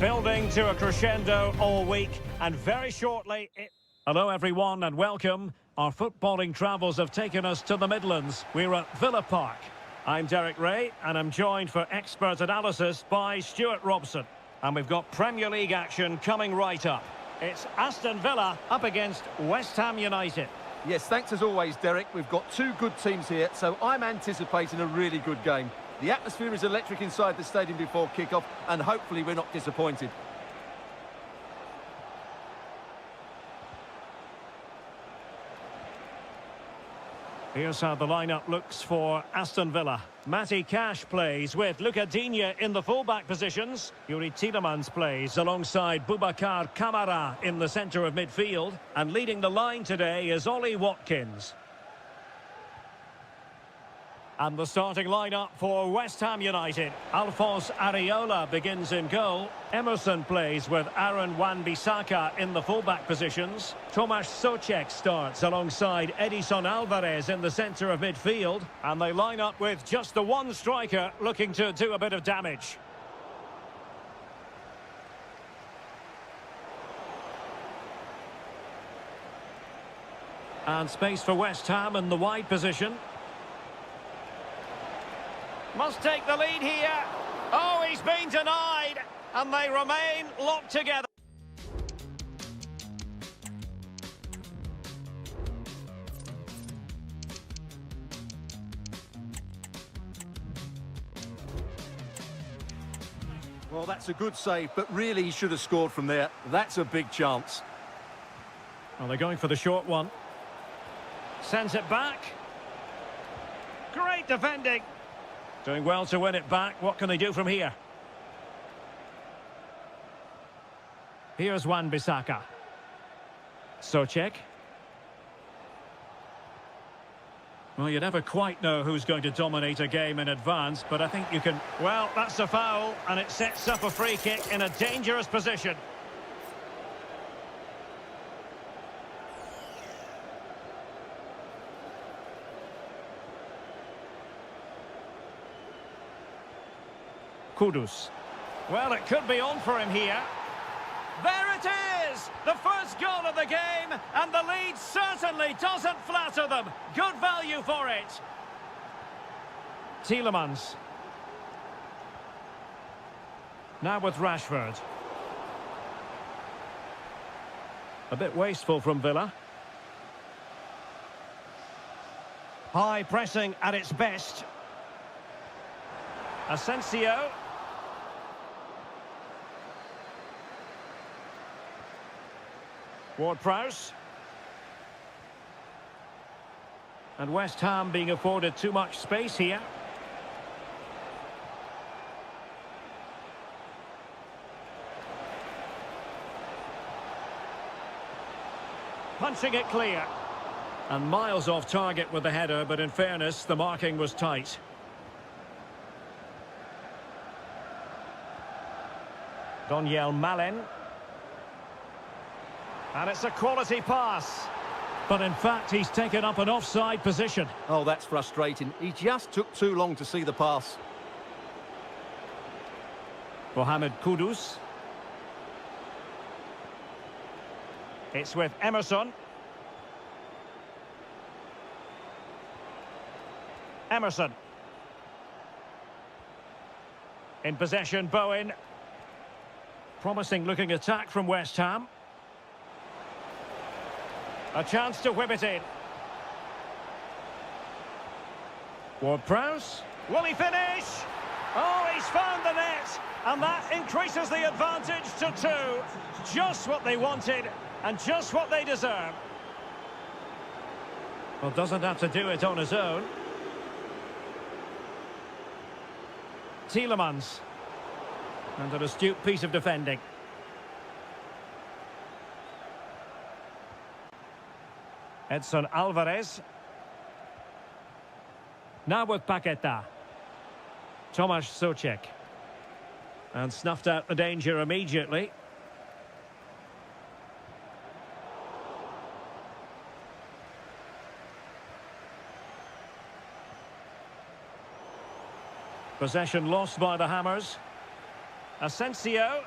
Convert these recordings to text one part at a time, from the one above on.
Building to a crescendo all week, and very shortly Hello everyone and welcome. Our footballing travels have taken us to the Midlands. We're at Villa Park. I'm Derek Ray and I'm joined for expert analysis by Stuart Robson. And we've got Premier League action coming right up. It's Aston Villa up against West Ham United. Yes, thanks as always, Derek. We've got two good teams here, so I'm anticipating a really good game. The atmosphere is electric inside the stadium before kick-off, and hopefully we're not disappointed. Here's how the lineup looks for Aston Villa. Matty Cash plays with Luca Digne in the full-back positions. Yuri Tielemans plays alongside Boubacar Kamara in the centre of midfield. And leading the line today is Ollie Watkins. And the starting lineup for West Ham United. Alphonse Areola begins in goal. Emerson plays with Aaron Wan-Bissaka in the fullback positions. Tomasz Souček starts alongside Edison Alvarez in the centre of midfield. And they line up with just the one striker looking to do a bit of damage. And space for West Ham in the wide position. Must take the lead here. Oh, he's been denied. And they remain locked together. Well, that's a good save, but really he should have scored from there. That's a big chance. Well, they're going for the short one. Sends it back. Great defending. Doing well to win it back. What can they do from here? Here's Wan-Bissaka. Souček. Well, you never quite know who's going to dominate a game in advance, but I think you can... Well, that's a foul, and it sets up a free kick in a dangerous position. Kudus. Well, it could be on for him here. There it is! The first goal of the game, and the lead certainly doesn't flatter them. Good value for it. Tielemans. Now with Rashford. A bit wasteful from Villa. High pressing at its best. Asensio. Ward-Prowse. And West Ham being afforded too much space here. Punching it clear. And miles off target with the header, but in fairness, the marking was tight. Donyell Malen. And it's a quality pass. But in fact, he's taken up an offside position. Oh, that's frustrating. He just took too long to see the pass. Mohamed Kudus. It's with Emerson. Emerson. In possession, Bowen. Promising looking attack from West Ham. A chance to whip it in. Ward-Prowse. Will he finish? Oh, he's found the net. And that increases the advantage to 2. Just what they wanted and just what they deserve. Well, doesn't have to do it on his own. Tielemans. And an astute piece of defending. Edson Alvarez. Now with Paqueta. Tomasz Souček. And snuffed out the danger immediately. Possession lost by the Hammers. Asensio.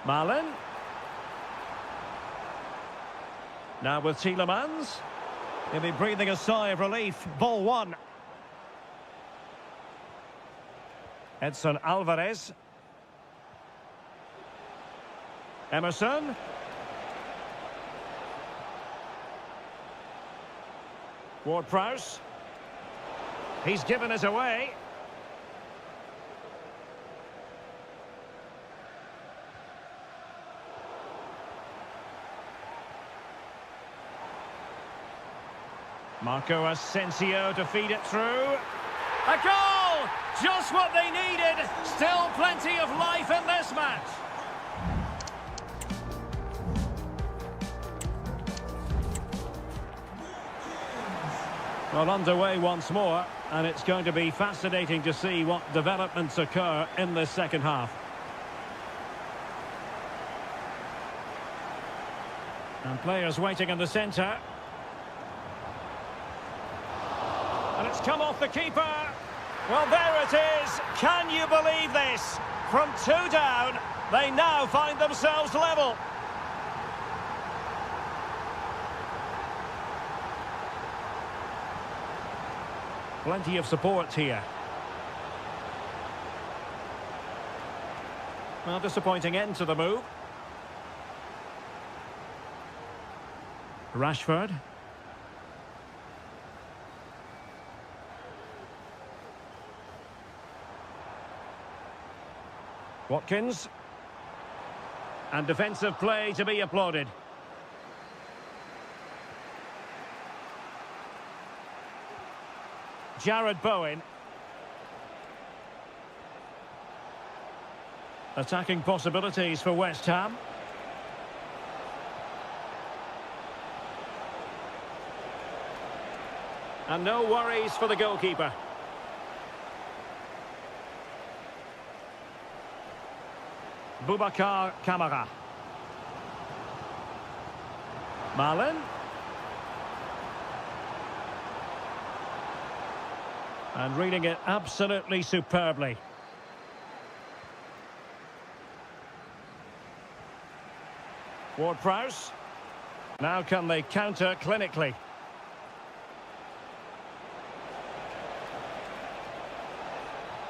Malin. Now with Tielemans. He'll be breathing a sigh of relief. Ball one. Edson Alvarez. Emerson. Ward-Prowse. He's given it away. Marco Asensio to feed it through. A goal! Just what they needed. Still plenty of life in this match. Well, underway once more, and it's going to be fascinating to see what developments occur in this second half. And players waiting in the centre. And it's come off the keeper. Well, there it is. Can you believe this? From 2 down, they now find themselves level. Plenty of support here. Well, disappointing end to the move. Rashford. Watkins. And defensive play to be applauded. Jared Bowen. Attacking possibilities for West Ham. And no worries for the goalkeeper. Boubacar Kamara. Malin. And reading it absolutely superbly. Ward-Prowse. Now can they counter clinically?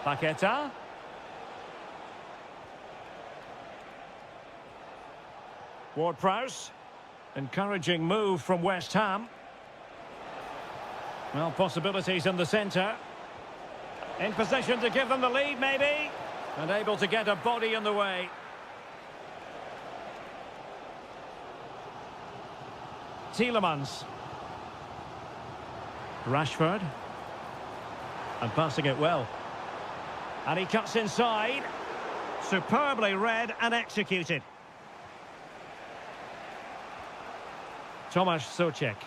Paqueta. Ward-Prowse. Encouraging move from West Ham. Well, possibilities in the centre. In position to give them the lead, maybe. And able to get a body in the way. Tielemans. Rashford. And passing it well. And he cuts inside. Superbly read and executed. Tomasz Souček.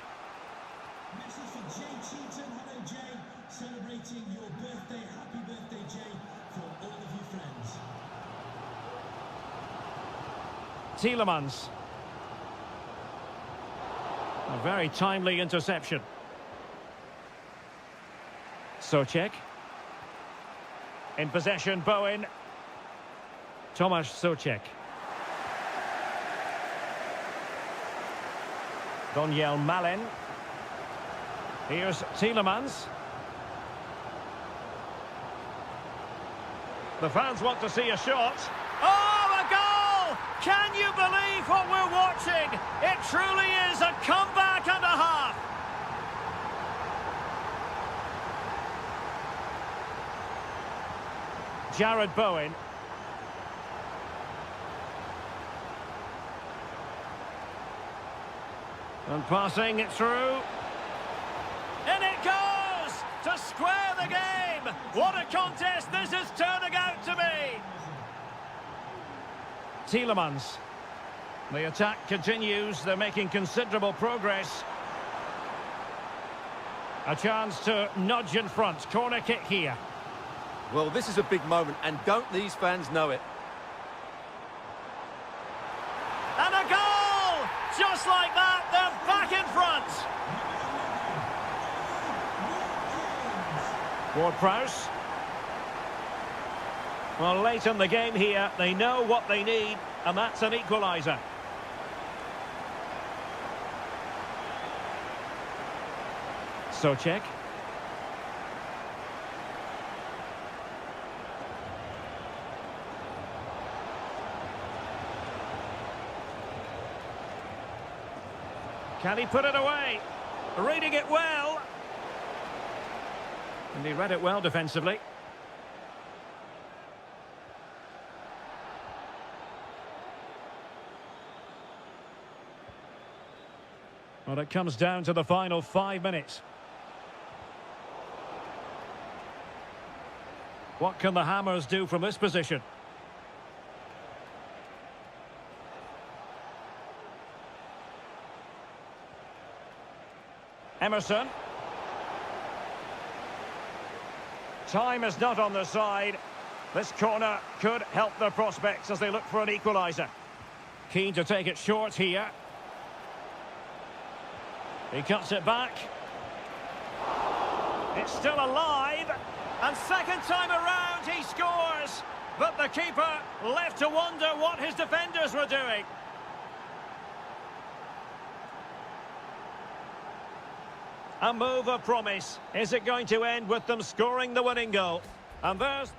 Message for Jay Cheatham. Hello, Jay. Celebrating your birthday. Happy birthday, Jay, from all of you friends. Tielemans. A very timely interception. Souček. In possession, Bowen. Tomasz Souček. Daniel Malin. Here's Tielemans. The fans want to see a shot. Oh, a goal! Can you believe what we're watching? It truly is a comeback and a half. Jared Bowen. And passing it through. In it goes! To square the game! What a contest this is turning out to be! Tielemans. The attack continues. They're making considerable progress. A chance to nudge in front. Corner kick here. Well, this is a big moment, and don't these fans know it? And a goal! Just like that, they're back in front. Ward-Prowse. Well, late in the game here, they know what they need. and that's an equaliser. Souček. Can he put it away? Reading it well. And he read it well defensively. Well, it comes down to the final 5 minutes. What can the Hammers do from this position? Emerson. Time is not on their side. This corner could help their prospects as they look for an equaliser. Keen to take it short here. He cuts it back. It's still alive. And second time around he scores. But the keeper left to wonder what his defenders were doing. A move of promise. Is it going to end with them scoring the winning goal? And there's...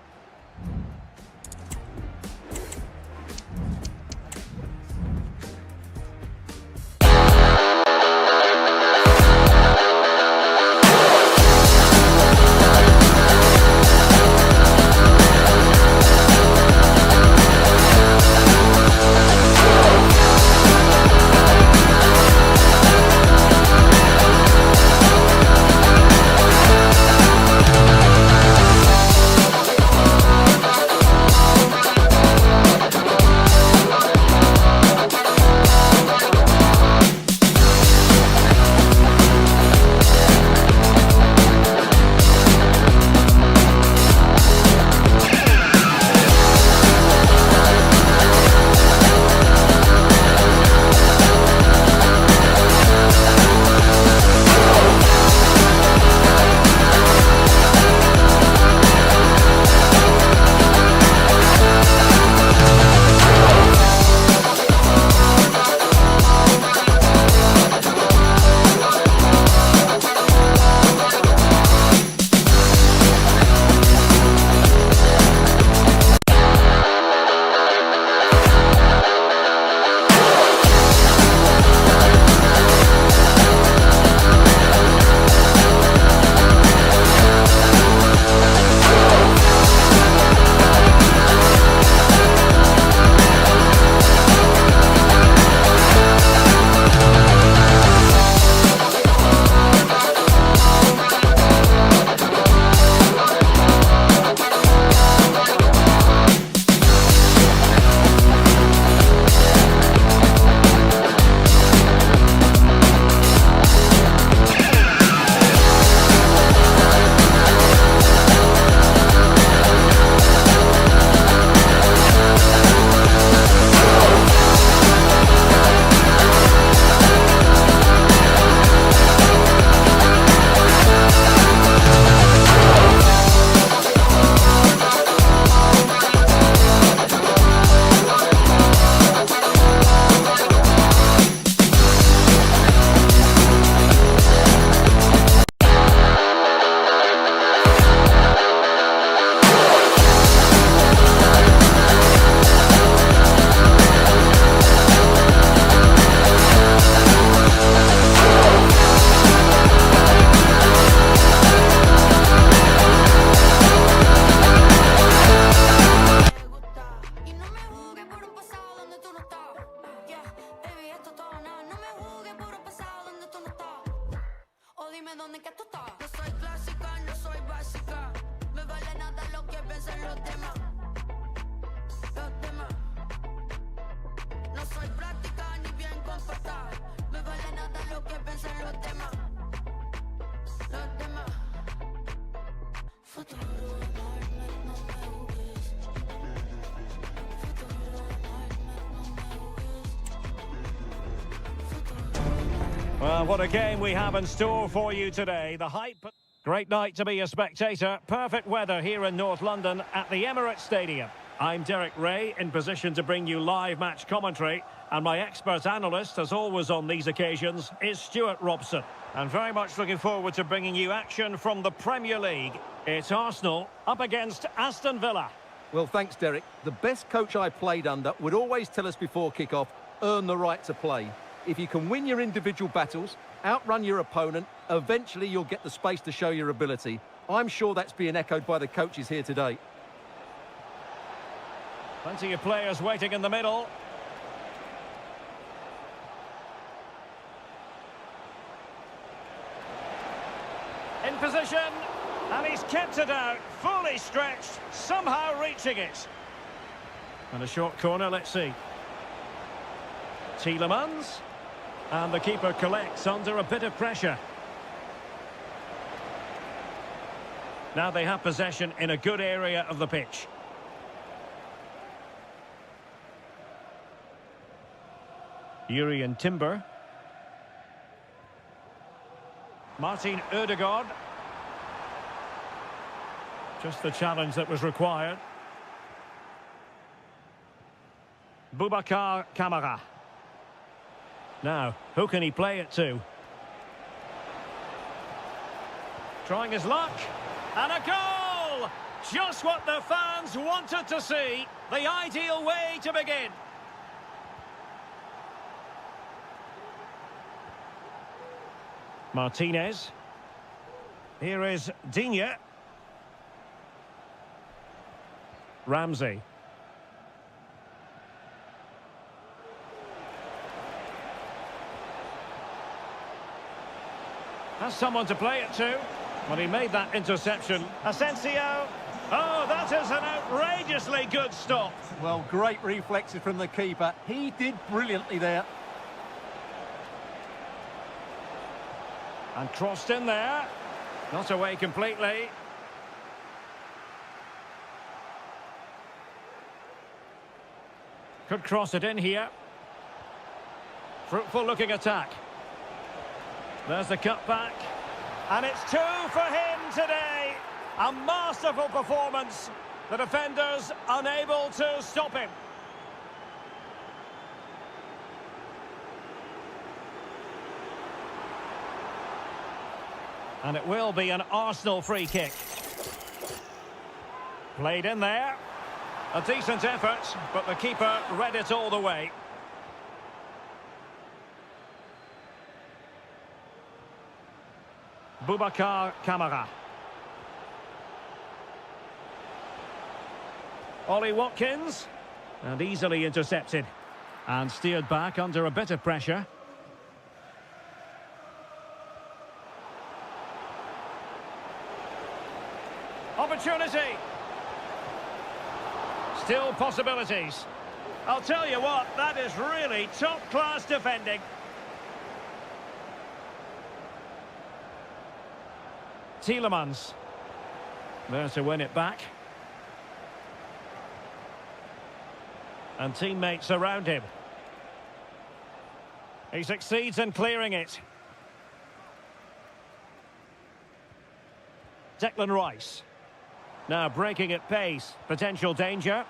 Well, what a game we have in store for you today. The hype. Great night to be a spectator. Perfect weather here in North London at the Emirates Stadium. I'm Derek Ray, in position to bring you live match commentary. And my expert analyst, as always on these occasions, is Stuart Robson. And very much looking forward to bringing you action from the Premier League. It's Arsenal up against Aston Villa. Well, thanks, Derek. The best coach I played under would always tell us before kick-off, earn the right to play. If you can win your individual battles, outrun your opponent, eventually you'll get the space to show your ability. I'm sure that's being echoed by the coaches here today. Plenty of players waiting in the middle. In position, and he's kept it out, fully stretched, somehow reaching it. And a short corner, let's see. Tielemans, and the keeper collects under a bit of pressure. Now they have possession in a good area of the pitch. Urian Timber. Martin Ødegaard. Just the challenge that was required. Boubacar Kamara. Now, who can he play it to? Trying his luck. And a goal! Just what the fans wanted to see. The ideal way to begin. Martinez. Here is Digne. Ramsey. Has someone to play it to. Well, he made that interception. Asensio. Oh, that is an outrageously good stop. Well, great reflexes from the keeper. He did brilliantly there. And crossed in there. Not away completely. Could cross it in here. Fruitful looking attack. There's the cutback. And it's 2 for him today. A masterful performance. The defenders unable to stop him. And it will be an Arsenal free kick. Played in there. A decent effort, but the keeper read it all the way. Boubacar Kamara. Ollie Watkins. And easily intercepted. And steered back under a bit of pressure. Opportunity. Still possibilities. I'll tell you what, that is really top-class defending. Tielemans. There to win it back. And teammates around him. He succeeds in clearing it. Declan Rice. Now breaking at pace. Potential danger.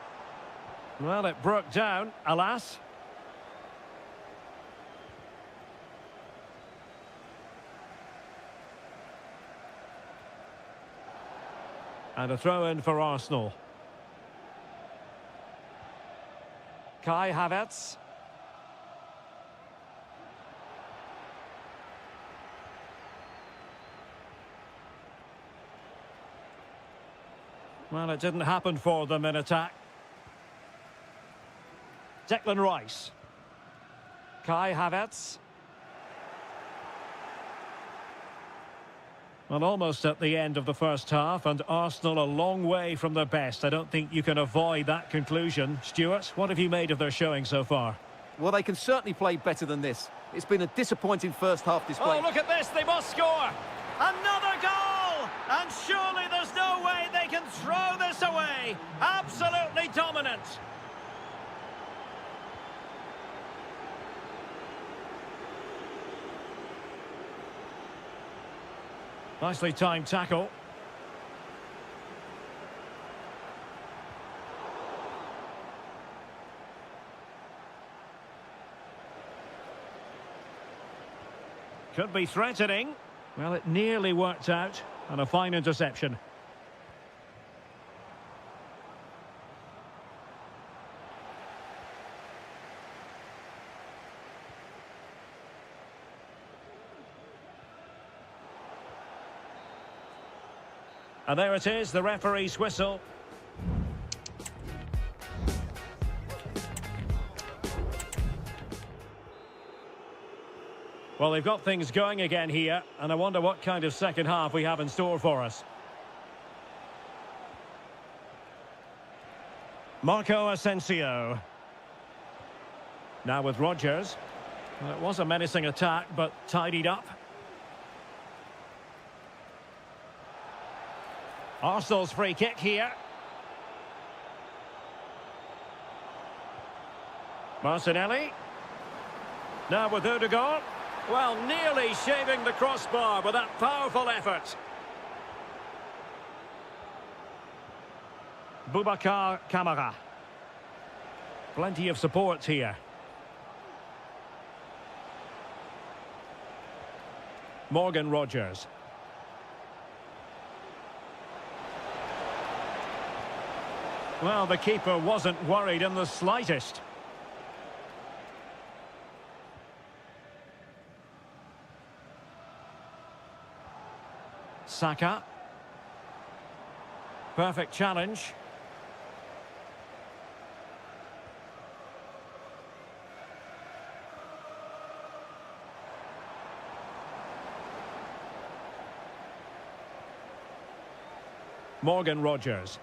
Well, it broke down, alas. And a throw-in for Arsenal. Kai Havertz. Well, it didn't happen for them in attack. Declan Rice. Kai Havertz. Well, almost at the end of the first half, and Arsenal a long way from their best. I don't think you can avoid that conclusion. Stuart, what have you made of their showing so far? Well, they can certainly play better than this. It's been a disappointing first half display. Oh, look at this, they must score! Another goal! And surely there's no way they can throw this away! Absolutely dominant! Nicely timed tackle. Could be threatening. Well, it nearly worked out. And a fine interception. And there it is, the referee's whistle. Well, they've got things going again here, and I wonder what kind of second half we have in store for us. Marco Asensio. Now with Rodgers. Well, it was a menacing attack, but tidied up. Arsenal's free kick here. Martinelli. Now with Odegaard. Well, nearly shaving the crossbar with that powerful effort. Boubacar Kamara. Plenty of support here. Morgan Rodgers. Well, the keeper wasn't worried in the slightest. Saka. Perfect challenge. Morgan Rodgers.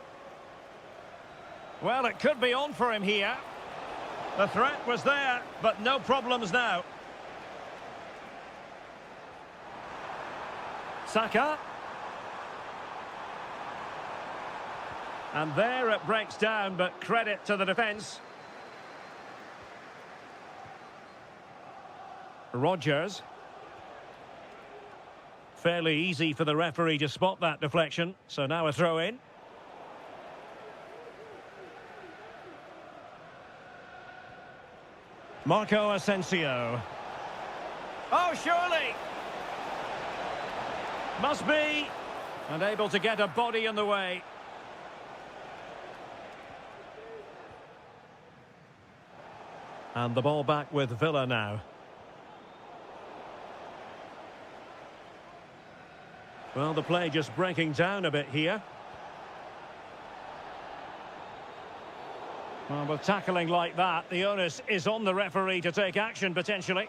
Well, it could be on for him here. The threat was there, but no problems now. Saka. And there it breaks down, but credit to the defence. Rodgers. Fairly easy for the referee to spot that deflection, so now a throw in. Marco Asensio. Oh, surely! Must be! And able to get a body in the way. And the ball back with Villa now. Well, the play just breaking down a bit here. Well, with tackling like that, the onus is on the referee to take action, potentially.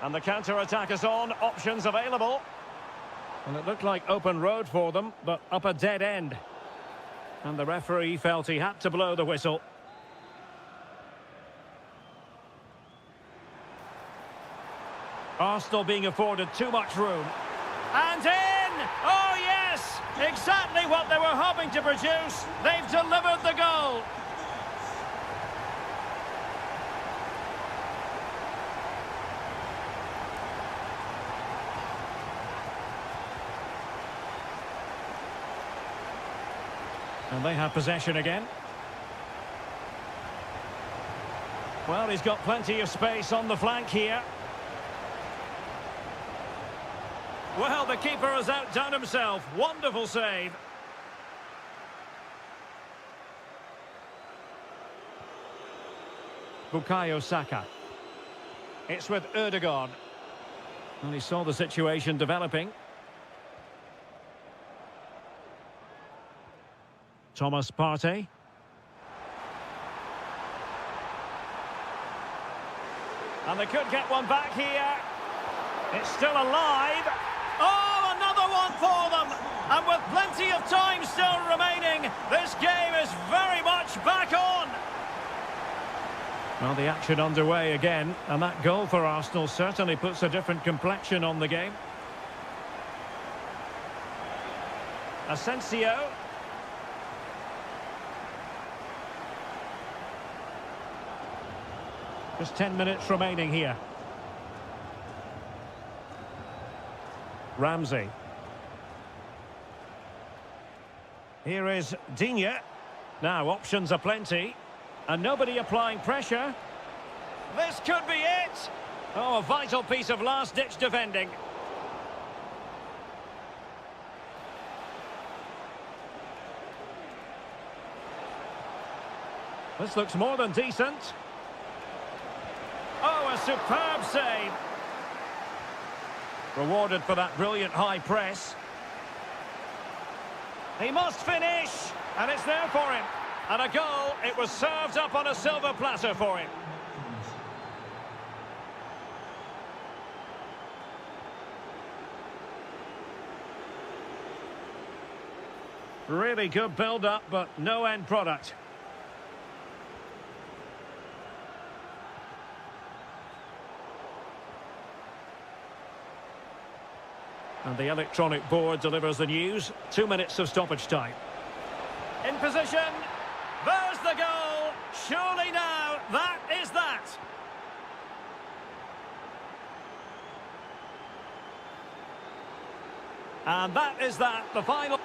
And the counter-attack is on, options available. And it looked like open road for them, but up a dead end. And the referee felt he had to blow the whistle. Arsenal being afforded too much room. And in! Oh, yes! Exactly what they were hoping to produce. They've delivered the goal. And they have possession again. Well, he's got plenty of space on the flank here. Well, the keeper has outdone himself. Wonderful save. Bukayo Saka. It's with Odegaard. And he saw the situation developing. Thomas Partey. And they could get one back here. It's still alive. Oh, another one for them. And with plenty of time still remaining, this game is very much back on. Well, the action underway again. And that goal for Arsenal certainly puts a different complexion on the game. Asensio. Just 10 minutes remaining here. Ramsey. Here is Digne. Now, options are plenty. And nobody applying pressure. This could be it. Oh, a vital piece of last-ditch defending. This looks more than decent. Oh, a superb save. Rewarded for that brilliant high press. He must finish, and it's there for him. And a goal, it was served up on a silver platter for him. Really good build-up, but no end product. And the electronic board delivers the news. 2 minutes of stoppage time. In position. There's the goal. Surely now, that is that. And that is that, the final...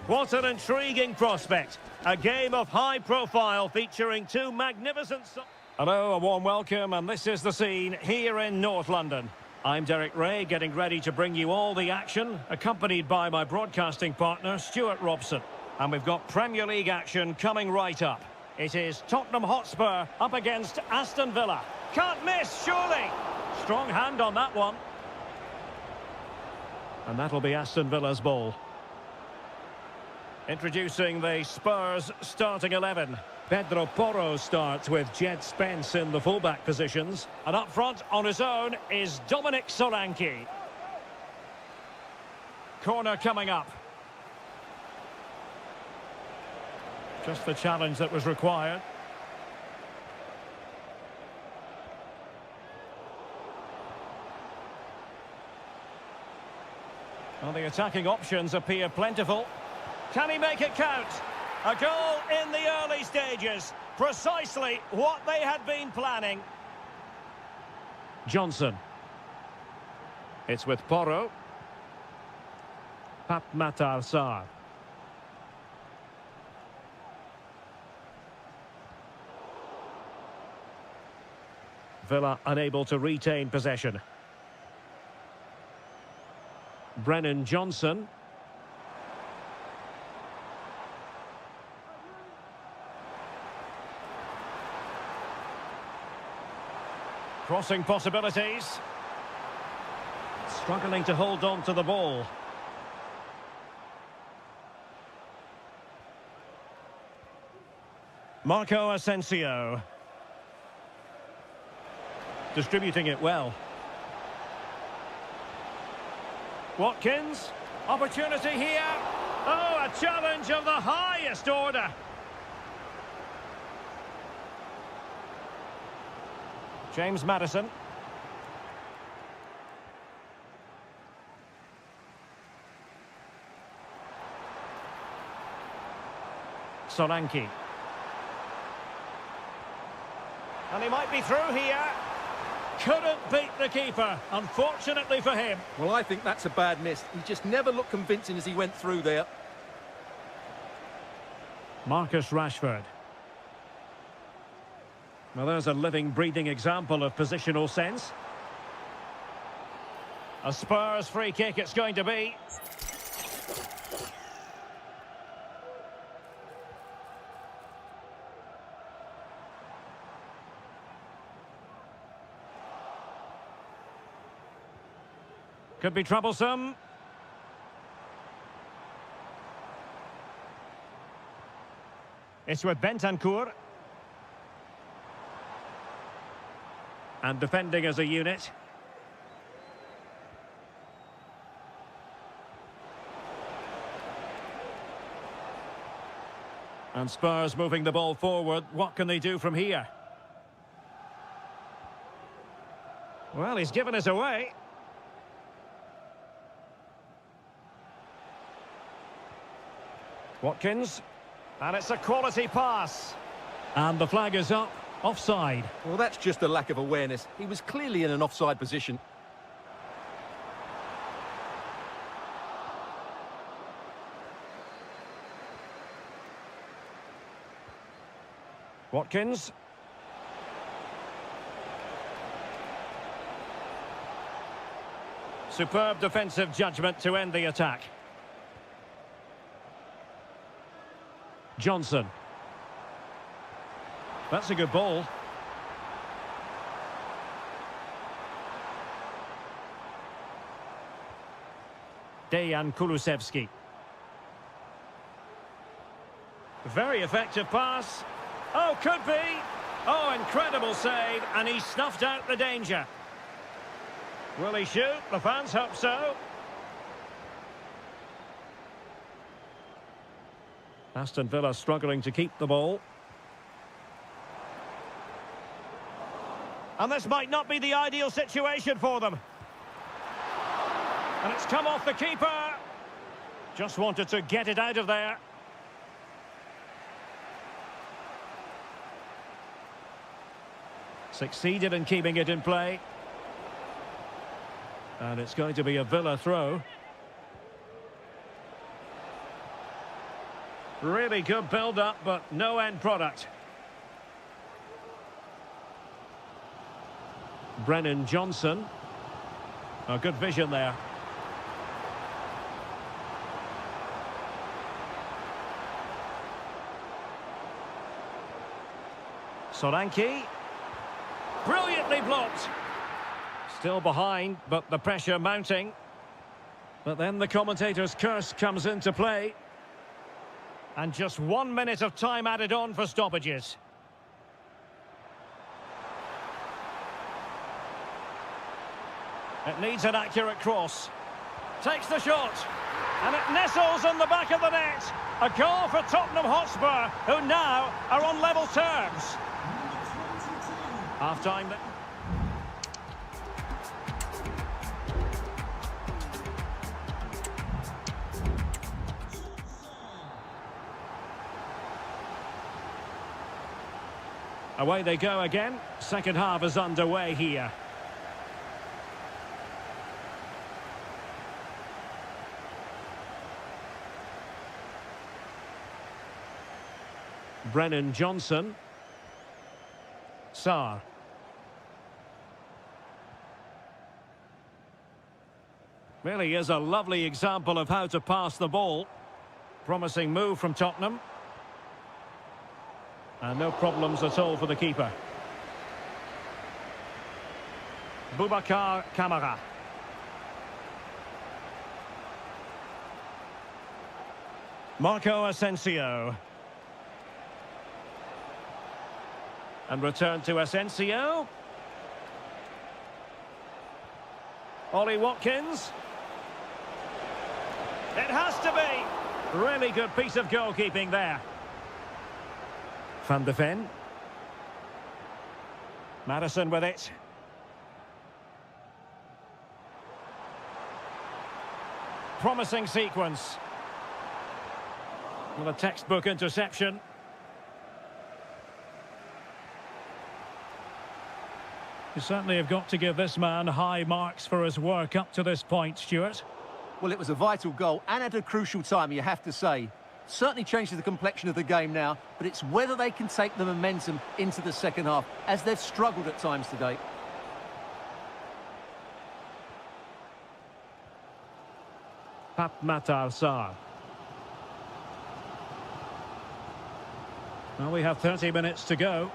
What an intriguing prospect. A game of high profile featuring two magnificent... Hello, a warm welcome, and this is the scene here in North London. I'm Derek Ray, getting ready to bring you all the action, accompanied by my broadcasting partner, Stuart Robson. And we've got Premier League action coming right up. It is Tottenham Hotspur up against Aston Villa. Can't miss, surely. Strong hand on that one. And that'll be Aston Villa's ball. Introducing the Spurs starting 11. Pedro Porro starts with Jed Spence in the fullback positions. And up front on his own is Dominic Solanke. Corner coming up. Just the challenge that was required. Well, the attacking options appear plentiful. Can he make it count? A goal in the early stages. Precisely what they had been planning. Johnson. It's with Porro. Pape Matar Sarr. Villa unable to retain possession. Brennan Johnson. Crossing possibilities. Struggling to hold on to the ball. Marco Asensio. Distributing it well. Watkins. Opportunity here. Oh, a challenge of the highest order. James Maddison. Solanke. And he might be through here. Couldn't beat the keeper, unfortunately for him. Well, I think that's a bad miss. He just never looked convincing as he went through there. Marcus Rashford. Well, there's a living, breathing example of positional sense. A Spurs free kick it's going to be. Could be troublesome. It's with Bentancur. And defending as a unit. And Spurs moving the ball forward. What can they do from here? Well, he's given us away. Watkins. And it's a quality pass. And the flag is up. Offside. Well, that's just a lack of awareness. He was clearly in an offside position. Watkins. Superb defensive judgment to end the attack. Johnson. That's a good ball. Dejan Kulusevski. Very effective pass. Oh, could be. Oh, incredible save, and he snuffed out the danger. Will he shoot? The fans hope so. Aston Villa struggling to keep the ball. And this might not be the ideal situation for them. And it's come off the keeper. Just wanted to get it out of there. Succeeded in keeping it in play. And it's going to be a Villa throw. Really good build-up, but no end product. Brennan Johnson. A good vision there. Solanke. Brilliantly blocked. Still behind, but the pressure mounting. But then the commentator's curse comes into play. And just 1 minute of time added on for stoppages. It needs an accurate cross. Takes the shot. And it nestles in the back of the net. A goal for Tottenham Hotspur, who now are on level terms. Half-time. Away they go again. Second half is underway here. Brennan Johnson. Sarr. Really is a lovely example of how to pass the ball. Promising move from Tottenham. And no problems at all for the keeper. Boubacar Kamara. Marco Asensio. And return to Asensio. Ollie Watkins. It has to be. Really good piece of goalkeeping there. Van de Ven. Madison with it. Promising sequence. Well, a textbook interception. You certainly have got to give this man high marks for his work up to this point, Stuart. Well, it was a vital goal and at a crucial time, you have to say. Certainly changes the complexion of the game now, but it's whether they can take the momentum into the second half, as they've struggled at times today. Pape Matar Sarr. Well, we have 30 minutes to go.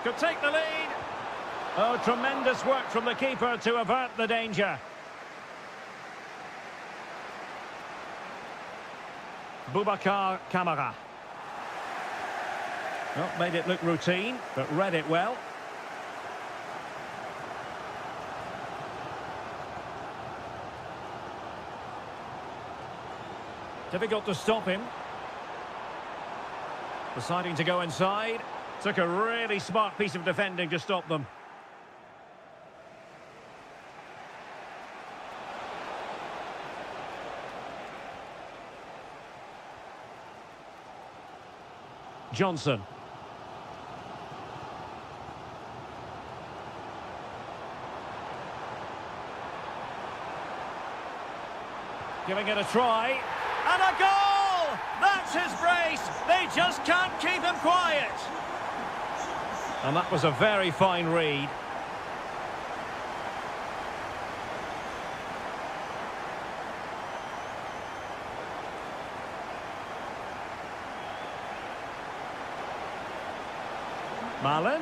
Could take the lead. Oh, tremendous work from the keeper to avert the danger. Boubacar Kamara. Well, made it look routine, but read it well. Difficult to stop him. Deciding to go inside. Took a really smart piece of defending to stop them. Johnson. Giving it a try. And a goal! That's his brace. They just can't keep him quiet. And that was a very fine read. Marlon.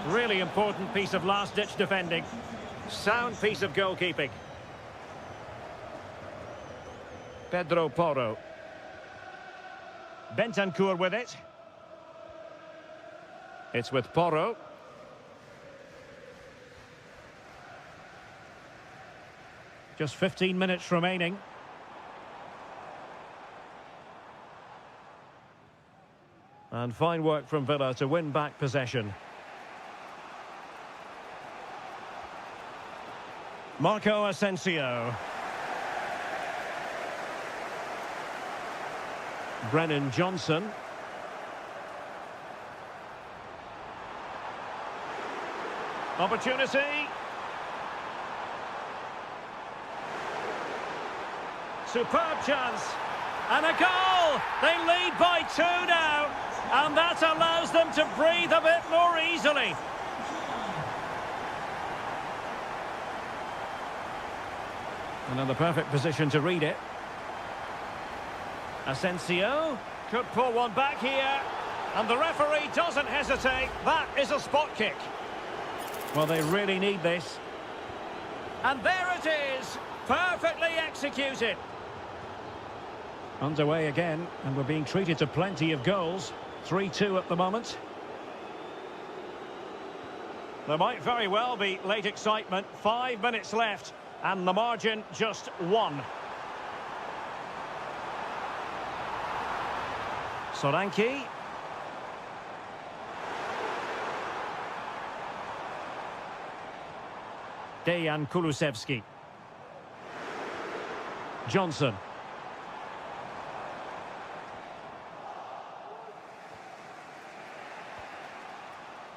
Really important piece of last-ditch defending. Sound piece of goalkeeping. Pedro Porro. Bentancur with it. It's with Porro. Just 15 minutes remaining. And fine work from Villa to win back possession. Marco Asensio. Brennan Johnson. Opportunity. Superb chance. And a goal! They lead by 2 now. And that allows them to breathe a bit more easily. And in the perfect position to read it. Asensio could pull one back here. And the referee doesn't hesitate. That is a spot kick. Well, they really need this. And there it is. Perfectly executed. Underway again, and we're being treated to plenty of goals. 3-2 at the moment. There might very well be late excitement. 5 minutes left, and the margin just 1. Solanke. Dejan Kulusevski. Johnson.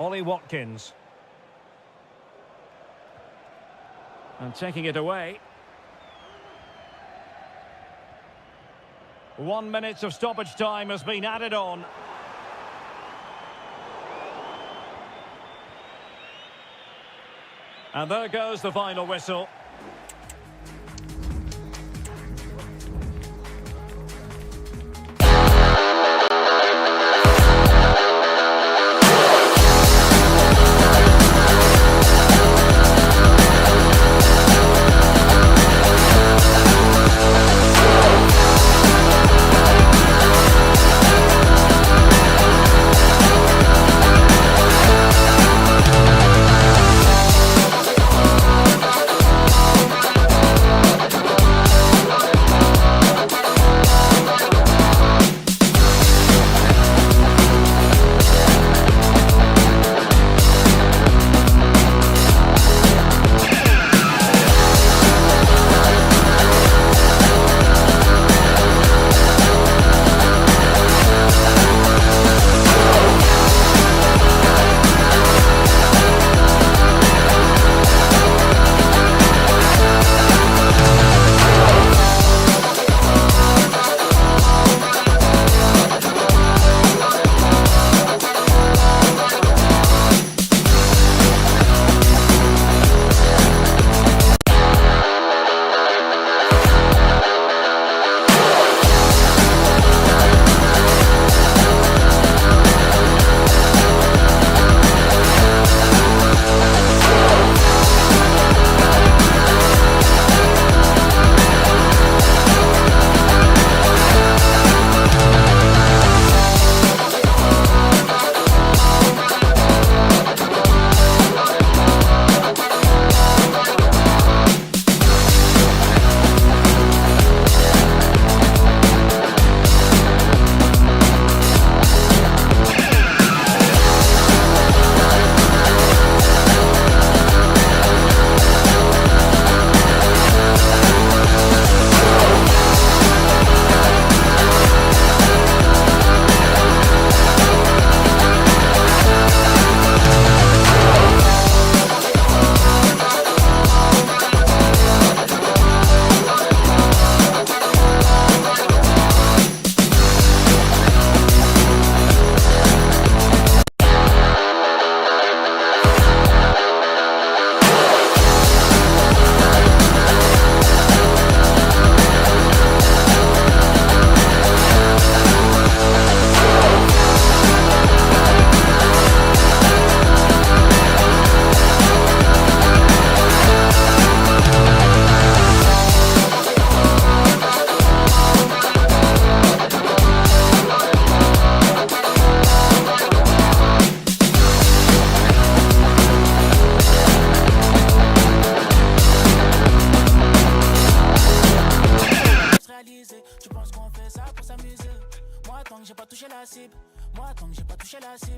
Ollie Watkins. And taking it away. 1 minute of stoppage time has been added on. And there goes the final whistle.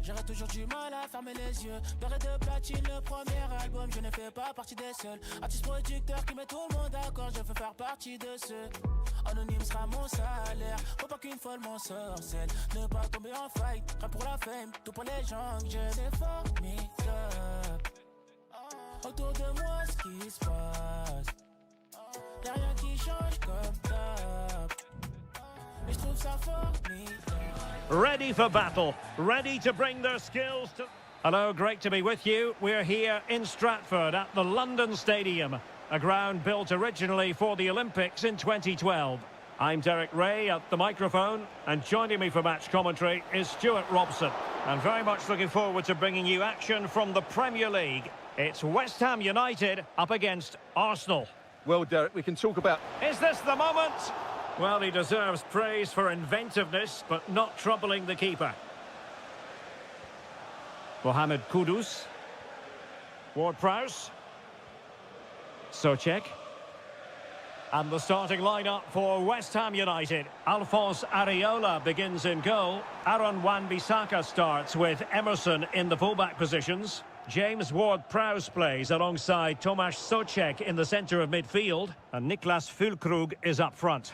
J'aurais toujours du mal à fermer les yeux. Beurre de platine, le premier album, je ne fais pas partie des seuls. Artiste producteur qui met tout le monde d'accord, je veux faire partie de ceux. Anonyme sera mon salaire, faut pas qu'une folle m'en sorcelle. Ne pas tomber en fight, rien pour la fame, tout pour les gens que j'aime. C'est formidable. Autour de moi, ce qui se passe. Y'a rien qui change comme d'hab. Mais je trouve ça formidable. Ready for battle, ready to bring their skills to... Hello, great to be with you. We're here in Stratford at the London Stadium, a ground built originally for the Olympics in 2012. I'm Derek Ray at the microphone, and joining me for match commentary is Stuart Robson. And very much looking forward to bringing you action from the Premier League. It's West Ham United up against Arsenal. Well, Derek, we can talk about... Is this the moment? Well, he deserves praise for inventiveness, but not troubling the keeper. Mohamed Kudus. Ward-Prowse. Souček. And the starting lineup for West Ham United. Alphonse Areola begins in goal. Aaron Wan-Bissaka starts with Emerson in the fullback positions. James Ward-Prowse plays alongside Tomasz Souček in the centre of midfield. And Niklas Füllkrug is up front.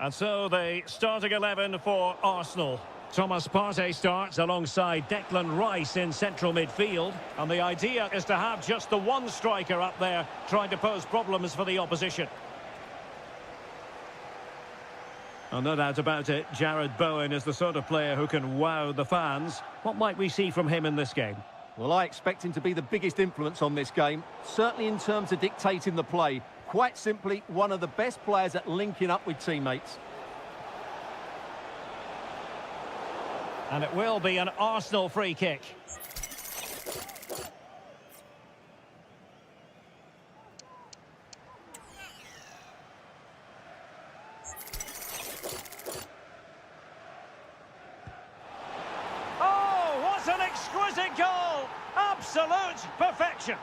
And so the starting 11 for Arsenal. Thomas Partey starts alongside Declan Rice in central midfield. And the idea is to have just the one striker up there trying to pose problems for the opposition. And no doubt about it, Jarrod Bowen is the sort of player who can wow the fans. What might we see from him in this game? Well, I expect him to be the biggest influence on this game, certainly in terms of dictating the play. Quite simply, one of the best players at linking up with teammates. And it will be an Arsenal free kick. Oh, what an exquisite goal! Absolute perfection.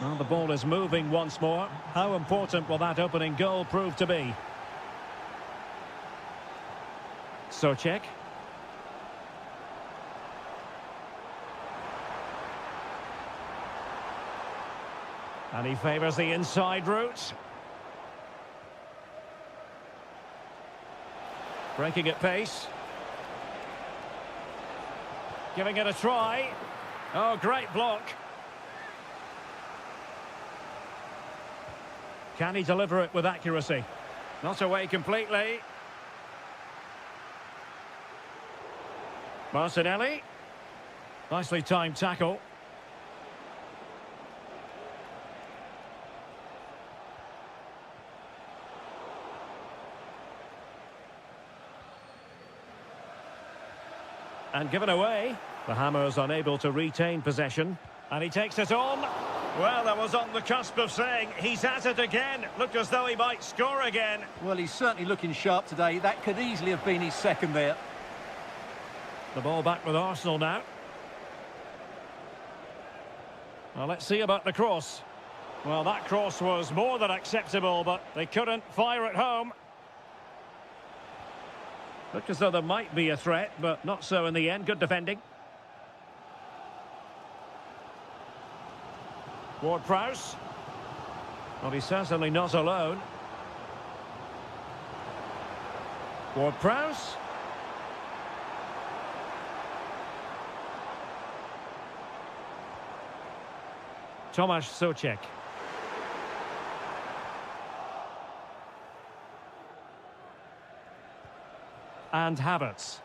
Well, the ball is moving once more. How important will that opening goal prove to be? Souček. And he favours the inside route. Breaking at pace. Giving it a try. Oh, great block. Can he deliver it with accuracy? Not away completely. Martinelli. Nicely timed tackle. And given away. The Hammers unable to retain possession. And he takes it on. Well, I was on the cusp of saying he's at it again. Looked as though he might score again. Well, he's certainly looking sharp today. That could easily have been his second there. The ball back with Arsenal now. Well, let's see about the cross. Well, that cross was more than acceptable, but they couldn't fire it home. Looked as though there might be a threat, but not so in the end. Good defending. Ward-Prowse. Well, he's certainly not alone. Ward-Prowse. Tomasz Souček. And Havertz.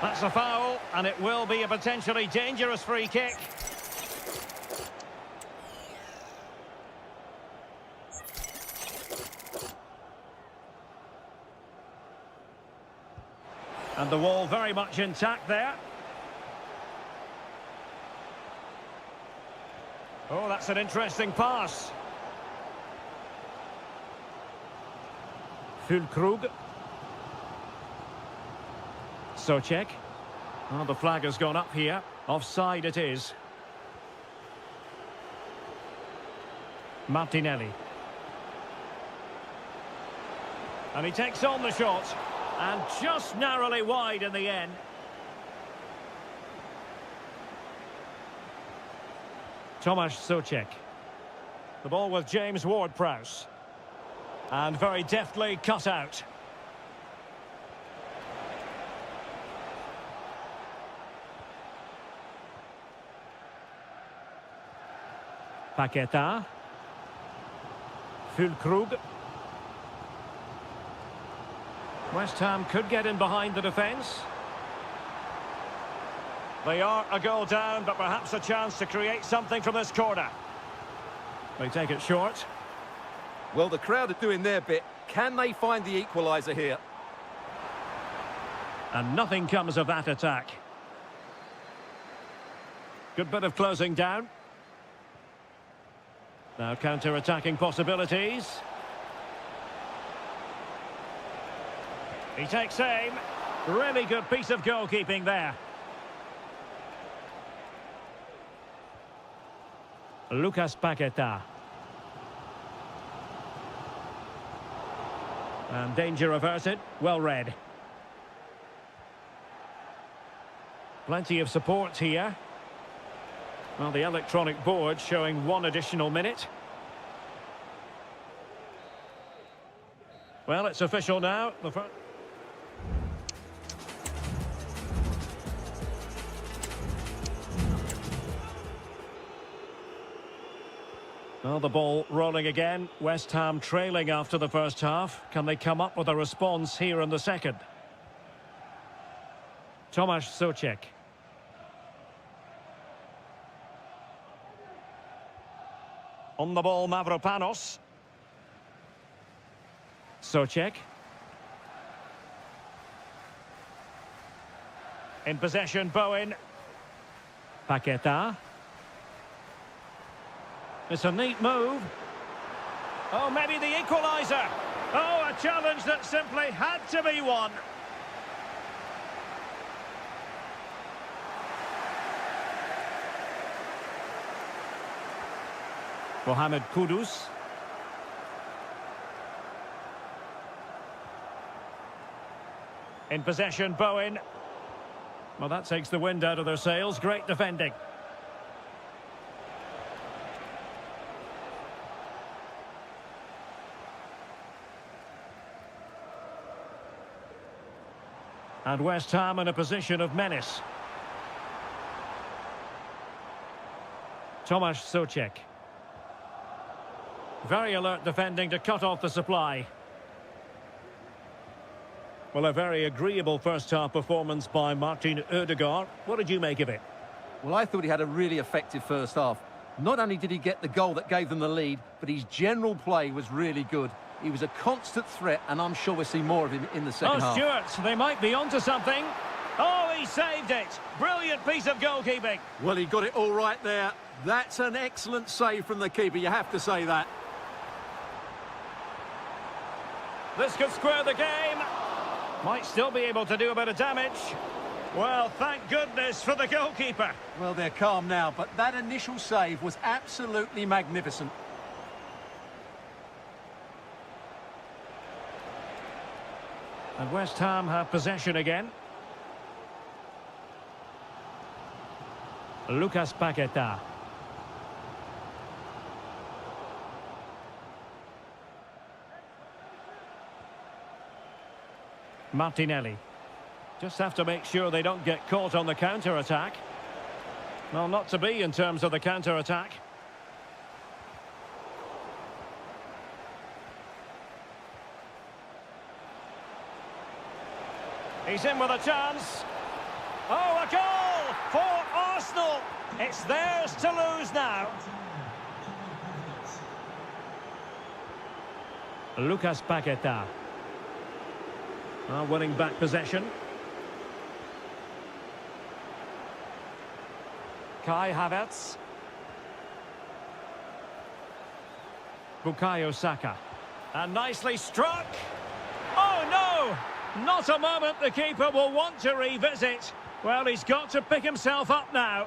That's a foul, and it will be a potentially dangerous free kick. And the wall very much intact there. Oh, that's an interesting pass. Füllkrug. Souček. Oh, the flag has gone up here. Offside it is. Martinelli. And he takes on the shot. And just narrowly wide in the end. Tomasz Souček. The ball with James Ward-Prowse. And very deftly cut out. Paqueta. Füllkrug. West Ham could get in behind the defence. They are a goal down, but perhaps a chance to create something from this corner. They take it short. Well, the crowd are doing their bit. Can they find the equaliser here? And nothing comes of that attack. Good bit of closing down. Now counter-attacking possibilities. He takes aim. Really good piece of goalkeeping there. Lucas Paqueta. And danger averted. Well read. Plenty of support here. Well, the electronic board showing 1 additional minute. Well, it's official now. Well, the ball rolling again. West Ham trailing after the first half. Can they come up with a response here in the second? Tomasz Souček. On the ball, Mavropanos. Souček. In possession, Bowen. Paqueta. It's a neat move. Oh, maybe the equaliser. Oh, a challenge that simply had to be won. Mohamed Kudus. In possession, Bowen. Well, that takes the wind out of their sails. Great defending. And West Ham in a position of menace. Tomasz Souček. Very alert defending to cut off the supply. Well, a very agreeable first-half performance by Martin Ødegaard. What did you make of it? Well, I thought he had a really effective first half. Not only did he get the goal that gave them the lead, but his general play was really good. He was a constant threat, and I'm sure we'll see more of him in the second half. Oh, Stuart, they might be onto something. Oh, he saved it. Brilliant piece of goalkeeping. Well, he got it all right there. That's an excellent save from the keeper, you have to say that. This could square the game. Might still be able to do a bit of damage. Well, thank goodness for the goalkeeper. Well, they're calm now, but that initial save was absolutely magnificent. And West Ham have possession again. Lucas Paqueta. Martinelli. Just have to make sure they don't get caught on the counter-attack. Well, not to be in terms of the counter-attack. He's in with a chance. Oh, a goal for Arsenal. It's theirs to lose now. Lucas Paqueta. Winning back possession. Kai Havertz. Bukayo Saka. And nicely struck. Oh, no! Not a moment the keeper will want to revisit. Well, he's got to pick himself up now.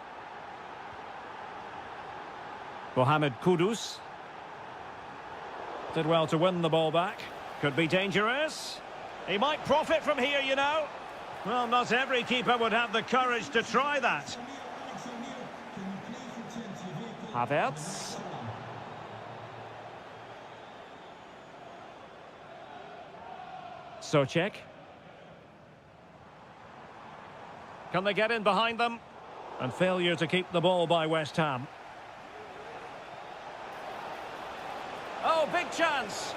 Mohamed Kudus. Did well to win the ball back. Could be dangerous. He might profit from here, you know. Well, not every keeper would have the courage to try that. Havertz. Souček. Can they get in behind them? And failure to keep the ball by West Ham. Oh, big chance.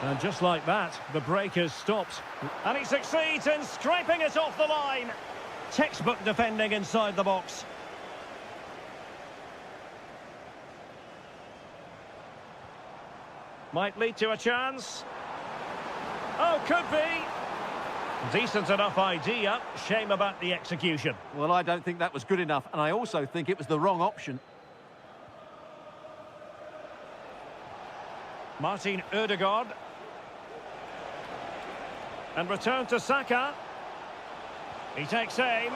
And just like that, the break is stopped. And he succeeds in scraping it off the line. Textbook defending inside the box. Might lead to a chance. Oh, could be. Decent enough idea. Shame about the execution. Well, I don't think that was good enough, and I also think it was the wrong option. Martin Ødegaard. And return to Saka. He takes aim.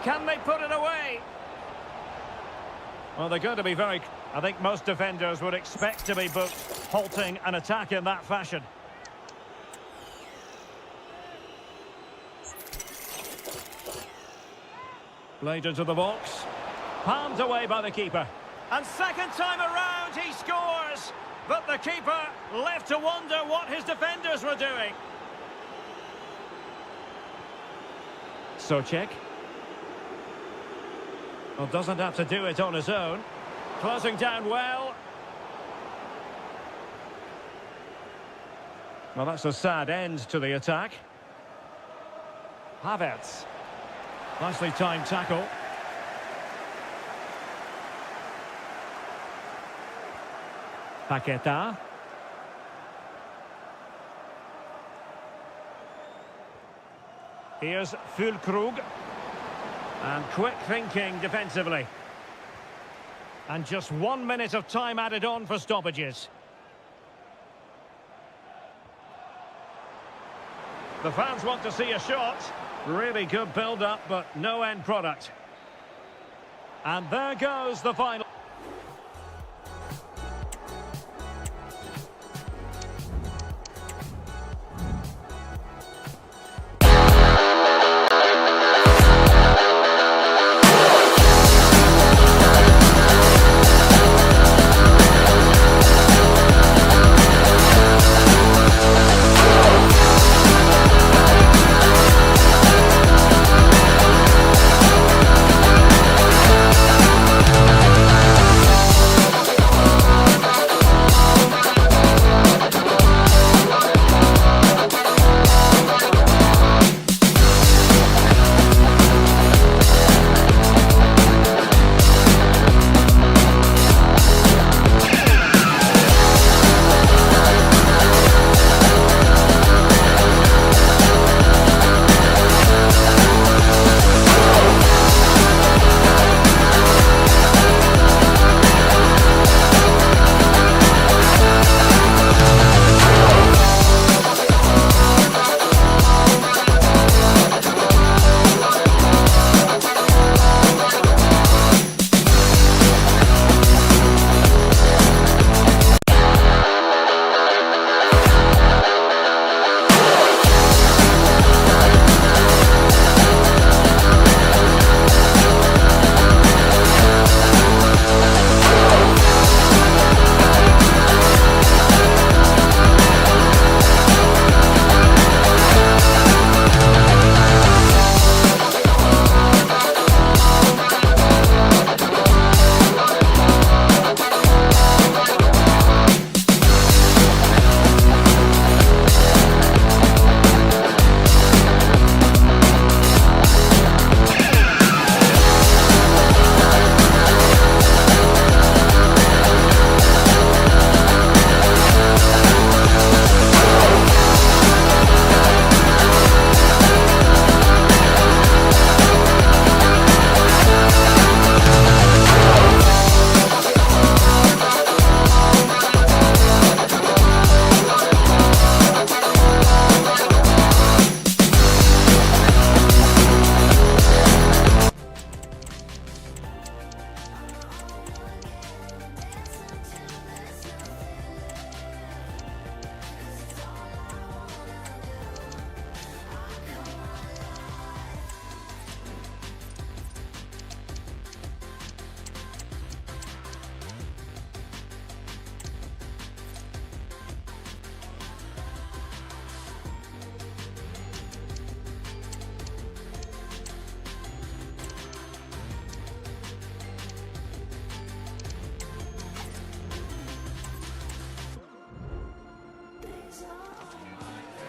Can they put it away? Well, they're going to be very... I think most defenders would expect to be booked, halting an attack in that fashion. Played into the box. Palmed away by the keeper. And second time around, he scores! But the keeper left to wonder what his defenders were doing. Souček. Well, doesn't have to do it on his own. Closing down well. Well, that's a sad end to the attack. Havertz. Nicely timed tackle. Paqueta. Here's Füllkrug. And quick thinking defensively. And just 1 minute of time added on for stoppages. The fans want to see a shot. Really good build-up, but no end product. And there goes the final.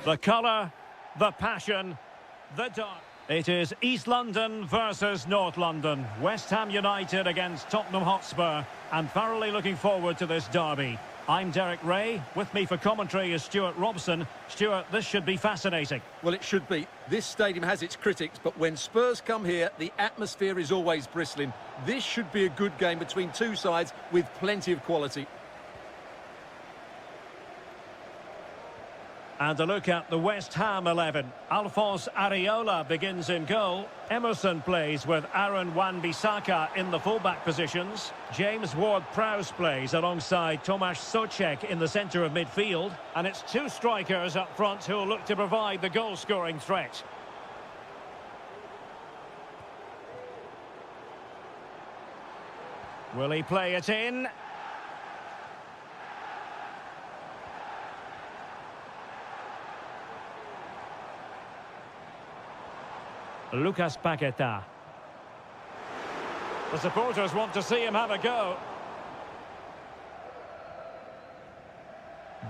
The colour, the passion, the dark. It is East London versus North London. West Ham United against Tottenham Hotspur. And thoroughly looking forward to this derby. I'm Derek Ray. With me for commentary is Stuart Robson. Stuart, this should be fascinating. Well, it should be. This stadium has its critics, but when Spurs come here, the atmosphere is always bristling. This should be a good game between two sides with plenty of quality. And a look at the West Ham 11. Alphonse Areola begins in goal. Emerson plays with Aaron Wan-Bissaka in the fullback positions. James Ward-Prowse plays alongside Tomasz Souček in the centre of midfield. And it's two strikers up front who will look to provide the goal-scoring threat. Will he play it in? Lucas Paqueta. The supporters want to see him have a go.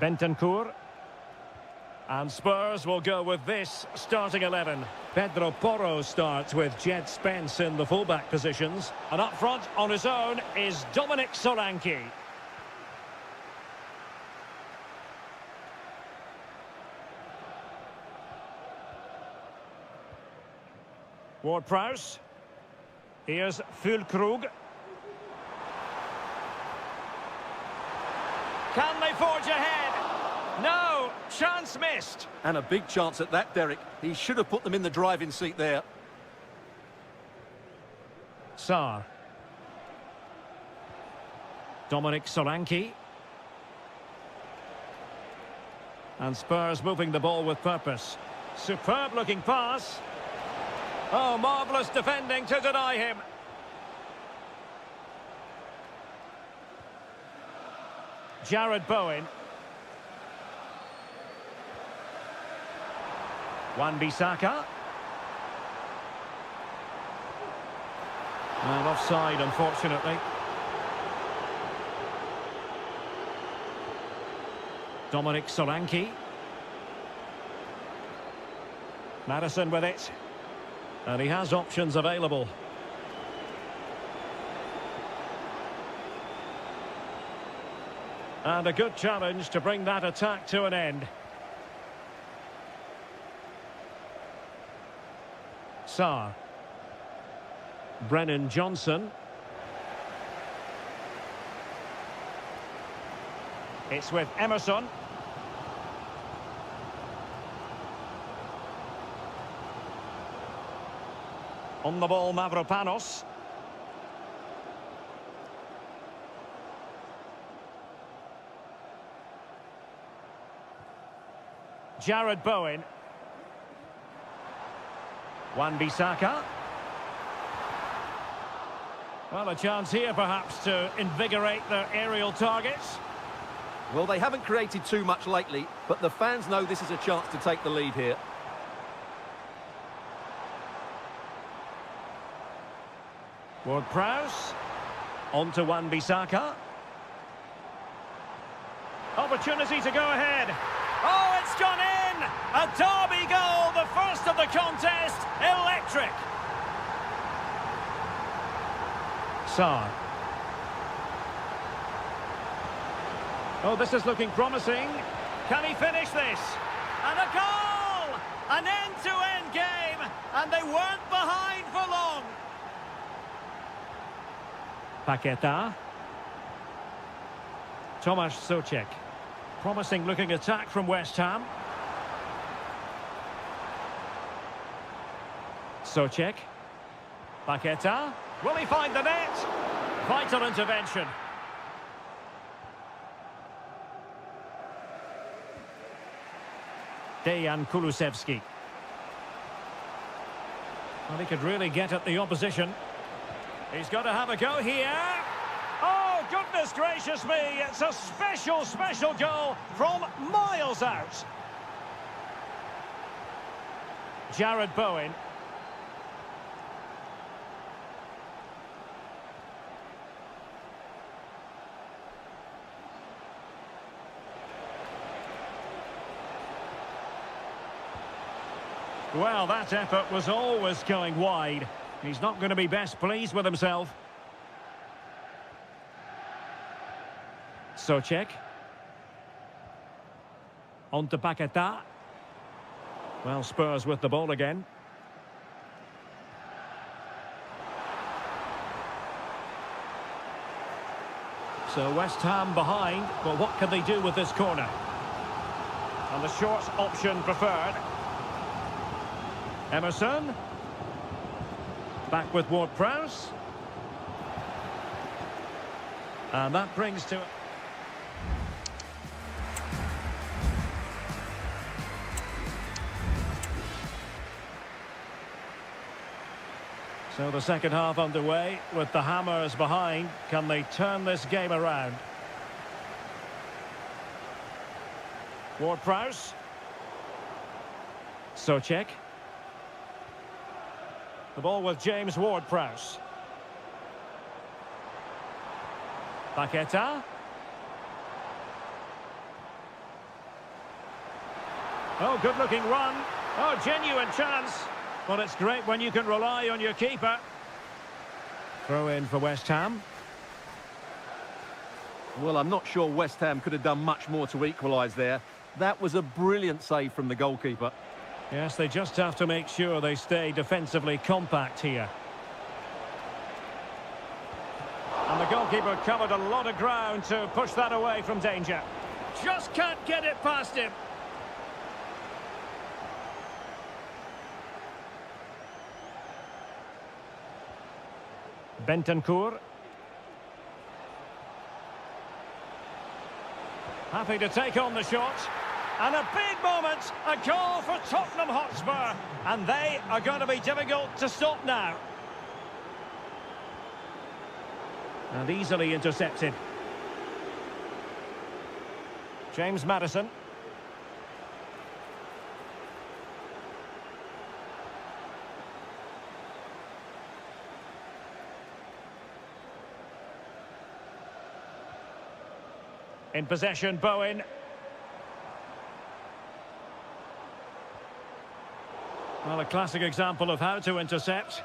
Bentancur. And Spurs will go with this starting 11. Pedro Porro starts with Jed Spence in the fullback positions. And up front on his own is Dominic Solanke. Ward-Prowse. Here's Füllkrug. Can they forge ahead? No! Chance missed. And a big chance at that, Derek. He should have put them in the driving seat there. Sarr. Dominic Solanke. And Spurs moving the ball with purpose. Superb looking pass. Oh, marvellous defending to deny him. Jared Bowen. Wan-Bissaka. And offside, unfortunately. Dominic Solanke. Maddison with it. And he has options available. And a good challenge to bring that attack to an end. Sarr. Brennan Johnson. It's with Emerson. On the ball, Mavropanos. Jared Bowen. Wan-Bissaka. Well, a chance here perhaps to invigorate their aerial targets. Well, they haven't created too much lately, but the fans know this is a chance to take the lead here. Ward-Prowse. On to Wan-Bissaka. Opportunity to go ahead. Oh, it's gone in! A derby goal, the first of the contest. Electric. Sarr. Oh, this is looking promising. Can he finish this? And a goal! An end-to-end game, and they weren't behind for long. Paqueta. Tomasz Souček. Promising looking attack from West Ham. Souček. Paqueta. Will he find the net? Vital intervention. Dejan Kulusevski. Well, he could really get at the opposition. He's got to have a go here. Oh, goodness gracious me. It's a special, special goal from miles out. Jared Bowen. Well, that effort was always going wide. He's not going to be best pleased with himself. Souček. On to Paquetá. Well, Spurs with the ball again. So West Ham behind, but what can they do with this corner? And the short option preferred. Emerson. Back with Ward-Prowse. And that brings to... So the second half underway with the Hammers behind. Can they turn this game around? Ward-Prowse. Souček. The ball with James Ward-Prowse. Paquetá. Oh, good-looking run. Oh, genuine chance. Well, it's great when you can rely on your keeper. Throw in for West Ham. Well, I'm not sure West Ham could have done much more to equalise there. That was a brilliant save from the goalkeeper. Yes, they just have to make sure they stay defensively compact here. And the goalkeeper covered a lot of ground to push that away from danger. Just can't get it past him. Bentancur. Happy to take on the shot. And a big moment, a goal for Tottenham Hotspur. And they are going to be difficult to stop now. And easily intercepted. James Maddison. In possession, Bowen. Well, a classic example of how to intercept.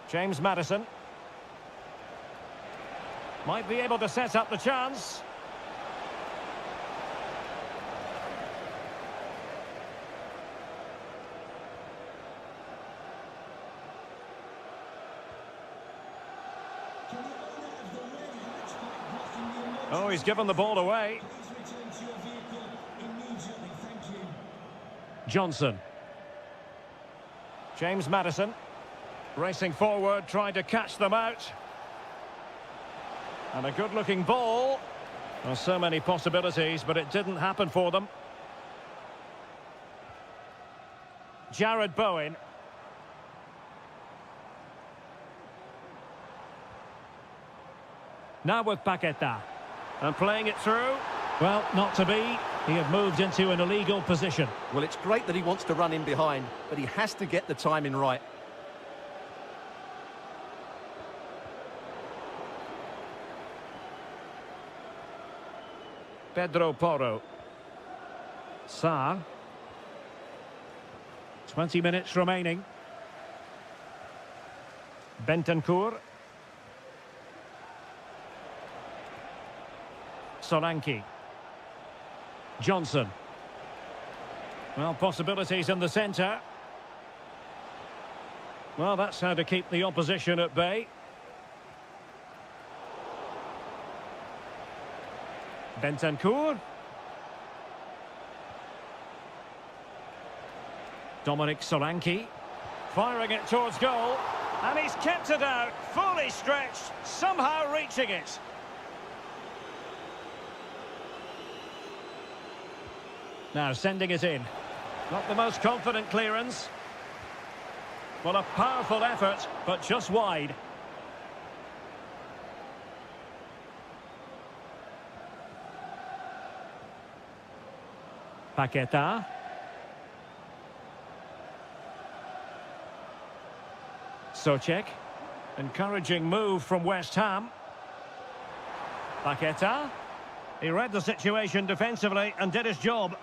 James Maddison. Might be able to set up the chance. Oh, he's given the ball away. Johnson. James Maddison. Racing forward, trying to catch them out. And a good-looking ball. Well, so many possibilities, but it didn't happen for them. Jared Bowen. Now with Paquetá. And playing it through. Well, not to be. He had moved into an illegal position. Well, it's great that he wants to run in behind, but he has to get the timing right. Pedro Porro. Sarr. 20 minutes remaining. Bentancur. Solanke. Johnson. Well, possibilities in the centre. Well, that's how to keep the opposition at bay. Bentancur. Dominic Solanke. Firing it towards goal. And he's kept it out, fully stretched, somehow reaching it. Now sending it in. Not the most confident clearance. Well, a powerful effort, but just wide. Paquetá. Souček. Encouraging move from West Ham. Paquetá. He read the situation defensively and did his job.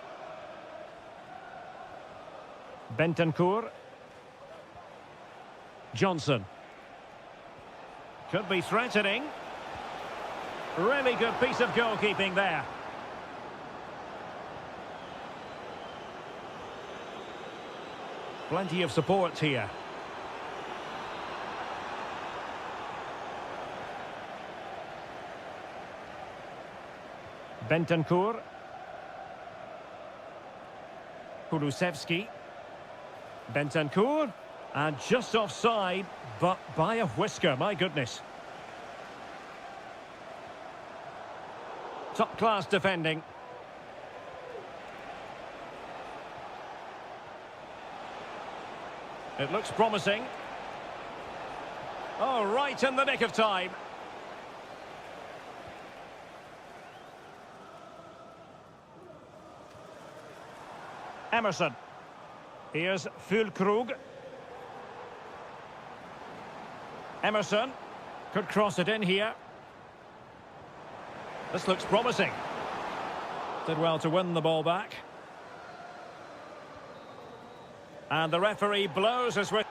Bentancur. Johnson. Could be threatening. Really good piece of goalkeeping there. Plenty of support here. Bentancur. Kulusevski. Bentancur. And just offside, but by a whisker, my goodness. Top-class defending. It looks promising. Oh, right in the nick of time. Emerson. Here's Füllkrug. Emerson could cross it in here. This looks promising. Did well to win the ball back. And the referee blows as we're...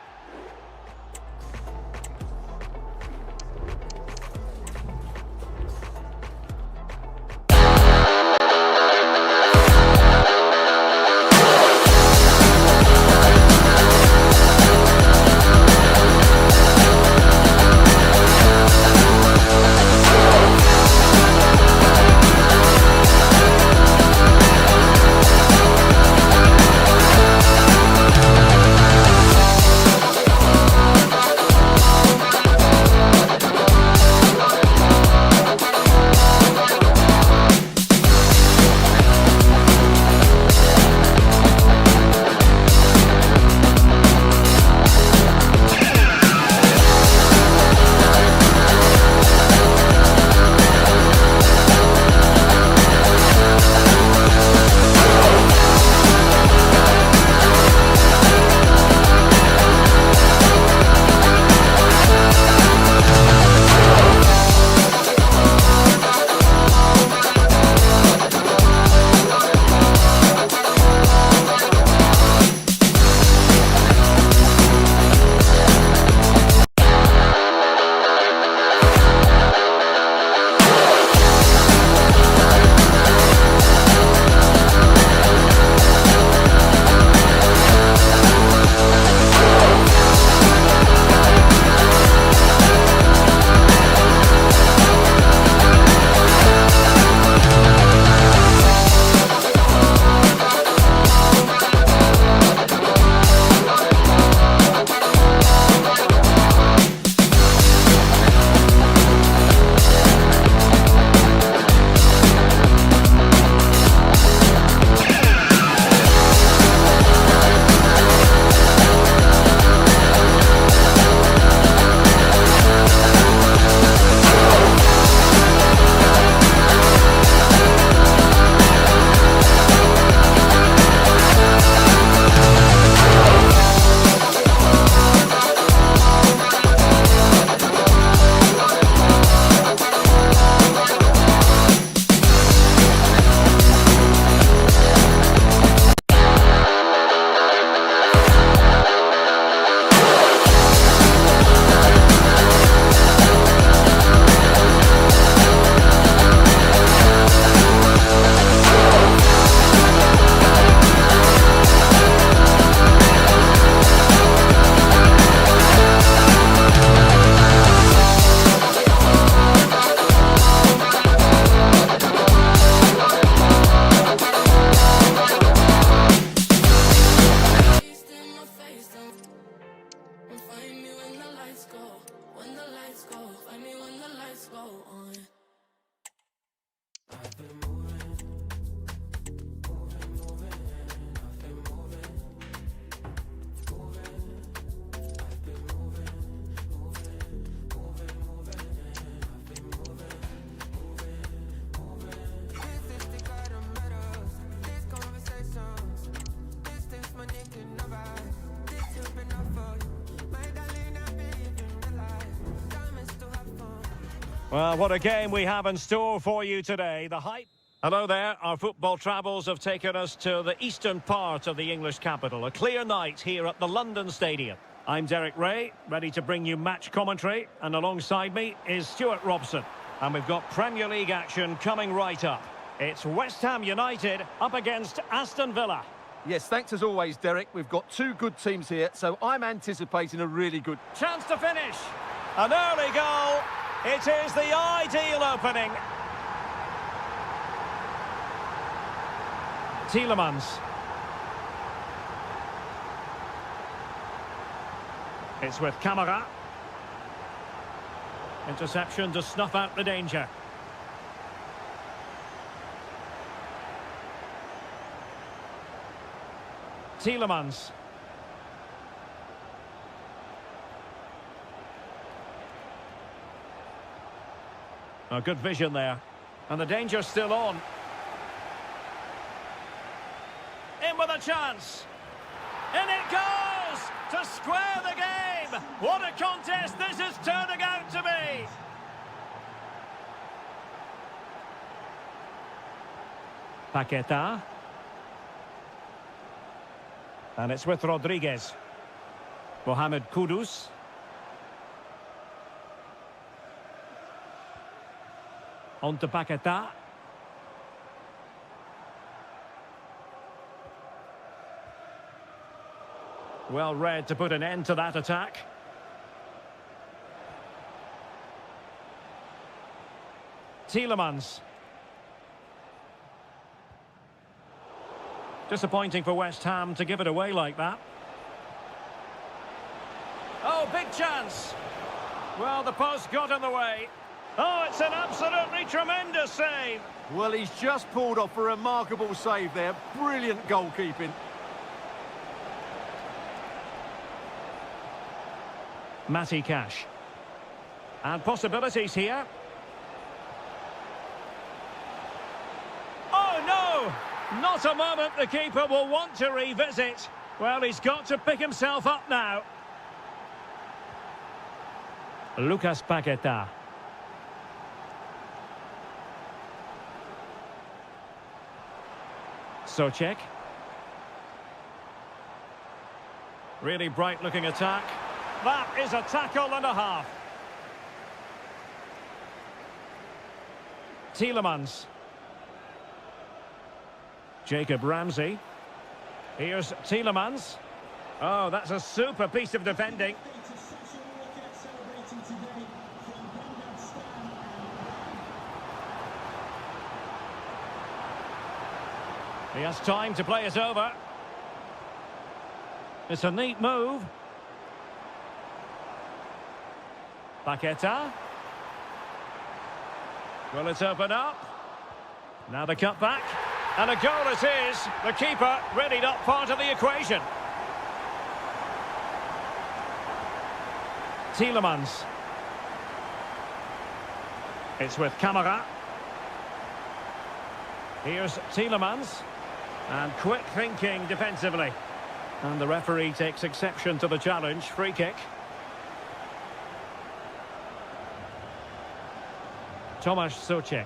Well, what a game we have in store for you today. The hype Hello there. Our football travels have taken us to the eastern part of the English capital. A clear night here at the London Stadium. I'm Derek Ray, ready to bring you match commentary. And alongside me is Stuart Robson. And we've got Premier League action coming right up. It's West Ham United up against Aston Villa. Yes, thanks as always, Derek. We've got two good teams here, so I'm anticipating a really good... Chance to finish. An early goal. It is the ideal opening. Tielemans. It's with Camara. Interception to snuff out the danger. Tielemans. Oh, good vision there. And the danger's still on. In with a chance. In it goes! To square the game! What a contest this is turning out to be! Paqueta. And it's with Rodriguez. Mohamed Kudus. On to Paqueta. Well read to put an end to that attack. Tielemans. Disappointing for West Ham to give it away like that. Oh, big chance. Well, the post got in the way. Oh, it's an absolutely tremendous save. Well, he's just pulled off a remarkable save there. Brilliant goalkeeping. Matty Cash. And possibilities here. Oh, no! Not a moment the keeper will want to revisit. Well, he's got to pick himself up now. Lucas Paqueta. Souček. Really bright-looking attack. That is a tackle and a half. Tielemans. Jacob Ramsey. Here's Tielemans. Oh, that's a super piece of defending. He has time to play it over. It's a neat move. Paqueta. Will it open up? Now the cut back. And a goal it is. The keeper readied up part of the equation. Tielemans. It's with Camara. Here's Tielemans. And quick thinking defensively. And the referee takes exception to the challenge. Free kick. Tomasz Souček.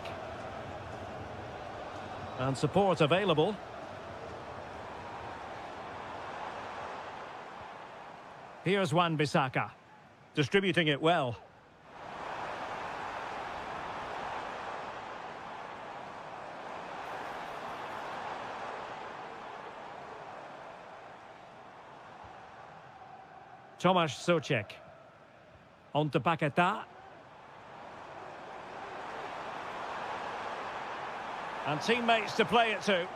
And support available. Here's Wan-Bissaka. Distributing it well. Tomasz Souček. On to Paqueta. And teammates to play it to.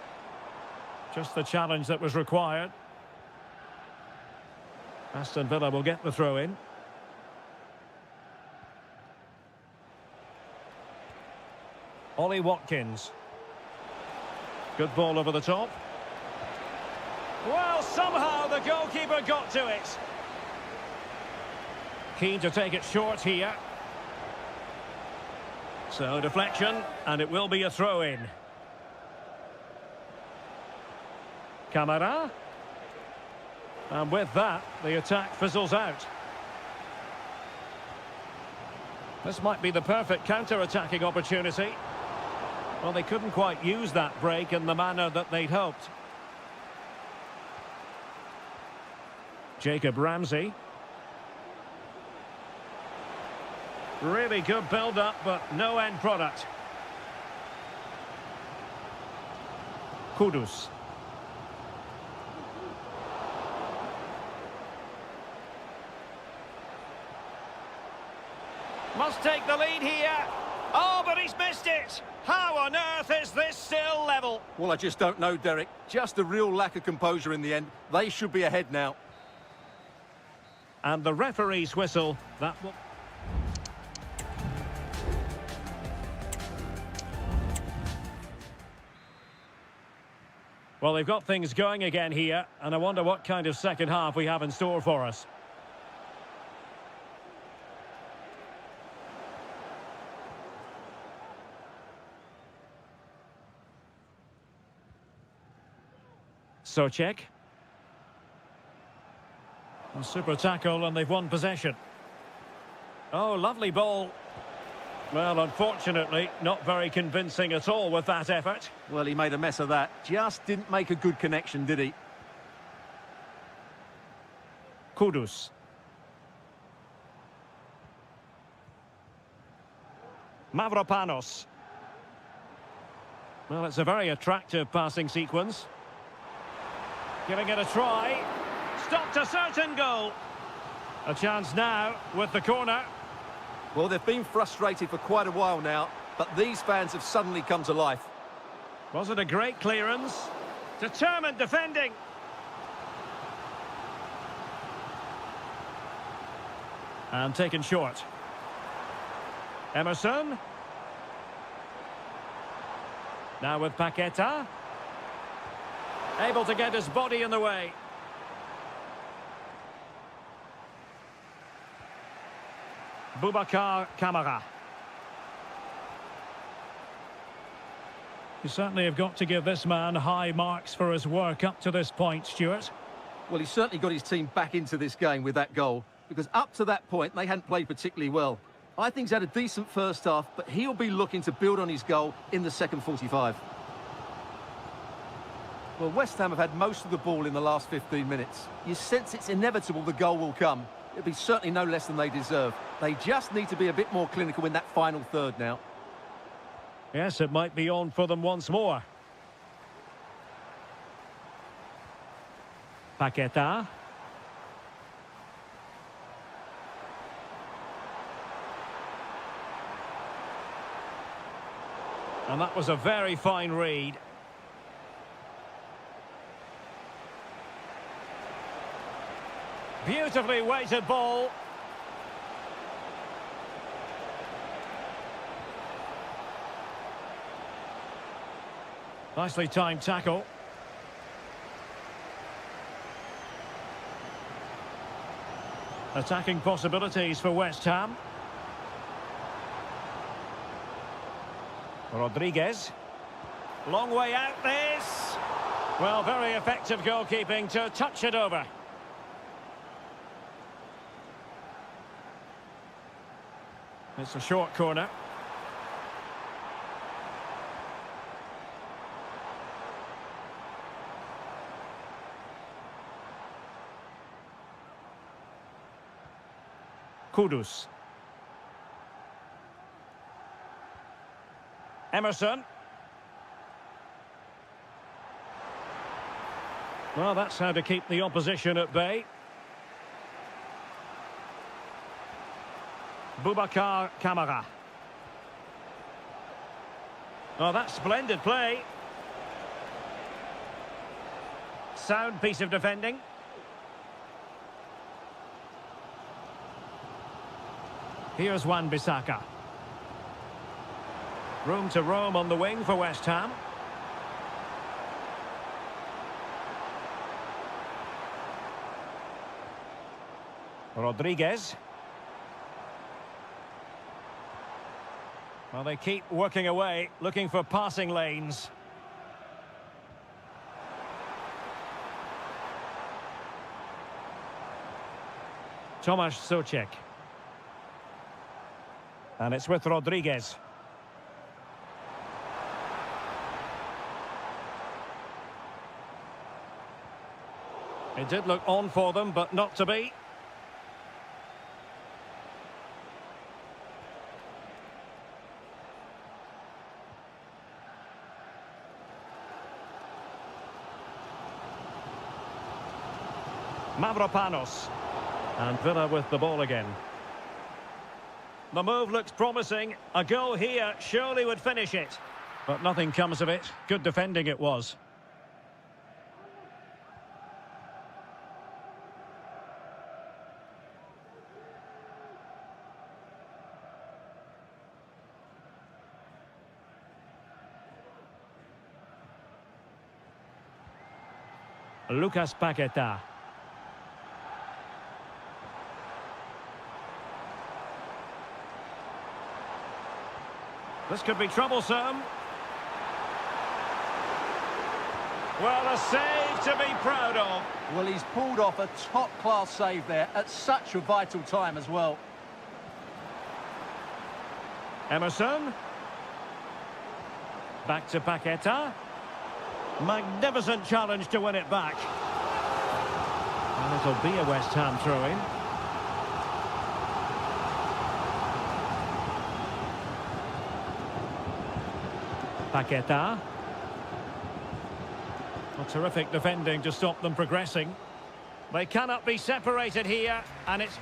Just the challenge that was required. Aston Villa will get the throw in. Ollie Watkins. Good ball over the top. Well, somehow the goalkeeper got to it. Keen to take it short here. So deflection, and it will be a throw-in. Camara. And with that, the attack fizzles out. This might be the perfect counter-attacking opportunity. Well, they couldn't quite use that break in the manner that they'd hoped. Jacob Ramsey. Really good build-up, but no end product. Kudus. Must take the lead here. Oh, but he's missed it. How on earth is this still level? Well, I just don't know, Derek. Just a real lack of composure in the end. They should be ahead now. And the referee's whistle, that will... Well, they've got things going again here, and I wonder what kind of second half we have in store for us. Socek. A super tackle, and they've won possession. Oh, lovely ball. Well, unfortunately, not very convincing at all with that effort. Well, he made a mess of that. Just didn't make a good connection, did he? Kudus. Mavropanos. Well, it's a very attractive passing sequence. Giving it a try. Stopped a certain goal. A chance now with the corner. Well, they've been frustrated for quite a while now, but these fans have suddenly come to life. Was it a great clearance? Determined defending. And taken short. Emerson. Now with Paqueta. Able to get his body in the way. Boubacar Kamara. You certainly have got to give this man high marks for his work up to this point, Stuart. Well, he certainly got his team back into this game with that goal, because up to that point, they hadn't played particularly well. I think he's had a decent first half, but he'll be looking to build on his goal in the second 45. Well, West Ham have had most of the ball in the last 15 minutes. You sense it's inevitable the goal will come. It'll be certainly no less than they deserve. They just need to be a bit more clinical in that final third now. Yes, it might be on for them once more. Paqueta. And that was a very fine read. Beautifully weighted ball. Nicely timed tackle. Attacking possibilities for West Ham. Rodriguez. Long way out this. Well, very effective goalkeeping to touch it over. It's a short corner. Kudus. Emerson. Well, that's how to keep the opposition at bay. Boubacar Kamara. Oh, that's splendid play. Sound piece of defending. Here's Wan-Bissaka. Room to roam on the wing for West Ham. Rodriguez. Well, they keep working away, looking for passing lanes. Tomasz Socek. And it's with Rodriguez. It did look on for them, but not to be. Mavropanos. And Villa with the ball again. The move looks promising. A goal here surely would finish it. But nothing comes of it. Good defending it was. Lucas Paqueta. This could be troublesome. Well, a save to be proud of. Well, he's pulled off a top-class save there at such a vital time as well. Emerson. Back to Paqueta. Magnificent challenge to win it back. And it'll be a West Ham throw-in. Paqueta. Well, terrific defending to stop them progressing. They cannot be separated here, and it's...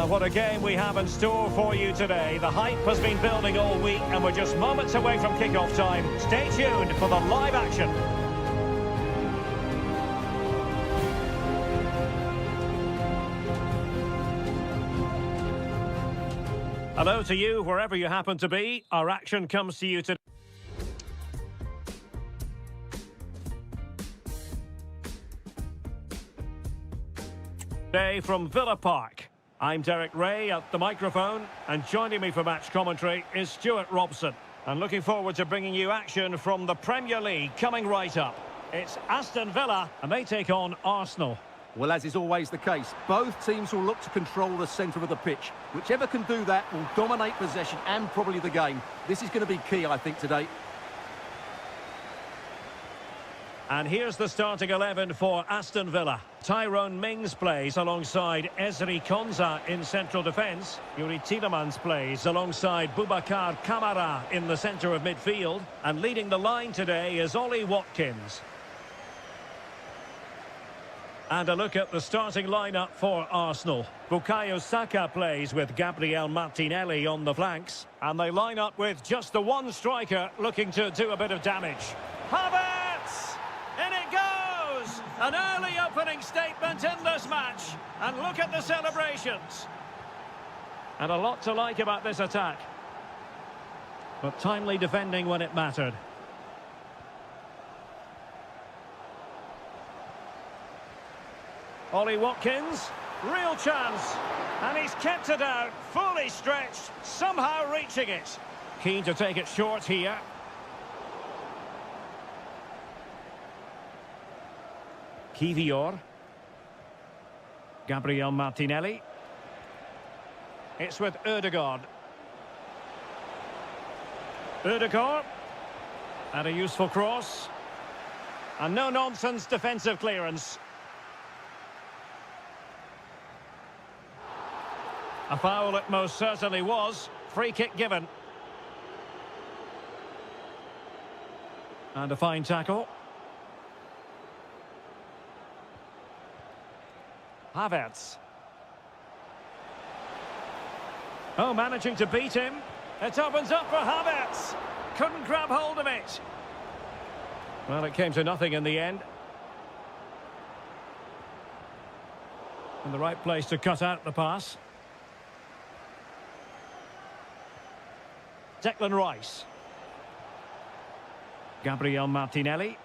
What a game we have in store for you today. The hype has been building all week and we're just moments away from kick-off time. Stay tuned for the live action. Hello to you, wherever you happen to be. Our action comes to you today from Villa Park. I'm Derek Ray at the microphone, and joining me for match commentary is Stuart Robson. And looking forward to bringing you action from the Premier League coming right up. It's Aston Villa, and they take on Arsenal. Well, as is always the case, both teams will look to control the centre of the pitch. Whichever can do that will dominate possession and probably the game. This is going to be key, I think, today. And here's the starting 11 for Aston Villa. Tyrone Mings plays alongside Ezri Konsa in central defence. Yuri Tielemans plays alongside Boubacar Kamara in the centre of midfield. And leading the line today is Ollie Watkins. And a look at the starting lineup for Arsenal. Bukayo Saka plays with Gabriel Martinelli on the flanks. And they line up with just the one striker looking to do a bit of damage. Havertz! In it goes! An early opening statement in this match. And look at the celebrations. And a lot to like about this attack. But timely defending when it mattered. Ollie Watkins, real chance, and he's kept it out, fully stretched, somehow reaching it. Keen to take it short here. Kivior. Gabriel Martinelli. It's with Ødegaard. Ødegaard. And a useful cross. And no-nonsense defensive clearance. A foul it most certainly was. Free kick given. And a fine tackle. Havertz. Oh, managing to beat him. It opens up for Havertz. Couldn't grab hold of it. Well, it came to nothing in the end. In the right place to cut out the pass. Declan Rice. Gabriel Martinelli.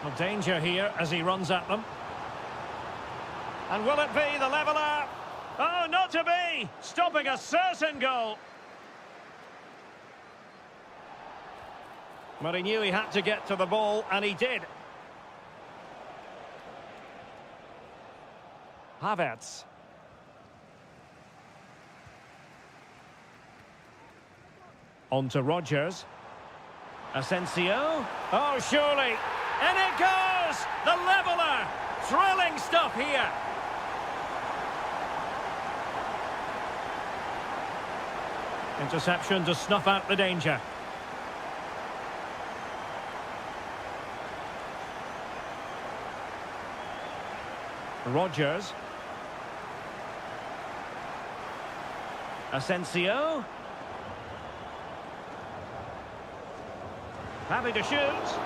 Well, danger here as he runs at them. And will it be the leveller? Oh, not to be! Stopping a certain goal. But he knew he had to get to the ball, and he did. Havertz. On to Rodgers. Asensio. Oh, surely. And it goes! The leveller! Thrilling stuff here. Interception to snuff out the danger. Rodgers. Asensio. Happy to shoot.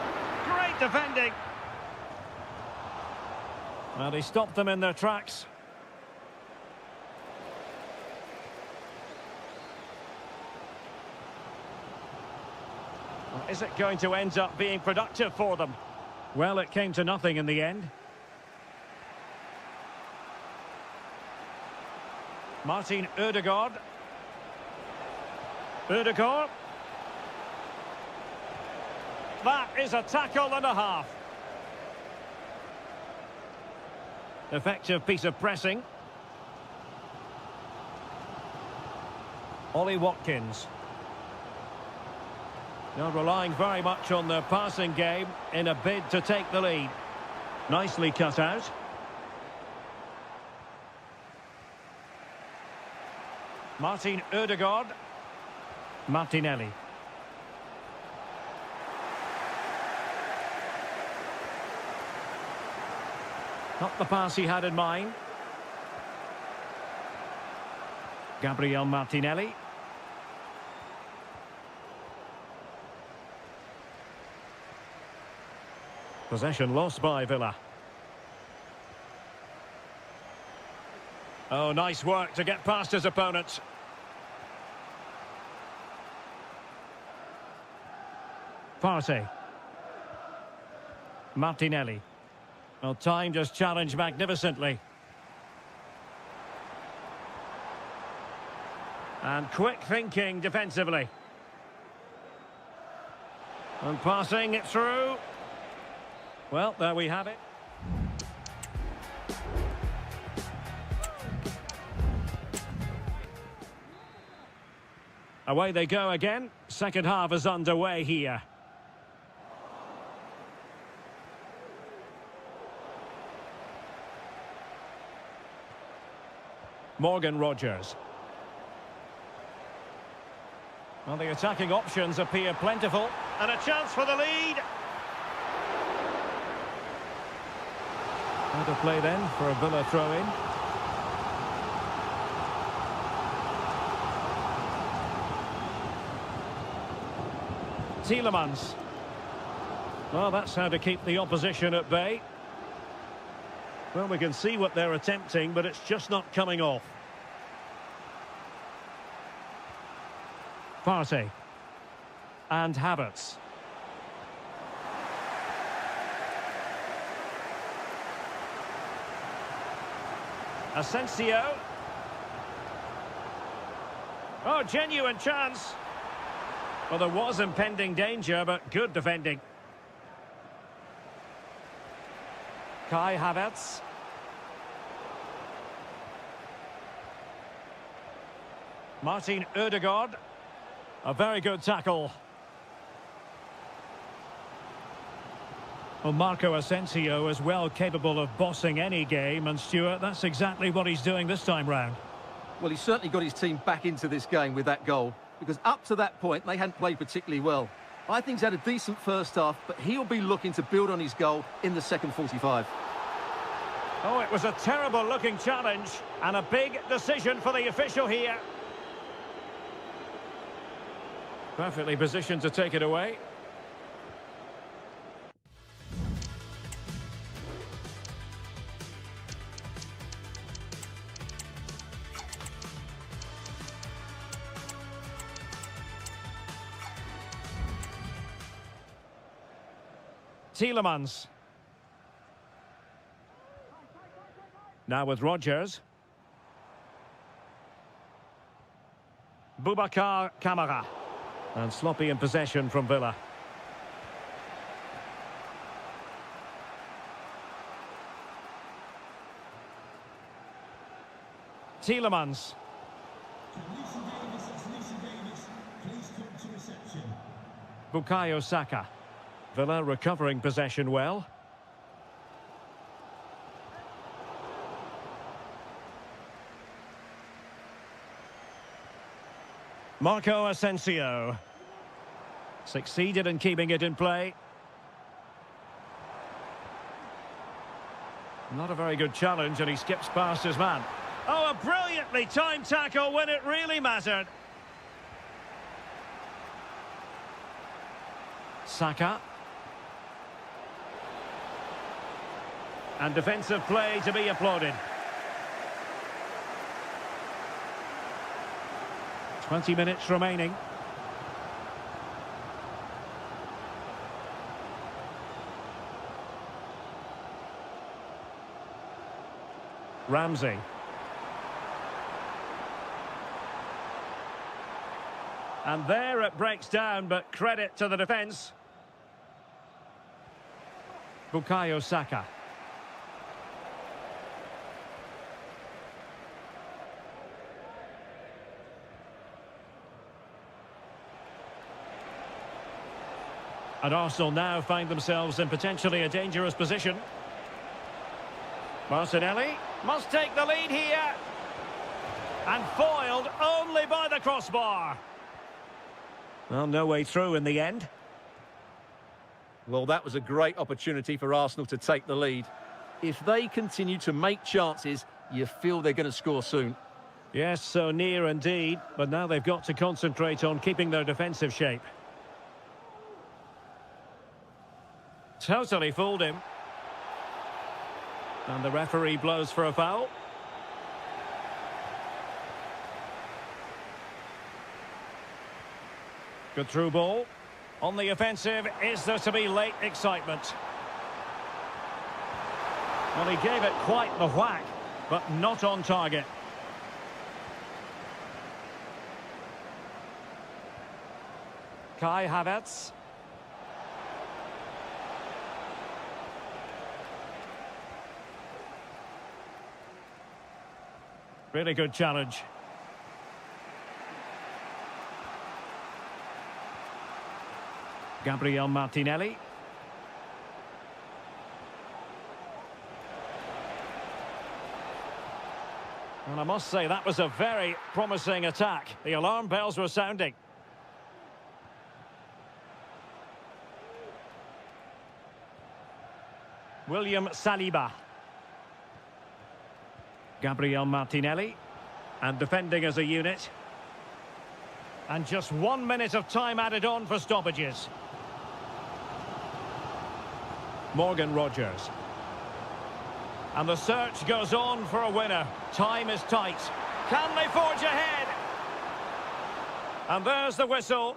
Great defending. Well, he stopped them in their tracks. Well, is it going to end up being productive for them? Well, it came to nothing in the end. Martin Ødegaard. Ødegaard. That is a tackle and a half. Effective piece of pressing. Ollie Watkins. Now relying very much on their passing game in a bid to take the lead. Nicely cut out. Martin Ødegaard. Martinelli. Not the pass he had in mind. Gabriel Martinelli. Possession lost by Villa. Oh, nice work to get past his opponent. Partey. Martinelli. Well, timed his challenge magnificently. And quick thinking defensively. And passing it through. Well, there we have it. Away they go again. Second half is underway here. Morgan Rogers. Well, the attacking options appear plentiful. And a chance for the lead. Out of play then for a Villa throw-in. Tielemans. Well, that's how to keep the opposition at bay. Well, we can see what they're attempting, but it's just not coming off. Partey. And Havertz. Asensio. Oh, genuine chance. Well, there was impending danger, but good defending. Kai Havertz. Martin Ødegaard. A very good tackle. Well, Marco Asensio is well capable of bossing any game, and Stuart, that's exactly what he's doing this time round. Well, he's certainly got his team back into this game with that goal, because up to that point, they hadn't played particularly well. I think he's had a decent first half, but he'll be looking to build on his goal in the second 45. Oh, it was a terrible-looking challenge, and a big decision for the official here. Perfectly positioned to take it away. Tielemans. Now with Rogers. Boubacar Kamara. And sloppy in possession from Villa. Tielemans. Bukayo Saka. Villa recovering possession well. Marco Asensio. Succeeded in keeping it in play. Not a very good challenge, and he skips past his man. Oh, a brilliantly timed tackle when it really mattered. Saka. And defensive play to be applauded. 20 minutes remaining. Ramsey. And there it breaks down, but credit to the defence. Bukayo Saka. And Arsenal now find themselves in potentially a dangerous position. Martinelli must take the lead here. And foiled only by the crossbar. Well, no way through in the end. Well, that was a great opportunity for Arsenal to take the lead. If they continue to make chances, you feel they're going to score soon. Yes, so near indeed. But now they've got to concentrate on keeping their defensive shape. Totally fooled him. And the referee blows for a foul. Good through ball. On the offensive, is there to be late excitement? Well, he gave it quite the whack, but not on target. Kai Havertz. Really good challenge. Gabriel Martinelli. And I must say, that was a very promising attack. The alarm bells were sounding. William Saliba. Gabriel Martinelli. And defending as a unit. And just 1 minute of time added on for stoppages. Morgan Rogers. And the search goes on for a winner. Time is tight. Can they forge ahead? And there's the whistle.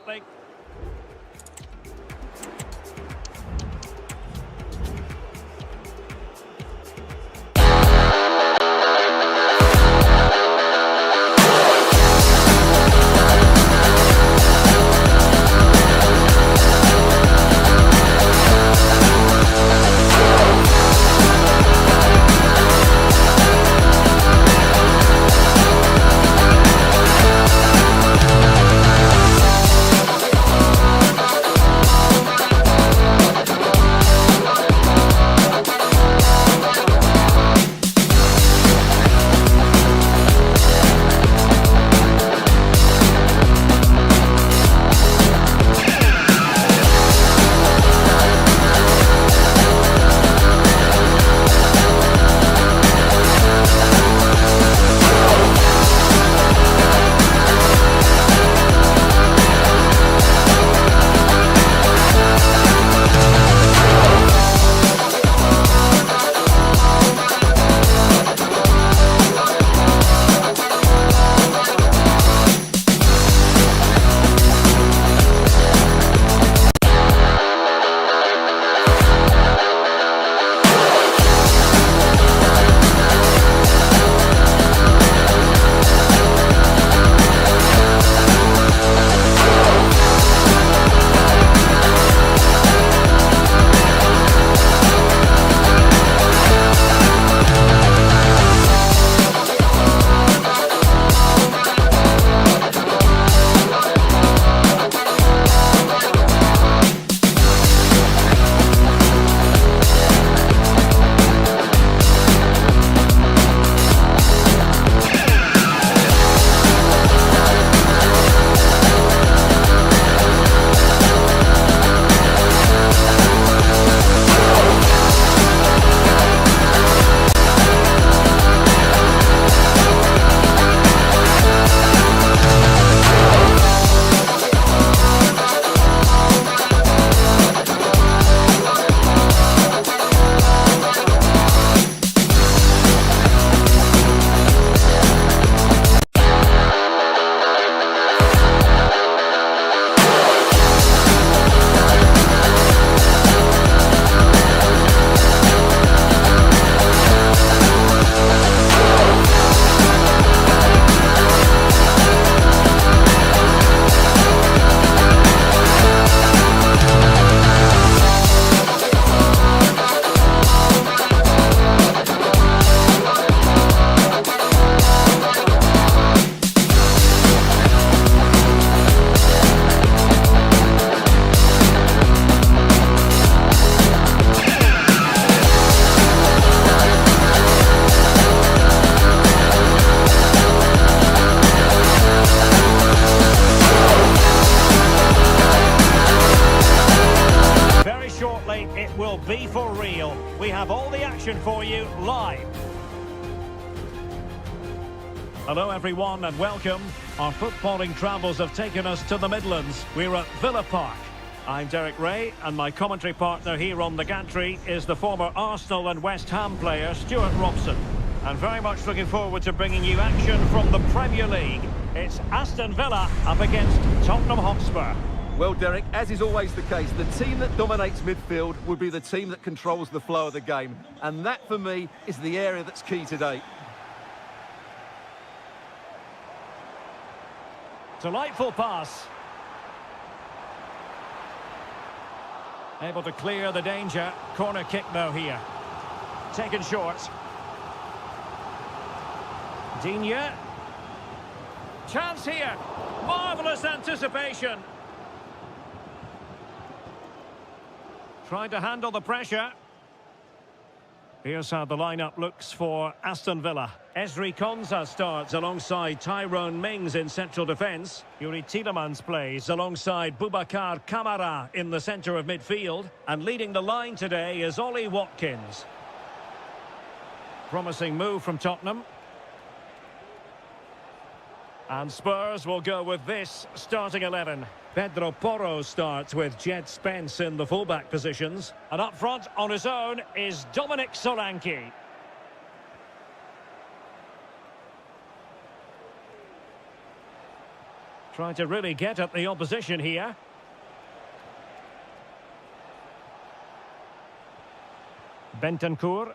It will be for real. We have all the action for you live. Hello everyone and welcome. Our footballing travels have taken us to the Midlands. We're at Villa Park. I'm Derek Ray and my commentary partner here on the gantry is the former Arsenal and West Ham player Stuart Robson. And very much looking forward to bringing you action from the Premier League. It's Aston Villa up against Tottenham Hotspur. Well, Derek, as is always the case, the team that dominates midfield will be the team that controls the flow of the game. And that, for me, is the area that's key today. Delightful pass. Able to clear the danger. Corner kick, though, here. Taken short. Digne. Chance here. Marvellous anticipation. Trying to handle the pressure. Here's how the lineup looks for Aston Villa. Ezri Konsa starts alongside Tyrone Mings in central defence. Yuri Tielemans plays alongside Boubacar Kamara in the centre of midfield. And leading the line today is Ollie Watkins. Promising move from Tottenham. And Spurs will go with this starting 11. Pedro Porro starts with Jed Spence in the fullback positions. And up front on his own is Dominic Solanke. Trying to really get at the opposition here. Bentancur.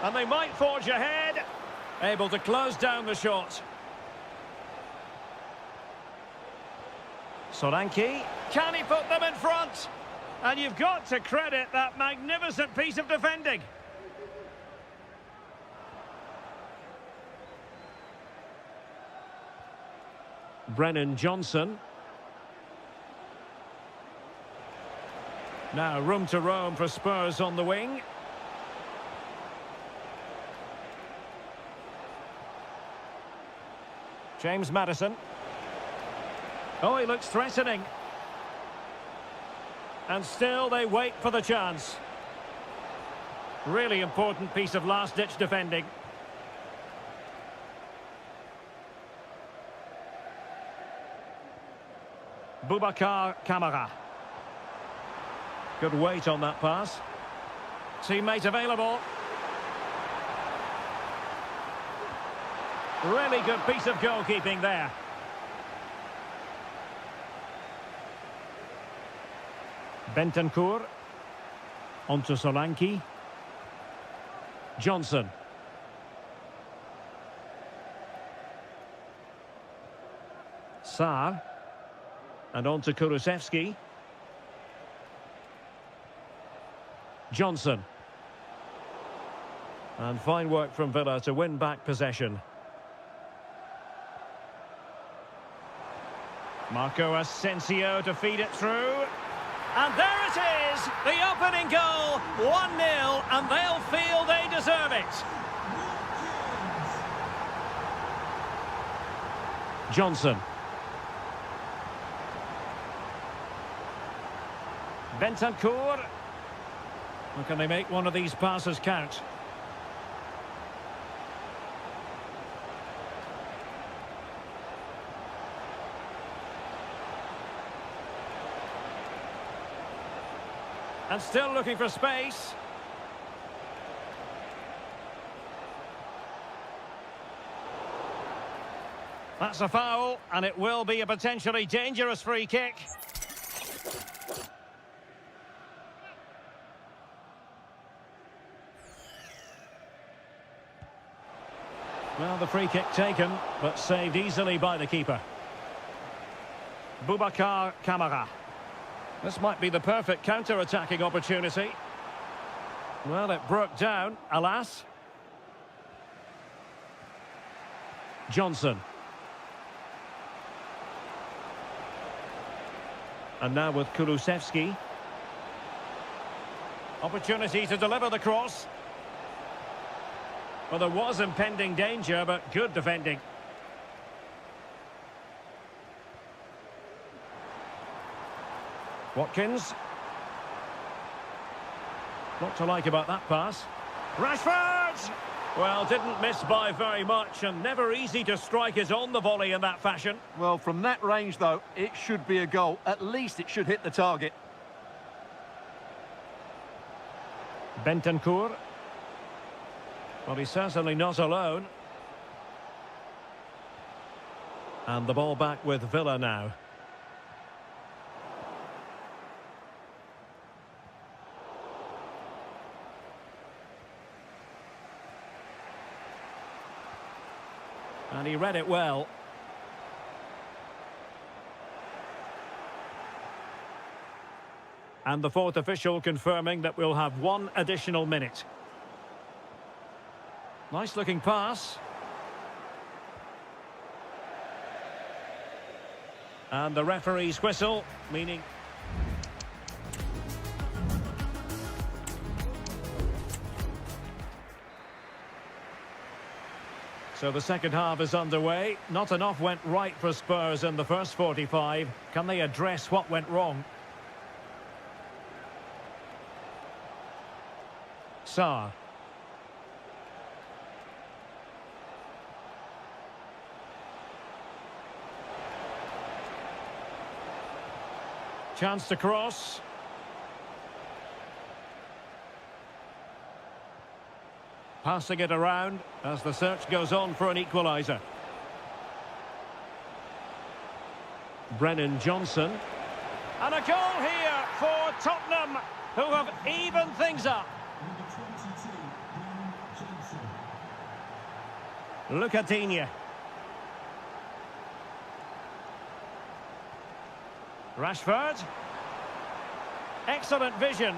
And they might forge ahead. Able to close down the shot. Solanke. Can he put them in front? And you've got to credit that magnificent piece of defending. Brennan Johnson. Now room to roam for Spurs on the wing. James Maddison. Oh, he looks threatening. And still they wait for the chance. Really important piece of last-ditch defending. Boubacar Kamara. Good weight on that pass. Teammate available. Really good piece of goalkeeping there. Bentancur. Onto Solanke. Johnson. Sarr. And on to Kulusevski. Johnson. And fine work from Villa to win back possession. Marco Asensio to feed it through. And there it is! The opening goal! 1-0, and they'll feel they deserve it. Johnson. Bentancur. Or can they make one of these passes count? And still looking for space. That's a foul, and it will be a potentially dangerous free kick. Well, the free kick taken, but saved easily by the keeper. Boubacar Kamara. This might be the perfect counter-attacking opportunity. Well, it broke down, alas. Johnson. And now with Kulusevski. Opportunity to deliver the cross. Well, there was impending danger, but good defending. Watkins. What to like about that pass? Rashford! Well, didn't miss by very much, and never easy to strike it on the volley in that fashion. Well, from that range, though, it should be a goal. At least it should hit the target. Bentancur. Well, he's certainly not alone. And the ball back with Villa now. And he read it well. And the fourth official confirming that we'll have one additional minute. Nice looking pass. And the referee's whistle, meaning... So the second half is underway. Not enough went right for Spurs in the first 45. Can they address what went wrong? Sarr. Chance to cross. Passing it around as the search goes on for an equaliser. Brennan Johnson. And a goal here for Tottenham, who have evened things up. Number 22, Brennan Johnson. Lucadinha. Rashford. Excellent vision.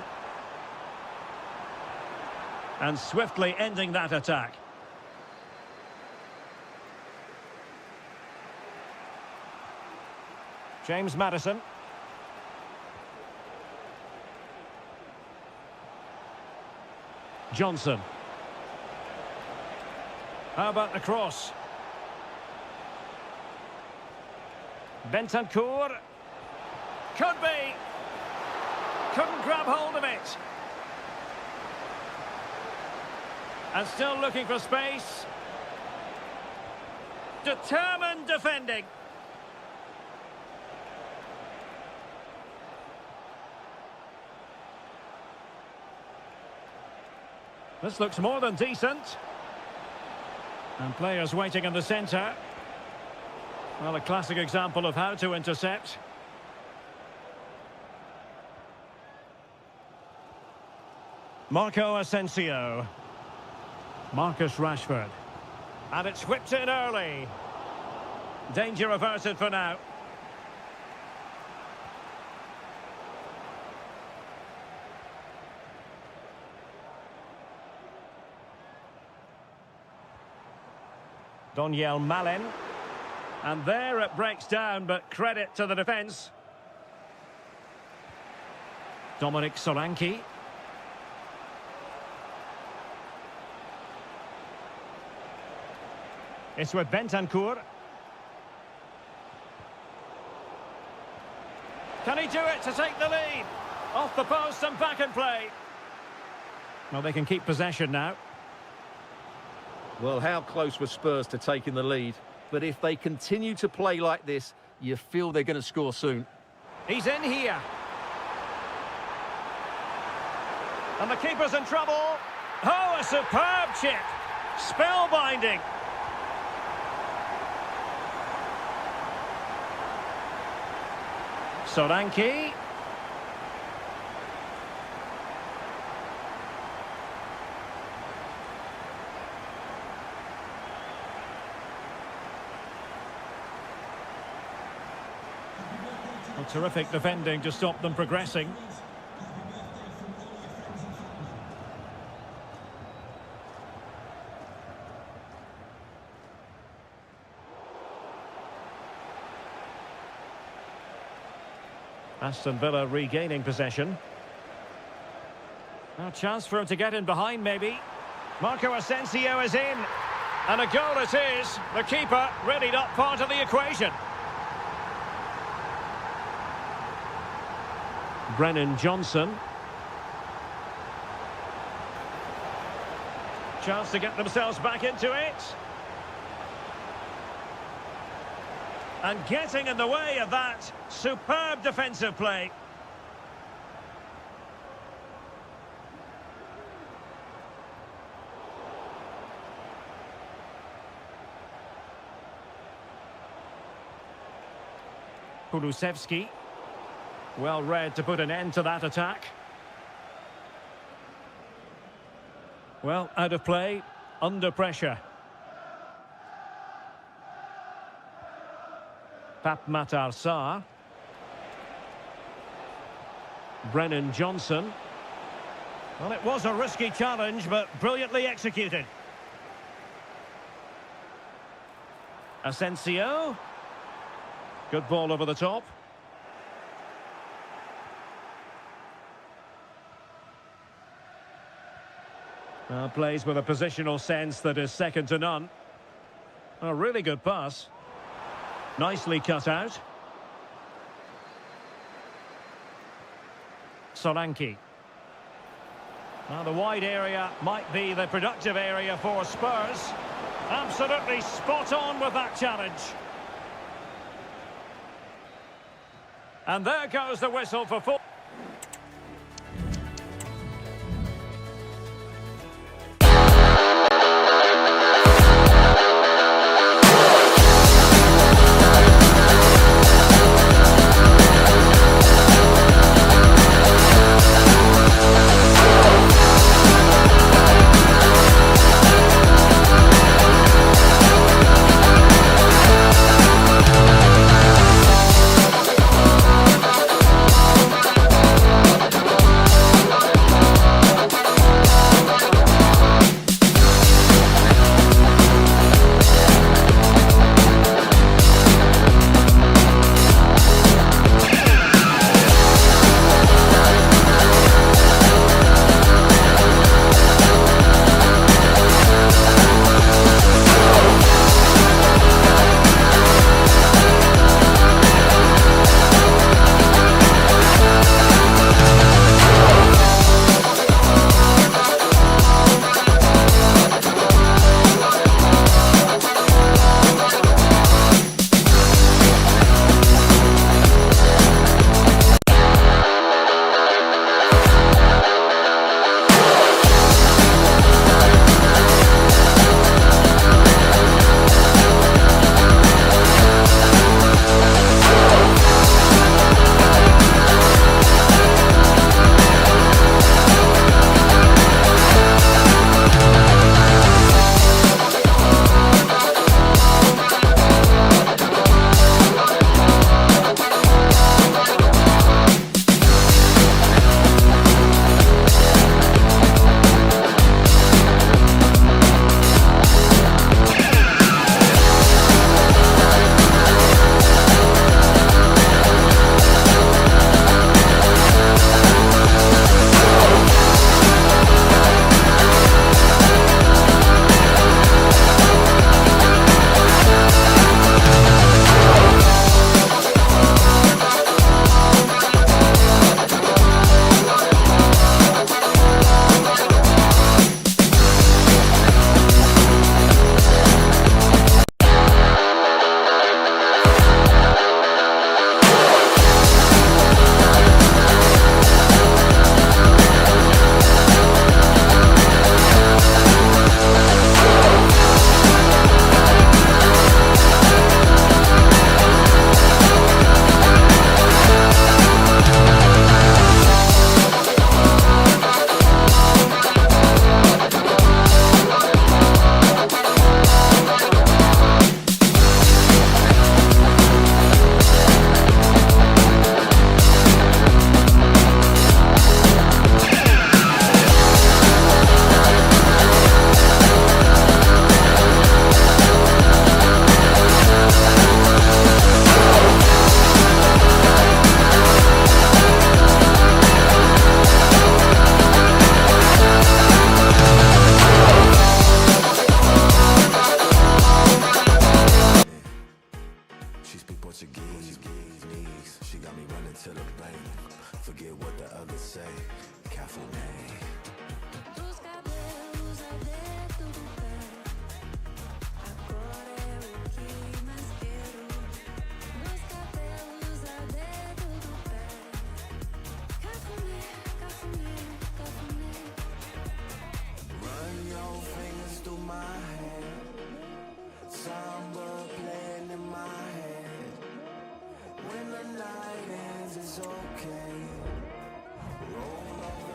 And swiftly ending that attack. James Maddison. Johnson. How about the cross? Bentancur. Could be. Couldn't grab hold of it. And still looking for space. Determined defending. This looks more than decent. And players waiting in the centre. Well, a classic example of how to intercept. Marco Asensio. Marcus Rashford. And it's whipped in early. Danger averted for now. Donyell Malen. And there it breaks down, but credit to the defence. Dominic Solanke. It's with Bentancur. Can he do it to take the lead? Off the post and back in play. Well, they can keep possession now. Well, how close were Spurs to taking the lead? But if they continue to play like this, you feel they're going to score soon. He's in here. And the keeper's in trouble. Oh, a superb chip. Spellbinding. Solanke. Well, terrific defending to stop them progressing. Aston Villa regaining possession. A chance for him to get in behind, maybe. Marco Asensio is in. And a goal it is. The keeper really not part of the equation. Brennan Johnson. Chance to get themselves back into it. And getting in the way of that superb defensive play. Kulusevski. Well read to put an end to that attack. Well, out of play, under pressure. Pape Matar Sarr. Brennan Johnson. Well, it was a risky challenge, but brilliantly executed. Asensio. Good ball over the top. Plays with a positional sense that is second to none. A really good pass. Nicely cut out. Solanke. Now the wide area might be the productive area for Spurs. Absolutely spot on with that challenge. And there goes the whistle for full.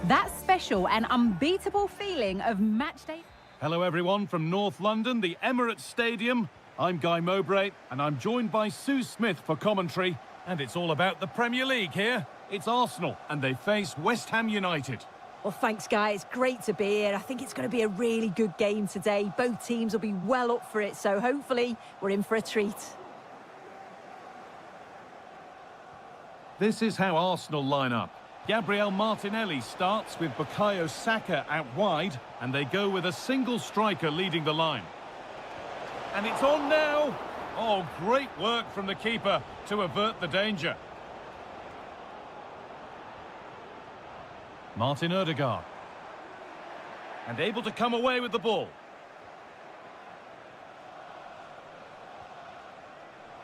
That special and unbeatable feeling of match day. Hello everyone from North London, the Emirates Stadium. I'm Guy Mowbray and I'm joined by Sue Smith for commentary. And it's all about the Premier League here. It's Arsenal, and they face West Ham United. Well, thanks, guys. Great to be here. I think it's going to be a really good game today. Both teams will be well up for it, so hopefully we're in for a treat. This is how Arsenal line up. Gabriel Martinelli starts with Bukayo Saka out wide, and they go with a single striker leading the line. And it's on now! Oh, great work from the keeper to avert the danger. Martin Odegaard. And able to come away with the ball.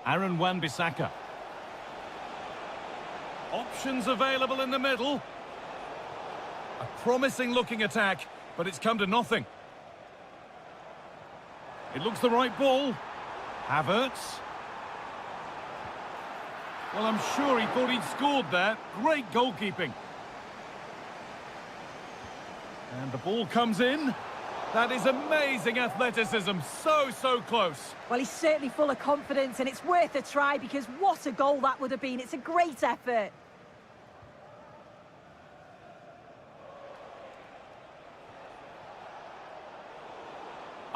Aaron Wan-Bissaka. Options available in the middle. A promising looking attack, but it's come to nothing. It looks the right ball. Havertz. Well, I'm sure he thought he'd scored there. Great goalkeeping. And the ball comes in. That is amazing athleticism. So close. Well, he's certainly full of confidence, and it's worth a try because what a goal that would have been. It's a great effort.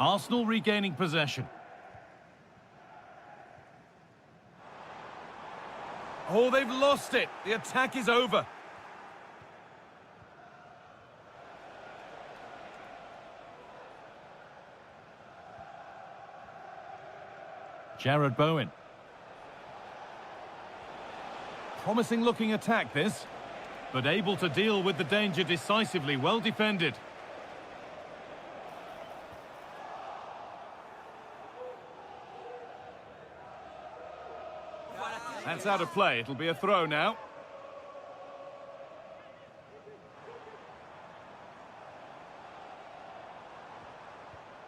Arsenal regaining possession. Oh, they've lost it. The attack is over. Jared Bowen. Promising looking attack this, but able to deal with the danger decisively. Well defended. That's out of play. It'll be a throw now.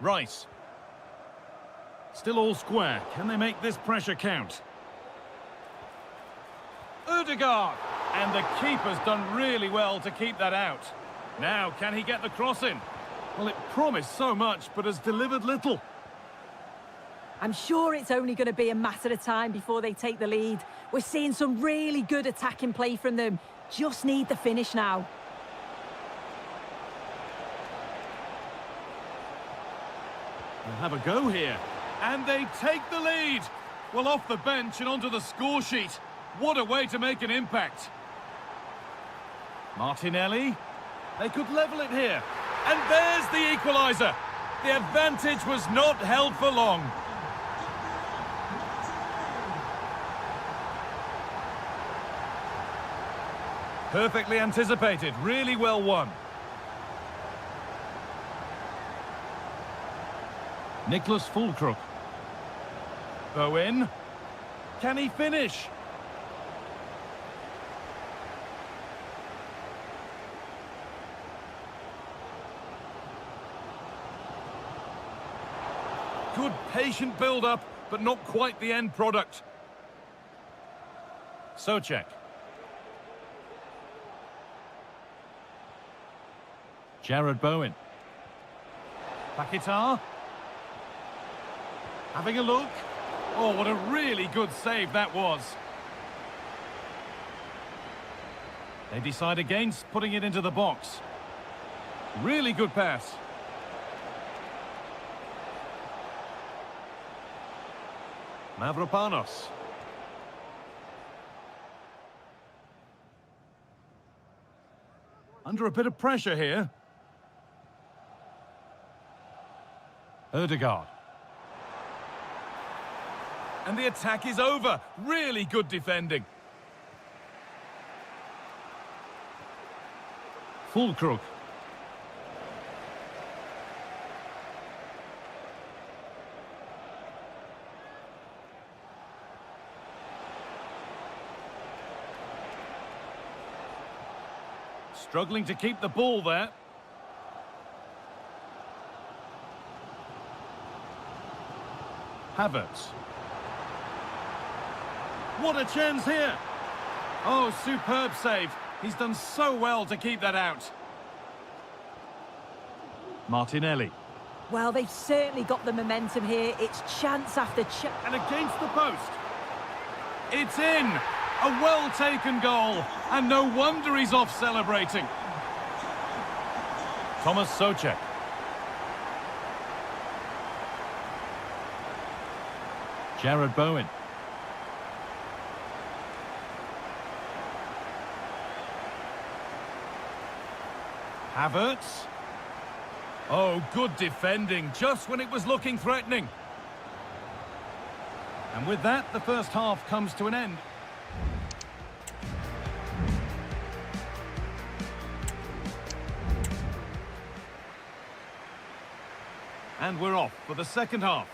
Rice. Still all square. Can they make this pressure count? Odegaard! And the keeper's done really well to keep that out. Now, can he get the cross in? Well, it promised so much, but has delivered little. I'm sure it's only going to be a matter of time before they take the lead. We're seeing some really good attacking play from them. Just need the finish now. They'll have a go here. And they take the lead. Well, off the bench and onto the score sheet. What a way to make an impact. Martinelli. They could level it here. And there's the equaliser. The advantage was not held for long. Perfectly anticipated. Really well won. Nicholas Fulkrug. Bowen. Can he finish? Good patient build-up, but not quite the end product. Souček. Jared Bowen. Paquetá. Having a look. Oh, what a really good save that was. They decide against putting it into the box. Really good pass. Mavropanos. Under a bit of pressure here. Odegaard. And the attack is over. Really good defending. Fulkrug. Struggling to keep the ball there. Havertz. What a chance here. Oh, superb save. He's done so well to keep that out. Martinelli. Well, they've certainly got the momentum here. It's chance after chance. And against the post. It's in. A well-taken goal, and no wonder he's off celebrating. Thomas Souček. Jared Bowen. Havertz. Oh, good defending, just when it was looking threatening. And with that, the first half comes to an end. And we're off for the second half.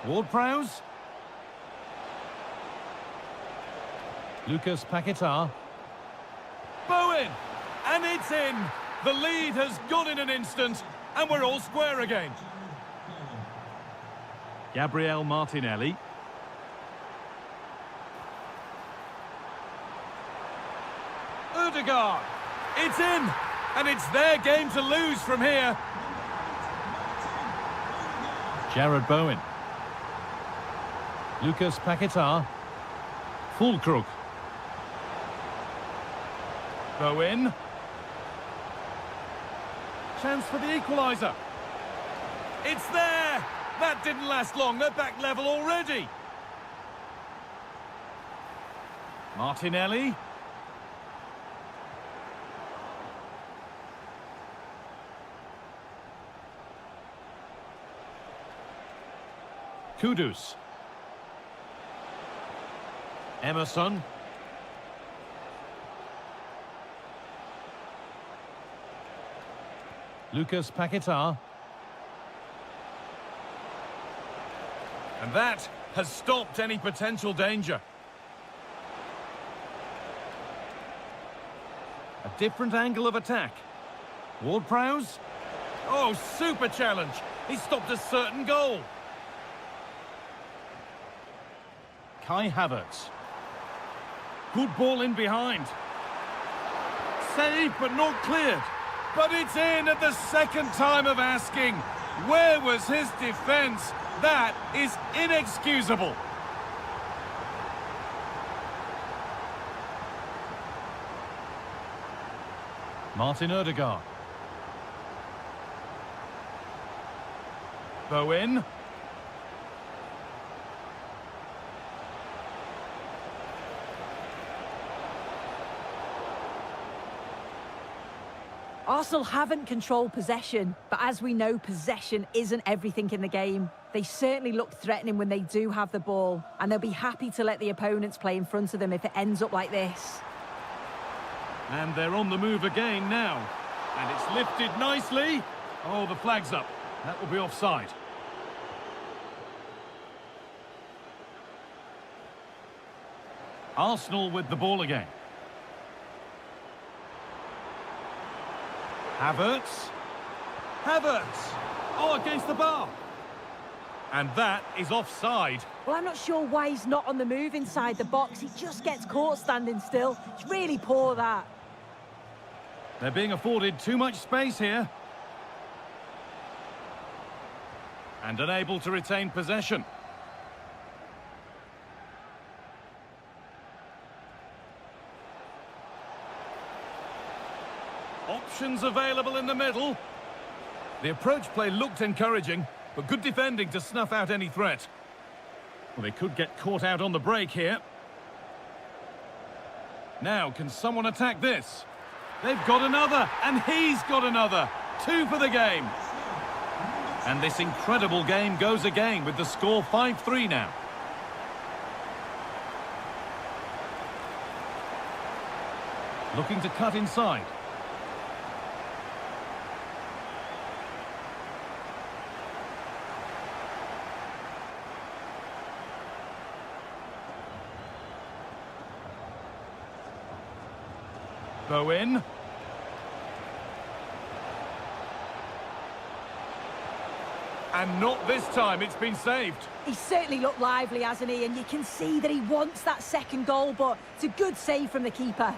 Ward-Prowse. Lucas Paquetá. Bowen! And it's in! The lead has gone in an instant, and we're all square again. Gabriel Martinelli. Ødegaard. It's in! And it's their game to lose from here. Jared Bowen. Lucas Paquetá. Fulkrug. Bowen. Chance for the equaliser. It's there! That didn't last long. They're back level already. Martinelli. Kudus. Emerson. Lucas Paquetá. And that has stopped any potential danger. A different angle of attack. Ward-Prowse. Oh, super challenge. He stopped a certain goal. Kai Havertz. Good ball in behind. Saved but not cleared. But it's in at the second time of asking. Where was his defence? That is inexcusable. Martin Ødegaard. Bowen. Arsenal haven't controlled possession, but as we know, possession isn't everything in the game. They certainly look threatening when they do have the ball, and they'll be happy to let the opponents play in front of them if it ends up like this. And they're on the move again now. And it's lifted nicely. Oh, the flag's up. That will be offside. Arsenal with the ball again. Havertz. Havertz! Oh, against the bar. And that is offside. Well, I'm not sure why he's not on the move inside the box. He just gets caught standing still. It's really poor, that. They're being afforded too much space here. And unable to retain possession. Options available in the middle. The approach play looked encouraging, but good defending to snuff out any threat. Well, they could get caught out on the break here. Now, can someone attack this? They've got another, and he's got another. 2 for the game. And this incredible game goes again with the score 5-3 now. Looking to cut inside. Bowen. And not this time, it's been saved. He's certainly looked lively, hasn't he? And you can see that he wants that second goal, but it's a good save from the keeper.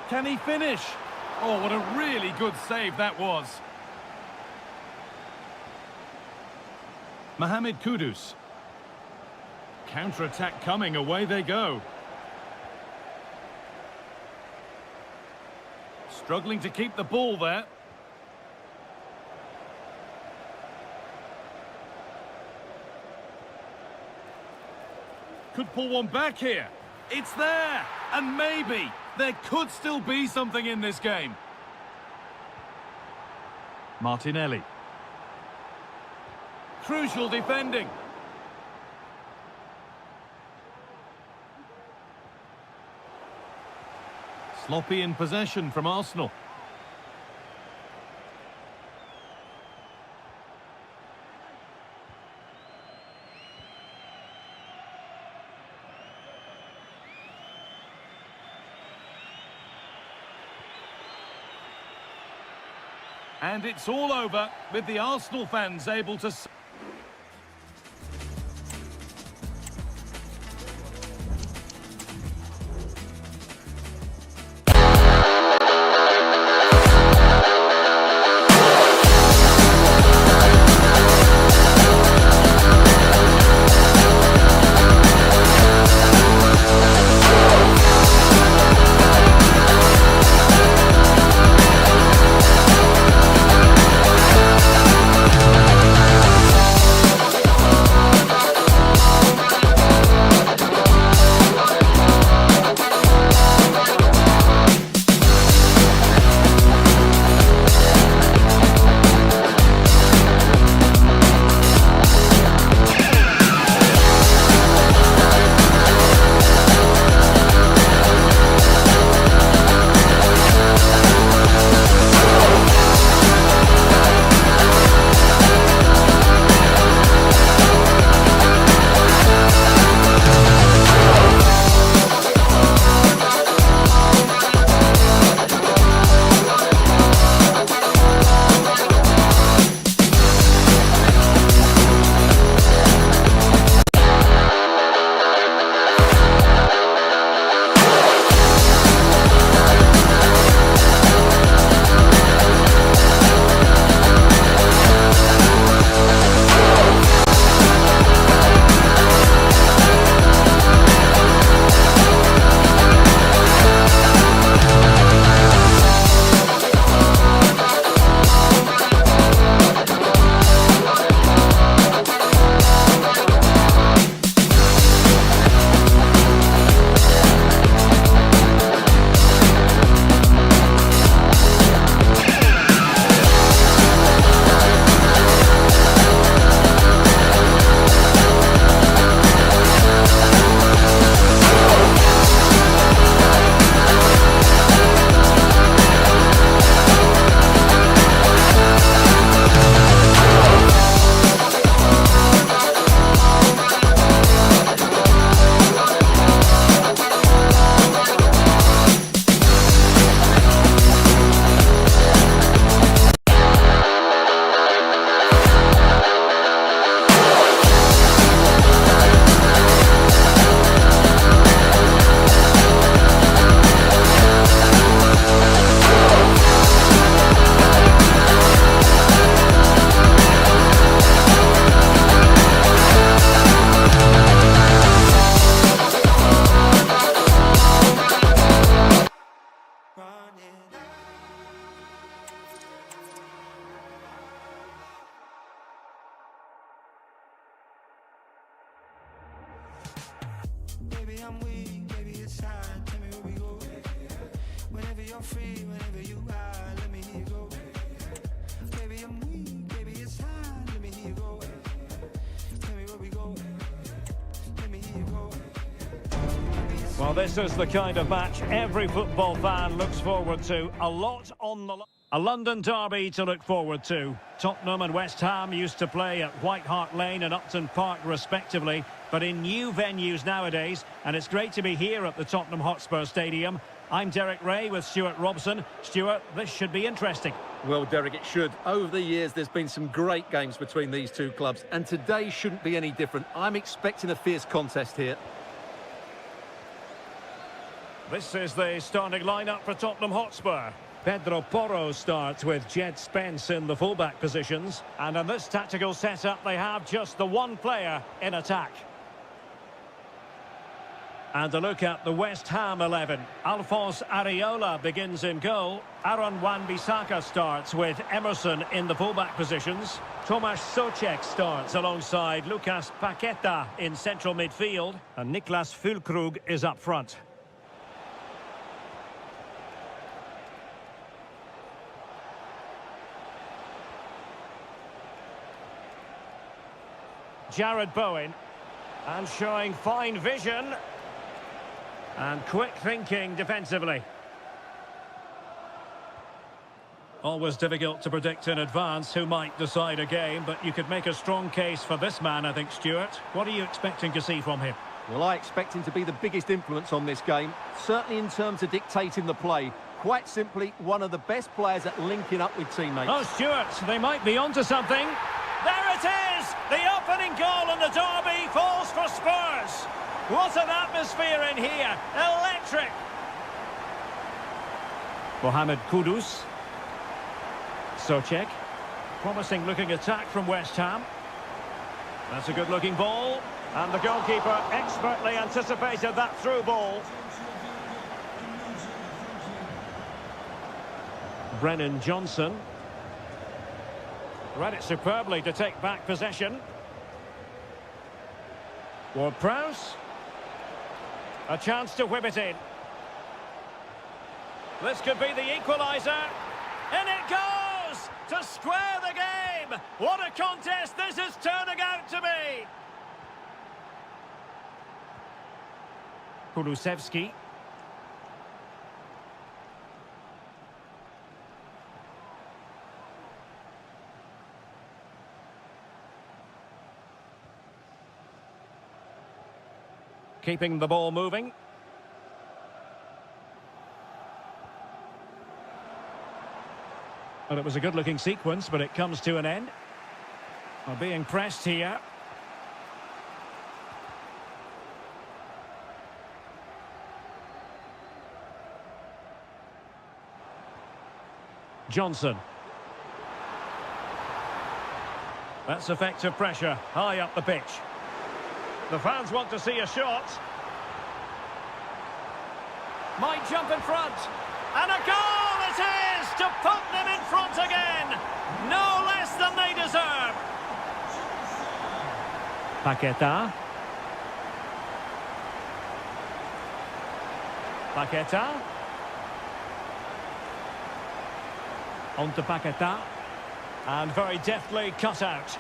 Can he finish? Oh, what a really good save that was. Mohamed Kudus. Counter-attack coming, away they go. Struggling to keep the ball there. Could pull one back here. It's there! And maybe there could still be something in this game. Martinelli. Crucial defending. Sloppy in possession from Arsenal. And it's all over with the Arsenal fans able to... I'm weak, baby, it's hard. Tell me where we go. Whenever you're free, whenever you are, let me hear you go. Baby, I'm weak, baby, it's hard. Let me hear you go. Tell me where we go. Let me hear you go. Well, this is the kind of match every football fan looks forward to. A lot on the... A London derby to look forward to. Tottenham and West Ham used to play at White Hart Lane and Upton Park respectively, but in new venues nowadays, and it's great to be here at the Tottenham Hotspur Stadium. I'm Derek Ray with Stuart Robson. Stuart, this should be interesting. Well, Derek, it should. Over the years, there's been some great games between these two clubs, and today shouldn't be any different. I'm expecting a fierce contest here. This is the starting lineup for Tottenham Hotspur. Pedro Porro starts with Jed Spence in the fullback positions. And in this tactical setup, they have just the one player in attack. And a look at the West Ham 11. Alphonse Areola begins in goal. Aaron Wan-Bissaka starts with Emerson in the fullback positions. Tomasz Souček starts alongside Lucas Paqueta in central midfield. And Niklas Füllkrug is up front. Jared Bowen. And showing fine vision. And quick thinking defensively. Always difficult to predict in advance who might decide a game, but you could make a strong case for this man, I think, Stuart. What are you expecting to see from him? Well, I expect him to be the biggest influence on this game, certainly in terms of dictating the play. Quite simply, one of the best players at linking up with teammates. Oh, Stuart, they might be onto something. There it is! The opening goal in the derby falls for Spurs. What an atmosphere in here. Electric. Mohamed Kudus. Souček. Promising looking attack from West Ham. That's a good looking ball. And the goalkeeper expertly anticipated that through ball. Brennan Johnson. Read it superbly to take back possession. Ward-Prowse. A chance to whip it in. This could be the equaliser. And it goes to square the game. What a contest this is turning out to be. Kulusevski. Keeping the ball moving. Well, it was a good-looking sequence, but it comes to an end. Well, being pressed here. Johnson. That's effective pressure, high up the pitch. The fans want to see a shot. Might jump in front. And a goal it is to put them in front again. No less than they deserve. Paqueta. Paqueta. On to Paqueta. And very deftly cut out.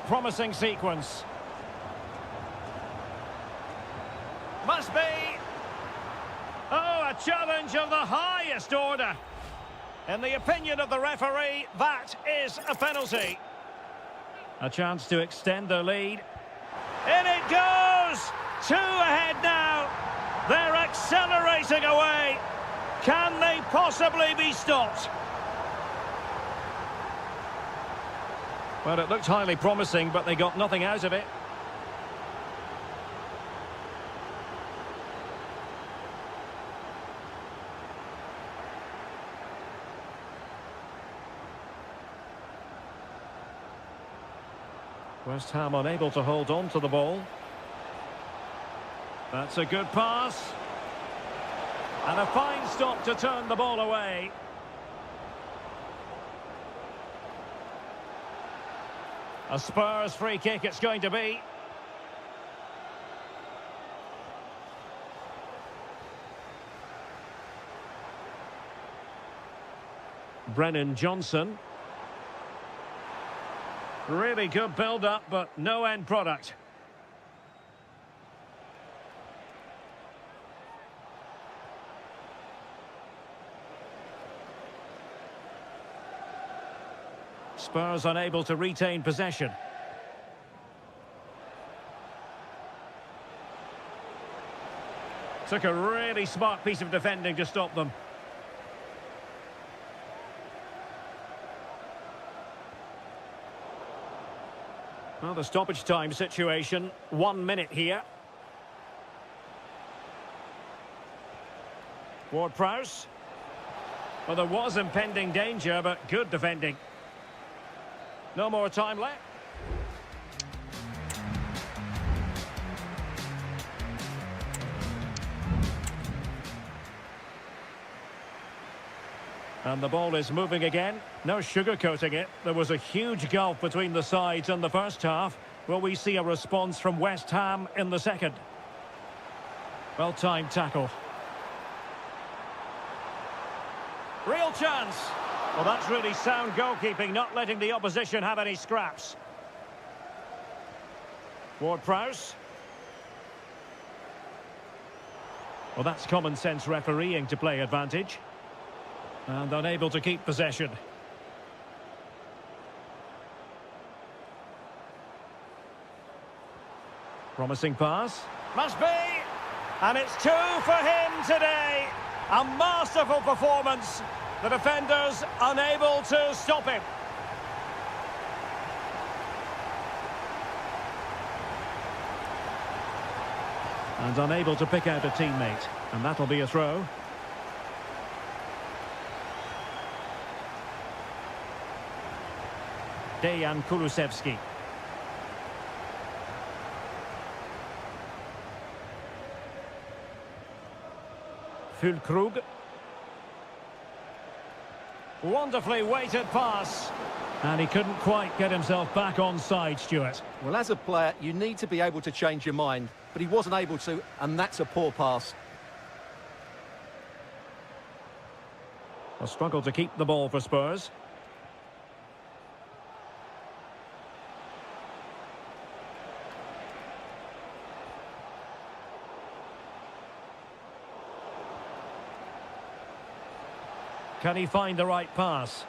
Promising sequence. Must be. Oh, a challenge of the highest order. In the opinion of the referee, that is a penalty. A chance to extend their lead. In it goes! 2 ahead now. They're accelerating away. Can they possibly be stopped? Well, it looked highly promising, but they got nothing out of it. West Ham unable to hold on to the ball. That's a good pass. And a fine stop to turn the ball away. A Spurs free kick it's going to be. Brennan Johnson. Really good build-up, but no end product. Spurs unable to retain possession. Took a really smart piece of defending to stop them. Well, the stoppage time situation, 1 minute here. Ward-Prowse. Well, there was impending danger, but good defending. No more time left. And the ball is moving again. No sugarcoating it. There was a huge gulf between the sides in the first half. Will we see a response from West Ham in the second? Well-timed tackle. Real chance. Well, that's really sound goalkeeping, not letting the opposition have any scraps. Ward-Prowse. Well, that's common sense refereeing to play advantage. And unable to keep possession. Promising pass. Must be! And it's 2 for him today. A masterful performance. The defenders unable to stop him. And unable to pick out a teammate. And that'll be a throw. Dejan Kulusevski. Füllkrug. Wonderfully weighted pass. And he couldn't quite get himself back on side, Stuart. Well, as a player, you need to be able to change your mind, but he wasn't able to, and that's a poor pass. A struggle to keep the ball for Spurs. Can he find the right pass?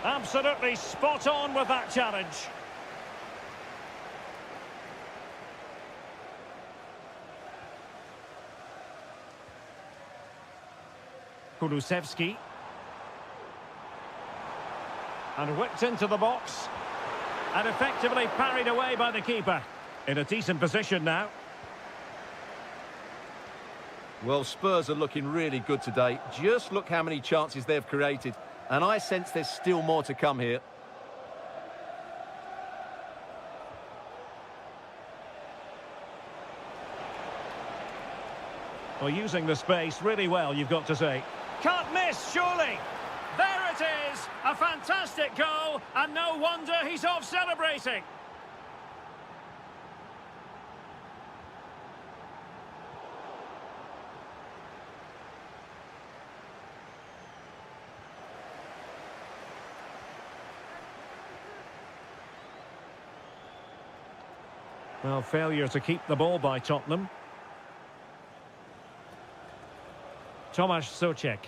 Absolutely spot on with that challenge. Kulusevski. And whipped into the box. And effectively parried away by the keeper. In a decent position now. Well, Spurs are looking really good today. Just look how many chances they've created. And I sense there's still more to come here. Well, using the space really well, you've got to say. Can't miss, surely! There it is! A fantastic goal, and no wonder he's off celebrating. Well, failure to keep the ball by Tottenham. Tomasz Souček.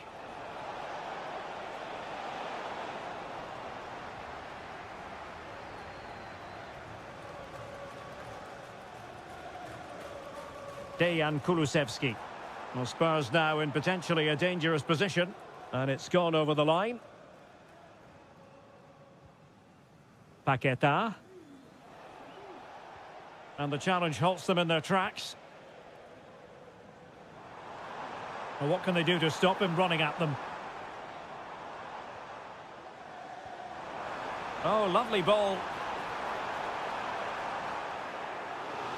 Dejan Kulusevski. Well, Spurs now in potentially a dangerous position. And it's gone over the line. Paqueta. And the challenge halts them in their tracks. Well, what can they do to stop him running at them? Oh, lovely ball.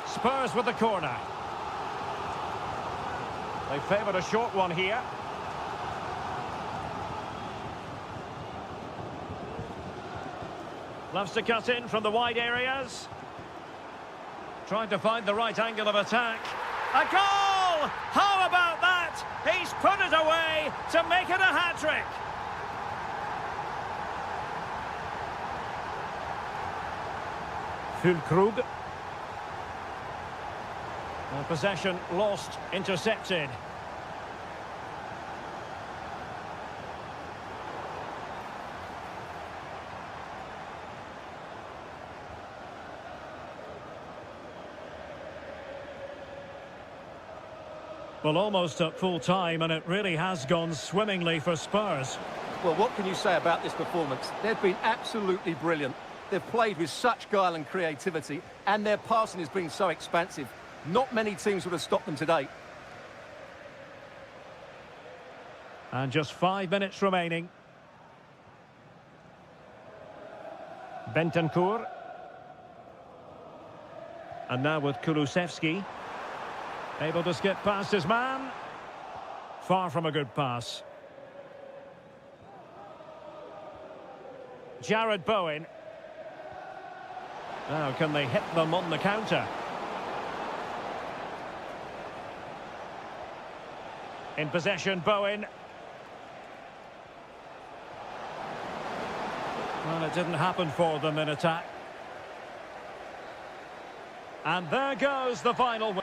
Spurs with the corner. They favoured a short one here. Loves to cut in from the wide areas. Trying to find the right angle of attack. A goal! How about that? He's put it away to make it a hat-trick. Füllkrug. Possession lost, intercepted. Well, almost at full time, and it really has gone swimmingly for Spurs. Well, what can you say about this performance? They've been absolutely brilliant. They've played with such guile and creativity, and their passing has been so expansive. Not many teams would have stopped them today. And just 5 minutes remaining. Bentancur. And now with Kulusevski. Able to skip past his man. Far from a good pass. Jared Bowen. Now can they hit them on the counter? In possession, Bowen. Well, it didn't happen for them in attack. And there goes the final.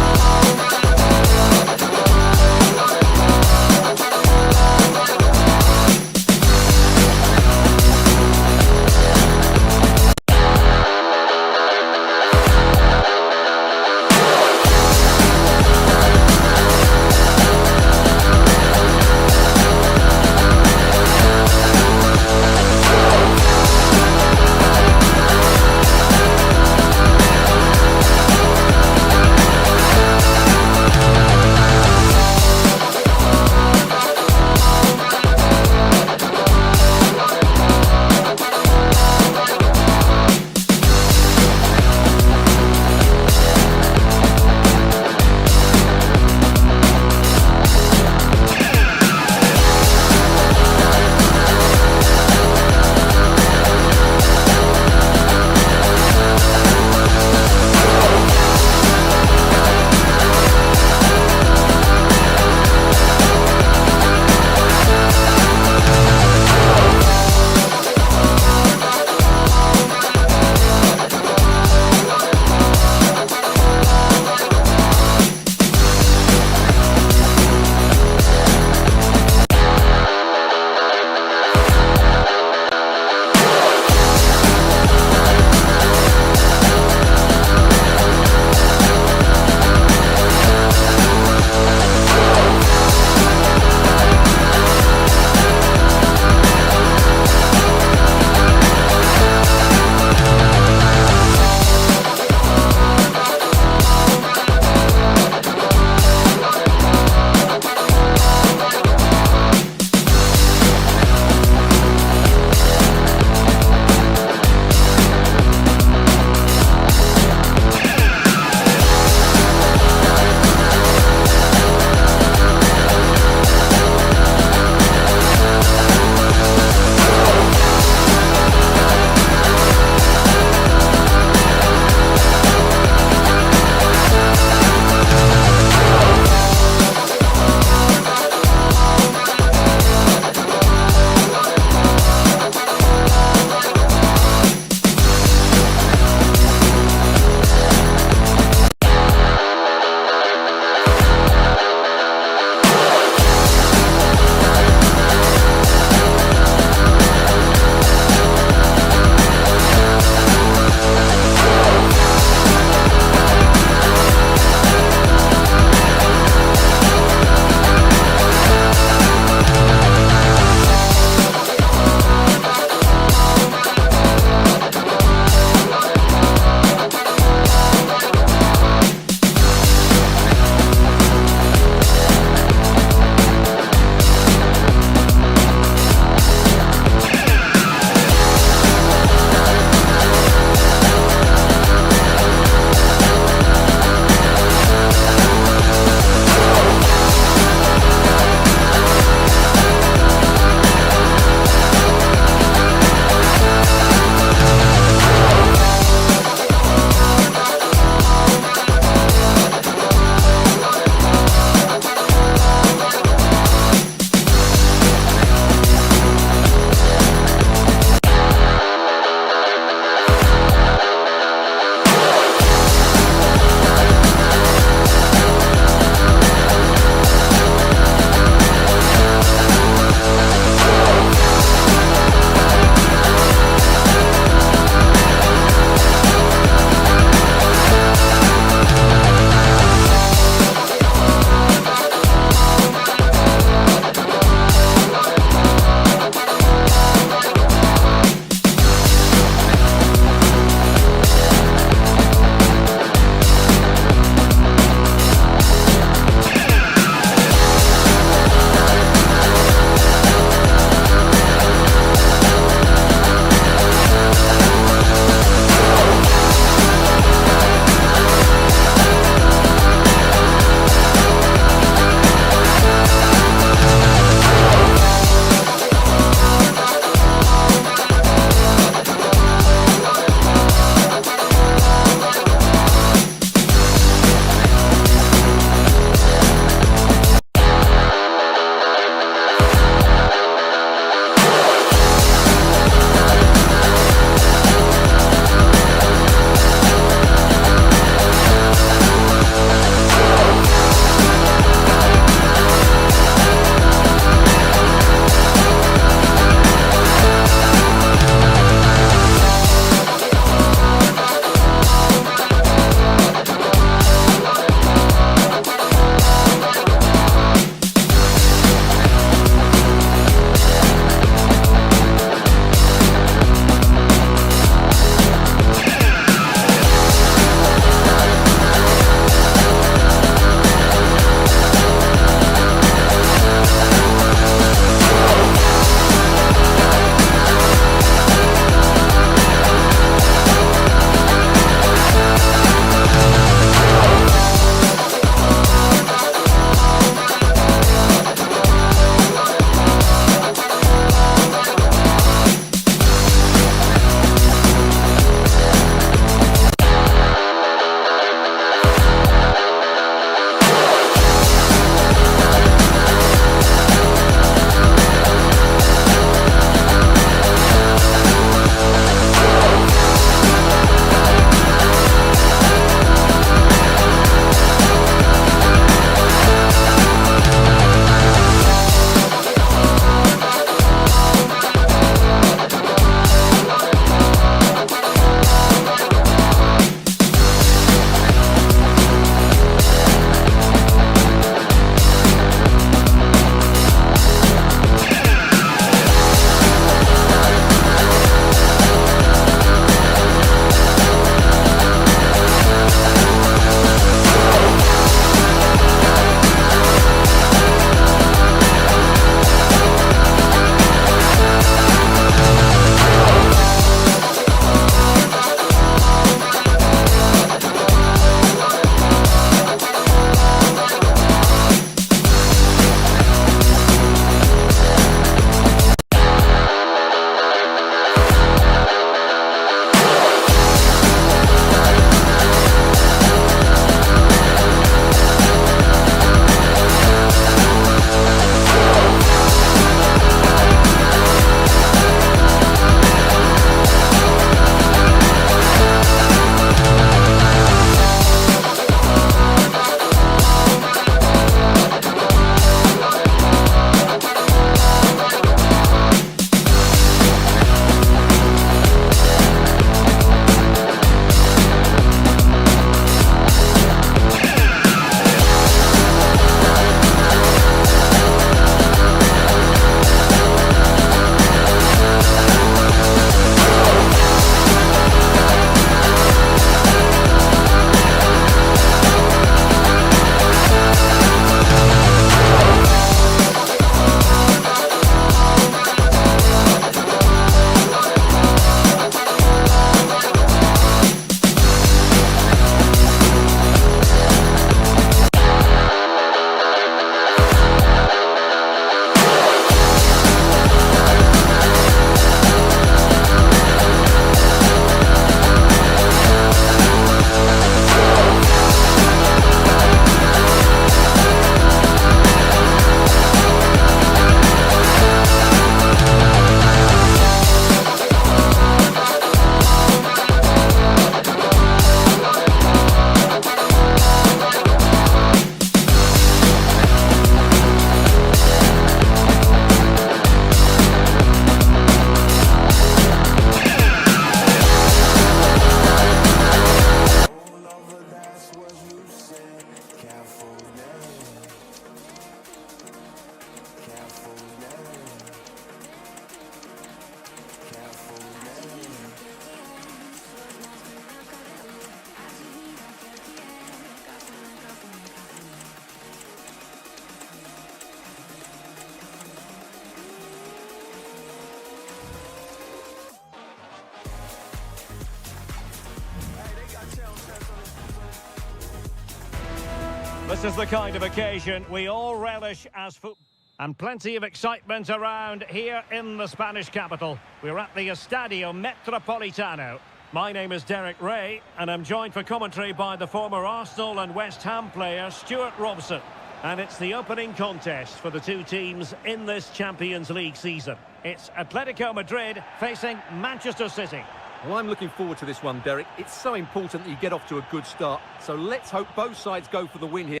This is the kind of occasion we all relish as football. And plenty of excitement around here in the Spanish capital. We're at the Estadio Metropolitano. My name is Derek Ray, and I'm joined for commentary by the former Arsenal and West Ham player Stuart Robson. And it's the opening contest for the two teams in this Champions League season. It's Atletico Madrid facing Manchester City. Well, I'm looking forward to this one, Derek. It's so important that you get off to a good start. So let's hope both sides go for the win here.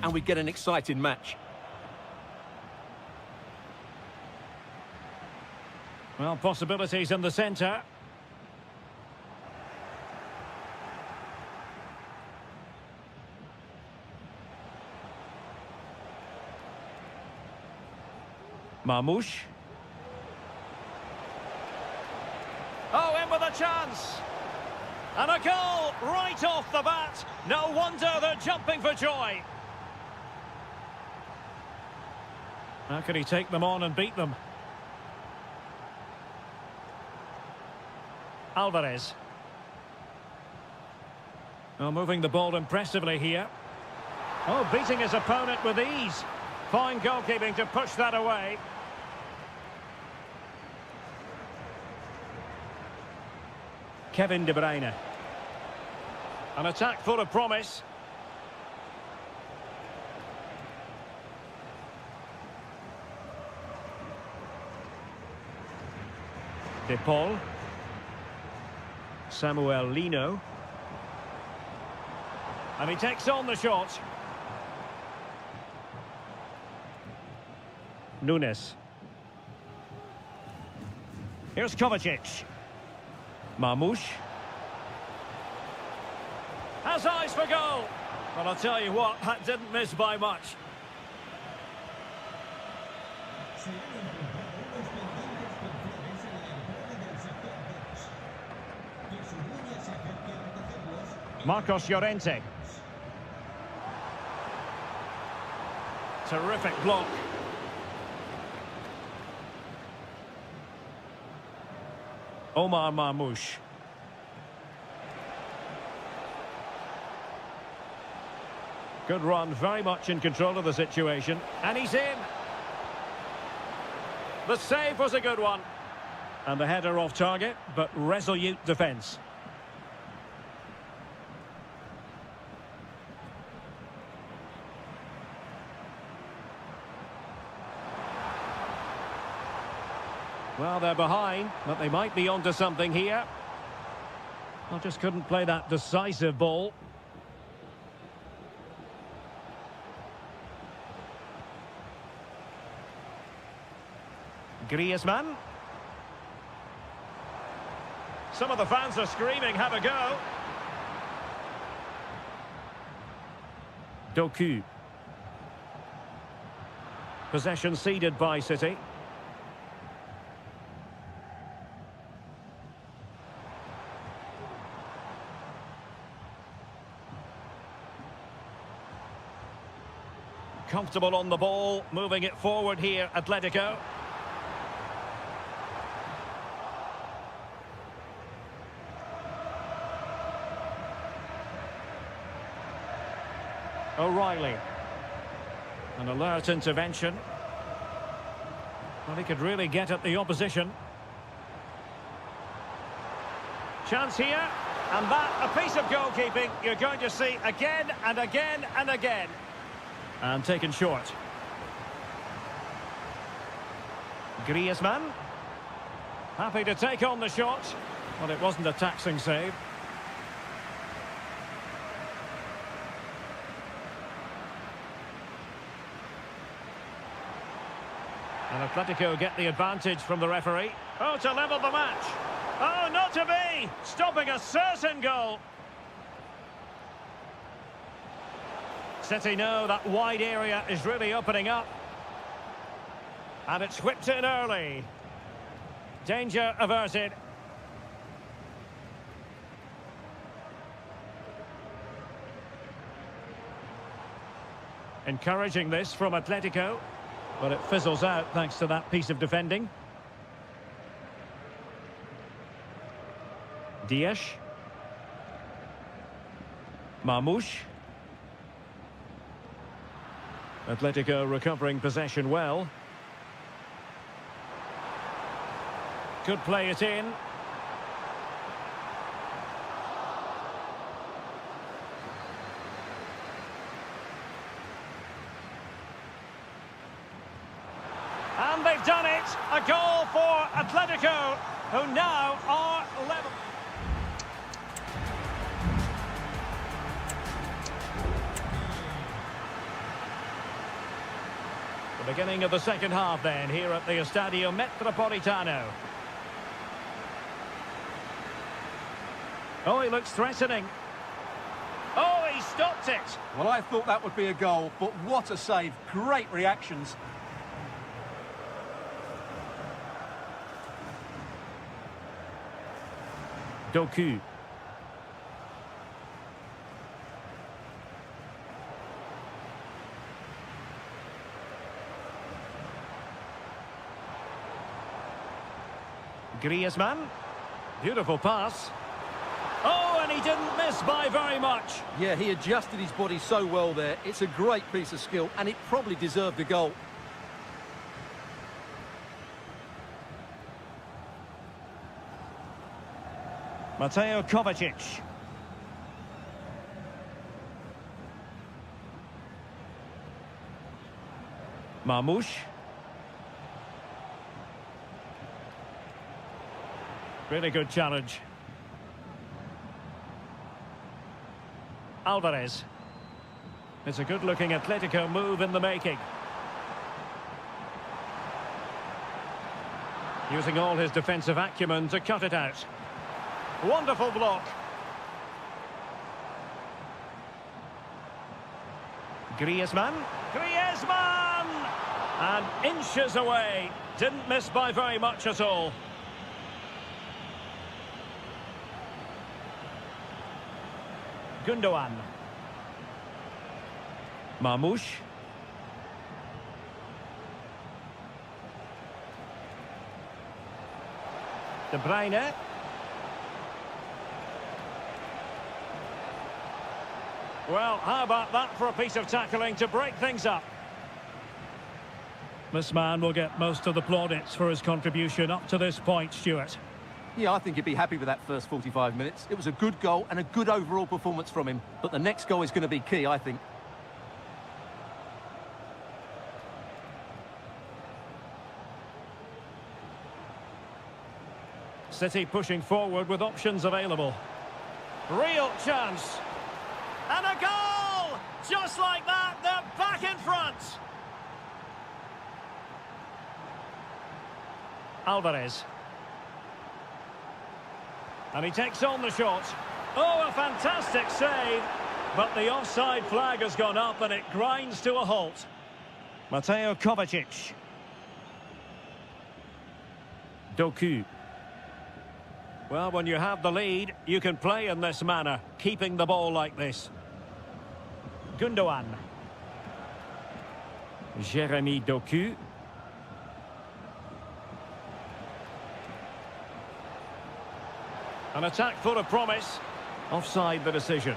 And we get an exciting match. Well, possibilities in the centre. Marmoush. Oh, in with a chance. And a goal right off the bat. No wonder they're jumping for joy. How can he take them on and beat them? Alvarez. Oh, moving the ball impressively here. Oh, beating his opponent with ease. Fine goalkeeping to push that away. Kevin De Bruyne. An attack full of promise. De Paul. Samuel Lino. And he takes on the shot. Nunes. Here's Kovacic. Marmoush. Has eyes for goal. Well, I'll tell you what, that didn't miss by much. Marcos Llorente. Terrific block. Omar Marmoush. Good run, very much in control of the situation. And he's in. The save was a good one. And the header off target, but resolute defence. Well, they're behind, but they might be onto something here. I just couldn't play that decisive ball. Griezmann. Some of the fans are screaming, have a go. Doku. Possession ceded by City. Comfortable on the ball, moving it forward here, Atletico. O'Reilly. An alert intervention. Well, he could really get at the opposition. Chance here, and that, a piece of goalkeeping you're going to see again and again and again. And taken short. Griezmann. Happy to take on the shot. Well, it wasn't a taxing save. And Atletico get the advantage from the referee. Oh, to level the match. Oh, not to be! Stopping a certain goal. City know that wide area is really opening up. And it's whipped in early. Danger averted. Encouraging this from Atletico, but it fizzles out thanks to that piece of defending. Dias. Marmoush. Atletico recovering possession well. Could play it in. And they've done it! A goal for Atletico, who now are level. The beginning of the second half then, here at the Estadio Metropolitano. Oh, he looks threatening. Oh, he stopped it! Well, I thought that would be a goal, but what a save. Great reactions. Doku. Griezmann. Beautiful pass. Oh, and he didn't miss by very much. Yeah, he adjusted his body so well there. It's a great piece of skill, and it probably deserved a goal. Mateo Kovacic. Marmoush. Really good challenge. Alvarez. It's a good-looking Atletico move in the making. Using all his defensive acumen to cut it out. Wonderful block. Griezmann. Griezmann! And inches away. Didn't miss by very much at all. Gundogan. Marmoush. De Bruyne. Well, how about that for a piece of tackling to break things up? This man will get most of the plaudits for his contribution up to this point, Stuart. Yeah, I think he'd be happy with that first 45 minutes. It was a good goal and a good overall performance from him. But the next goal is going to be key, I think. City pushing forward with options available. Real chance. And a goal! Just like that, they're back in front. Alvarez. And he takes on the shot. Oh, a fantastic save. But the offside flag has gone up and it grinds to a halt. Mateo Kovacic. Doku. Well, when you have the lead, you can play in this manner, keeping the ball like this. Gundogan. Jeremy Doku. An attack full of promise. Offside the decision.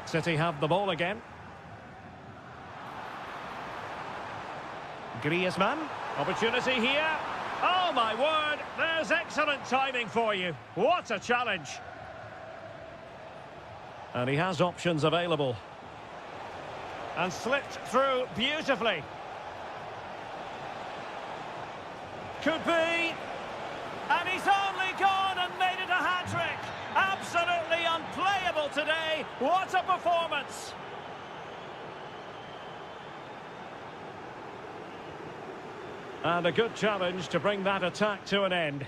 City have the ball again. Griezmann. Opportunity here. Oh, my word. There's excellent timing for you. What a challenge. And he has options available. And slipped through beautifully. Could be. And he's only gone and made it a hat-trick. Absolutely unplayable today. What a performance. And a good challenge to bring that attack to an end.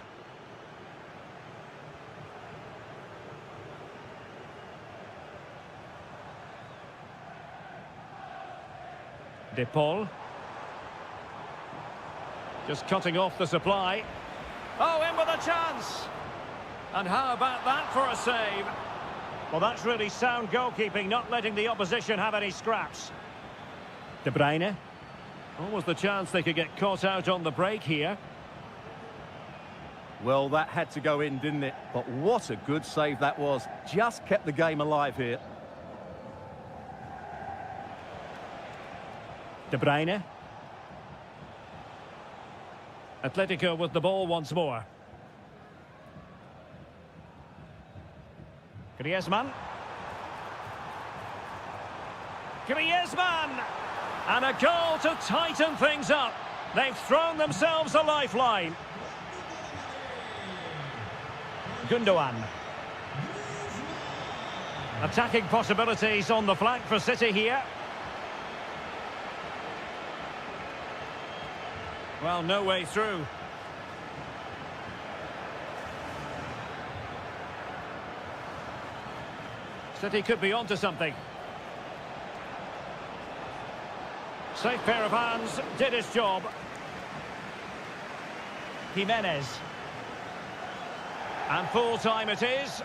De Paul. Just cutting off the supply. Oh, in with chance. And how about that for a save? Well, that's really sound goalkeeping, not letting the opposition have any scraps. De Bruyne. Almost the chance they could get caught out on the break here. Well, that had to go in, didn't it? But what a good save that was. Just kept the game alive here. De Bruyne. Atletico with the ball once more. Griezmann. Griezmann! And a goal to tighten things up. They've thrown themselves a lifeline. Gundogan. Attacking possibilities on the flank for City here. Well, no way through. City could be onto something. Safe pair of hands, did his job. Jimenez. And full time it is.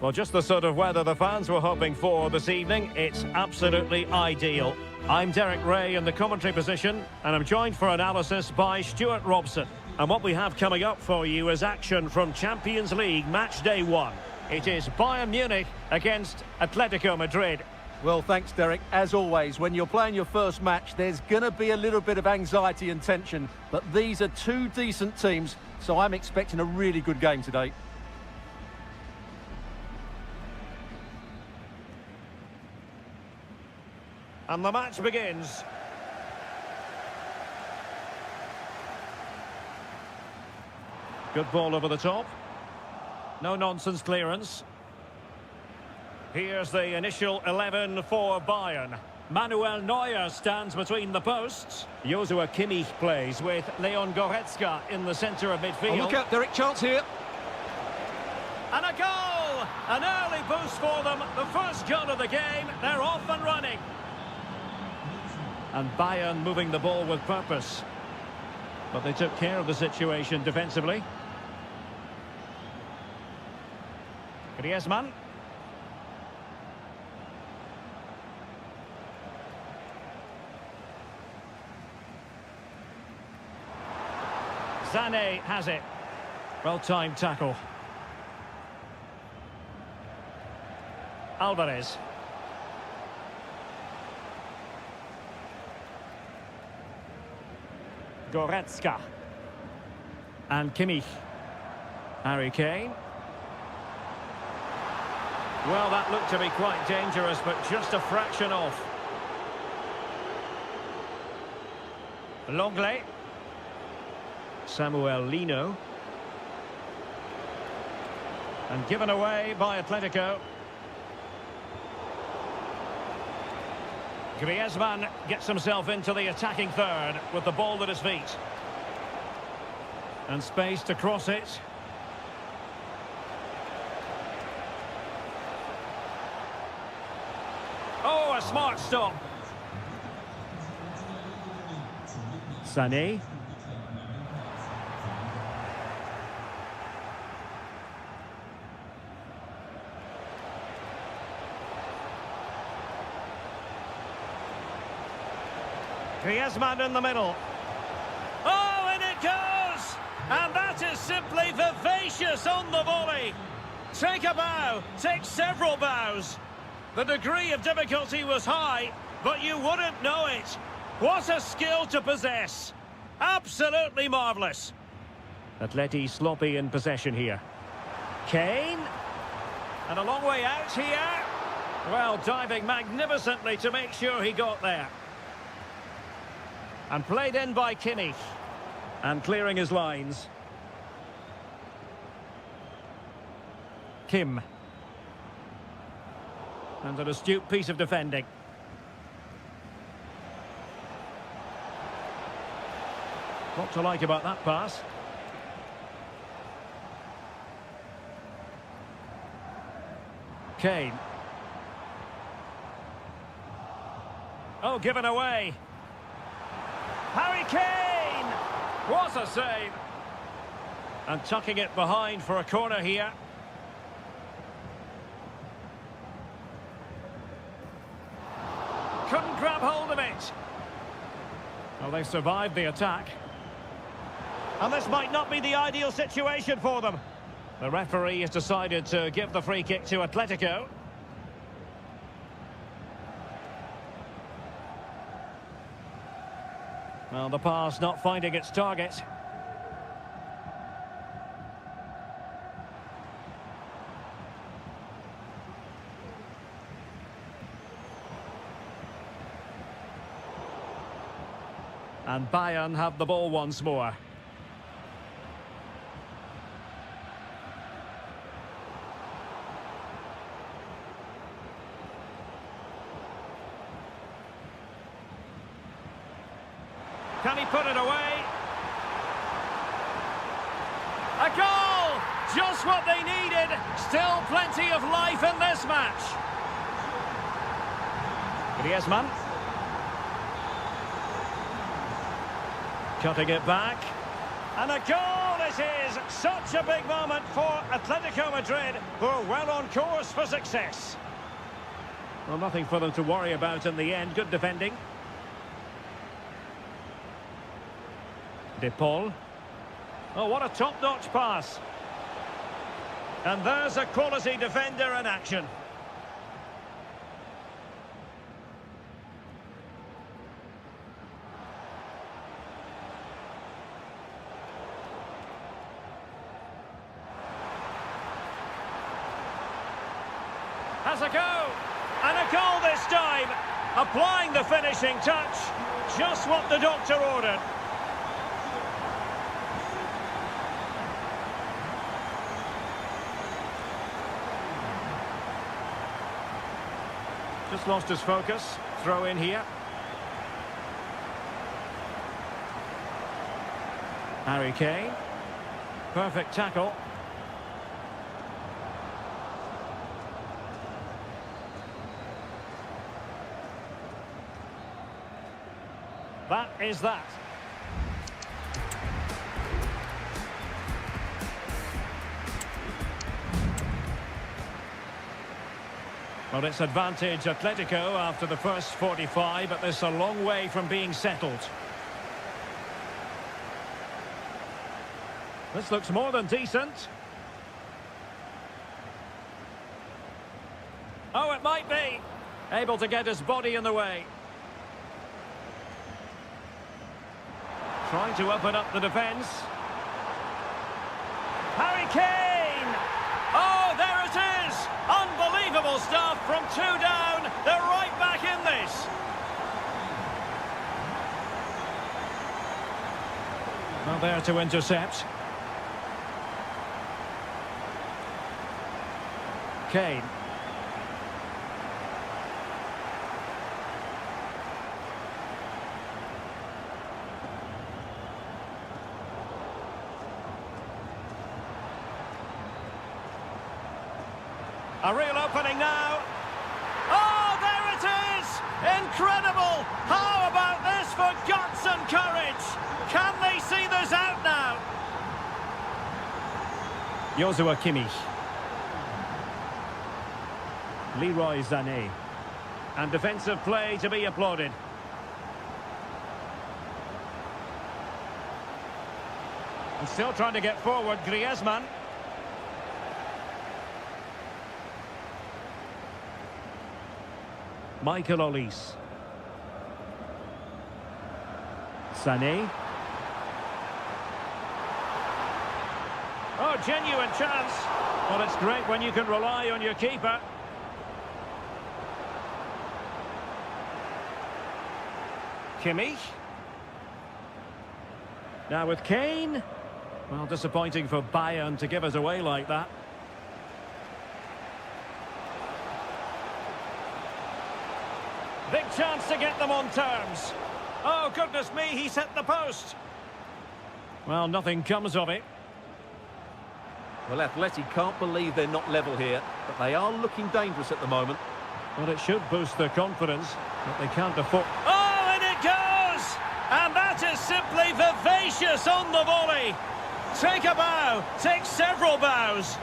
Well, just the sort of weather the fans were hoping for this evening. It's absolutely ideal. I'm Derek Ray in the commentary position, and I'm joined for analysis by Stuart Robson. And what we have coming up for you is action from Champions League match day 1. It is Bayern Munich against Atletico Madrid. Well, thanks, Derek. As always, when you're playing your first match, there's going to be a little bit of anxiety and tension. But these are two decent teams, so I'm expecting a really good game today. And the match begins. Good ball over the top. No-nonsense clearance. Here's the initial 11 for Bayern. Manuel Neuer stands between the posts. Joshua Kimmich plays with Leon Goretzka in the centre of midfield. Oh, look out, Derek, chance here. And a goal! An early boost for them. The first goal of the game. They're off and running. And Bayern moving the ball with purpose. But they took care of the situation defensively. Griezmann. Sané has it. Well-timed tackle. Alvarez. Goretzka. And Kimmich. Harry Kane. Well, that looked to be quite dangerous, but just a fraction off. Longley. Samuel Lino. And given away by Atletico. Griezmann gets himself into the attacking third with the ball at his feet. And space to cross it. Oh, a smart stop. Sané. Griezmann in the middle. Oh, and it goes! And that is simply vivacious on the volley. Take a bow, take several bows. The degree of difficulty was high, but you wouldn't know it. What a skill to possess. Absolutely marvellous. Atleti sloppy in possession here. Kane. And a long way out here. Well, diving magnificently to make sure he got there. And played in by Kimmich. And clearing his lines. Kim. And an astute piece of defending. What to like about that pass? Kane. Oh, given away. Harry Kane! What a save! And tucking it behind for a corner here. Couldn't grab hold of it. Well, they survived the attack. And this might not be the ideal situation for them. The referee has decided to give the free kick to Atletico. Well, the pass not finding its target. And Bayern have the ball once more. Can he put it away? A goal! Just what they needed. Still plenty of life in this match. Griezmann. Cutting it back. And a goal it is! Such a big moment for Atletico Madrid, who are well on course for success. Well, nothing for them to worry about in the end. Good defending. De Paul. Oh, what a top-notch pass. And there's a quality defender in action. Has a go. And a goal this time. Applying the finishing touch. Just what the doctor ordered. Just lost his focus. Throw in here. Harry Kane. Perfect tackle. That is that. Well, it's advantage Atletico after the first 45, but this a long way from being settled. This looks more than decent. Oh, it might be. Able to get his body in the way. Trying to open up the defence. Harry Kane! Oh, there it is! Unbelievable stuff from 2 down. They're right back in this. Well, there to intercept. Kane. A real opening now. Oh, there it is! Incredible! How about this for guts and courage? Can they see this out now? Joshua Kimmich. Leroy Sané. And defensive play to be applauded. And still trying to get forward, Griezmann. Michael Olise. Sané. Oh, genuine chance. Well, it's great when you can rely on your keeper. Kimmich. Now with Kane. Well, disappointing for Bayern to give us away like that. Big chance to get them on terms. Oh, goodness me, he's hit the post. Well, nothing comes of it. Well, Athletic can't believe they're not level here, but they are looking dangerous at the moment. Well, it should boost their confidence, but they can't afford... Oh, and it goes! And that is simply vivacious on the volley. Take a bow, take several bows.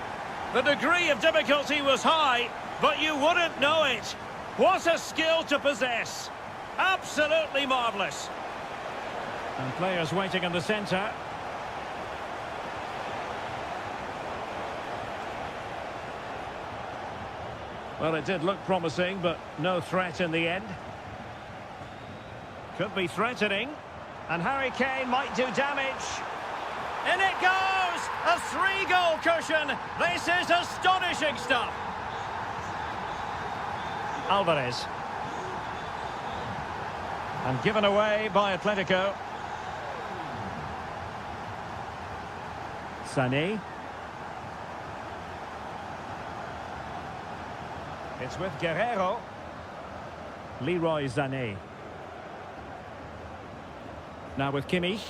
The degree of difficulty was high, but you wouldn't know it. What a skill to possess. Absolutely marvellous. And players waiting in the centre. Well, it did look promising, but no threat in the end. Could be threatening. And Harry Kane might do damage. In it goes! A 3-goal cushion. This is astonishing stuff. Alvarez. And given away by Atletico. Sané. It's with Guerrero. Leroy Sané. Now with Kimmich.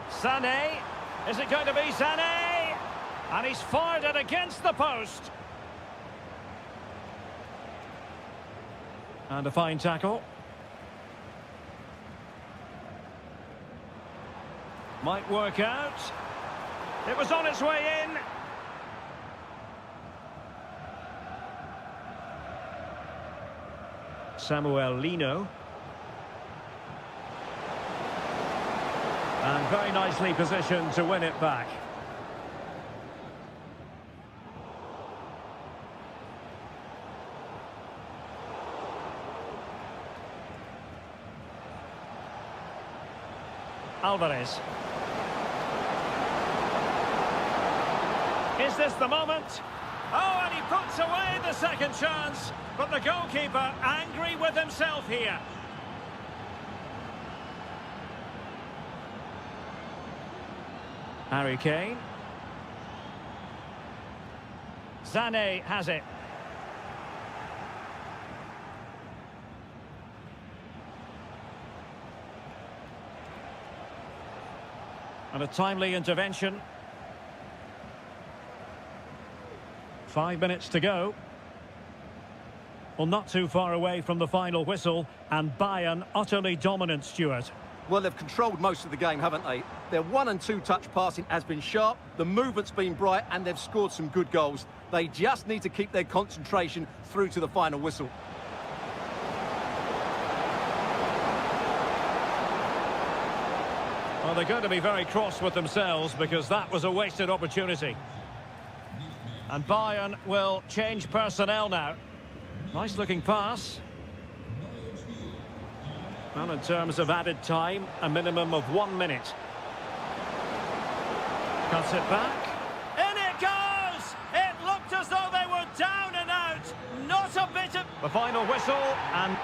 Sané. Is it going to be Sané? And he's fired it against the post. And a fine tackle. Might work out. It was on its way in. Samuel Lino. And very nicely positioned to win it back. Alvarez. Is this the moment? Oh, and he puts away the second chance. But the goalkeeper angry with himself here. Harry Kane. Sané has it. And a timely intervention. 5 minutes to go. Well, not too far away from the final whistle, and Bayern utterly dominant, Stuart. Well, they've controlled most of the game, haven't they? Their 1- and 2-touch passing has been sharp, the movement's been bright, and they've scored some good goals. They just need to keep their concentration through to the final whistle. Well, they're going to be very cross with themselves because that was a wasted opportunity. And Bayern will change personnel now. Nice looking pass. Well, in terms of added time, a minimum of 1 minute. Cuts it back. In it goes! It looked as though they were down and out. Not a bit of... The final whistle and...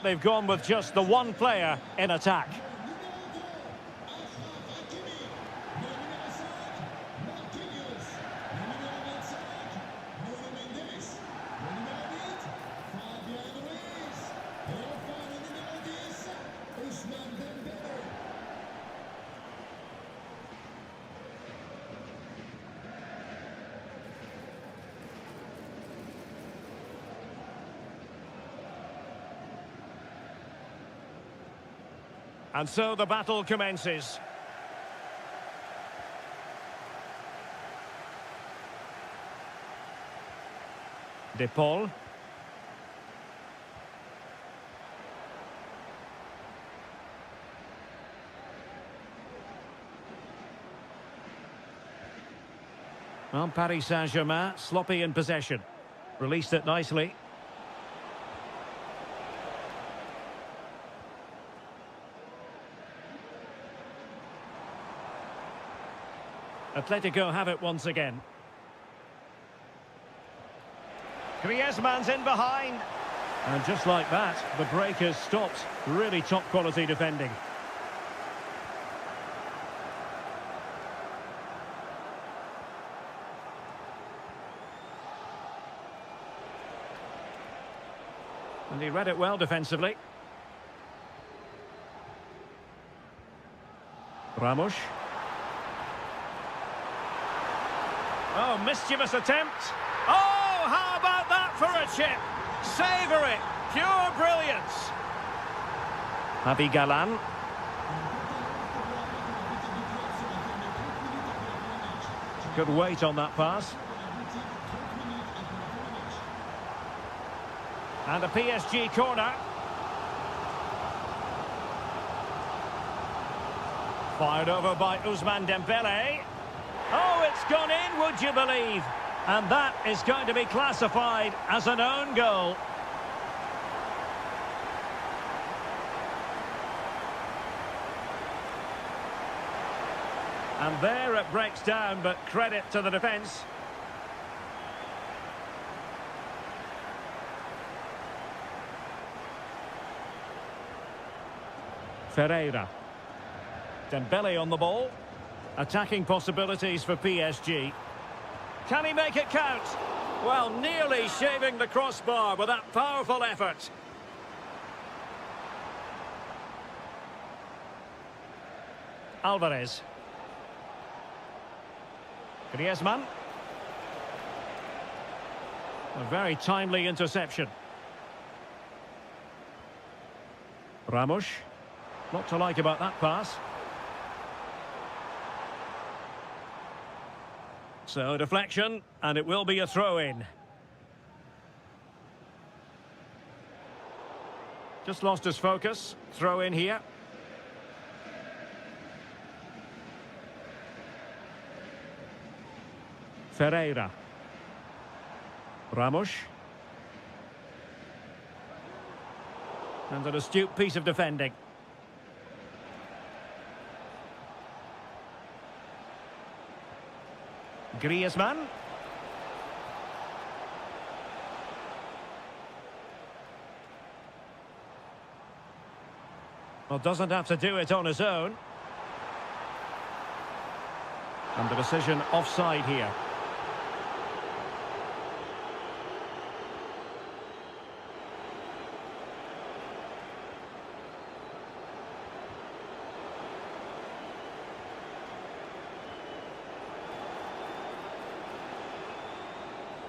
They've gone with just the one player in attack. And so the battle commences. De Paul. Well, Paris Saint-Germain, sloppy in possession. Released it nicely. Atletico have it once again. Griezmann's in behind. And just like that, the break has stopped. Really top quality defending. And he read it well defensively. Ramos. Oh, mischievous attempt. Oh, how about that for a chip? Savour it. Pure brilliance. Javi Galan. Good weight on that pass. And a PSG corner. Fired over by Ousmane Dembele. Oh, it's gone in, would you believe? And that is going to be classified as an own goal. And there it breaks down, but credit to the defence. Ferreira. Dembele on the ball. Attacking possibilities for PSG. Can he make it count? Well, nearly shaving the crossbar with that powerful effort. Alvarez. Griezmann. A very timely interception. Ramos. Not to like about that pass. So deflection, and it will be a throw-in. Just lost his focus. Throw in here. Ferreira. Ramos. And an astute piece of defending. Griezmann. Well, doesn't have to do it on his own. And the decision offside here.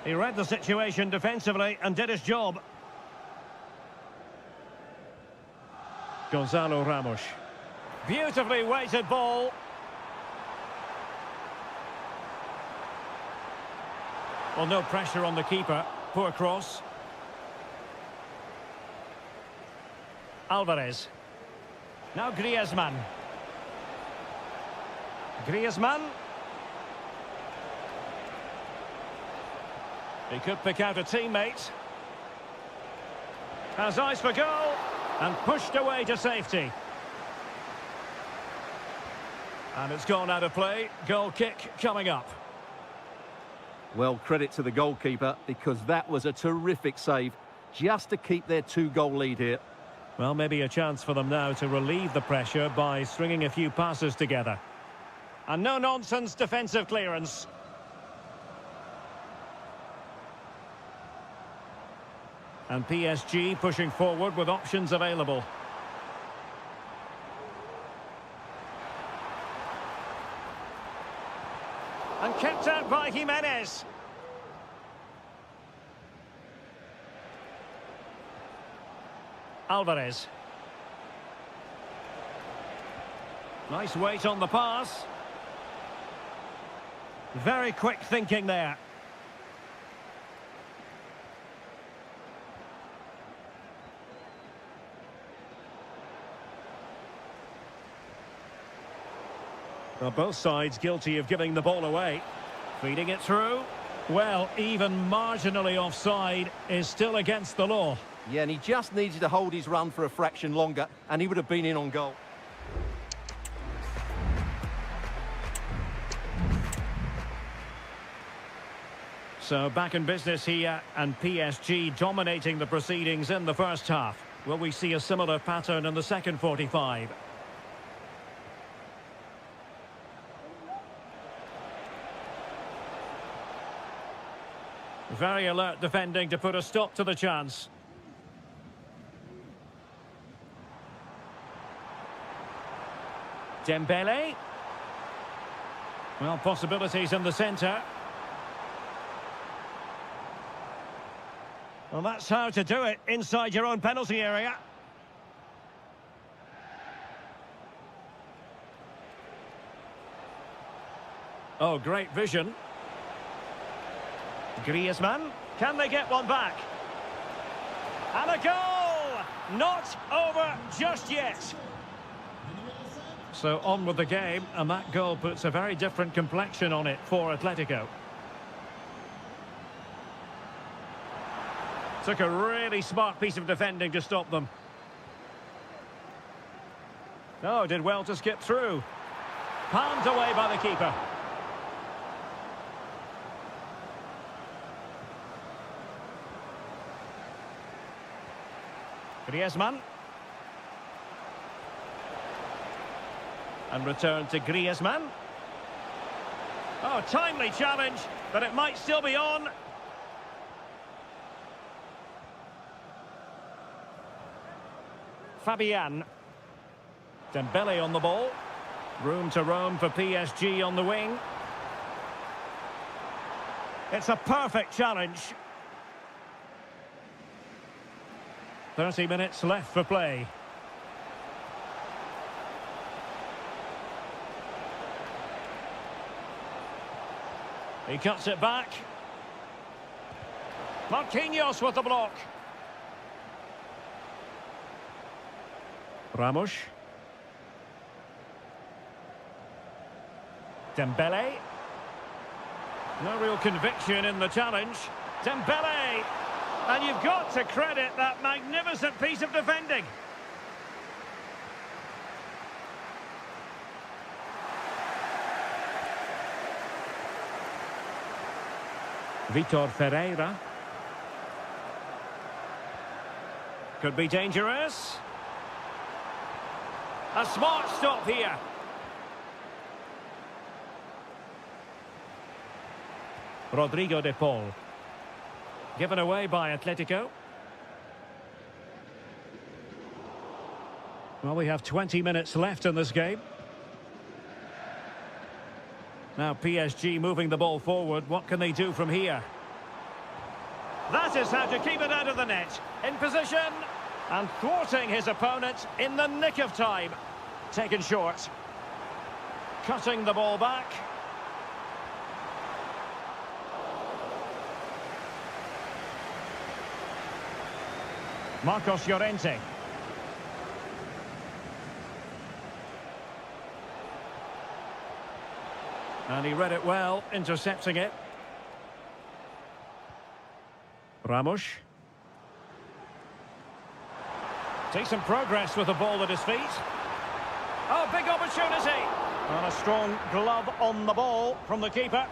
He read the situation defensively and did his job. Gonzalo Ramos. Beautifully weighted ball. Well, no pressure on the keeper. Poor cross. Alvarez. Now Griezmann. Griezmann. He could pick out a teammate. Has eyes for goal. And pushed away to safety. And it's gone out of play. Goal kick coming up. Well, credit to the goalkeeper, because that was a terrific save, just to keep their 2-goal lead here. Well, maybe a chance for them now to relieve the pressure by stringing a few passes together. And no-nonsense defensive clearance. And PSG pushing forward with options available. And kept out by Jimenez. Alvarez. Nice weight on the pass. Very quick thinking there. Well, both sides guilty of giving the ball away. Feeding it through. Well, even marginally offside is still against the law. Yeah, and he just needed to hold his run for a fraction longer, and he would have been in on goal. So back in business here, and PSG dominating the proceedings in the first half. Will we see a similar pattern in the second 45? Very alert defending to put a stop to the chance. Dembele. Well, possibilities in the centre. Well, that's how to do it inside your own penalty area. Oh, great vision. Griezmann, can they get one back? And a goal! Not over just yet. So on with the game, and that goal puts a very different complexion on it for Atletico. Took a really smart piece of defending to stop them. Oh, did well to skip through. Palmed away by the keeper. Griezmann. And return to Griezmann. Oh, timely challenge, but it might still be on. Fabian. Dembele on the ball. Room to roam for PSG on the wing. It's a perfect challenge. 30 minutes left for play. He cuts it back. Marquinhos with the block. Ramos. Dembele. No real conviction in the challenge. Dembele! And you've got to credit that magnificent piece of defending. Vitor Ferreira. Could be dangerous. A smart stop here. Rodrigo de Paul. Given away by Atletico. Well, we have 20 minutes left in this game. Now PSG moving the ball forward. What can they do from here? That is how to keep it out of the net. In position and thwarting his opponent in the nick of time. Taken short. Cutting the ball back. Marcos Llorente. And he read it well, intercepting it. Ramos. Decent progress with the ball at his feet. Oh, big opportunity. And a strong glove on the ball from the keeper.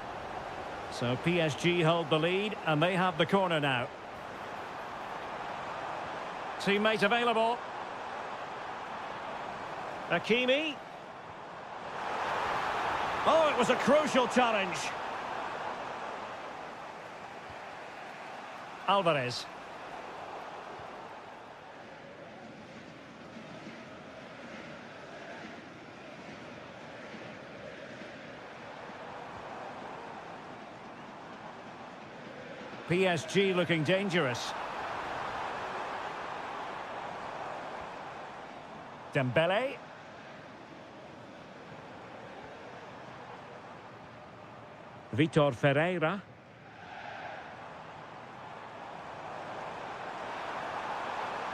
So PSG hold the lead, and they have the corner now. Teammate available. Hakimi. Oh, it was a crucial challenge. Alvarez. PSG looking dangerous. Dembele. Vitor Ferreira.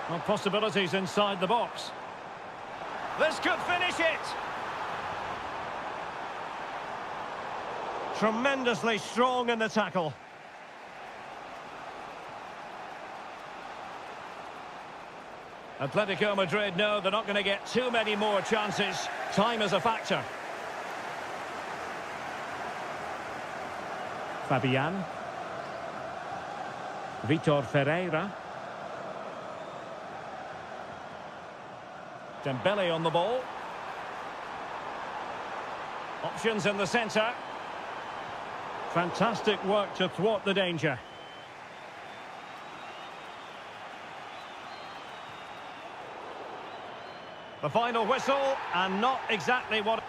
Well, possibilities inside the box. This could finish it. Tremendously strong in the tackle. Atletico Madrid know they're not going to get too many more chances. Time is a factor. Fabian. Vitor Ferreira. Dembele on the ball. Options in the centre. Fantastic work to thwart the danger. The final whistle, and not exactly what...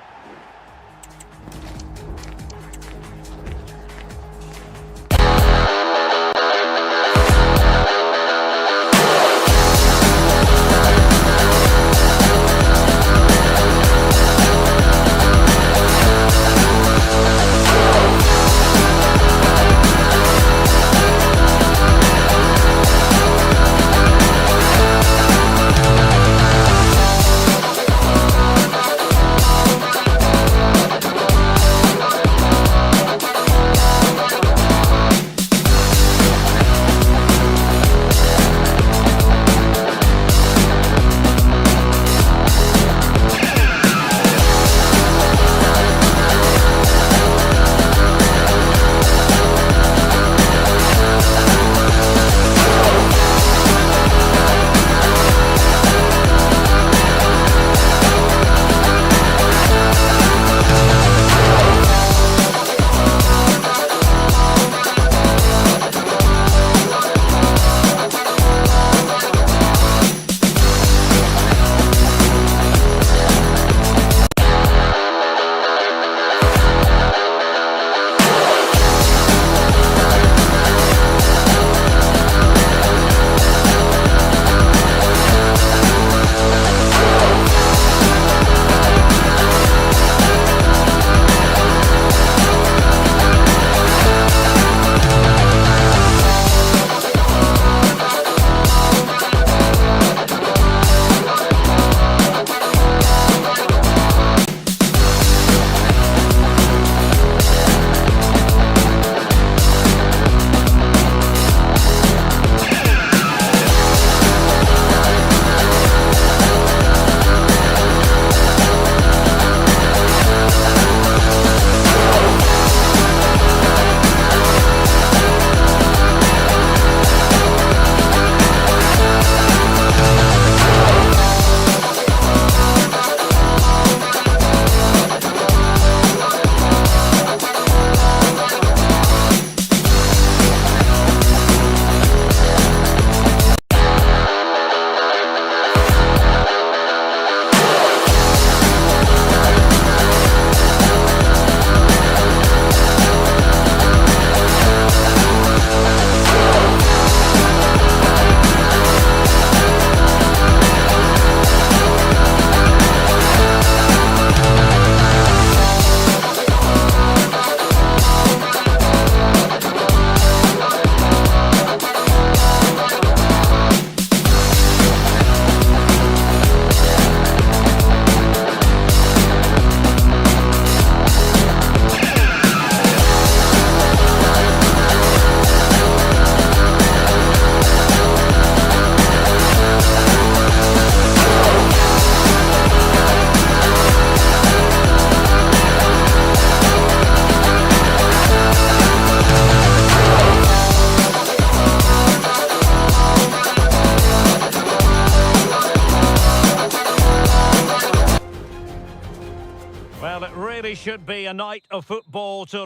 Well, it really should be a night of football to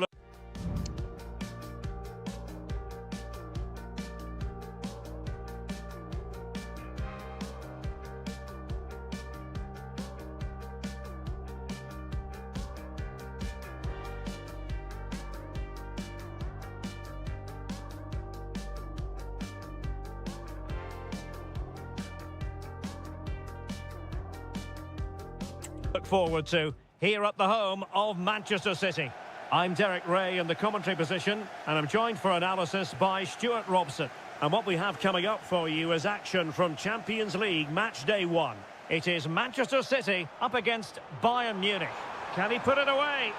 look forward to here at the home of Manchester City. I'm Derek Ray in the commentary position, and I'm joined for analysis by Stuart Robson. And what we have coming up for you is action from Champions League match day 1. It is Manchester City up against Bayern Munich. Can he put it away?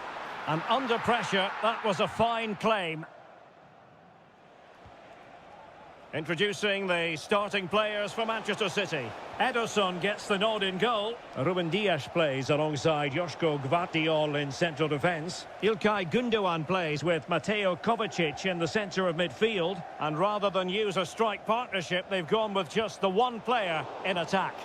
And under pressure, that was a fine claim. Introducing the starting players for Manchester City. Ederson gets the nod in goal. Ruben Dias plays alongside Joško Gvardiol in central defence. Ilkay Gundogan plays with Mateo Kovacic in the centre of midfield. And rather than use a strike partnership, they've gone with just the one player in attack.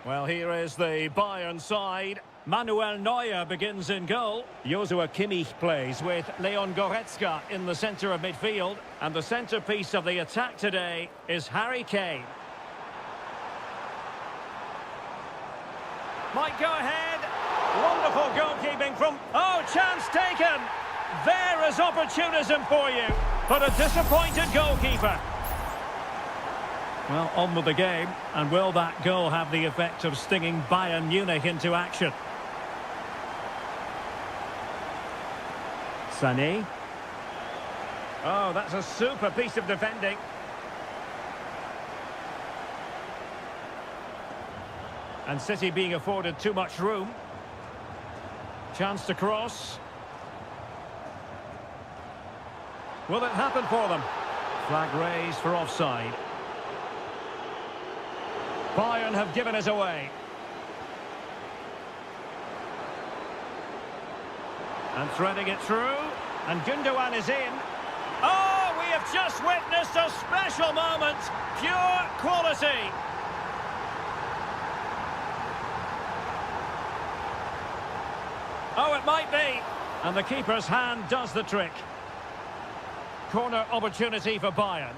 Well, here is the Bayern side. Manuel Neuer begins in goal. Joshua Kimmich plays with Leon Goretzka in the centre of midfield. And the centrepiece of the attack today is Harry Kane. Might go ahead. Wonderful goalkeeping from... Oh, chance taken! There is opportunism for you. But a disappointed goalkeeper. Well, on with the game. And will that goal have the effect of stinging Bayern Munich into action? Sané. Oh, that's a super piece of defending. And City being afforded too much room. Chance to cross. Will it happen for them? Flag raised for offside. Bayern have given us away. And threading it through. And Gundogan is in. Oh, we have just witnessed a special moment. Pure quality. Oh, it might be. And the keeper's hand does the trick. Corner opportunity for Bayern.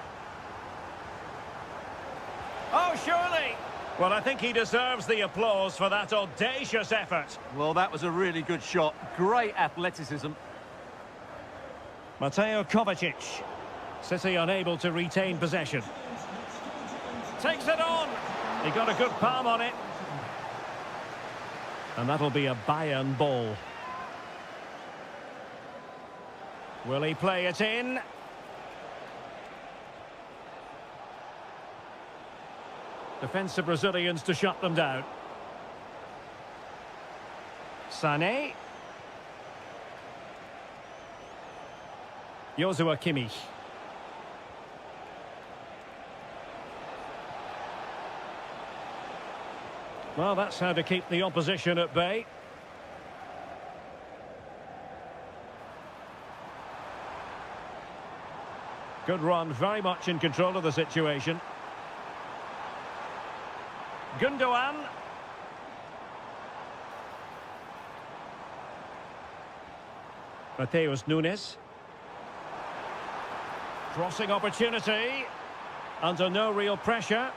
Oh, surely. Well, I think he deserves the applause for that audacious effort. Well, that was a really good shot. Great athleticism. Mateo Kovacic. City unable to retain possession. Takes it on. He got a good palm on it. And that'll be a Bayern ball. Will he play it in? Defensive Brazilians to shut them down. Sané. Joshua Kimmich. Well, that's how to keep the opposition at bay. Good run, very much in control of the situation. Gundogan. Mateus Nunes. Crossing opportunity. Under no real pressure.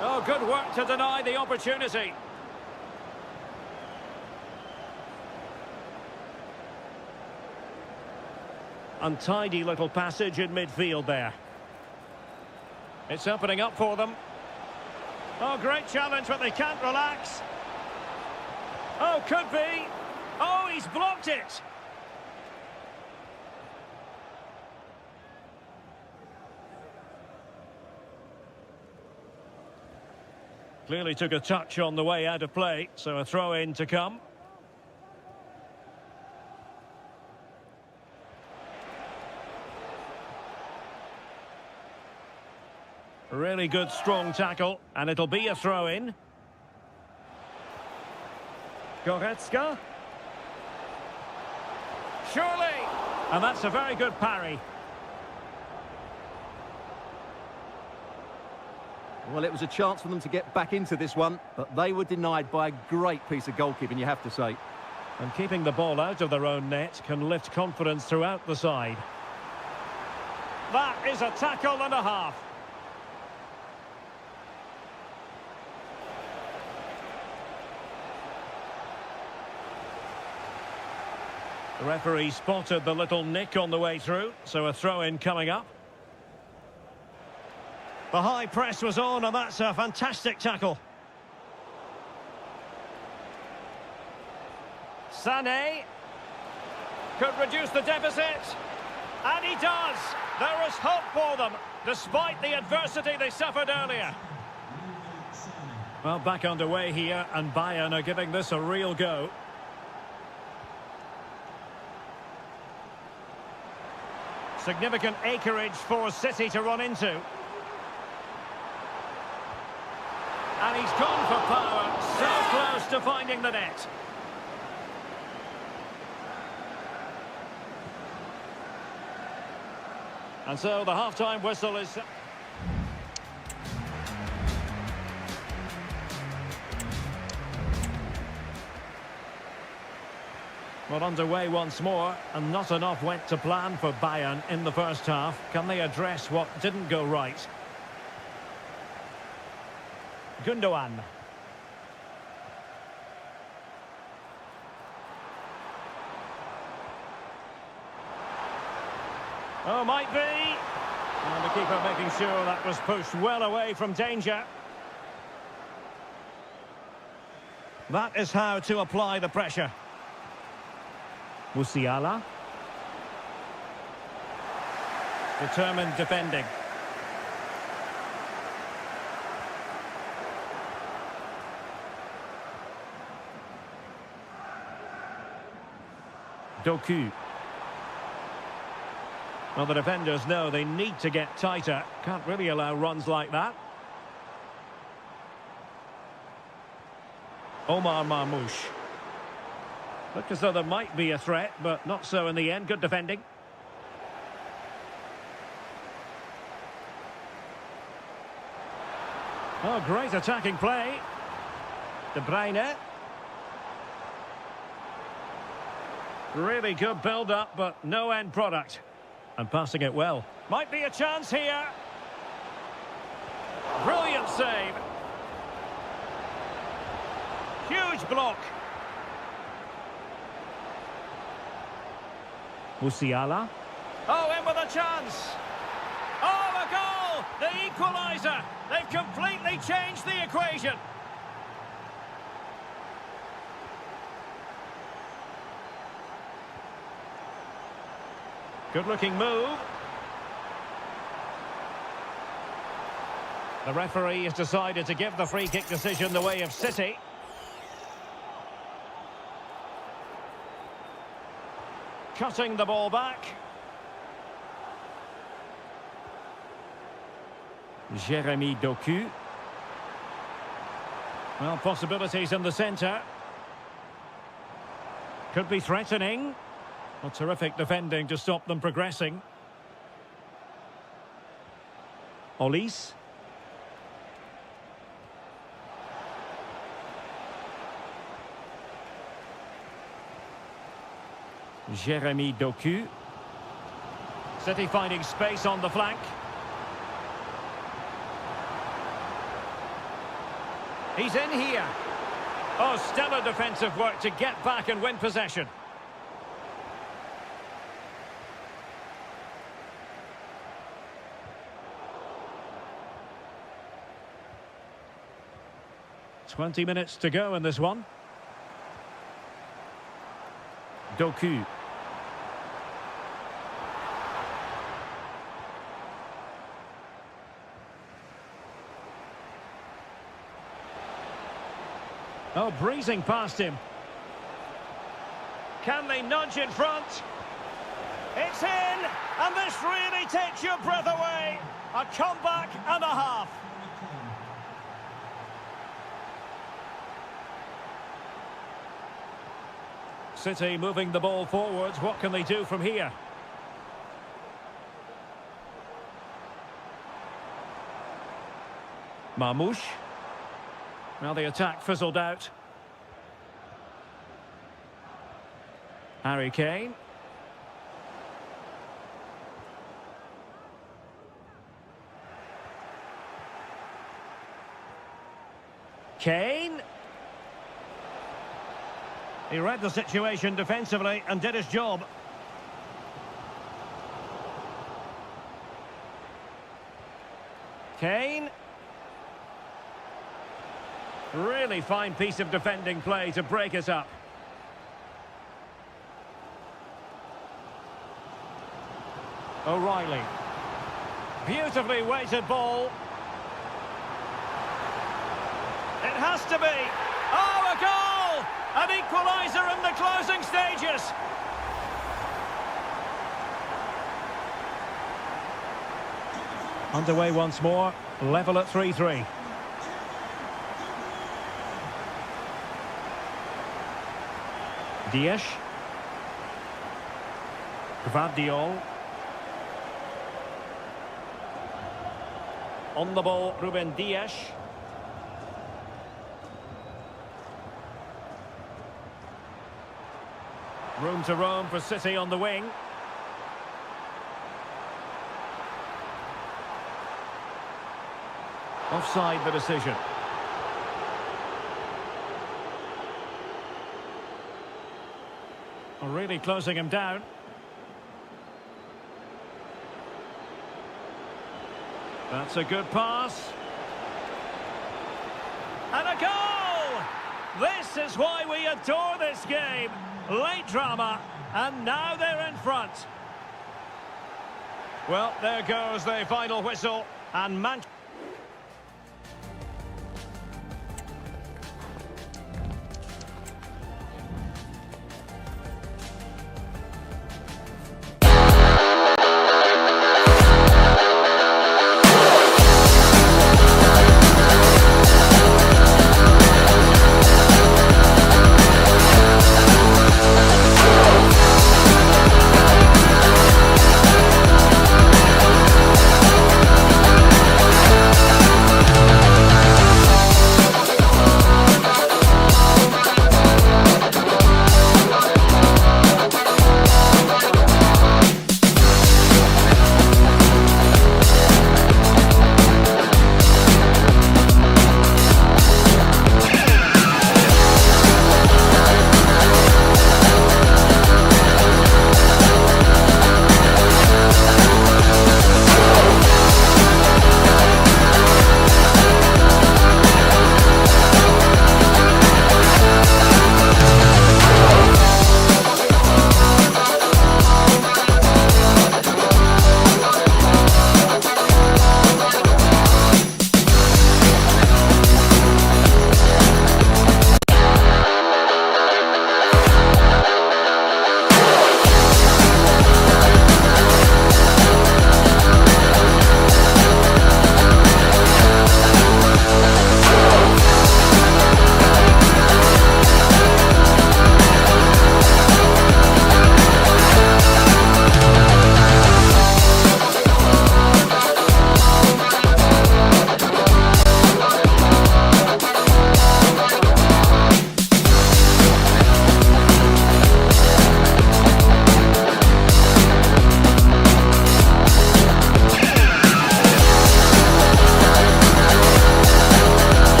Oh, good work to deny the opportunity. Untidy little passage in midfield there. It's opening up for them. Oh, great challenge, but they can't relax. Oh, could be. Oh, he's blocked it. Clearly took a touch on the way out of play, so a throw-in to come. Really good, strong tackle, and it'll be a throw-in. Goretzka. Surely! And that's a very good parry. Well, it was a chance for them to get back into this one, but they were denied by a great piece of goalkeeping, you have to say. And keeping the ball out of their own net can lift confidence throughout the side. That is a tackle and a half. The referee spotted the little nick on the way through, so a throw-in coming up. The high press was on, and that's a fantastic tackle. Sané could reduce the deficit, and he does. There is hope for them, despite the adversity they suffered earlier. Well, back underway here, and Bayern are giving this a real go. Significant acreage for City to run into. And he's gone for power, so close to finding the net. And so the half-time whistle is... Well, underway once more, and not enough went to plan for Bayern in the first half. Can they address what didn't go right? Gundogan. Oh, might be. And the keeper making sure that was pushed well away from danger. That is how to apply the pressure. Musiala. Determined defending. Doku. Well, the defenders know they need to get tighter. Can't really allow runs like that. Omar Marmoush. Looked as though there might be a threat, but not so in the end. Good defending. Oh, great attacking play. De Bruyne. Really good build-up, but no end product. And passing it well. Might be a chance here. Brilliant save. Huge block. Musiala. Oh, in with a chance. Oh, a goal! The equaliser. They've completely changed the equation. Good-looking move. The referee has decided to give the free-kick decision the way of City. Cutting the ball back. Jeremy Doku. Well, possibilities in the centre. Could be threatening. Well, terrific defending to stop them progressing. Olise. Jeremy Doku. City finding space on the flank. He's in here. Oh, stellar defensive work to get back and win possession. "20 minutes to go in this one. Doku. Oh, breezing past him. Can they nudge in front? It's in! And this really takes your breath away. A comeback and a half. City moving the ball forwards. What can they do from here? Marmoush. Well, the attack fizzled out. Harry Kane. Kane. He read the situation defensively and did his job. Kane. Really fine piece of defending play to break us up. O'Reilly. Beautifully weighted ball. It has to be. Oh, a goal! An equaliser in the closing stages. Underway once more, level at 3-3. Dias. Gvardiol. On the ball, Ruben Dias. Room to roam for City on the wing. Offside the decision. Really closing him down. That's a good pass. And a goal! This is why we adore this game. Late drama, and now they're in front. Well, there goes the final whistle, and Manchester.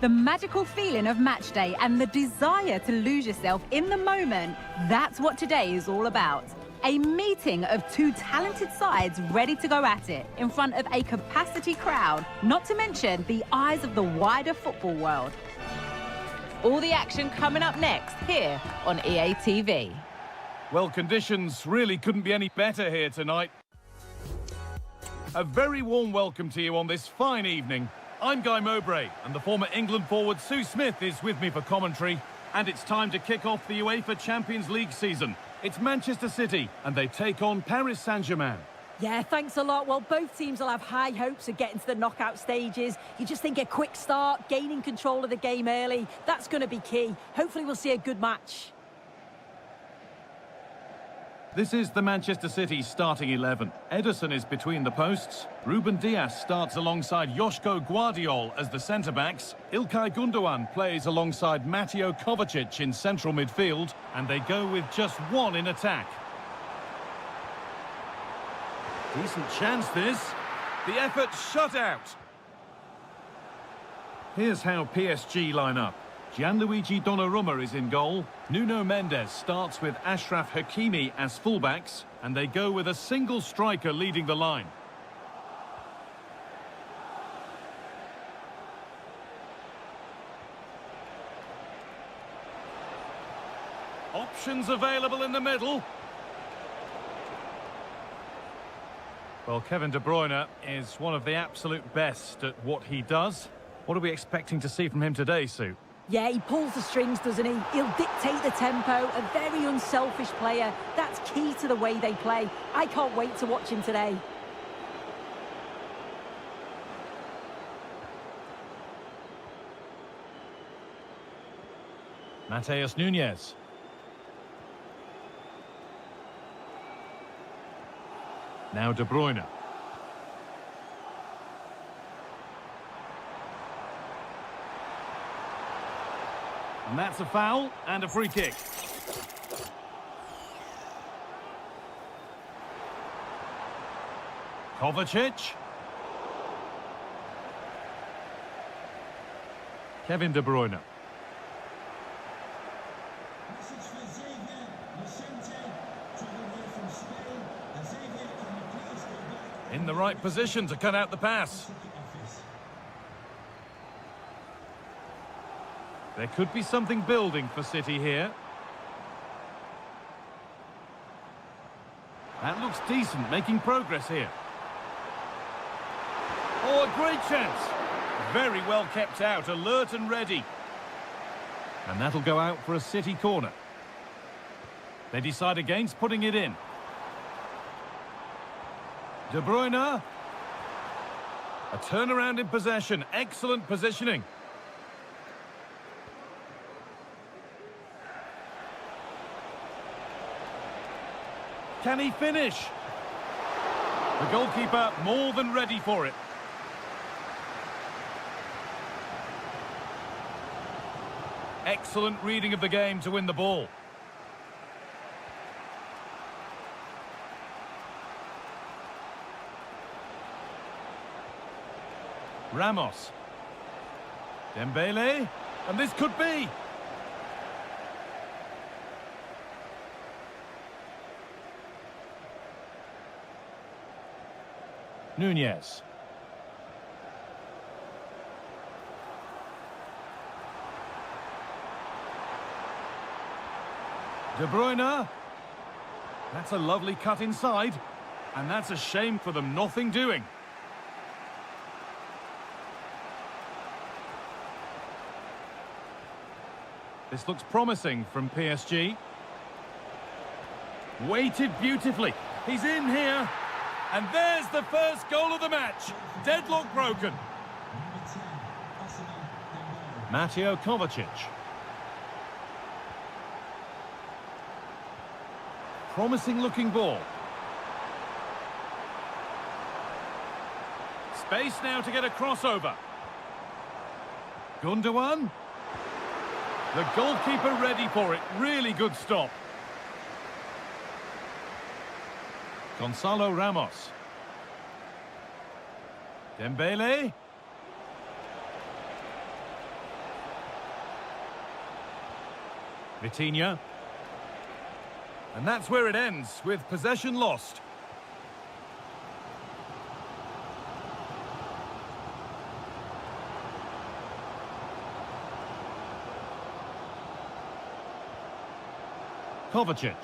The magical feeling of match day and the desire to lose yourself in the moment, that's what today is all about. A meeting of two talented sides ready to go at it in front of a capacity crowd, not to mention the eyes of the wider football world. All the action coming up next here on EA TV. Well, conditions really couldn't be any better here tonight. A very warm welcome to you on this fine evening. I'm Guy Mowbray, and the former England forward Sue Smith is with me for commentary. And it's time to kick off the UEFA Champions League season. It's Manchester City, and they take on Paris Saint-Germain. Yeah, thanks a lot. Well, both teams will have high hopes of getting to the knockout stages. You just think a quick start, gaining control of the game early, that's going to be key. Hopefully we'll see a good match. This is the Manchester City starting 11. Ederson is between the posts. Ruben Dias starts alongside Joško Guardiol as the centre-backs. İlkay Gundogan plays alongside Mateo Kovacic in central midfield. And they go with just one in attack. Decent chance this. The effort shut out. Here's how PSG line up. Gianluigi Donnarumma is in goal. Nuno Mendes starts with Achraf Hakimi as fullbacks. And they go with a single striker leading the line. Options available in the middle. Well, Kevin De Bruyne is one of the absolute best at what he does. What are we expecting to see from him today, Sue? Yeah, he pulls the strings, doesn't he? He'll dictate the tempo, a very unselfish player. That's key to the way they play. I can't wait to watch him today. Matheus Nunes. Now De Bruyne. And that's a foul and a free kick. Kovacic. Kevin De Bruyne. Message for Xavier Vicente, travelling here from Spain. Xavier, can you please go back? In the right position to cut out the pass. There could be something building for City here. That looks decent, making progress here. Oh, a great chance. Very well kept out, alert and ready. And that'll go out for a City corner. They decide against putting it in. De Bruyne. A turnaround in possession, excellent positioning. Can he finish? The goalkeeper more than ready for it. Excellent reading of the game to win the ball. Ramos. Dembele. And this could be. Nunes. De Bruyne. That's a lovely cut inside. And that's a shame for them, nothing doing. This looks promising from PSG. Weighted beautifully. He's in here. And there's the first goal of the match. Deadlock broken. Mateo Kovacic. Promising looking ball. Space now to get a crossover. Gundogan. The goalkeeper ready for it. Really good stop. Gonzalo Ramos. Dembele. Vitinha. And that's where it ends, with possession lost. Kovacic.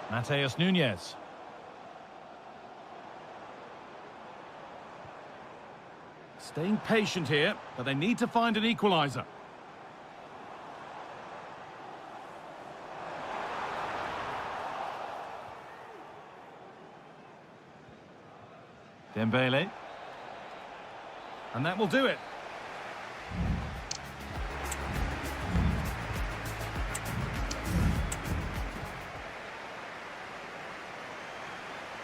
Matheus Nunes. Staying patient here, but they need to find an equaliser. Dembele. And that will do it.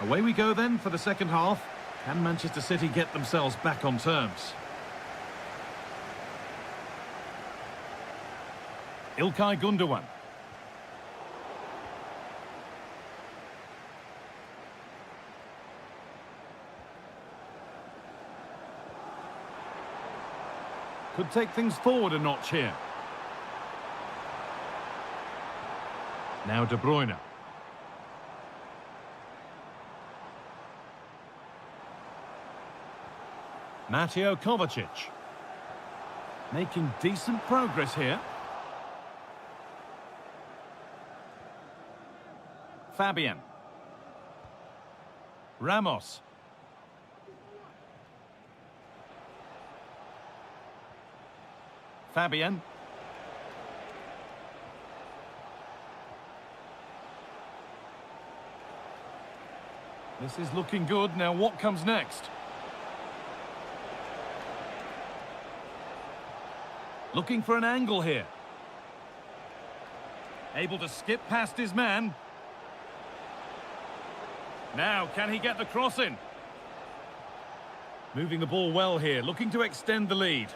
Away we go then for the second half. Can Manchester City get themselves back on terms? İlkay Gündoğan. Could take things forward a notch here. Now De Bruyne. Mateo Kovacic. Making decent progress here. Fabian. Ramos. Fabian. This is looking good. Now what comes next? Looking for an angle here. Able to skip past his man. Now, can he get the cross in? Moving the ball well here, looking to extend the lead.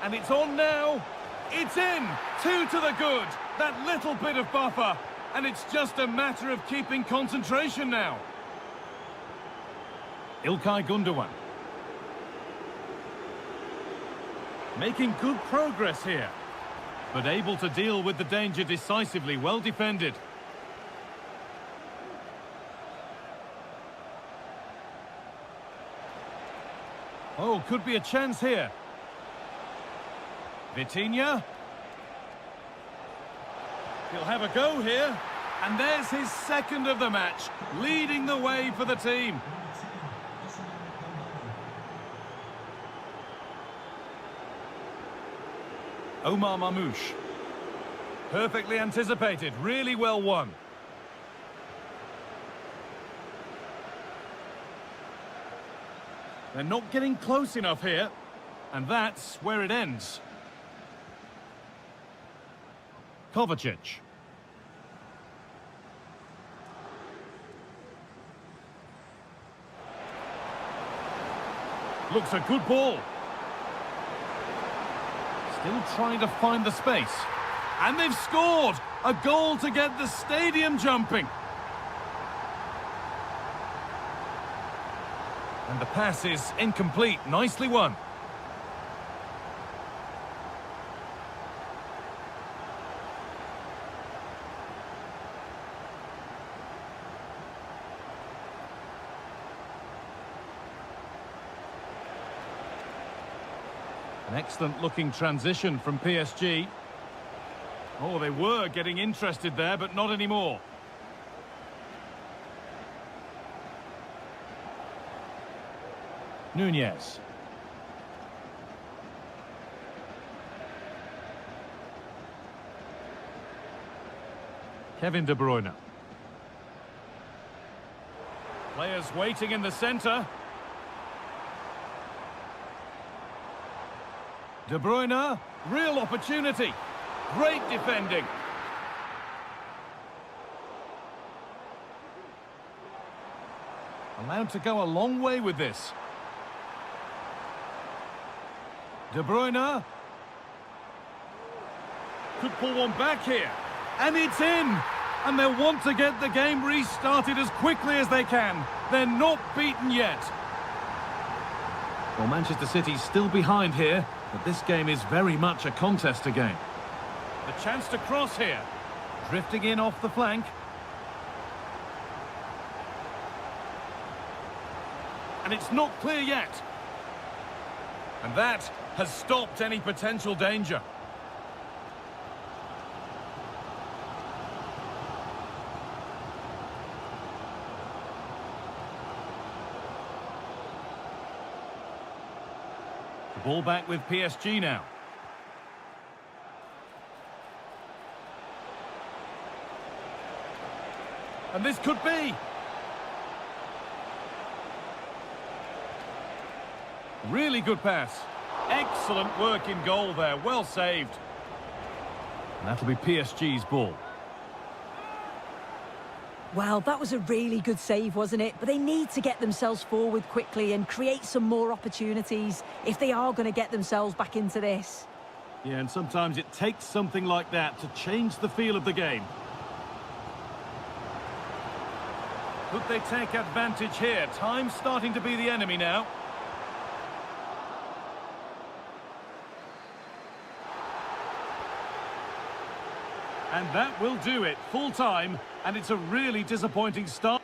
And it's on now. It's in. 2 to the good. That little bit of buffer. And it's just a matter of keeping concentration now. İlkay Gündoğan. Making good progress here. But able to deal with the danger decisively. Well defended. Oh, could be a chance here. Vitinha. He'll have a go here. And there's his second of the match, leading the way for the team. Omar Mamouche. Perfectly anticipated, really well won. They're not getting close enough here, and that's where it ends. Kovacic. Looks a good ball. Still trying to find the space. And they've scored! A goal to get the stadium jumping. And the pass is incomplete. Nicely won. An excellent looking transition from PSG. Oh, they were getting interested there, but not anymore. Nunez. Kevin De Bruyne. Players waiting in the centre. De Bruyne, real opportunity. Great defending. Allowed to go a long way with this. De Bruyne. Could pull one back here. And it's in! And they'll want to get the game restarted as quickly as they can. They're not beaten yet. Well, Manchester City's still behind here, but this game is very much a contest again. The chance to cross here. Drifting in off the flank. And it's not clear yet. And that has stopped any potential danger. The ball back with PSG now. And this could be. Really good pass. Excellent work in goal there. Well saved. And that'll be PSG's ball. Well, that was a really good save, wasn't it? But they need to get themselves forward quickly and create some more opportunities if they are going to get themselves back into this. Yeah, and sometimes it takes something like that to change the feel of the game. Could they take advantage here? Time's starting to be the enemy now. And that will do it. Full time, and it's a really disappointing start.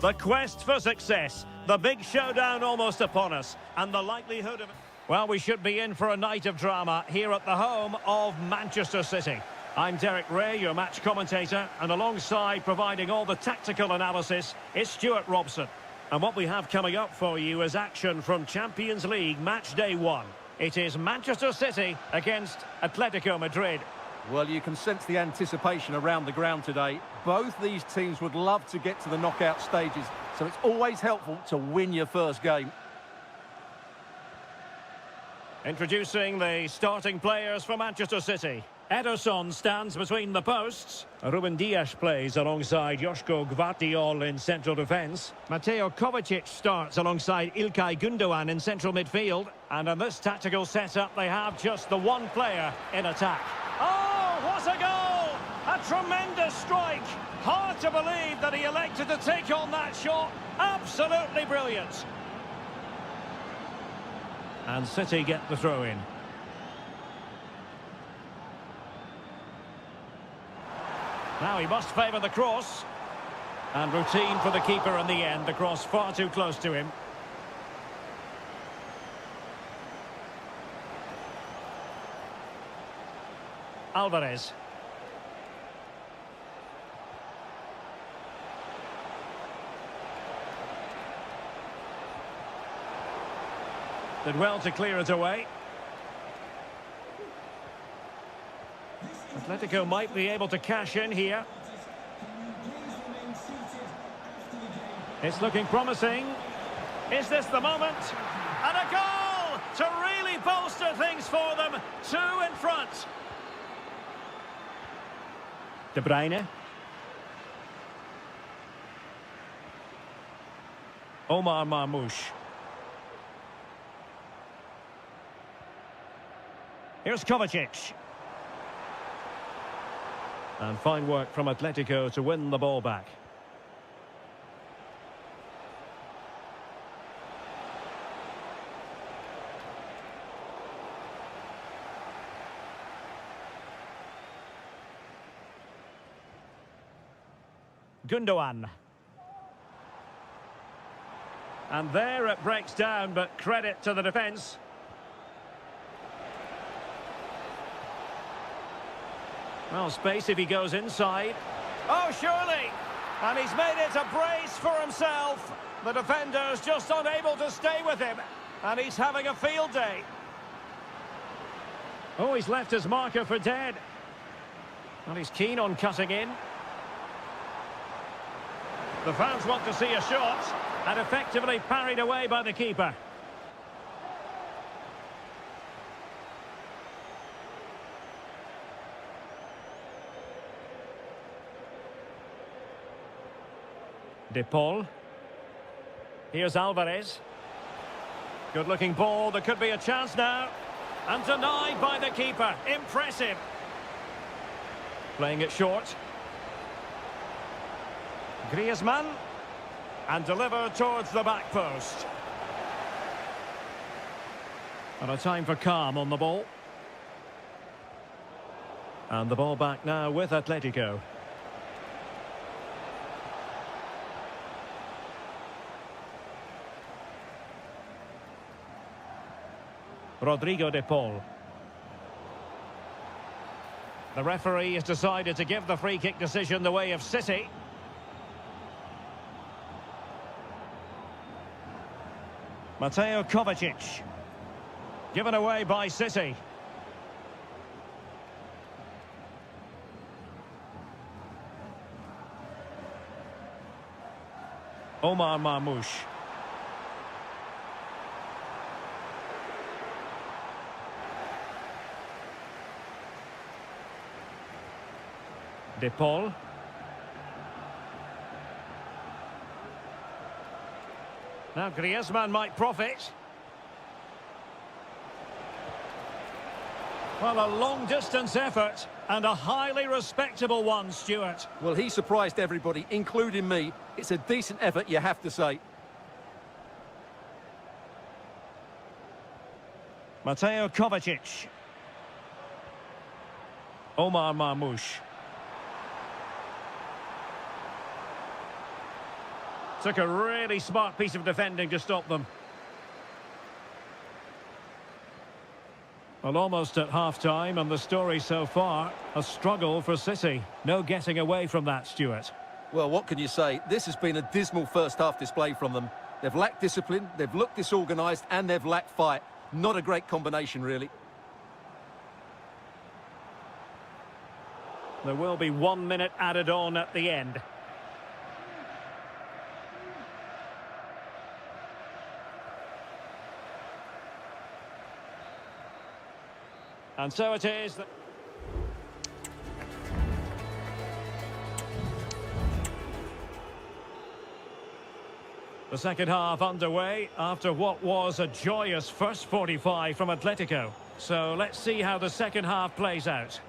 The quest for success, the big showdown almost upon us, and the likelihood of... Well, we should be in for a night of drama here at the home of Manchester City. I'm Derek Ray, your match commentator, and alongside providing all the tactical analysis is Stuart Robson. And what we have coming up for you is action from Champions League match day 1. It is Manchester City against Atletico Madrid. Well, you can sense the anticipation around the ground today. Both these teams would love to get to the knockout stages, so it's always helpful to win your first game. Introducing the starting players for Manchester City. Ederson stands between the posts. Ruben Dias plays alongside Joško Gvardiol in central defence. Mateo Kovacic starts alongside İlkay Gündoğan in central midfield. And in this tactical setup, they have just the one player in attack. Oh, what a goal! A tremendous strike. Hard to believe that he elected to take on that shot. Absolutely brilliant. And City get the throw-in. Now he must favour the cross. And routine for the keeper in the end. The cross far too close to him. Alvarez. Did well to clear it away. Atletico might be able to cash in here. It's looking promising. Is this the moment? And a goal to really bolster things for them. 2 in front. De Bruyne. Omar Marmoush. Here's Kovacic. And fine work from Atletico to win the ball back. Gündoğan. And there it breaks down, but credit to the defence. Well, space if he goes inside. Oh, surely! And he's made it a brace for himself. The defender's just unable to stay with him. And he's having a field day. Oh, he's left his marker for dead. And he's keen on cutting in. The fans want to see a shot. And effectively parried away by the keeper. De Paul. Here's Alvarez. Good-looking ball. There could be a chance now. And denied by the keeper. Impressive. Playing it short. Griezmann. And delivered towards the back post. And a time for calm on the ball. And the ball back now with Atletico. Rodrigo de Paul. The referee has decided to give the free kick decision the way of City. Mateo Kovacic. Given away by City. Omar Marmoush. De Paul. Now Griezmann might profit. Well, a long-distance effort and a highly respectable one, Stuart. Well, he surprised everybody, including me. It's a decent effort, you have to say. Mateo Kovacic. Omar Marmoush. Took a really smart piece of defending to stop them. Well, almost at half-time, and the story so far, a struggle for City. No getting away from that, Stuart. Well, what can you say? This has been a dismal first-half display from them. They've lacked discipline, they've looked disorganised, and they've lacked fight. Not a great combination, really. There will be 1 minute added on at the end. And so it is that... The second half underway after what was a joyous first 45 from Atletico. So let's see how the second half plays out.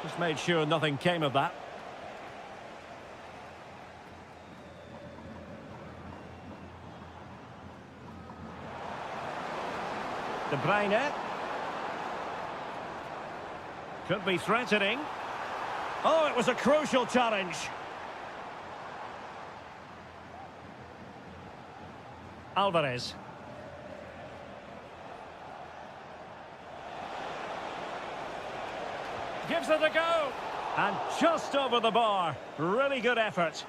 Just made sure nothing came of that. De Bruyne. Could be threatening. Oh, it was a crucial challenge. Alvarez. Gives it a go. And just over the bar. Really good effort.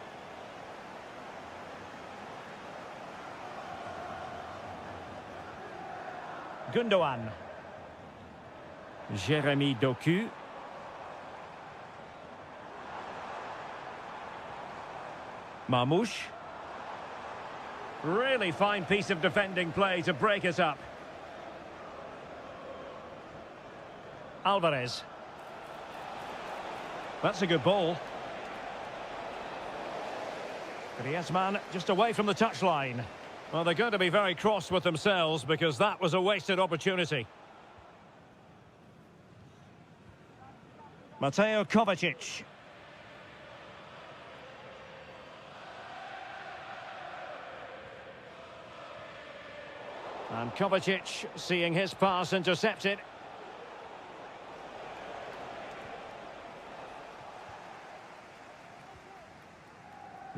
Gundogan. Jeremy Doku. Mamouche. Really fine piece of defending play to break it up. Alvarez. That's a good ball. Griezmann just away from the touchline. Well, they're going to be very cross with themselves because that was a wasted opportunity. Mateo Kovacic. And Kovacic seeing his pass intercepted.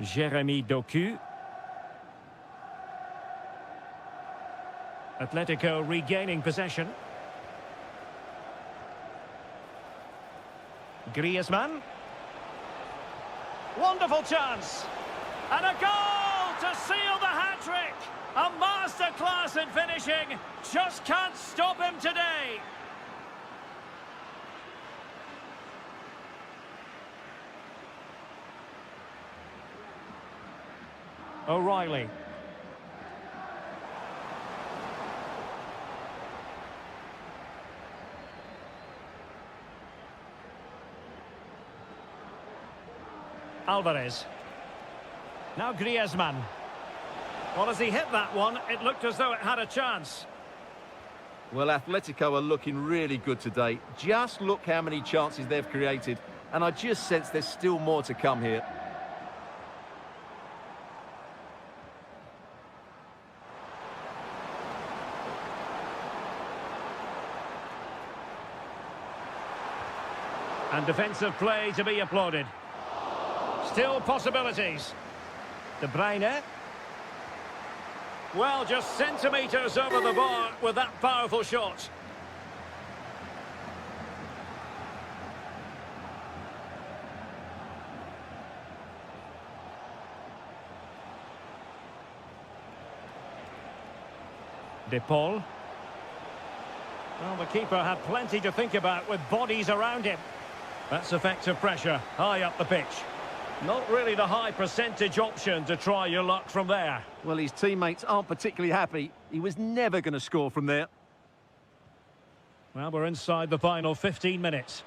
Jeremy Doku. Atletico regaining possession. Griezmann. Wonderful chance. And a goal to seal the hat-trick. A masterclass in finishing. Just can't stop him today. O'Reilly. Alvarez. Now Griezmann. Well, as he hit that one, it looked as though it had a chance. Well, Atletico are looking really good today. Just look how many chances they've created. And I just sense there's still more to come here. And defensive play to be applauded. Still possibilities. De Bruyne. Well, just centimetres over the bar with that powerful shot. De Paul. Well, the keeper had plenty to think about with bodies around him. That's effective pressure, high up the pitch. Not really the high percentage option to try your luck from there. Well, his teammates aren't particularly happy. He was never going to score from there. Well, we're inside the final 15 minutes.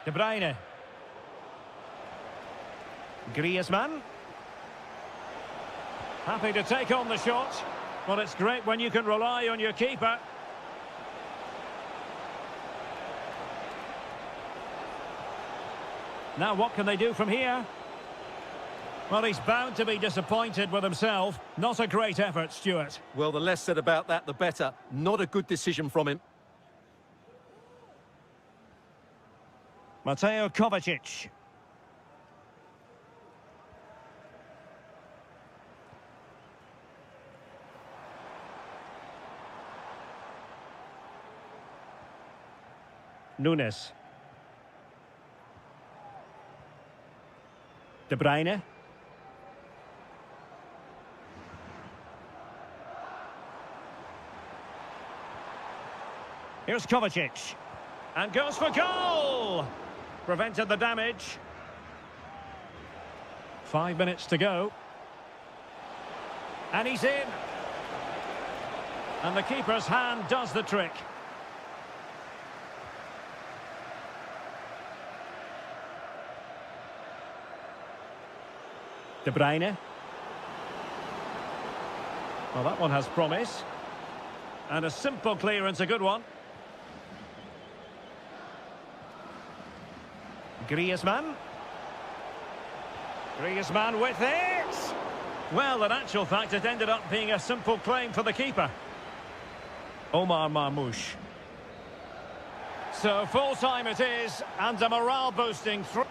De Bruyne. Griezmann. Happy to take on the shot. Well, it's great when you can rely on your keeper. Now what can they do from here? Well, he's bound to be disappointed with himself. Not a great effort, Stuart. Well, the less said about that, the better. Not a good decision from him. Mateo Kovacic. Nunes. De Bruyne. Here's Kovacic. And goes for goal! Prevented the damage. 5 minutes to go. And he's in. And the keeper's hand does the trick. De Bruyne. Well, that one has promise. And a simple clearance, a good one. Griezmann. Griezmann with it! Well, in actual fact, it ended up being a simple claim for the keeper. Omar Marmoush. So full time it is, and a morale-boosting throw.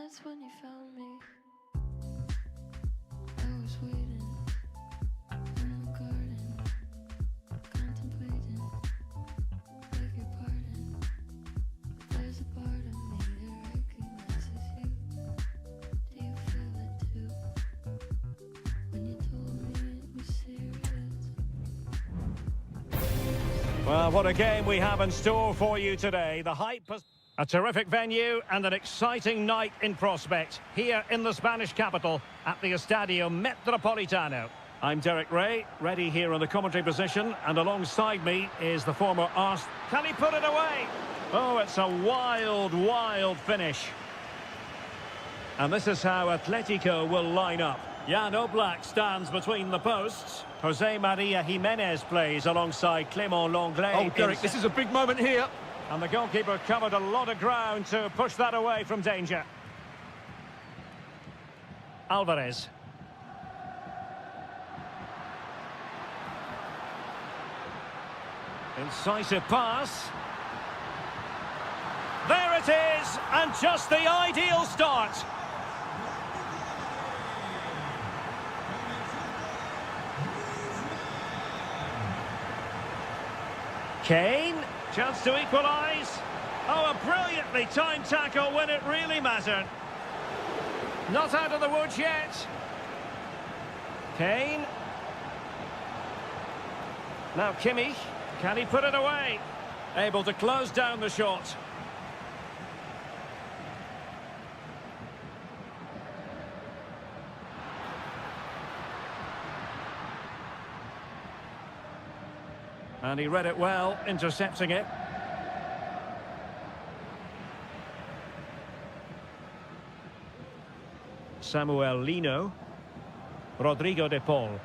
That's when you found me. I was waiting in the garden, contemplating, beg your pardon. There's a part of me that recognizes you. Do you feel it too? When you told me it was serious. Well, what a game we have in store for you today. The hype has... A terrific venue and an exciting night in prospect here in the Spanish capital at the Estadio Metropolitano. I'm Derek Ray, ready here in the commentary position, and alongside me is the former Arsenal. Can he put it away? Oh, it's a wild, wild finish. And this is how Atletico will line up. Jan Oblak stands between the posts. Jose Maria Jimenez plays alongside Clément Lenglet. Oh, Derek, this is a big moment here. And the goalkeeper covered a lot of ground to push that away from danger. Alvarez. Incisive pass. There it is, and just the ideal start. Kane, chance to equalise. Oh, a brilliantly timed tackle when it really mattered. Not out of the woods yet. Kane. Now Kimmich. Can he put it away? Able to close down the shot. And he read it well, intercepting it. Samuel Lino. Rodrigo de Paul.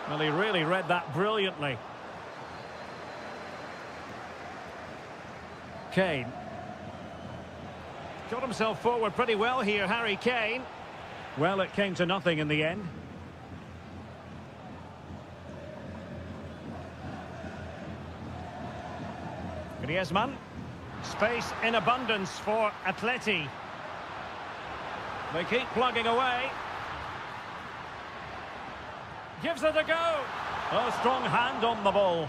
Well, he really read that brilliantly. Kane. Got himself forward pretty well here, Harry Kane. Well, it came to nothing in the end. Griezmann. Space in abundance for Atleti. They keep plugging away. Gives it a go. Oh, strong hand on the ball.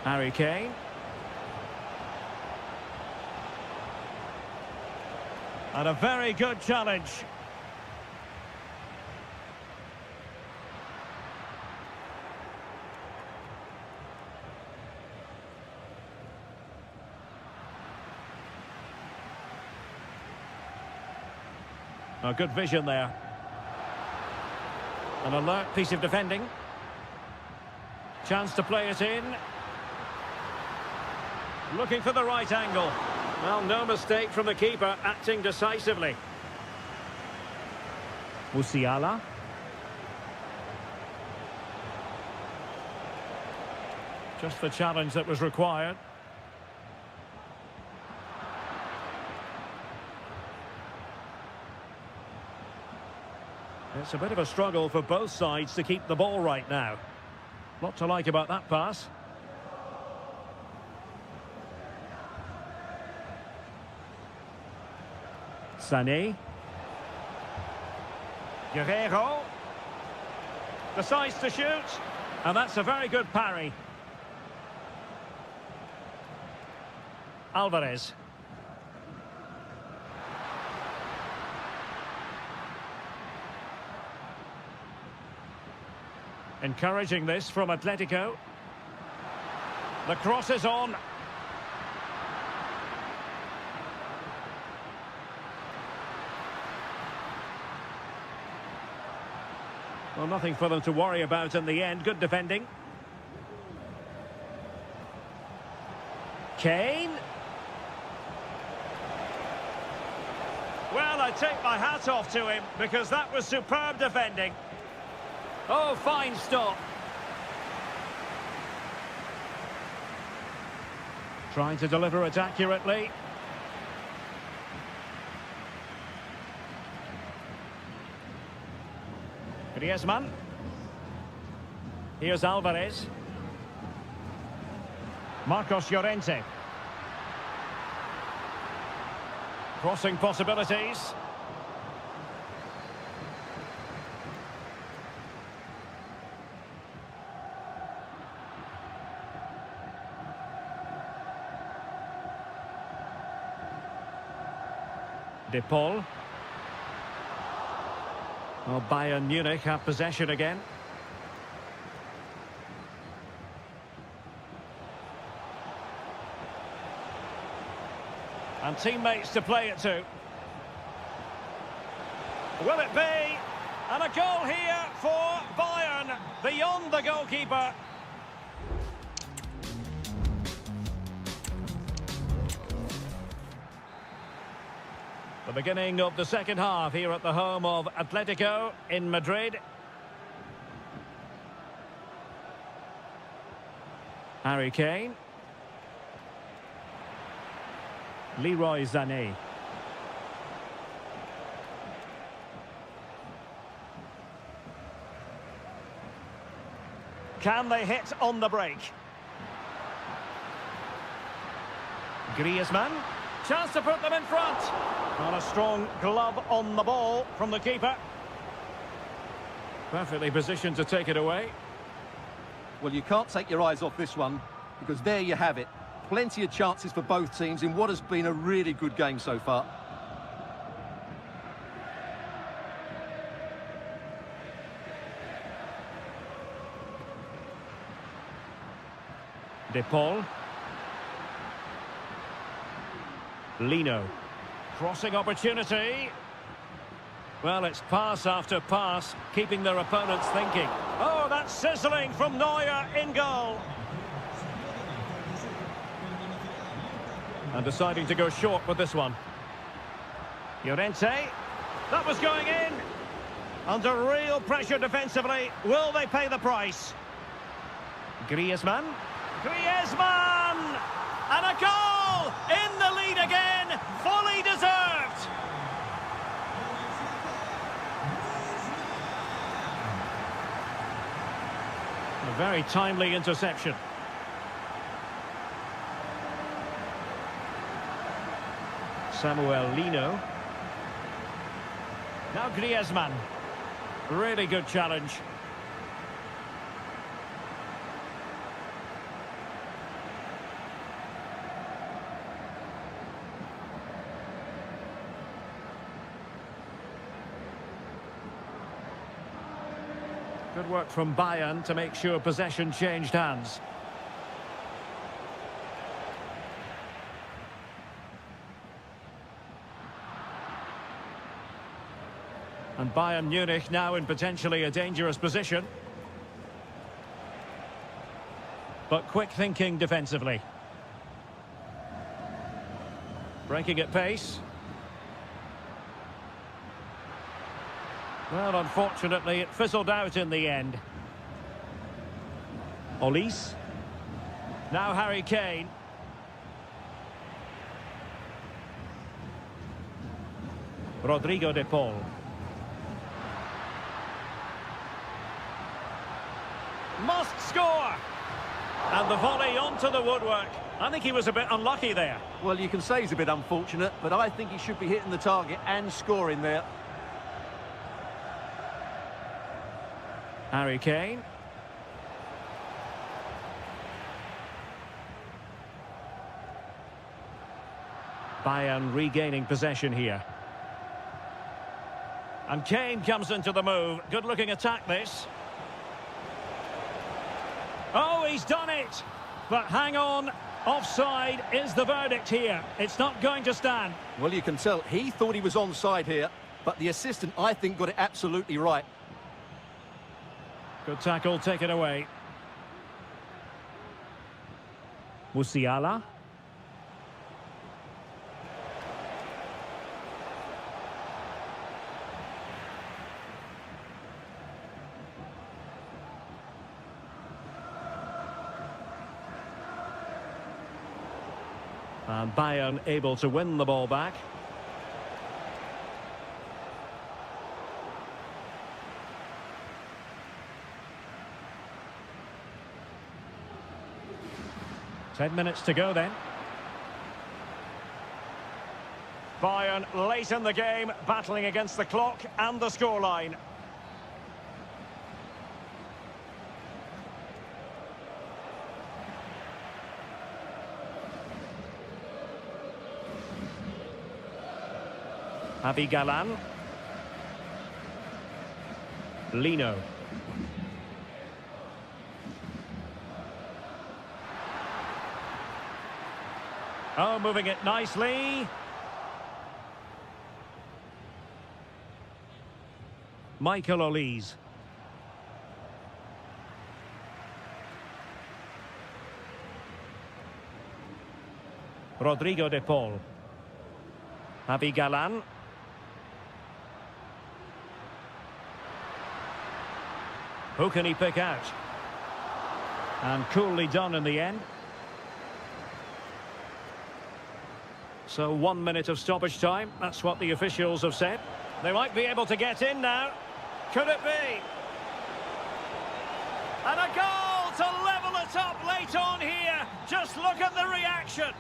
Harry Kane. And a very good challenge. A good vision there. An alert piece of defending. Chance to play it in. Looking for the right angle. Well, no mistake from the keeper, acting decisively. Musiala. Just the challenge that was required. It's a bit of a struggle for both sides to keep the ball right now. Lot to like about that pass. Sané. Guerreiro. Decides to shoot. And that's a very good parry. Alvarez. Encouraging this from Atletico. The cross is on. Well, nothing for them to worry about in the end. Good defending. Kane. Well, I take my hat off to him because that was superb defending. Oh, fine stop. Trying to deliver it accurately. Griezmann. Here's Alvarez. Marcos Llorente. Crossing possibilities. De Paul. Well, Bayern Munich have possession again. And teammates to play it to. Will it be? And a goal here for Bayern, beyond the goalkeeper. The beginning of the second half here at the home of Atletico in Madrid. Harry Kane. Leroy Sané. Can they hit on the break? Griezmann. Chance to put them in front. Not a strong glove on the ball from the keeper. Perfectly positioned to take it away. Well, you can't take your eyes off this one, because there you have it. Plenty of chances for both teams in what has been a really good game so far. De Paul. Lino. Crossing opportunity. Well, it's pass after pass, keeping their opponents thinking. Oh, that's sizzling from Neuer in goal. And deciding to go short with this one. Llorente. That was going in. Under real pressure defensively. Will they pay the price? Griezmann. Griezmann! And a goal! In the lead again! Fully deserved! A very timely interception. Samuel Lino. Now Griezmann. Really good challenge. Good work from Bayern to make sure possession changed hands. And Bayern Munich now in potentially a dangerous position. But quick thinking defensively. Breaking at pace. Well, unfortunately, it fizzled out in the end. Olise. Now Harry Kane. Rodrigo de Paul. Must score! And the volley onto the woodwork. I think he was a bit unlucky there. Well, you can say he's a bit unfortunate, but I think he should be hitting the target and scoring there. Harry Kane. Bayern regaining possession here. And Kane comes into the move. Good-looking attack, this. Oh, he's done it! But hang on. Offside is the verdict here. It's not going to stand. Well, you can tell he thought he was onside here, but the assistant, I think, got it absolutely right. Good tackle, taken away. Musiala. And Bayern able to win the ball back. Ten minutes to go then. Bayern late in the game, battling against the clock and the scoreline. Javi Galán. Lino. Oh, moving it nicely. Michael Olise. Rodrigo de Paul. Javi Galán. Who can he pick out? And coolly done in the end. So 1 minute of stoppage time. That's what the officials have said. They might be able to get in now. Could it be? And a goal to level it up late on here. Just look at the reaction.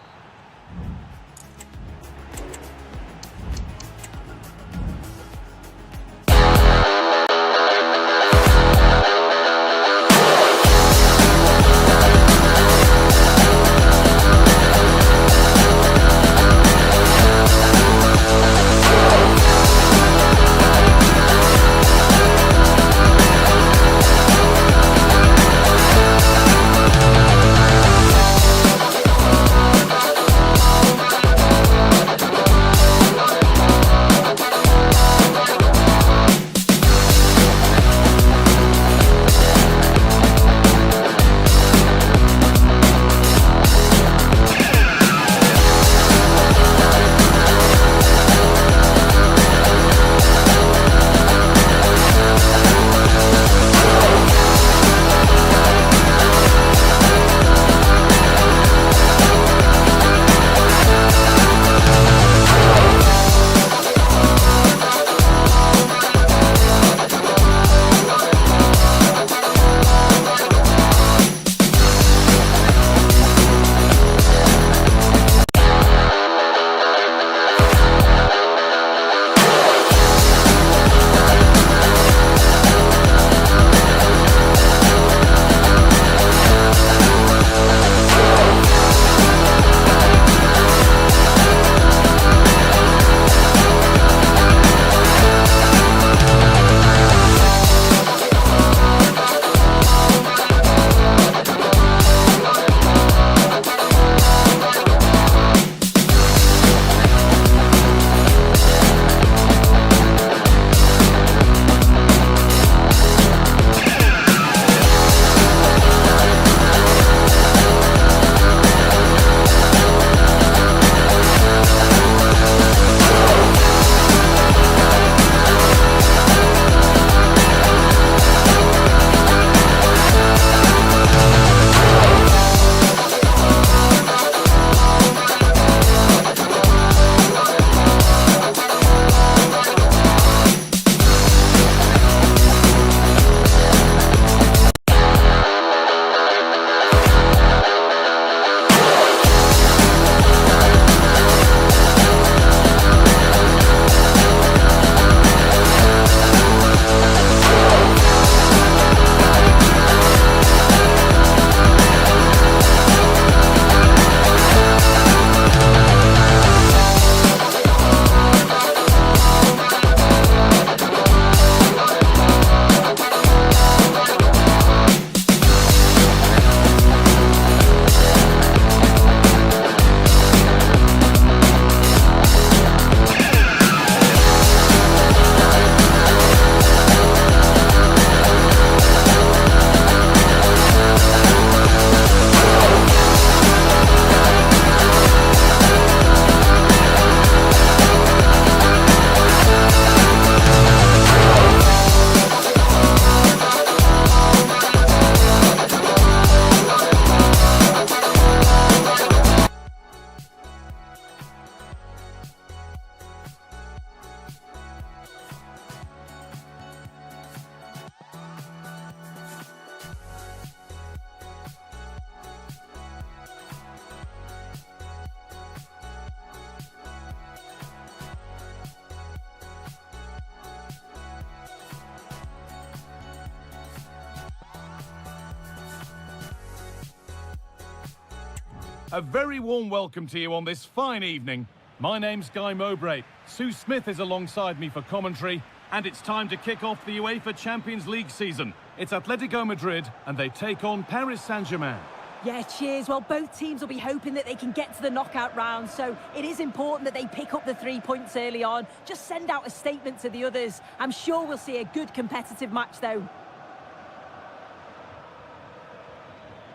A very warm welcome to you on this fine evening. My name's Guy Mowbray. Sue Smith is alongside me for commentary, and it's time to kick off the UEFA Champions League season. It's Atletico Madrid, and they take on Paris Saint-Germain. Yeah, cheers. Well, both teams will be hoping that they can get to the knockout round, so it is important that they pick up the 3 points early on. Just send out a statement to the others. I'm sure we'll see a good competitive match, though.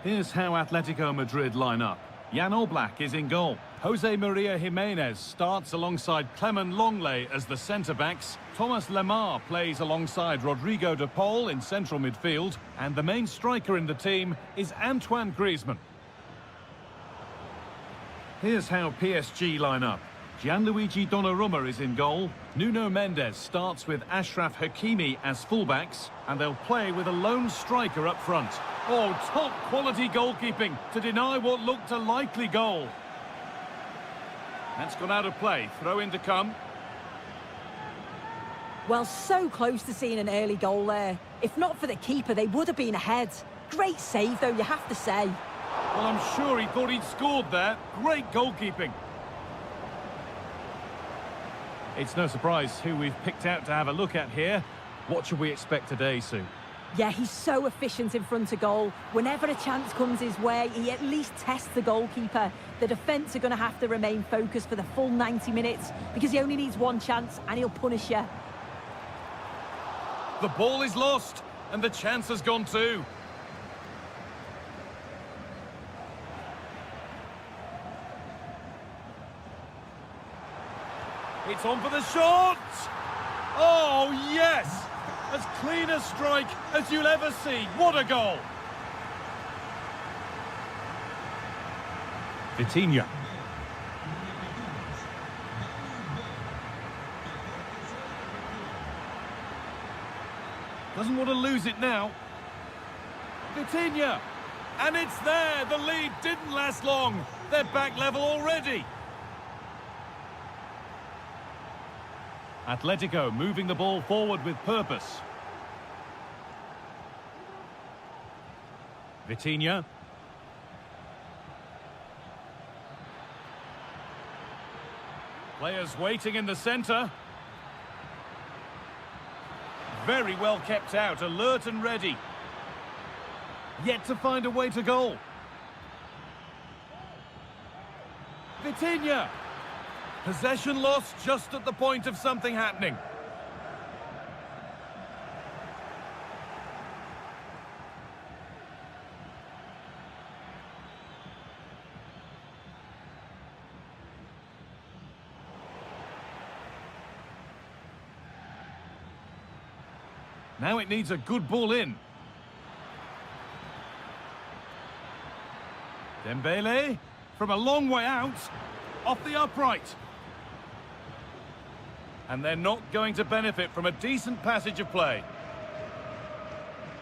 Here's how Atletico Madrid line up. Jan Oblak is in goal. Jose Maria Jimenez starts alongside Clement Longley as the centre-backs. Thomas Lemar plays alongside Rodrigo de Paul in central midfield. And the main striker in the team is Antoine Griezmann. Here's how PSG line up. Gianluigi Donnarumma is in goal. Nuno Mendes starts with Ashraf Hakimi as fullbacks. And they'll play with a lone striker up front. Oh, top quality goalkeeping to deny what looked a likely goal. That's gone out of play. Throw in to come. Well, so close to seeing an early goal there. If not for the keeper, they would have been ahead. Great save, though, you have to say. Well, I'm sure he thought he'd scored there. Great goalkeeping. It's no surprise who we've picked out to have a look at here. What should we expect today, Sue? Yeah, he's so efficient in front of goal. Whenever a chance comes his way, he at least tests the goalkeeper. The defence are going to have to remain focused for the full 90 minutes because he only needs one chance and he'll punish you. The ball is lost and the chance has gone too. It's on for the shot! Oh, yes! As clean a strike as you'll ever see. What a goal! Vitinha. Doesn't want to lose it now. Vitinha! And it's there! The lead didn't last long. They're back level already. Atletico moving the ball forward with purpose. Vitinha. Players waiting in the centre. Very well kept out, alert and ready. Yet to find a way to goal. Vitinha. Possession lost just at the point of something happening. Now it needs a good ball in. Dembele from a long way out, off the upright. And they're not going to benefit from a decent passage of play.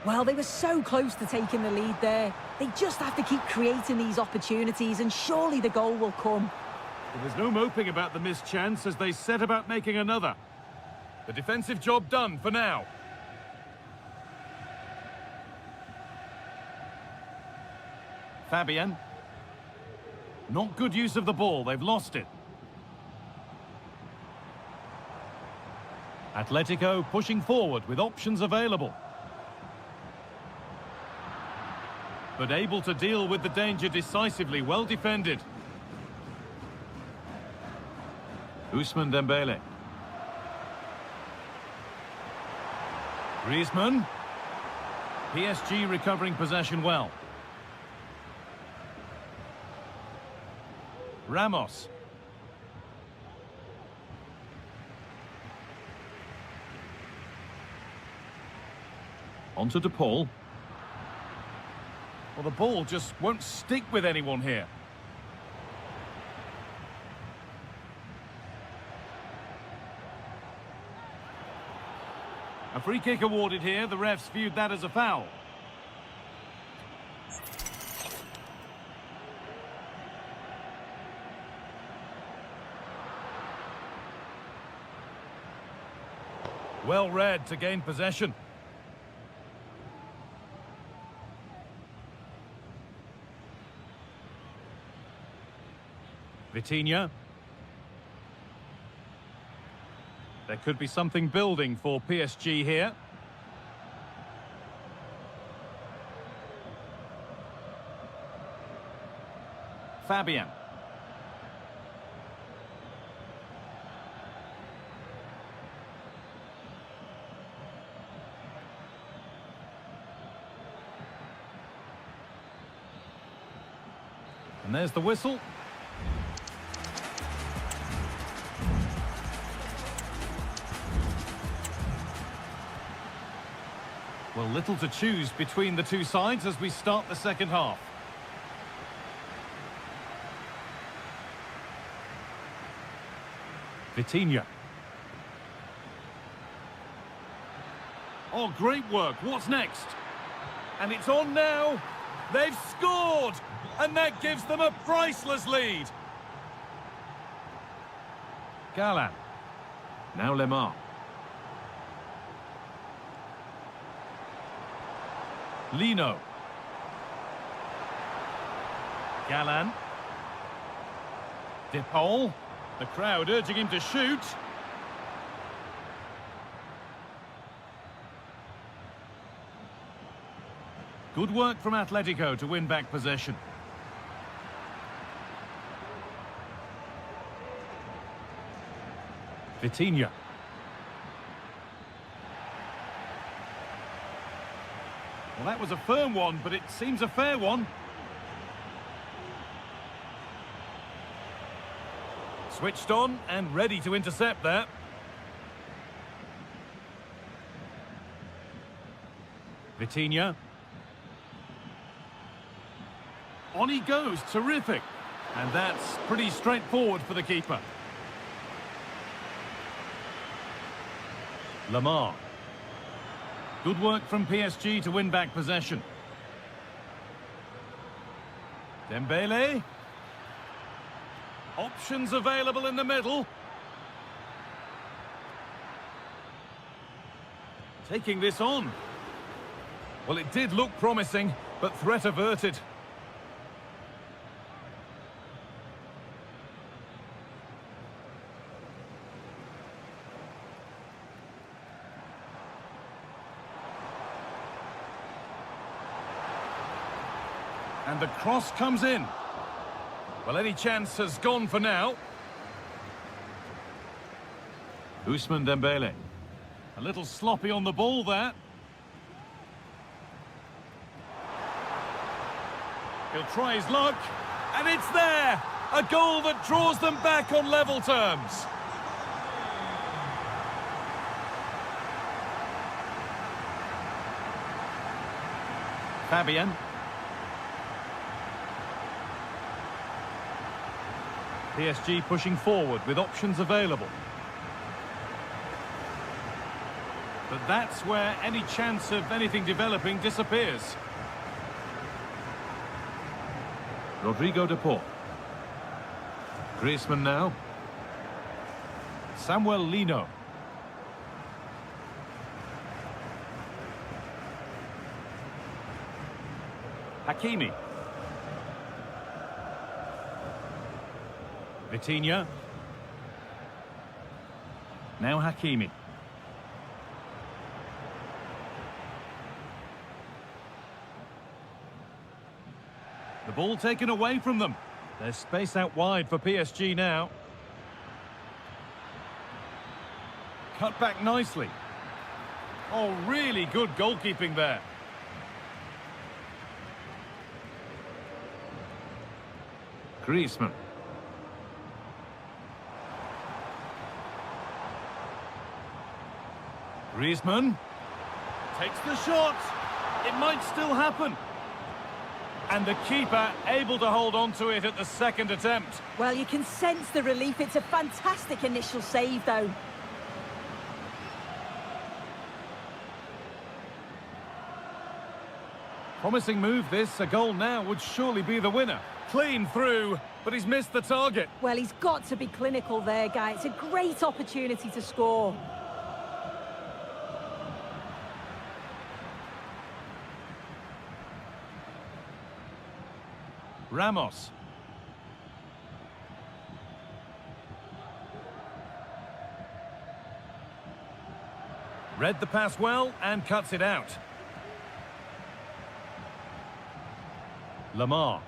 Well, they were so close to taking the lead there. They just have to keep creating these opportunities and surely the goal will come. Well, there's no moping about the missed chance as they set about making another. The defensive job done for now. Fabian. Not good use of the ball, they've lost it. Atletico pushing forward with options available. But able to deal with the danger decisively, well defended. Ousmane Dembele. Griezmann. PSG recovering possession well. Ramos. Onto De Paul. Well, the ball just won't stick with anyone here. A free kick awarded here. The refs viewed that as a foul. Well read to gain possession. Vitinha. There could be something building for PSG here. Fabian. And there's the whistle. Well, little to choose between the two sides as we start the second half. Vitinha. Oh, great work. What's next? And it's on now. They've scored! And that gives them a priceless lead. Galan. Now Lemar. Lino. Galan. De Paul. The crowd urging him to shoot. Good work from Atletico to win back possession. Vitinha. Well, that was a firm one, but it seems a fair one. Switched on and ready to intercept there. Vitinha. On he goes, terrific. And that's pretty straightforward for the keeper. Lemar. Good work from PSG to win back possession. Dembele. Options available in the middle. Taking this on. Well, it did look promising, but threat averted. And the cross comes in. Well, any chance has gone for now. Ousmane Dembele. A little sloppy on the ball there. He'll try his luck. And it's there! A goal that draws them back on level terms. Fabian. PSG pushing forward with options available. But that's where any chance of anything developing disappears. Rodrigo de Paul. Griezmann now. Samuel Lino. Hakimi. Vitinha. Now Hakimi. The ball taken away from them. There's space out wide for PSG now. Cut back nicely. Oh, really good goalkeeping there. Griezmann. Griezmann takes the shot. It might still happen. And the keeper able to hold on to it at the second attempt. Well, you can sense the relief. It's a fantastic initial save, though. Promising move this. A goal now would surely be the winner. Clean through, but he's missed the target. Well, he's got to be clinical there, Guy. It's a great opportunity to score. Ramos. Read the pass well and cuts it out. Lemar.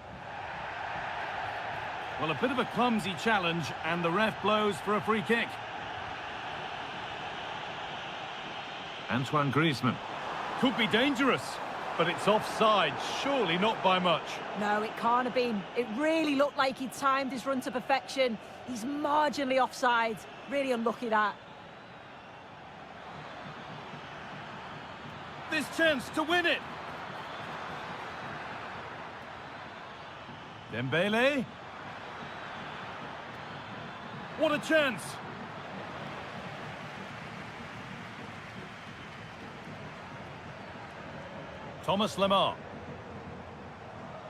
Well, a bit of a clumsy challenge, and the ref blows for a free kick. Antoine Griezmann. Could be dangerous, but it's offside, surely not by much. No, it can't have been. It really looked like he timed his run to perfection. He's marginally offside. Really unlucky that. this chance to win it. Dembele. What a chance. Thomas Lemar.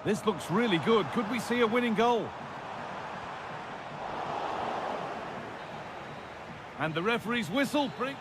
This looks really good. Could we see a winning goal? And the referee's whistle brings...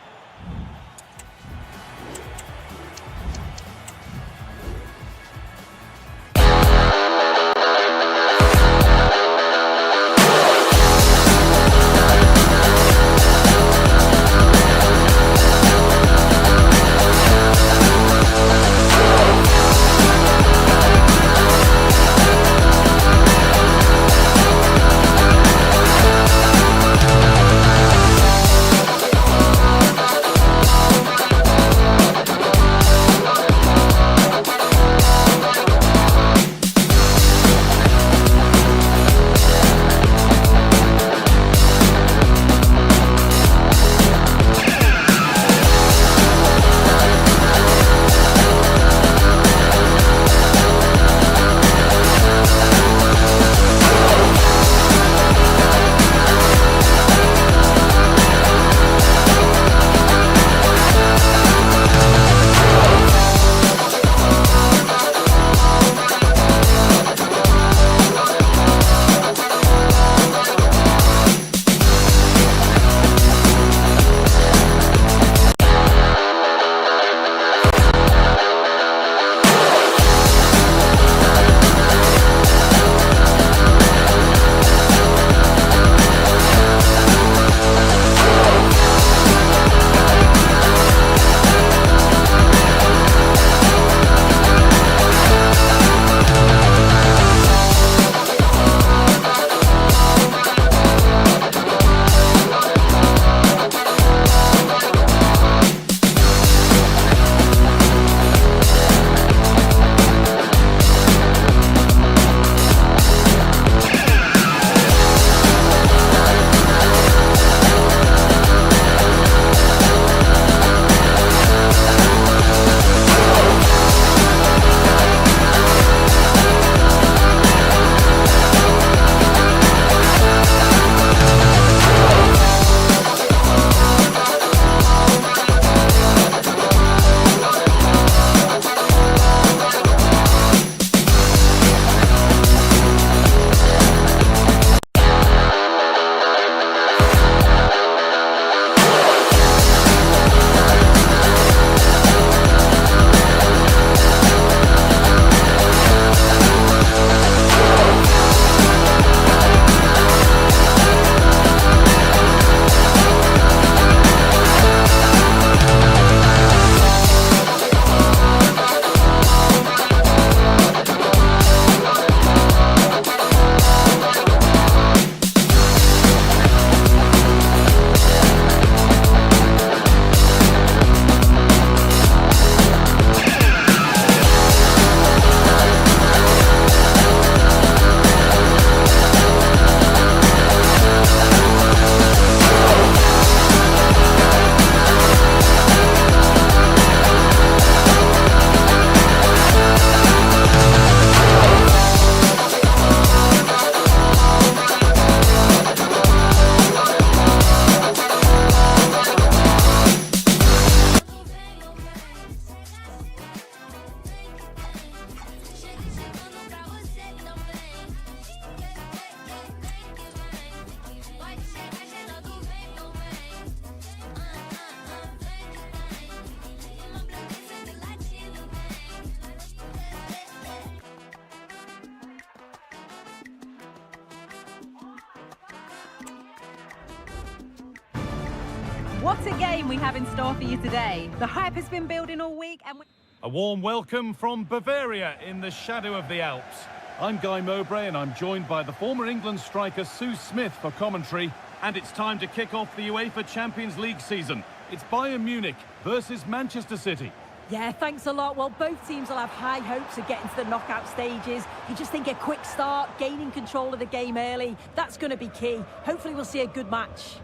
What a game we have in store for you today. The hype has been building all week and A warm welcome from Bavaria in the shadow of the Alps. I'm Guy Mowbray and I'm joined by the former England striker Sue Smith for commentary. And it's time to kick off the UEFA Champions League season. It's Bayern Munich versus Manchester City. Yeah, thanks a lot. Well, both teams will have high hopes of getting to the knockout stages. You just think a quick start, gaining control of the game early, that's going to be key. Hopefully we'll see a good match.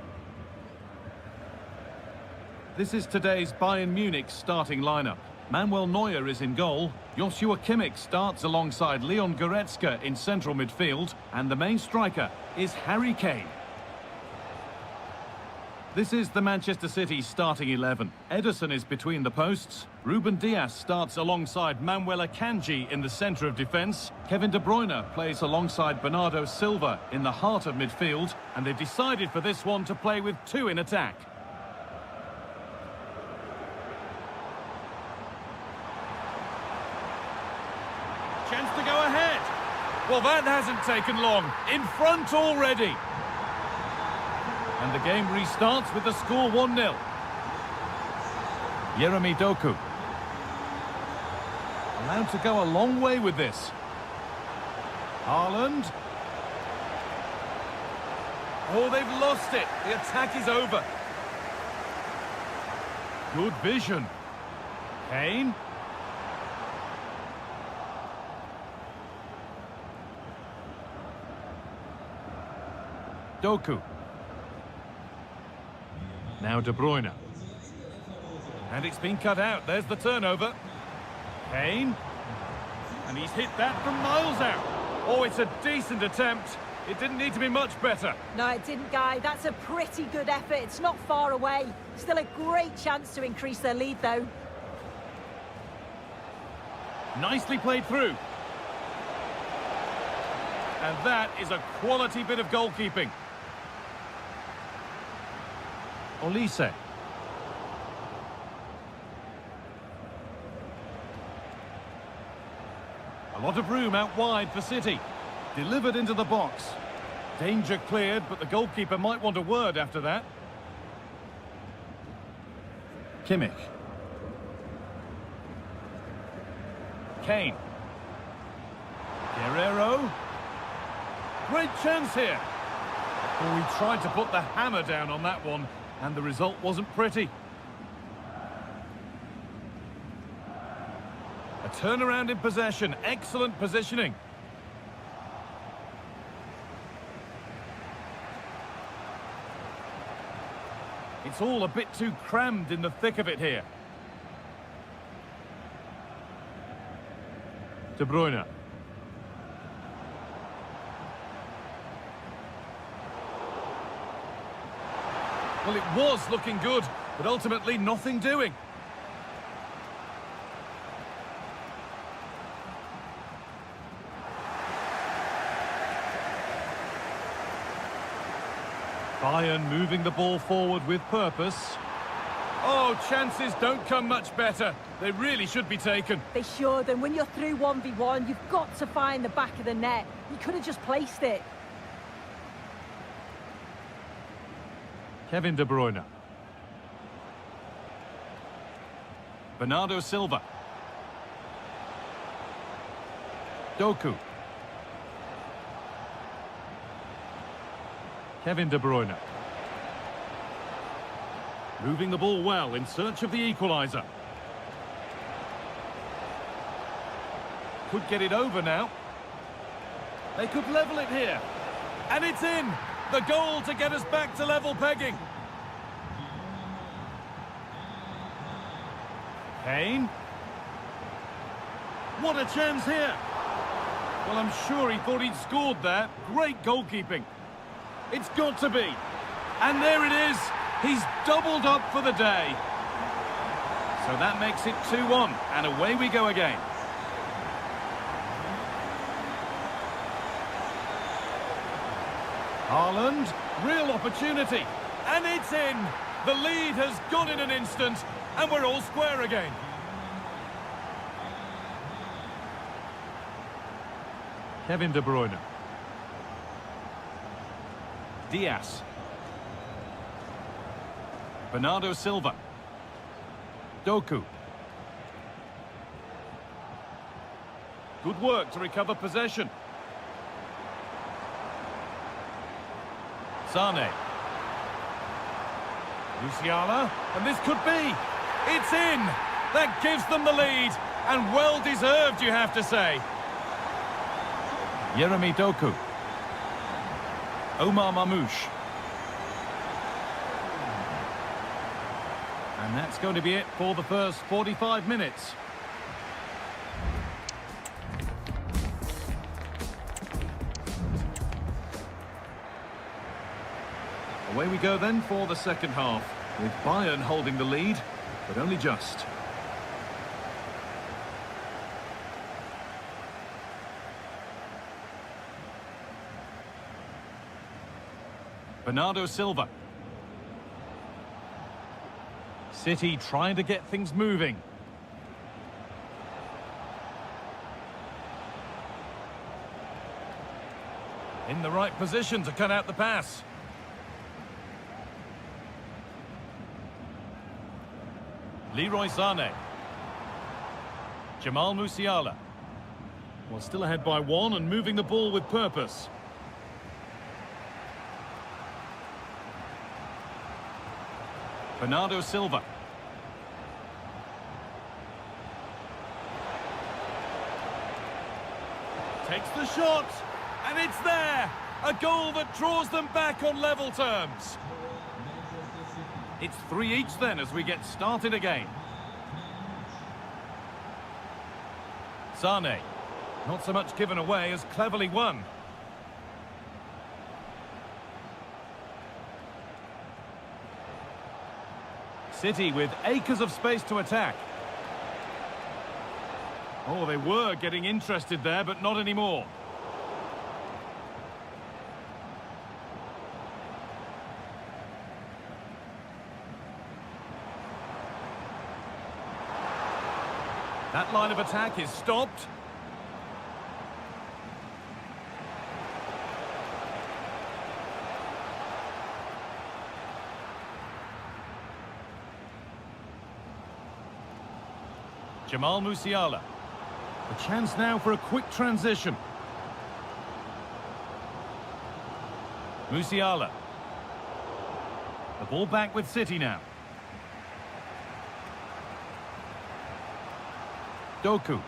This is today's Bayern Munich starting lineup. Manuel Neuer is in goal. Joshua Kimmich starts alongside Leon Goretzka in central midfield. And the main striker is Harry Kane. This is the Manchester City starting 11. Ederson is between the posts. Ruben Dias starts alongside Manuel Akanji in the centre of defence. Kevin De Bruyne plays alongside Bernardo Silva in the heart of midfield. And they've decided for this one to play with two in attack. Chance to go ahead. Well, that hasn't taken long. In front already. And the game restarts with the score 1-0. Jeremy Doku. Allowed to go a long way with this. Haaland. Oh, they've lost it. The attack is over. Good vision. Kane. Doku. Now De Bruyne. And it's been cut out. There's the turnover. Kane. And he's hit that from miles out. Oh, it's a decent attempt. It didn't need to be much better. No, it didn't, Guy. That's a pretty good effort. It's not far away. Still a great chance to increase their lead, though. Nicely played through. And that is a quality bit of goalkeeping. Olise. A lot of room out wide for City. Delivered into the box. Danger cleared, but the goalkeeper might want a word after that. Kimmich. Kane. Guerrero. Great chance here. Oh, he tried to put the hammer down on that one, and the result wasn't pretty. A turnaround in possession. Excellent positioning. It's all a bit too crammed in the thick of it here. De Bruyne. Well, it was looking good, but ultimately nothing doing. Bayern moving the ball forward with purpose. Oh, chances don't come much better. They really should be taken. They should, and when you're through 1v1, you've got to find the back of the net. You could have just placed it. Kevin De Bruyne. Bernardo Silva. Doku. Kevin De Bruyne. Moving the ball well in search of the equaliser. Could get it over now. They could level it here. And it's in! The goal to get us back to level pegging. Kane. What a chance here. Well, I'm sure he thought he'd scored that. Great goalkeeping. It's got to be. And there it is. He's doubled up for the day. So that makes it 2-1. And away we go again. Haaland, real opportunity, and it's in! The lead has gone in an instant, and we're all square again. Kevin De Bruyne. Dias. Bernardo Silva. Doku. Good work to recover possession. Sane. Musiala, and this could be. It's in! That gives them the lead, and well-deserved, you have to say. Jeremy Doku. Omar Mamouche. And that's going to be it for the first 45 minutes. Away we go then for the second half, with Bayern holding the lead, but only just. Bernardo Silva. City trying to get things moving. In the right position to cut out the pass. Leroy Sané. Jamal Musiala. Well, still ahead by one and moving the ball with purpose. Bernardo Silva. Takes the shot, and it's there! A goal that draws them back on level terms. It's 3 each then as we get started again. Sané. Not so much given away as cleverly won. City with acres of space to attack. Oh, they were getting interested there, but not anymore. That line of attack is stopped. Jamal Musiala. A chance now for a quick transition. Musiala. The ball back with City now. Doku.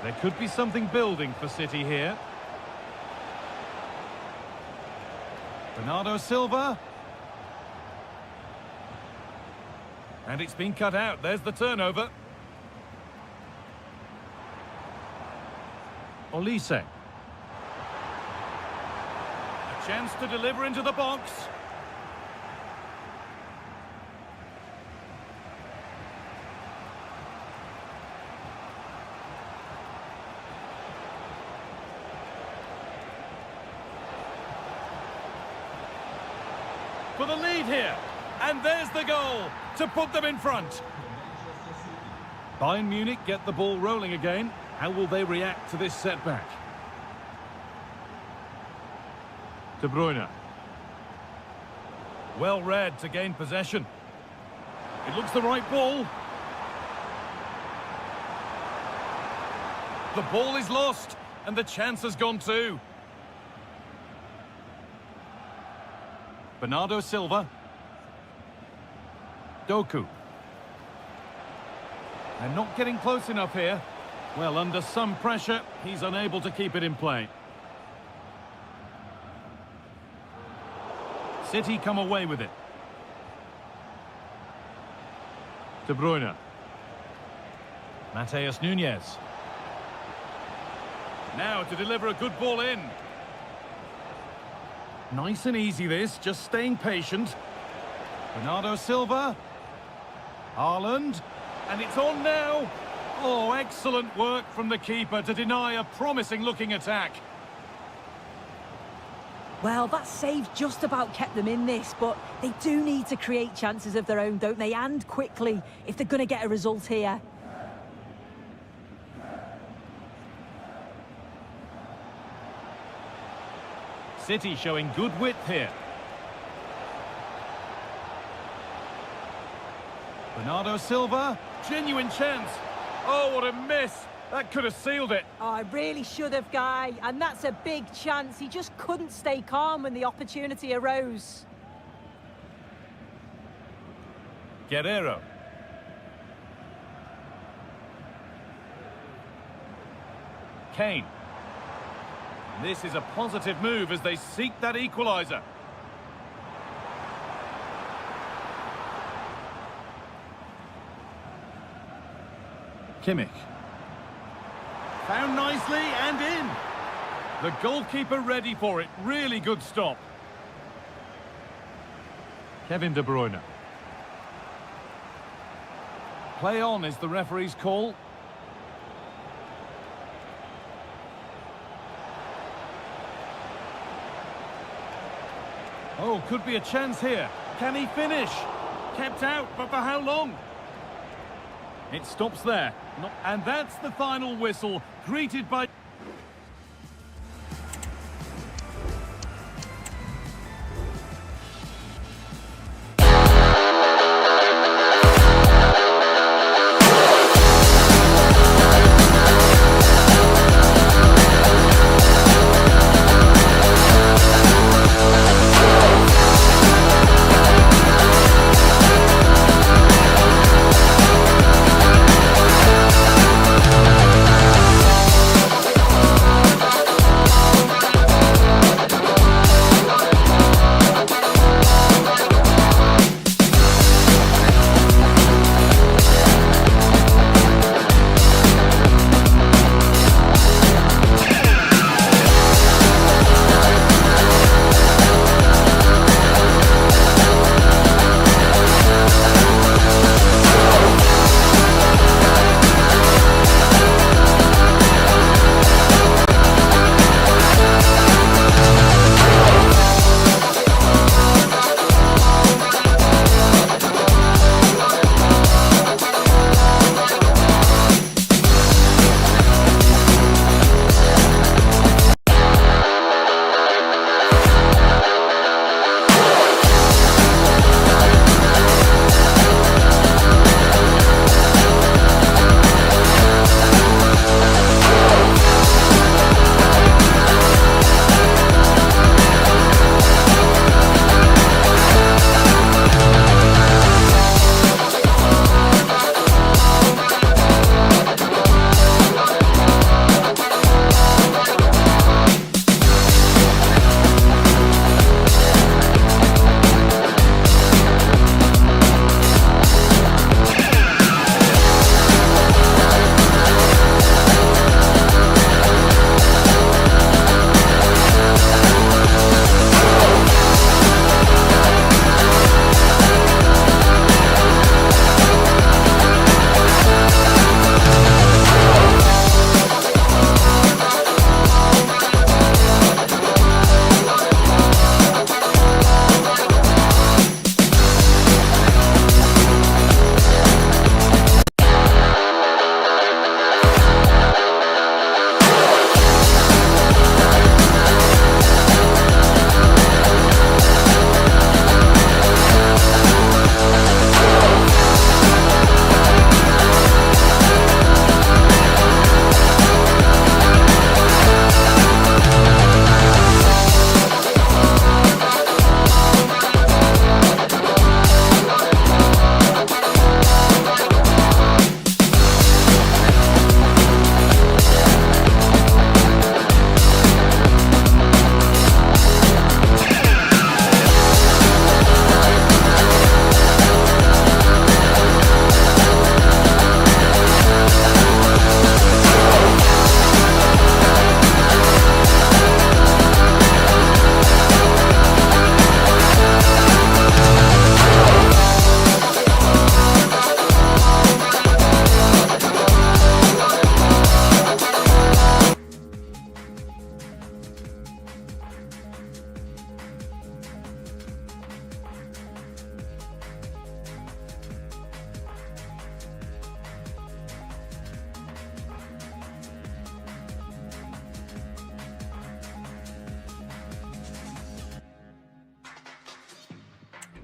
There could be something building for City here. Bernardo Silva. And it's been cut out. There's the turnover. Olise. A chance to deliver into the box. For the lead here. And there's the goal to put them in front. Bayern Munich get the ball rolling again. How will they react to this setback? De Bruyne. Well read to gain possession. It looks the right ball. The ball is lost and the chance has gone too. Bernardo Silva. Doku. They're not getting close enough here. Well, under some pressure, he's unable to keep it in play. City come away with it. De Bruyne. Mateus Nunes. Now to deliver a good ball in. Nice and easy this, just staying patient. Bernardo Silva. Haaland. And it's on now. Oh, excellent work from the keeper to deny a promising-looking attack. Well, that save just about kept them in this, but they do need to create chances of their own, don't they? And quickly, if they're going to get a result here. City showing good width here. Bernardo Silva, genuine chance. Oh, what a miss. That could have sealed it. Oh, I really should have, Guy. And that's a big chance. He just couldn't stay calm when the opportunity arose. Guerrero. Kane. This is a positive move as they seek that equaliser. Kimmich. Found nicely and in. The goalkeeper ready for it. Really good stop. Kevin De Bruyne. Play on is the referee's call. Oh, could be a chance here. Can he finish? Kept out, but for how long? It stops there. And that's the final whistle, greeted by...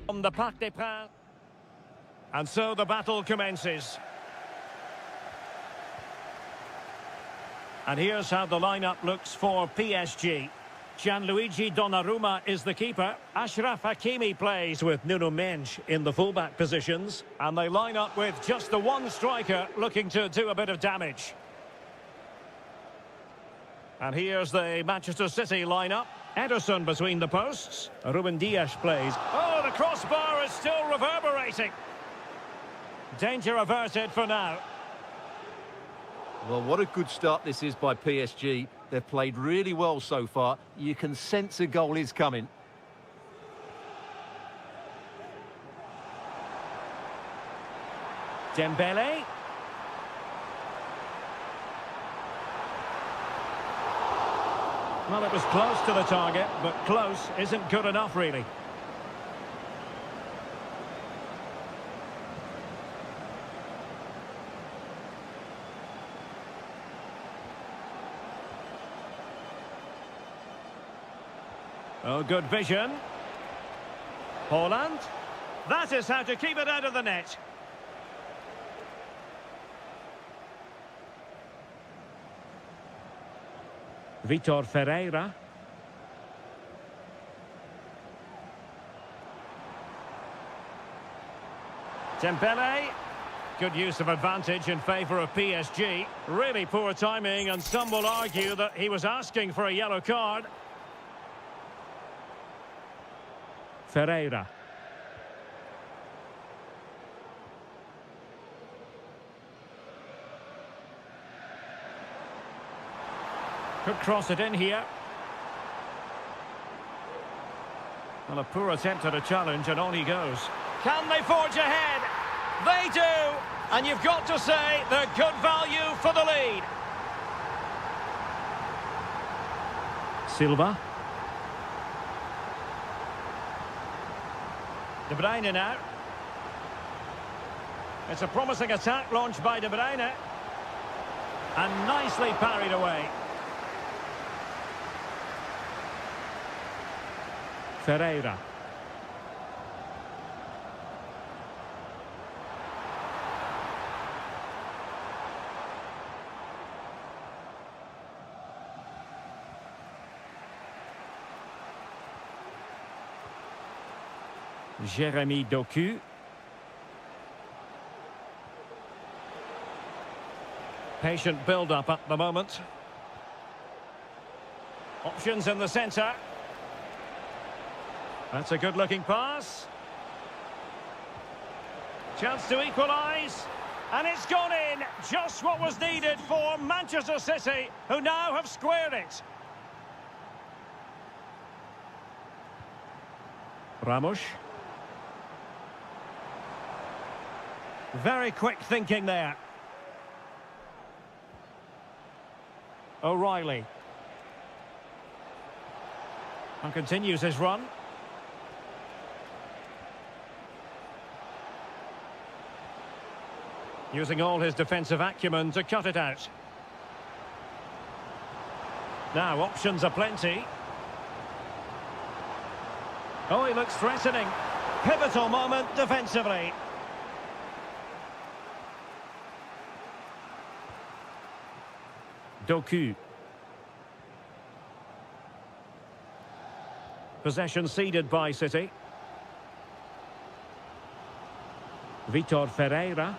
On the Parc des Princes. And so the battle commences. And here's how the lineup looks for PSG. Gianluigi Donnarumma is the keeper. Achraf Hakimi plays with Nuno Mendes in the fullback positions. And they line up with just the one striker looking to do a bit of damage. And here's the Manchester City lineup. Ederson between the posts. Ruben Dias plays. Oh, the crossbar is still reverberating. Danger averted for now. Well, what a good start this is by PSG. They've played really well so far. You can sense a goal is coming. Dembele. Well, it was close to the target, but close isn't good enough, really. Oh, good vision. Holland. That is how to keep it out of the net. Vitor Ferreira. Dembele. Good use of advantage in favour of PSG. Really poor timing, and some will argue that he was asking for a yellow card. Ferreira. Could cross it in here. Well, a poor attempt at a challenge, and on he goes. Can they forge ahead? They do! And you've got to say they're good value for the lead. Silva. De Bruyne now. It's a promising attack launched by De Bruyne. And nicely parried away. Ferreira. Jérémy Doku. Patient build-up at the moment. Options in the centre. That's a good-looking pass. Chance to equalise. And it's gone in. Just what was needed for Manchester City, who now have squared it. Ramos. Very quick thinking there. O'Reilly. And continues his run. Using all his defensive acumen to cut it out. Now, options are plenty. Oh, he looks threatening. Pivotal moment defensively. Doku. Possession ceded by City. Vitor Ferreira.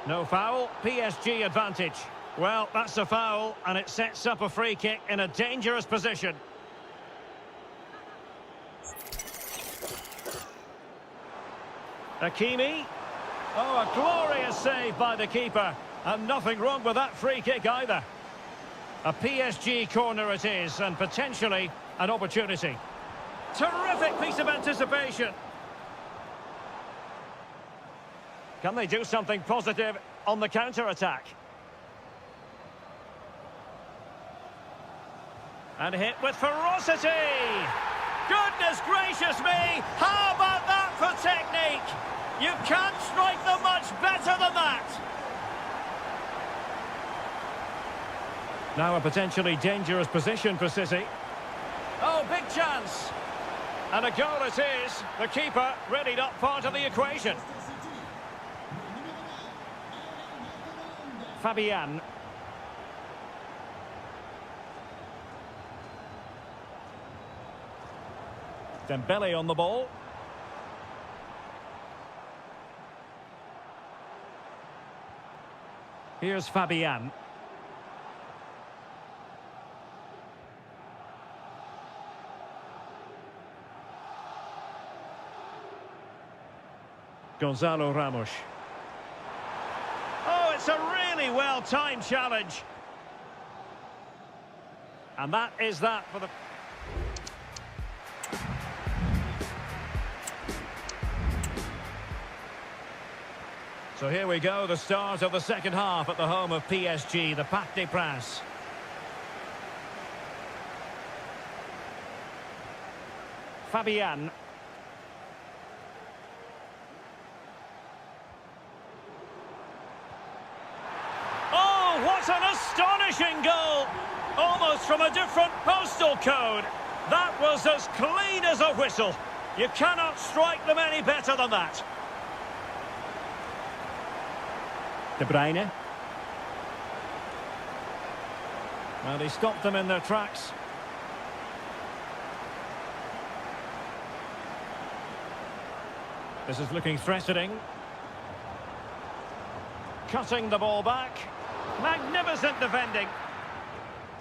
No foul, PSG advantage. Well, that's a foul, and it sets up a free kick in a dangerous position. Hakimi. Oh, a glorious save by the keeper. And nothing wrong with that free kick either. A PSG corner it is, and potentially an opportunity. Terrific piece of anticipation. Can they do something positive on the counter-attack? And hit with ferocity! Goodness gracious me! How about that for technique? You can't strike them much better than that! Now a potentially dangerous position for City. Oh, big chance! And a goal it is. The keeper really not part of the equation. Fabian. Dembele on the ball. Here's Fabian. Gonzalo Ramos. Oh, it's a really well-timed challenge. And that is that for the... So here we go, the start of the second half at the home of PSG, the Parc des Princes. Fabian. Oh, what an astonishing goal! Almost from a different postal code. That was as clean as a whistle. You cannot strike them any better than that. De Bruyne. Well, he stopped them in their tracks. This is looking threatening. Cutting the ball back. Magnificent defending.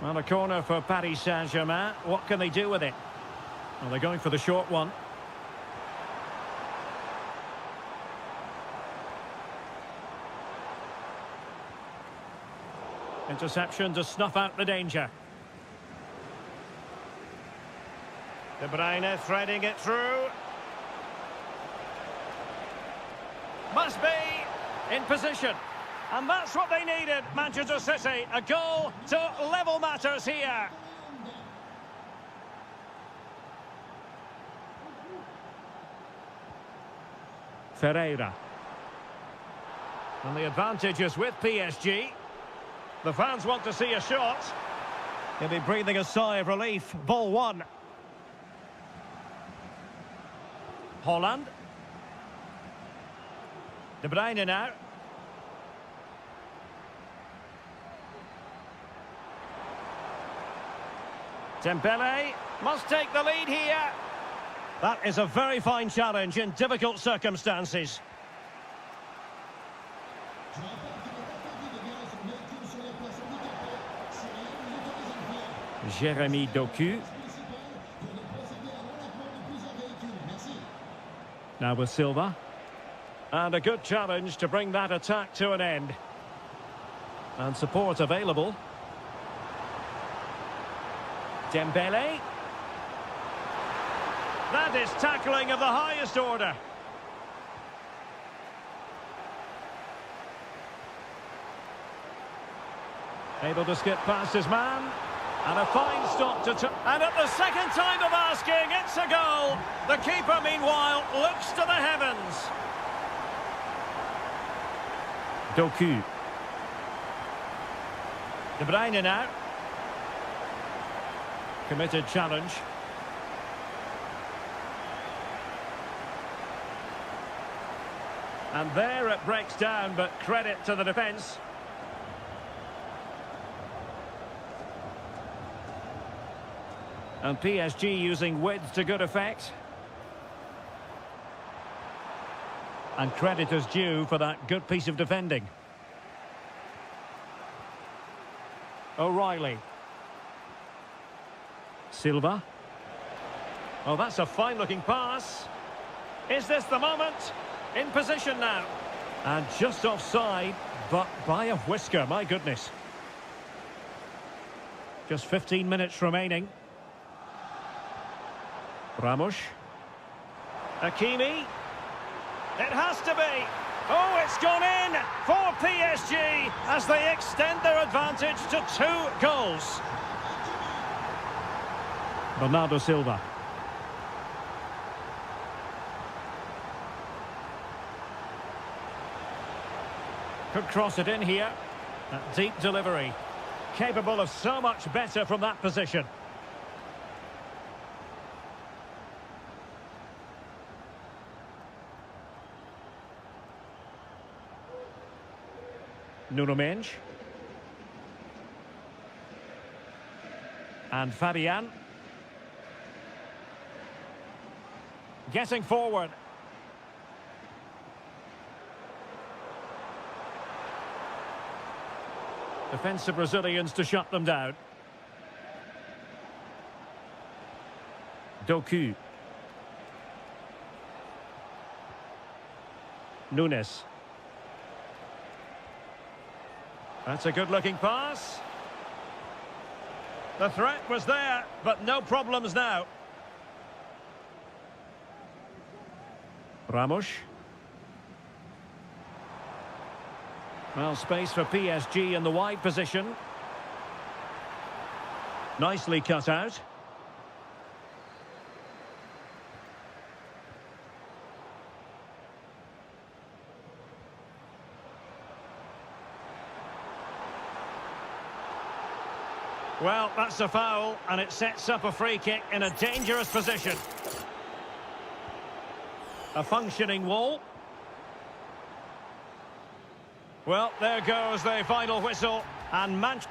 Well, a corner for Paris Saint-Germain. What can they do with it? Well, they're going for the short one. Interception to snuff out the danger. De Bruyne threading it through. Must be in position. And that's what they needed, Manchester City. A goal to level matters here. Ferreira. And the advantage is with PSG. The fans want to see a shot. He'll be breathing a sigh of relief. Ball one. Holland. De Bruyne now. Dembele must take the lead here. That is a very fine challenge in difficult circumstances. Jérémy Doku. Now with Silva. And a good challenge to bring that attack to an end. And support available. Dembele. That is tackling of the highest order. Able to skip past his man. And a fine stop to... And at the second time of asking, it's a goal. The keeper, meanwhile, looks to the heavens. Doku. De Bruyne now. Committed challenge. And there it breaks down, but credit to the defence. And PSG using width to good effect. And credit is due for that good piece of defending. O'Reilly. Silva. Oh, that's a fine-looking pass. Is this the moment? In position now. And just offside, but by a whisker, my goodness. Just 15 minutes remaining. Ramos. Hakimi. It has to be. Oh, it's gone in for PSG as they extend their advantage to 2 goals. Bernardo Silva. Could cross it in here. That deep delivery. Capable of so much better from that position. Nuno Mendes. And Fabian. Getting forward. Defensive Brazilians to shut them down. Doku. Nunes. That's a good-looking pass. The threat was there, but no problems now. Ramos. Well, space for PSG in the wide position. Nicely cut out. Well, that's a foul, and it sets up a free kick in a dangerous position. A functioning wall. Well, there goes the final whistle, and Manchester...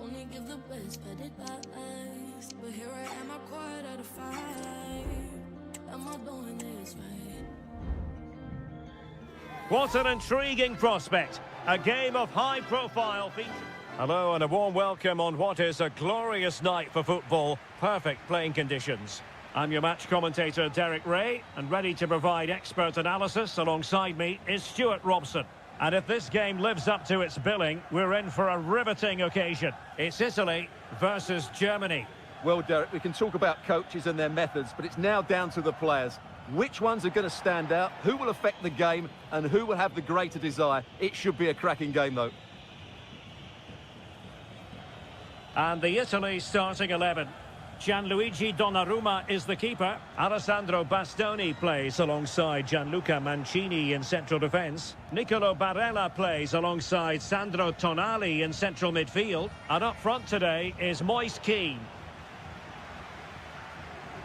only give the best, but it lies. But here I am, I quiet out of five. Am I doing this right? What an intriguing prospect. A game of high-profile feature. Hello and a warm welcome on what is a glorious night for football. Perfect playing conditions. I'm your match commentator, Derek Ray, and ready to provide expert analysis alongside me is Stuart Robson. And if this game lives up to its billing, we're in for a riveting occasion. It's Italy versus Germany. Well, Derek, we can talk about coaches and their methods, but it's now down to the players. Which ones are going to stand out, who will affect the game, and who will have the greater desire? It should be a cracking game, though. And the Italy starting 11. Gianluigi Donnarumma is the keeper. Alessandro Bastoni plays alongside Gianluca Mancini in central defence. Nicolo Barella plays alongside Sandro Tonali in central midfield. And up front today is Moise Kean.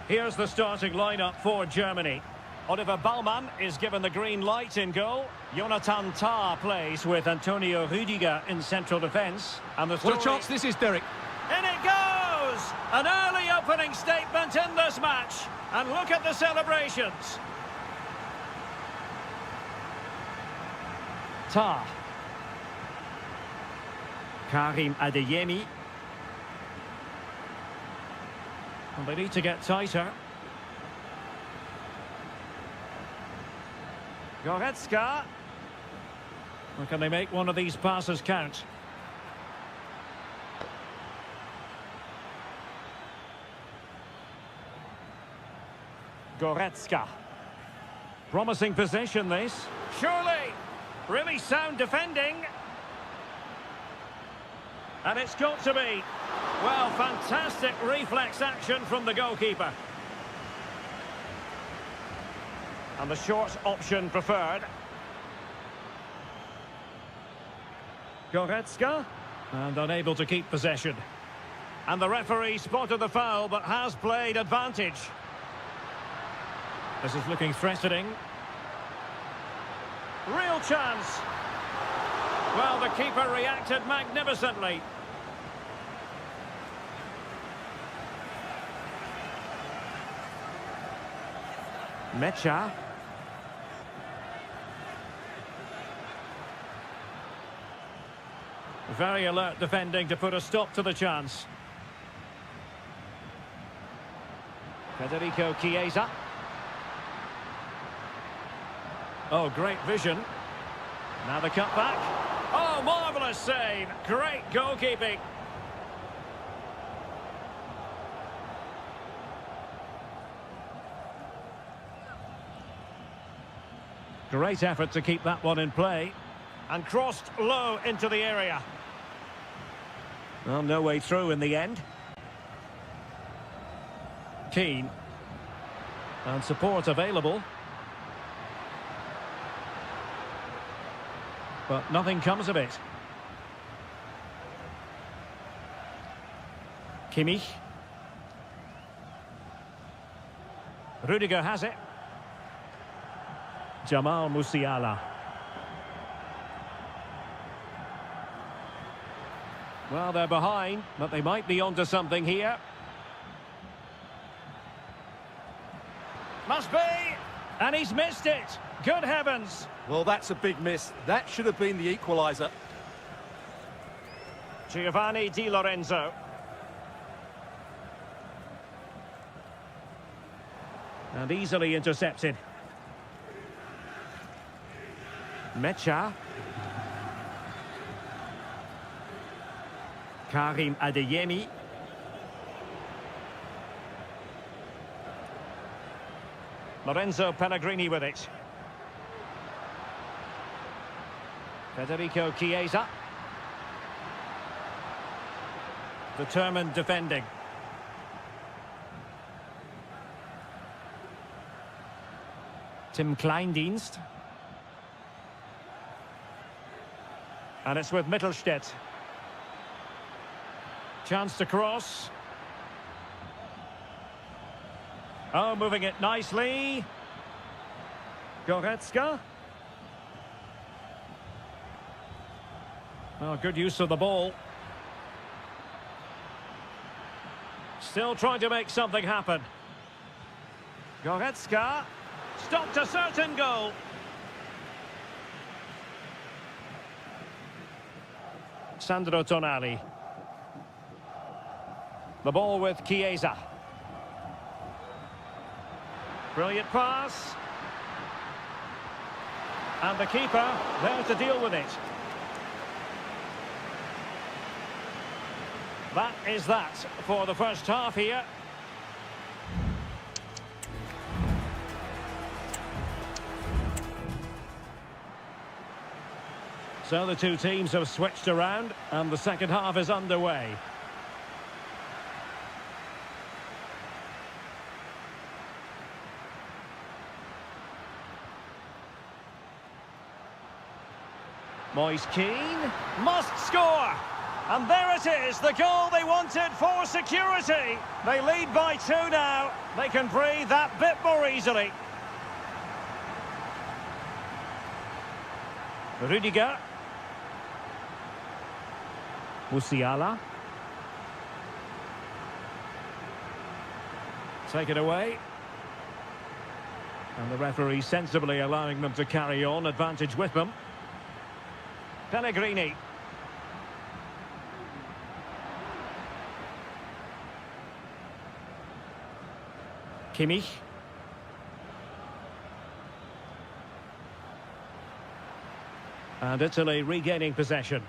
Here's the starting lineup for Germany. Oliver Baumann is given the green light in goal. Jonathan Tah plays with Antonio Rüdiger in central defence. And the What a chance this is, Derek. in it goes! An early opening statement in this match. And look at the celebrations. Tah. Karim Adeyemi. Well, they need to get tighter. Goretzka. Or can they make one of these passes count? Goretzka. Promising position, this. Surely. Really sound defending. And it's got to be. Well, fantastic reflex action from the goalkeeper. And the short option preferred. Goretzka. And unable to keep possession. And the referee spotted the foul, but has played advantage. This is looking threatening. Real chance. Well, the keeper reacted magnificently. Mecha. Very alert defending to put a stop to the chance. Federico Chiesa. Oh, great vision. Now the cutback. Oh, marvellous save. Great goalkeeping. Great effort to keep that one in play. And crossed low into the area. Well, no way through in the end. Keane. And support available. But nothing comes of it. Kimmich. Rüdiger has it. Jamal Musiala. Well, they're behind, but they might be onto something here. Must be! And he's missed it! Good heavens! Well, that's a big miss. That should have been the equaliser. Giovanni Di Lorenzo. And easily intercepted. Mecha. Karim Adeyemi. Lorenzo Pellegrini with it. Federico Chiesa. Determined defending. Tim Kleindienst. And it's with Mittelstädt. Chance to cross. Oh, moving it nicely. Goretzka. Oh, good use of the ball. Still trying to make something happen. Goretzka. Stopped a certain goal. Sandro Tonali. The ball with Chiesa. Brilliant pass. And the keeper there to deal with it. That is that for the first half here. So the two teams have switched around and the second half is underway. Moise Keane must score. And there it is, the goal they wanted for security. They lead by 2 now. They can breathe that bit more easily. Rudiger. Musiala. Take it away. And the referee sensibly allowing them to carry on, advantage with them. Pellegrini. Kimmich. And Italy regaining possession.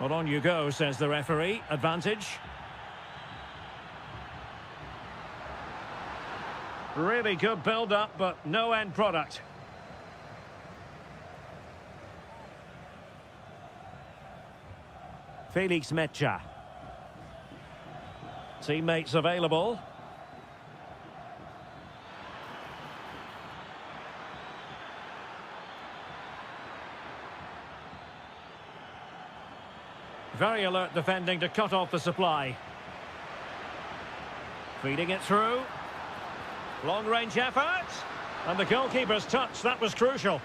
Well, on you go, says the referee. Advantage. Really good build-up, but no end product. Felix Mecha. Teammates available. Very alert defending to cut off the supply. Feeding it through. Long-range effort. And the goalkeeper's touch, that was crucial.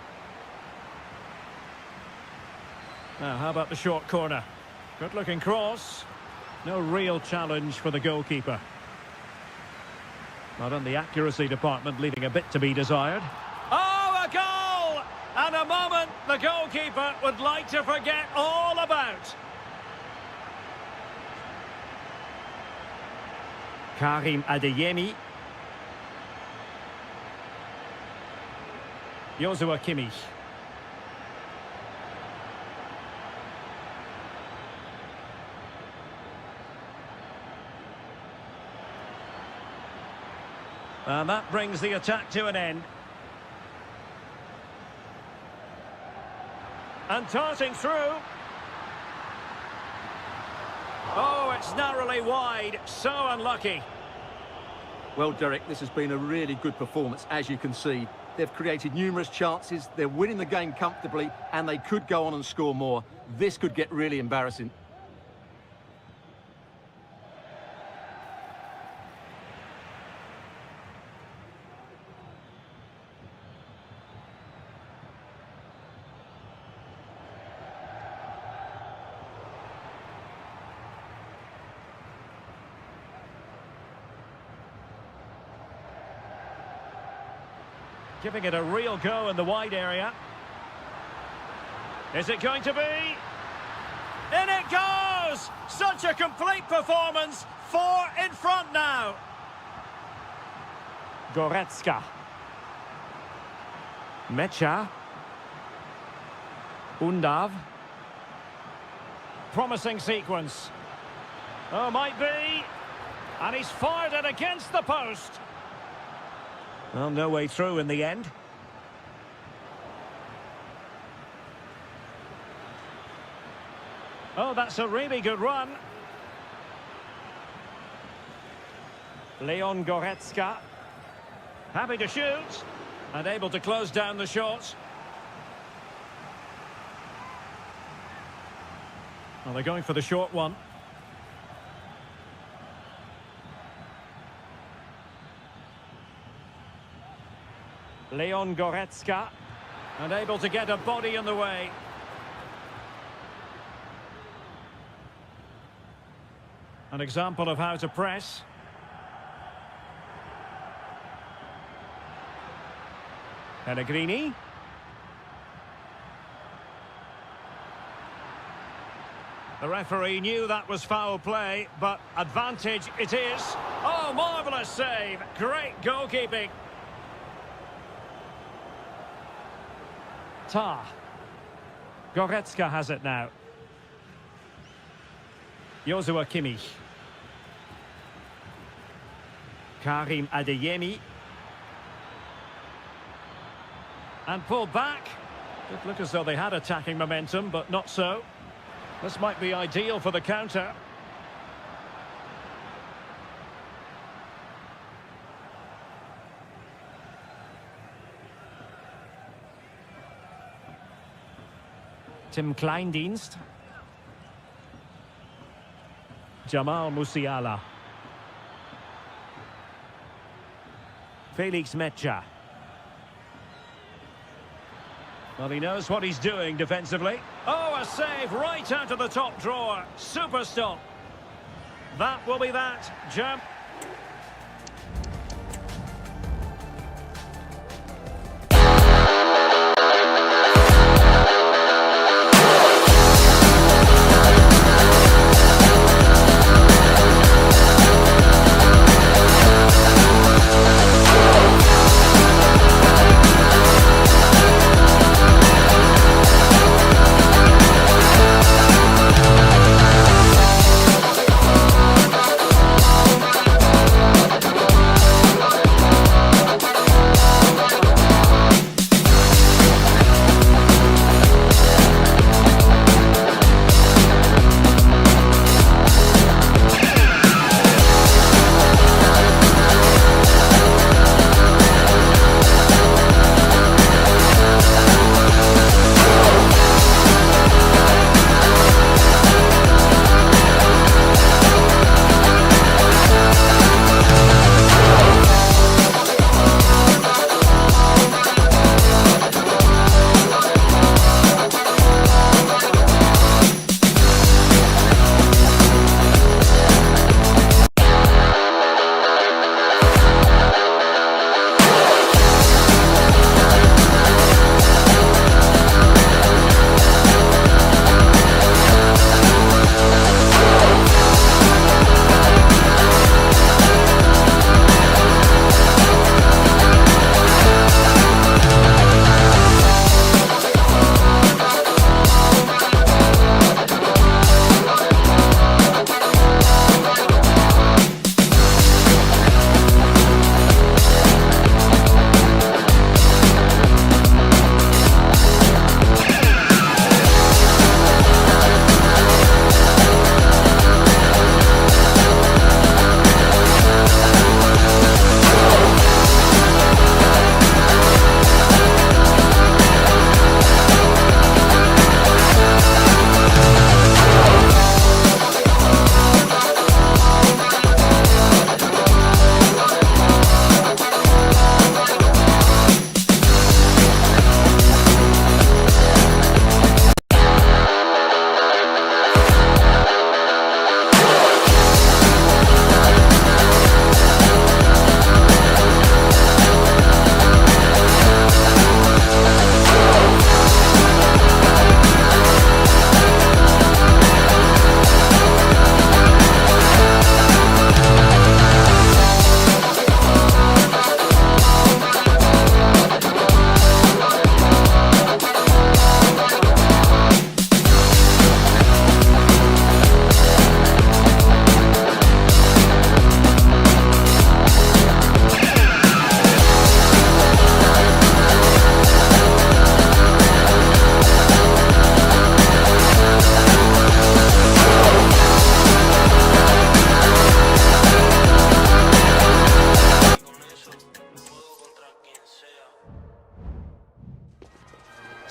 Now, how about the short corner? Good-looking cross. No real challenge for the goalkeeper. Not in the accuracy department, leaving a bit to be desired. Oh, a goal! And a moment the goalkeeper would like to forget all about. Karim Adeyemi. Joshua Kimmich. And that brings the attack to an end. And darting through. Oh, it's narrowly wide. So unlucky. Well, Derek, this has been a really good performance, as you can see. They've created numerous chances, they're winning the game comfortably, and they could go on and score more. This could get really embarrassing. Giving it a real go in the wide area. Is it going to be? In it goes! Such a complete performance. 4 in front now. Goretzka. Mecha. Undav. Promising sequence. Oh, might be. And he's fired it against the post. Well, no way through in the end. Oh, that's a really good run. Leon Goretzka. Happy to shoot. And able to close down the shots. Well, they're going for the short one. Leon Goretzka, and able to get a body in the way. An example of how to press. Pellegrini. The referee knew that was foul play, but advantage it is. Oh, marvellous save. Great goalkeeping. Goretzka has it now. Joshua Kimmich. Karim Adeyemi. And pulled back. Did look as though they had attacking momentum, but not so. This might be ideal for the counter. Tim Kleindienst. Jamal Musiala. Felix Mecha. Well, he knows what he's doing defensively. Oh, a save right out of the top drawer. Super stop. That will be that.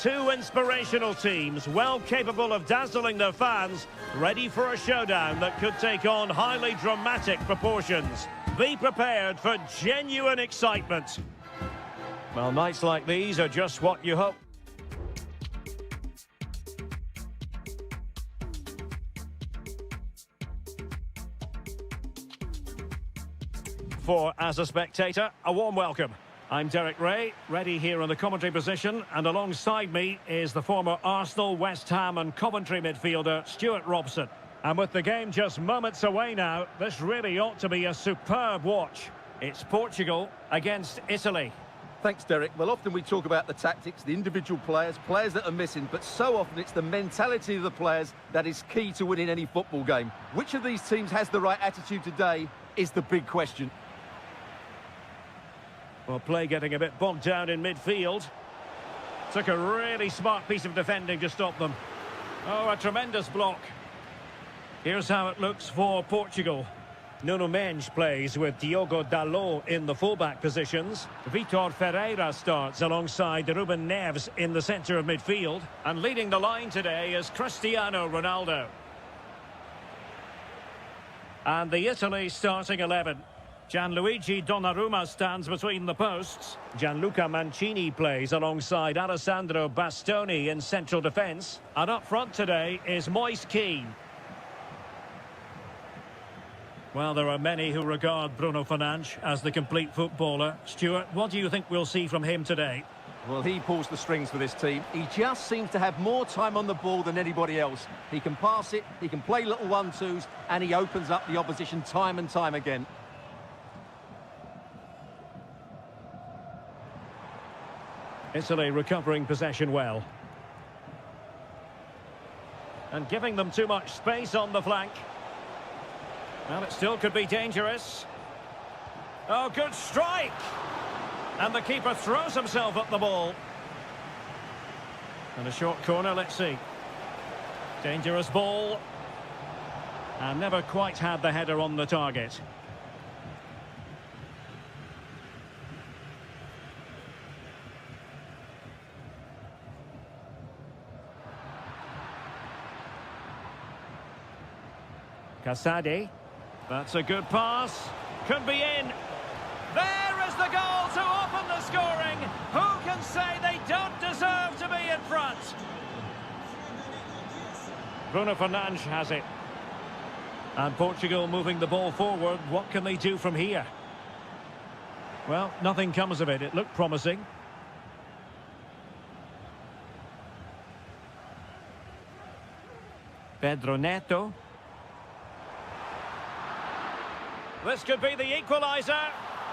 Two inspirational teams, well capable of dazzling their fans, ready for a showdown that could take on highly dramatic proportions. Be prepared for genuine excitement. Well, nights like these are just what you hope. For, as a spectator, a warm welcome. I'm Derek Ray, ready here on the commentary position, and alongside me is the former Arsenal, West Ham and Coventry midfielder, Stuart Robson. And with the game just moments away now, this really ought to be a superb watch. It's Portugal against Italy. Thanks, Derek. Well, often we talk about the tactics, the individual players that are missing, but so often it's the mentality of the players that is key to winning any football game. Which of these teams has the right attitude today is the big question. Well, play getting a bit bogged down in midfield. Took a really smart piece of defending to stop them. Oh, a tremendous block. Here's how it looks for Portugal. Nuno Mendes plays with Diogo Dalot in the fullback positions. Vitor Ferreira starts alongside Ruben Neves in the centre of midfield. And leading the line today is Cristiano Ronaldo. And the Italy starting 11. Gianluigi Donnarumma stands between the posts. Gianluca Mancini plays alongside Alessandro Bastoni in central defence. And up front today is Moise Kean. Well, there are many who regard Bruno Fernandes as the complete footballer. Stuart, what do you think we'll see from him today? Well, he pulls the strings for this team. He just seems to have more time on the ball than anybody else. He can pass it, he can play little 1-2s, and he opens up the opposition time and time again. Italy recovering possession well. And giving them too much space on the flank. Well, it still could be dangerous. Oh, good strike! And the keeper throws himself at the ball. And a short corner, let's see. Dangerous ball. And never quite had the header on the target. Casade. That's a good pass. Could be in. There is the goal to open the scoring. Who can say they don't deserve to be in front? Bruno Fernandes has it. And Portugal moving the ball forward. What can they do from here? Well, nothing comes of it. It looked promising. Pedro Neto. This could be the equaliser.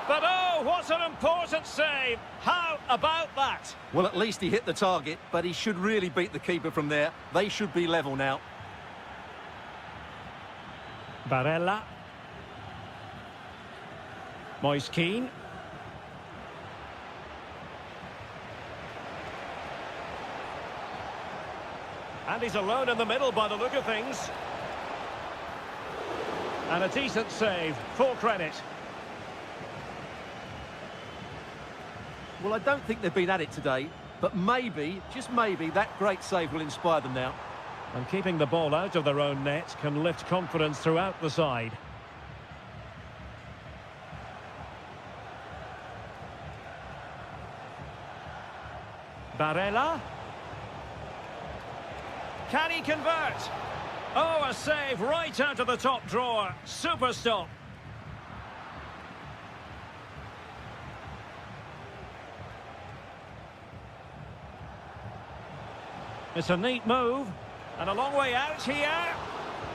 But oh, what an important save. How about that? Well, at least he hit the target, but he should really beat the keeper from there. They should be level now. Barella. Moise Kean. And he's alone in the middle by the look of things. And a decent save, full credit. Well, I don't think they've been at it today, but maybe, just maybe, that great save will inspire them now. And keeping the ball out of their own net can lift confidence throughout the side. Barella. Can he convert? Oh, a save right out of the top drawer. Super stop. It's a neat move. And a long way out here.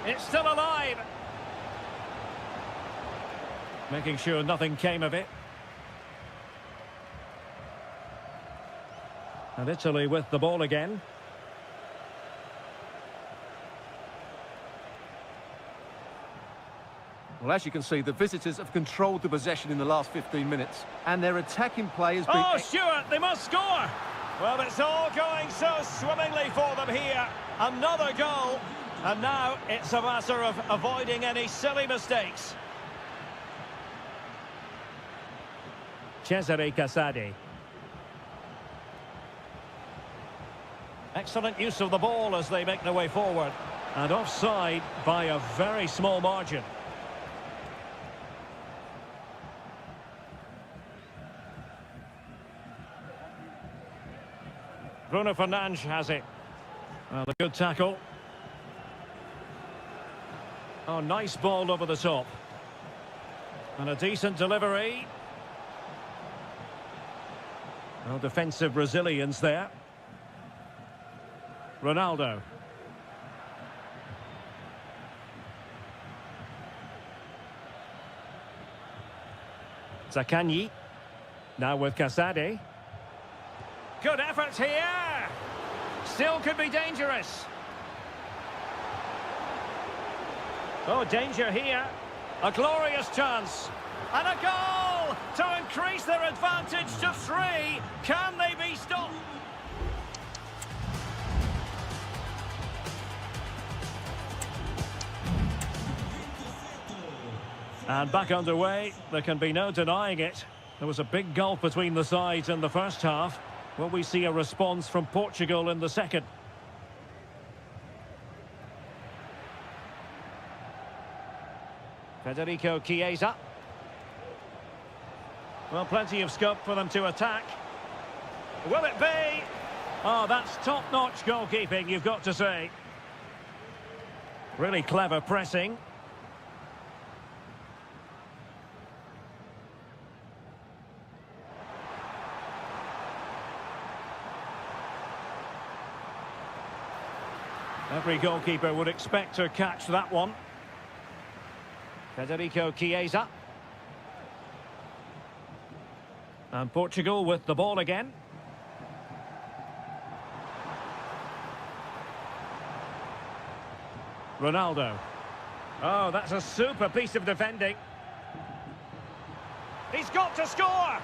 It's still alive. Making sure nothing came of it. And Italy with the ball again. Well, as you can see, the visitors have controlled the possession in the last 15 minutes. And their attacking play has been... Oh, Stuart, they must score! Well, it's all going so swimmingly for them here. Another goal. And now it's a matter of avoiding any silly mistakes. Cesare Casade. Excellent use of the ball as they make their way forward. And offside by a very small margin. Bruno Fernandes has it. Well, a good tackle. Oh, nice ball over the top. And a decent delivery. Well, defensive resilience there. Ronaldo. Zaccagni. Now with Casade. Good effort here. Still could be dangerous. Oh, danger here. A glorious chance. And a goal to increase their advantage to 3. Can they be stopped? And back underway, there can be no denying it. There was a big gulf between the sides in the first half. Will we see a response from Portugal in the second? Federico Chiesa. Well, plenty of scope for them to attack. Will it be? Oh, that's top-notch goalkeeping, you've got to say. Really clever pressing. Every goalkeeper would expect to catch that one. Federico Chiesa. And Portugal with the ball again. Ronaldo. Oh, that's a super piece of defending. He's got to score!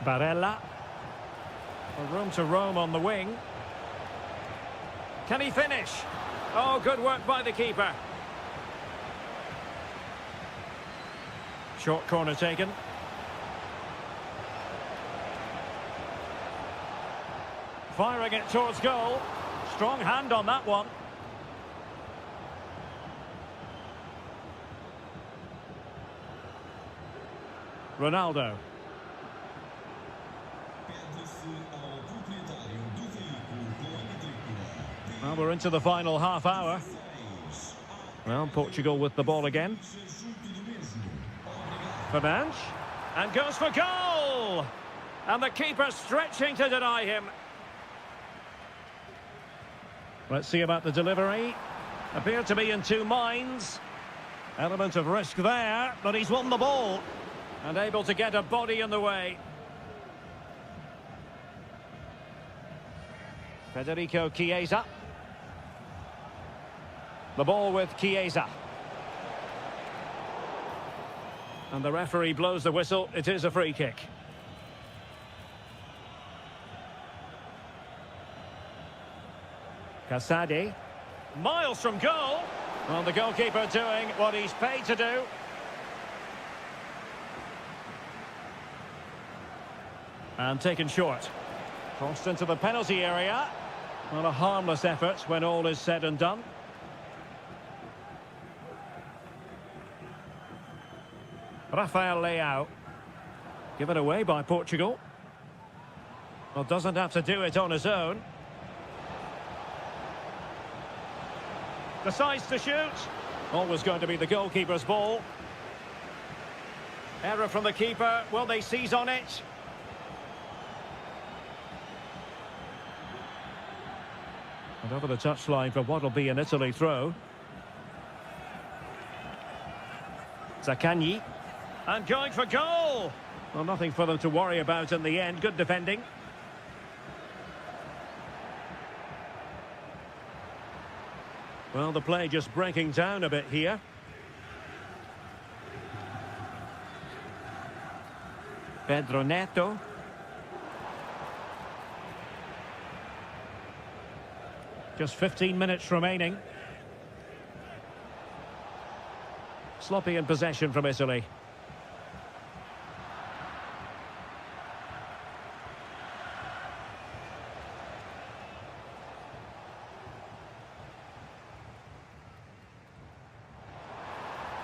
Barella. A room to roam on the wing. Can he finish? Oh, good work by the keeper. Short corner taken. Firing it towards goal. Strong hand on that one. Ronaldo. Well, we're into the final half hour. Well, Portugal with the ball again. Fernandes. And goes for goal! And the keeper stretching to deny him. Let's see about the delivery. Appeared to be in two minds. Element of risk there, but he's won the ball. And able to get a body in the way. Federico Chiesa. The ball with Chiesa. And the referee blows the whistle. It is a free kick. Casadi. Miles from goal. Well, the goalkeeper doing what he's paid to do. And taken short. Crossed into the penalty area. Well, a harmless effort when all is said and done. Rafael Leao. Given away by Portugal. Well, doesn't have to do it on his own. Decides to shoot. Always going to be the goalkeeper's ball. Error from the keeper. Will they seize on it? And over the touchline for what will be an Italy throw. Zaccagni. And going for goal! Well, nothing for them to worry about in the end. Good defending. Well, the play just breaking down a bit here. Pedro Neto. Just 15 minutes remaining. Sloppy in possession from Italy.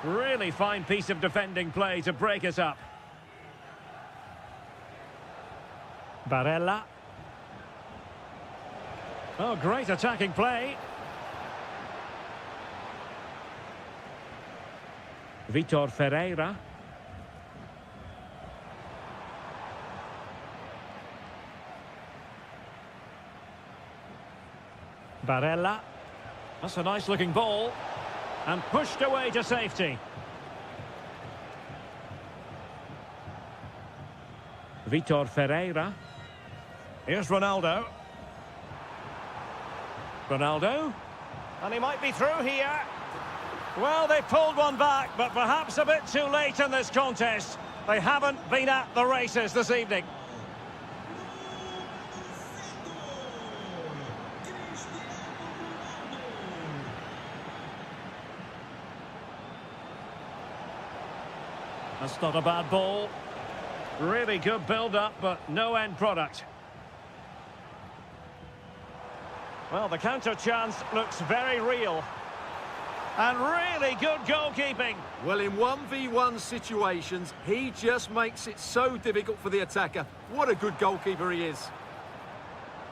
Really fine piece of defending play to break it up. Barella. Oh, great attacking play. Vitor Ferreira. Barella. That's a nice looking ball. And pushed away to safety. Vitor Ferreira. Here's Ronaldo. Ronaldo. And he might be through here. Well, they pulled one back, but perhaps a bit too late in this contest. They haven't been at the races this evening. That's not a bad ball. Really good build-up, but no end product. Well, the counter chance looks very real. And really good goalkeeping. Well, in 1v1 situations, he just makes it so difficult for the attacker. What a good goalkeeper he is.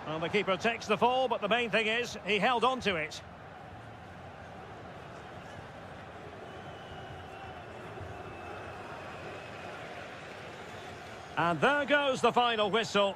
Well, the keeper takes the fall, but the main thing is he held on to it. And there goes the final whistle.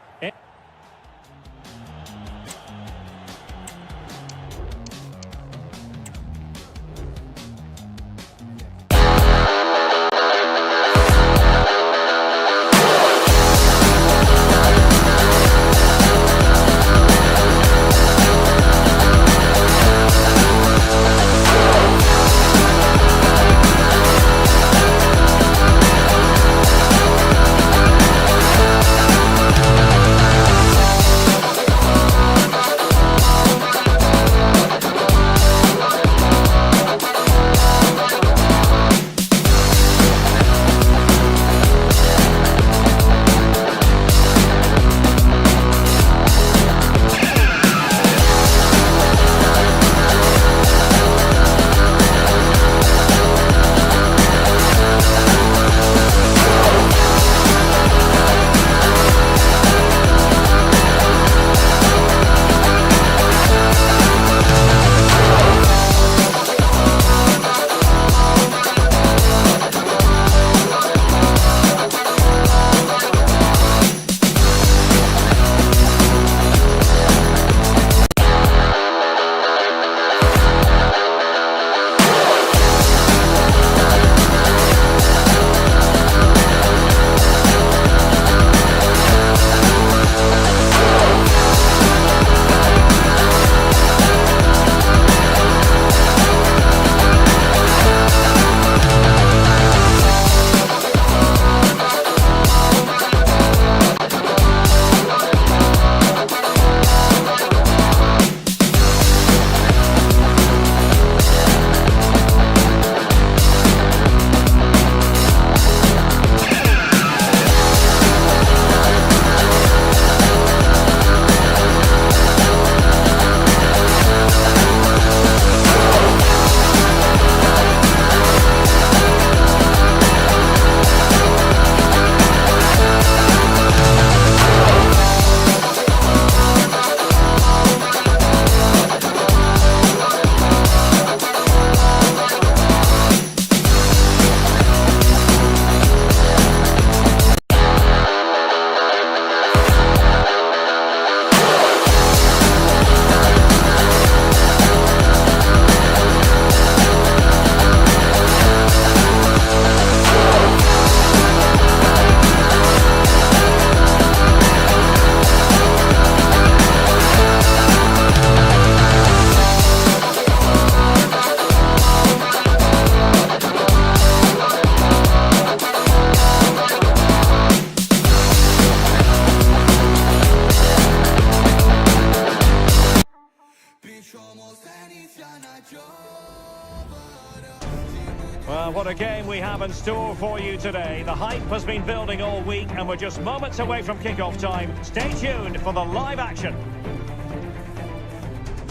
Well, what a game we have in store for you today. The hype has been building all week and we're just moments away from kickoff time. Stay tuned for the live action.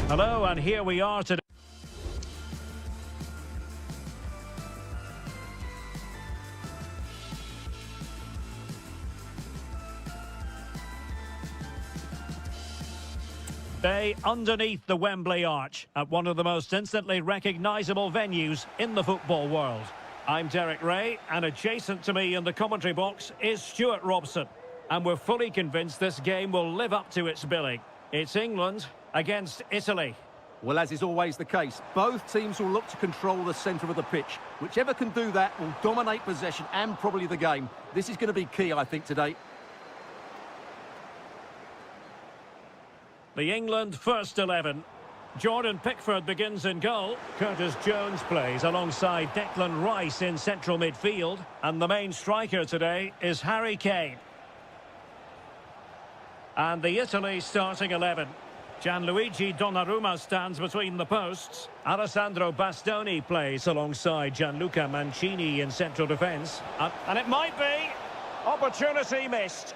Hello, and here we are today. Underneath the Wembley Arch at one of the most instantly recognisable venues in the football world. I'm Derek Ray, and adjacent to me in the commentary box is Stuart Robson. And we're fully convinced this game will live up to its billing. It's England against Italy. Well, as is always the case, both teams will look to control the centre of the pitch. Whichever can do that will dominate possession and probably the game. This is going to be key, I think, today. The England first 11. Jordan Pickford begins in goal. Curtis Jones plays alongside Declan Rice in central midfield. And the main striker today is Harry Kane. And the Italy starting 11. Gianluigi Donnarumma stands between the posts. Alessandro Bastoni plays alongside Gianluca Mancini in central defence. And it might be. Opportunity missed.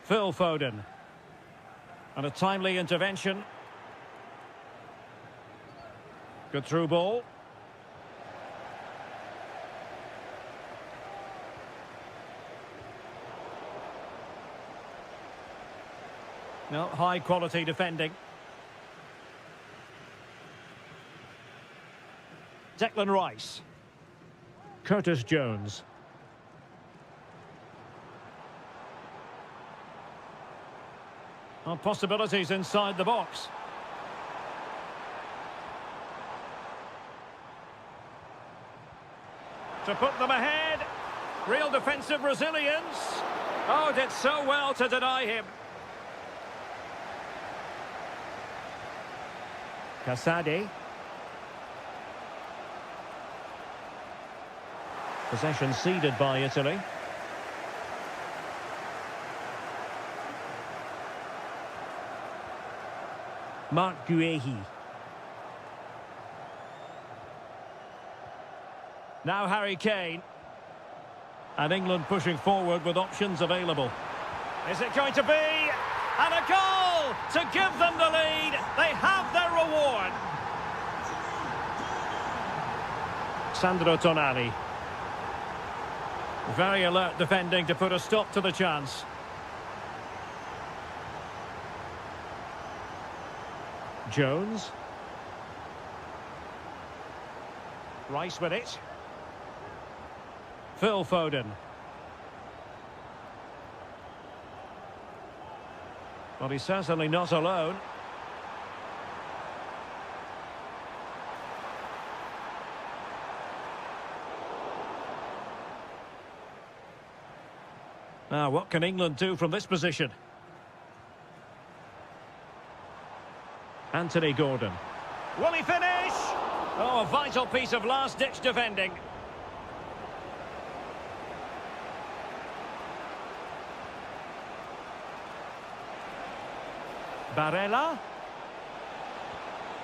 Phil Foden. And a timely intervention. Good through ball. No, high quality defending. Declan Rice. Curtis Jones. Oh, possibilities inside the box. To put them ahead. Real defensive resilience. Oh, did so well to deny him. Casadi. Possession ceded by Italy. Marc Guehi. Now Harry Kane. And England pushing forward with options available. Is it going to be? And a goal to give them the lead. They have their reward. Sandro Tonali. Very alert defending to put a stop to the chance. Jones. Rice with it. Phil Foden. Well, he's certainly not alone. Now, what can England do from this position? Anthony Gordon. Will he finish? Oh, a vital piece of last-ditch defending. Barella.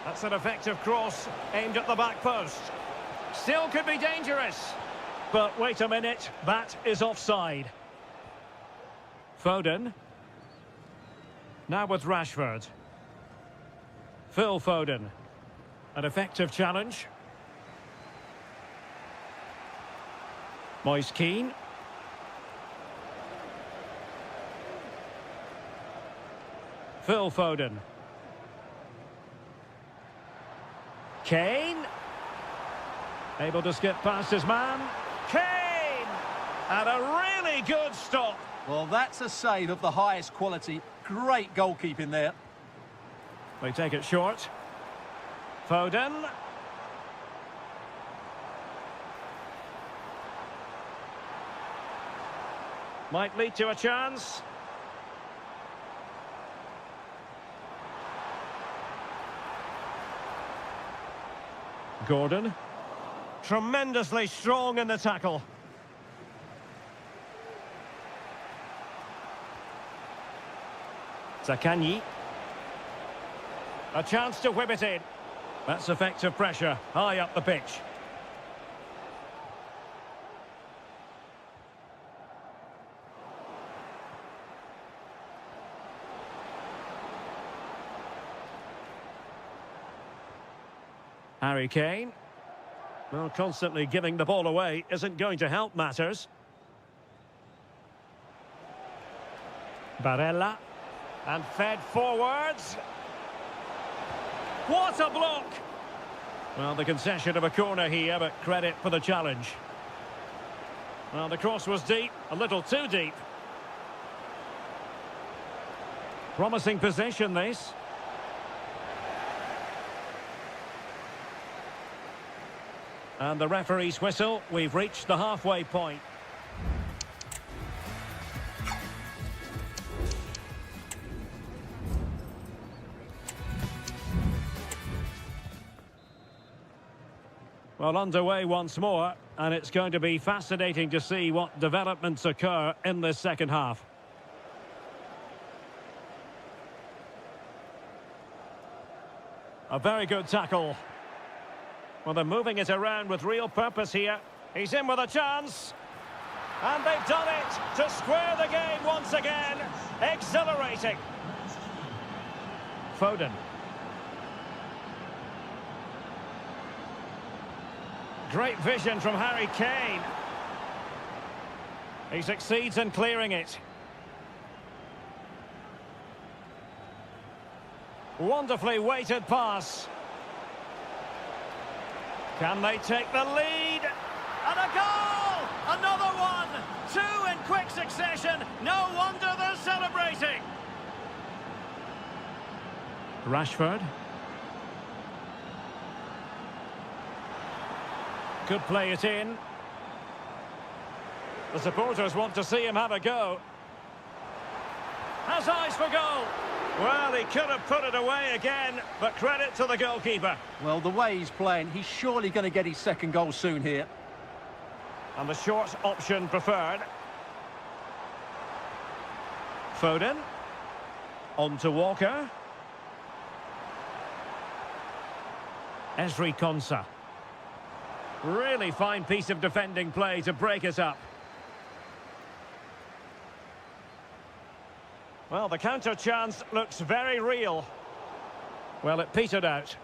That's an effective cross aimed at the back post. Still could be dangerous. But wait a minute, that is offside. Foden. Now with Rashford. Phil Foden. An effective challenge. Moise Keane. Phil Foden. Kane. Able to skip past his man. Kane! And a really good stop. Well, that's a save of the highest quality. Great goalkeeping there. They take it short. Foden. Might lead to a chance. Gordon. Tremendously strong in the tackle. Zaccagni. A chance to whip it in. That's effective pressure, high up the pitch. Harry Kane. Well, constantly giving the ball away isn't going to help matters. Barella. And fed forwards. What a block! Well, the concession of a corner here, but credit for the challenge. Well, the cross was deep, a little too deep. Promising possession, this. And the referee's whistle, we've reached the halfway point. Well, underway once more, and it's going to be fascinating to see what developments occur in this second half. A very good tackle. Well, they're moving it around with real purpose here. He's in with a chance. And they've done it to square the game once again. Exhilarating. Foden. Great vision from Harry Kane. He succeeds in clearing it. Wonderfully weighted pass. Can they take the lead? And a goal! Another one! Two in quick succession. No wonder they're celebrating. Rashford. Could play it in. The supporters want to see him have a go. Has eyes for goal. Well, he could have put it away again, but credit to the goalkeeper. Well, the way he's playing, he's surely going to get his second goal soon here. And the short option preferred. Foden. On to Walker. eAdriaticLeague. Really fine piece of defending play to break us up. Well, the counter chance looks very real. Well, it petered out.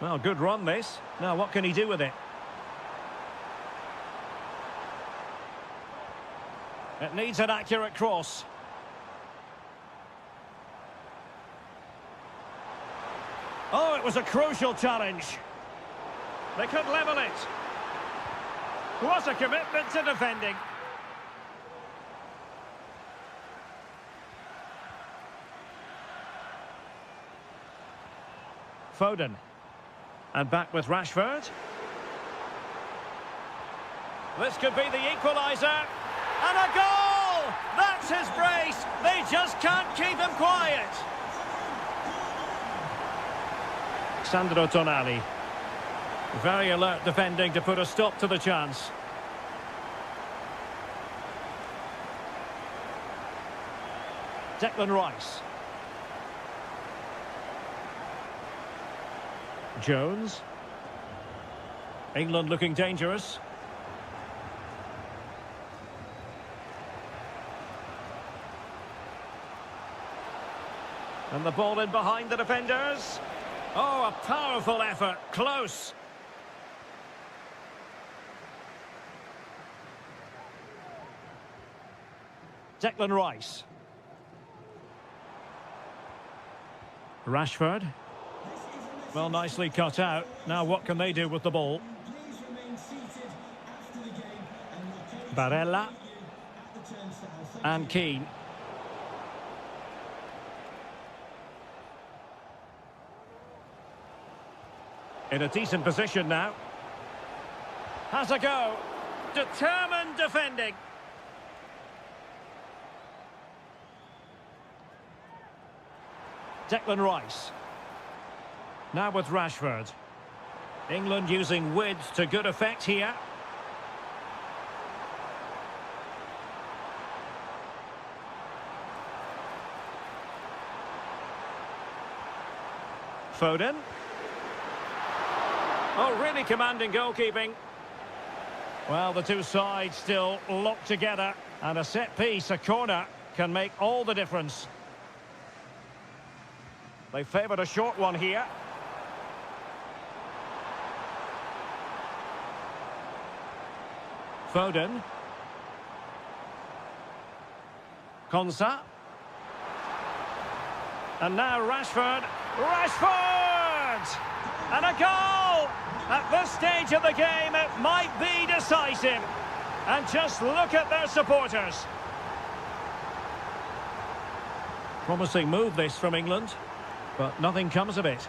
Well, good run this. Now, what can he do with it? It needs an accurate cross. Oh, it was a crucial challenge. They could level it. What a commitment to defending. Foden. And back with Rashford. This could be the equaliser. And a goal! That's his brace. They just can't keep him quiet. Sandro Tonali. Very alert defending to put a stop to the chance. Declan Rice. Jones. England looking dangerous. And the ball in behind the defenders. Oh, a powerful effort. Close. Declan Rice. Rashford. Well, nicely cut out. Now what can they do with the ball? Barella. And Keane. In a decent position now. Has a go. Determined defending. Declan Rice. Now with Rashford. England using width to good effect here. Foden. Oh, really commanding goalkeeping. Well, the two sides still locked together. And a set piece, a corner, can make all the difference. They favoured a short one here. Foden. Konsa. And now Rashford. Rashford! And a goal! At this stage of the game, it might be decisive. And just look at their supporters. Promising move this from England, but nothing comes of it.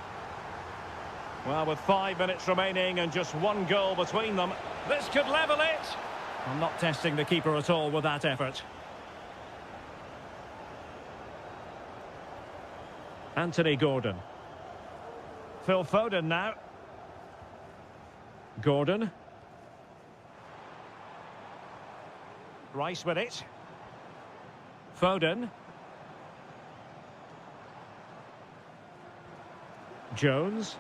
Well, with 5 minutes remaining and just one goal between them, this could level it. I'm not testing the keeper at all with that effort. Anthony Gordon. Phil Foden now. Gordon. Rice with it. Foden. Jones.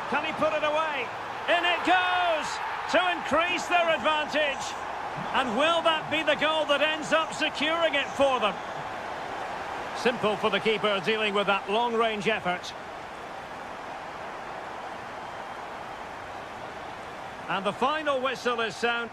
Can he put it away? In it goes! To increase their advantage. And will that be the goal that ends up securing it for them? Simple for the keeper dealing with that long-range effort. And the final whistle is sound.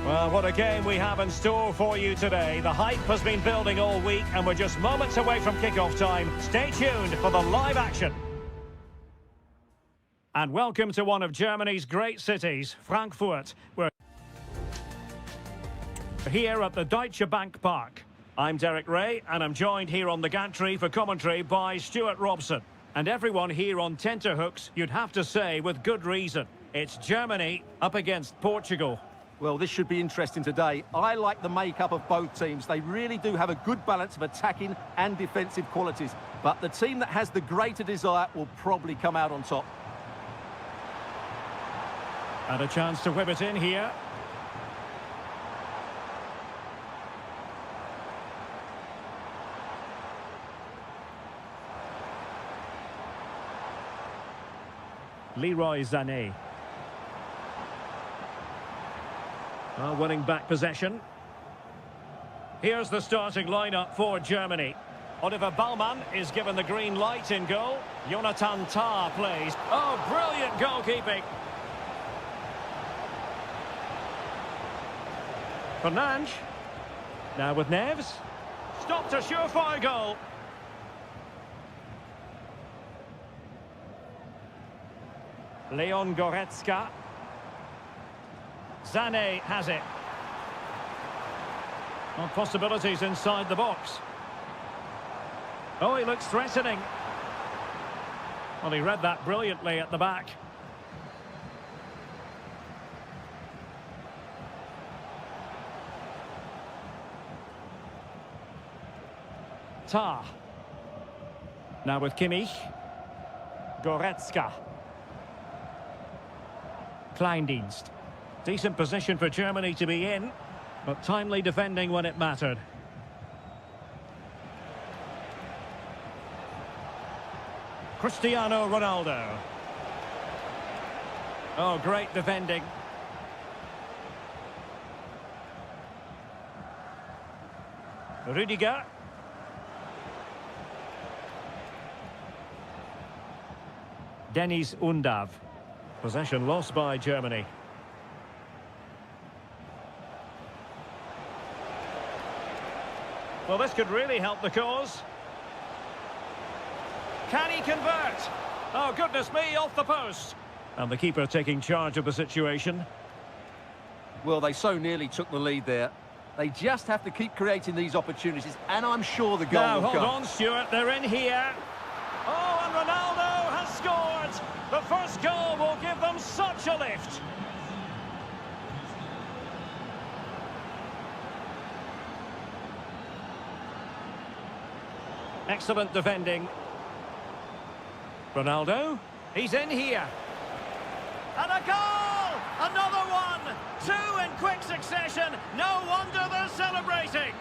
Well, what a game we have in store for you today. The hype has been building all week and we're just moments away from kickoff time. Stay tuned for the live action. And welcome to one of Germany's great cities, Frankfurt. We're here at the Deutsche Bank Park. I'm Derek Ray and I'm joined here on the gantry for commentary by Stuart Robson. And everyone here on tenterhooks, you'd have to say with good reason. It's Germany up against Portugal. Well, this should be interesting today. I like the makeup of both teams. They really do have a good balance of attacking and defensive qualities. But the team that has the greater desire will probably come out on top. And a chance to whip it in here. Leroy Sané. Winning back possession. Here's the starting lineup for Germany. Oliver Baumann is given the green light in goal. Jonathan Tah plays. Oh, brilliant goalkeeping. Fernandes. Now with Neves. Stopped a surefire goal. Leon Goretzka. Sané has it. Well, possibilities inside the box. Oh, he looks threatening. Well, he read that brilliantly at the back. Tah. Now with Kimmich. Goretzka. Kleindienst. Decent position for Germany to be in, but timely defending when it mattered. Cristiano Ronaldo. Oh, great defending. Rüdiger. Dennis Undav. Possession lost by Germany. Well, this could really help the cause. Can he convert? Oh, goodness me, off the post. And the keeper taking charge of the situation. Well, they so nearly took the lead there. They just have to keep creating these opportunities, and I'm sure the goal Now, will hold come. on, Stuart, they're in here. Oh, and Ronaldo has scored. The first goal will give them such a lift. Excellent defending. Ronaldo, he's in here. And a goal! Another one! Two in quick succession. No wonder they're celebrating.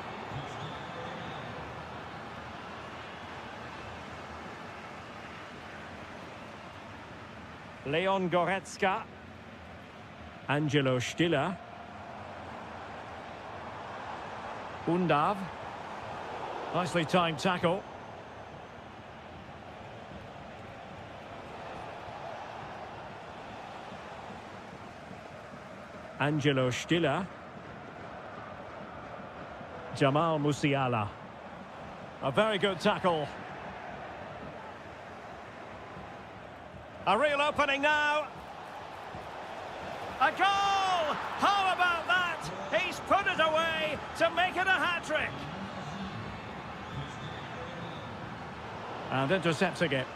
Leon Goretzka. Angelo Stiller. Undav. Nicely timed tackle. Angelo Stiller. Jamal Musiala. A very good tackle. A real opening now. A goal! How about that? He's put it away to make it a hat-trick. And intercepting it.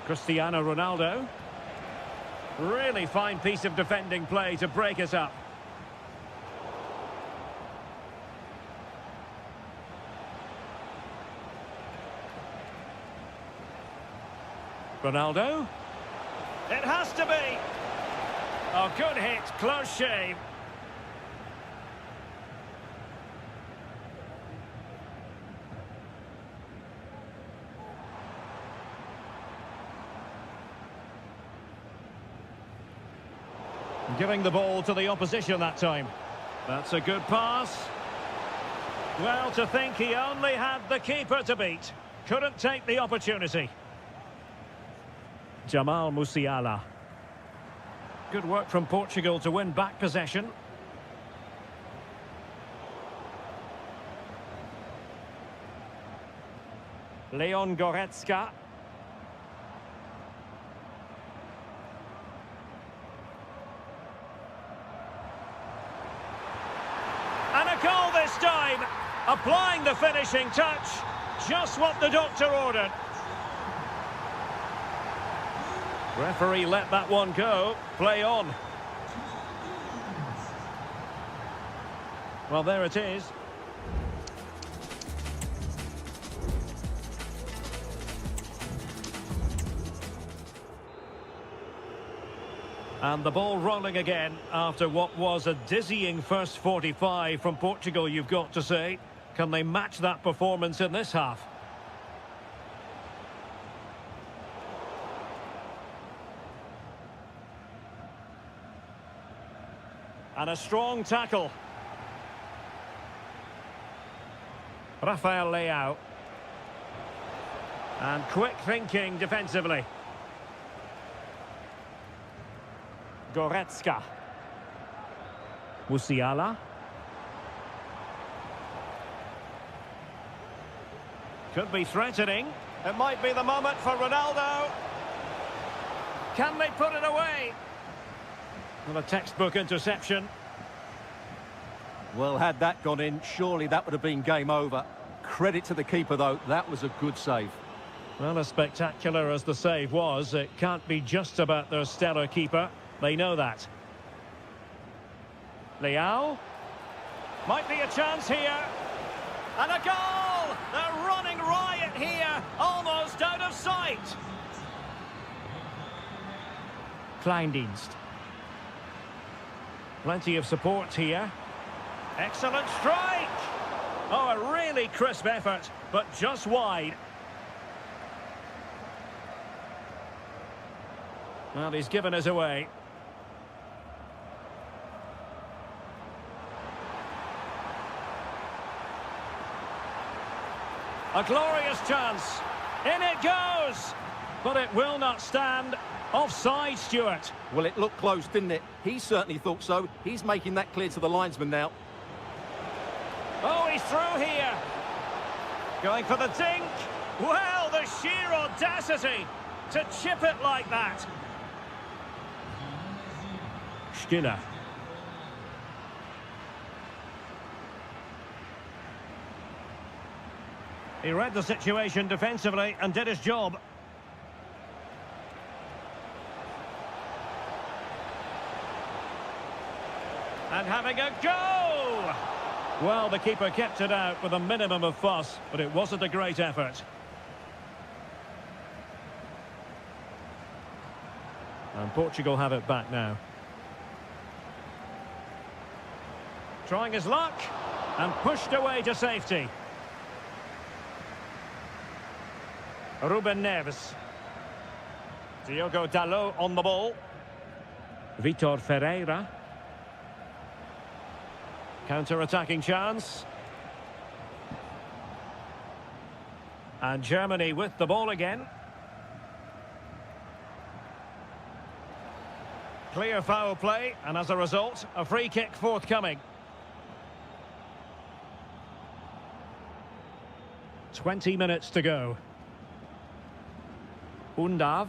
Cristiano Ronaldo. Really fine piece of defending play to break it up. Ronaldo. It has to be. Oh, good hit, close shave. Giving the ball to the opposition that time. That's a good pass. Well, to think he only had the keeper to beat. Couldn't take the opportunity. Jamal Musiala. Good work from Portugal to win back possession. Leon Goretzka. And a goal this time. Applying the finishing touch. Just what the doctor ordered. Referee let that one go. Play on. Well, there it is. And the ball rolling again after what was a dizzying first 45 from Portugal, you've got to say. Can they match that performance in this half? And a strong tackle. Rafael Leao. And quick thinking defensively. Goretzka. Musiala. Could be threatening. It might be the moment for Ronaldo. Can they put it away? Well, a textbook interception. Well, had that gone in, surely that would have been game over. Credit to the keeper, though. That was a good save. Well, as spectacular as the save was, it can't be just about their stellar keeper. They know that. Leao. Might be a chance here. And a goal! They're running riot here, almost out of sight. Kleindienst. Plenty of support here. Excellent strike! Oh, a really crisp effort, but just wide. Well, he's given us away. A glorious chance. In it goes! But it will not stand. Offside, Stuart. Well, it looked close, didn't it? He certainly thought so. He's making that clear to the linesman now. Oh, he's through here. Going for the dink. Well, the sheer audacity to chip it like that. Stiller. He read the situation defensively and did his job. And having a go! Well, the keeper kept it out with a minimum of fuss, but it wasn't a great effort. And Portugal have it back now. Trying his luck, and pushed away to safety. Ruben Neves. Diogo Dalot on the ball. Vitor Ferreira. Counter-attacking chance. And Germany with the ball again. Clear foul play, and as a result, a free kick forthcoming. 20 minutes to go. Undav.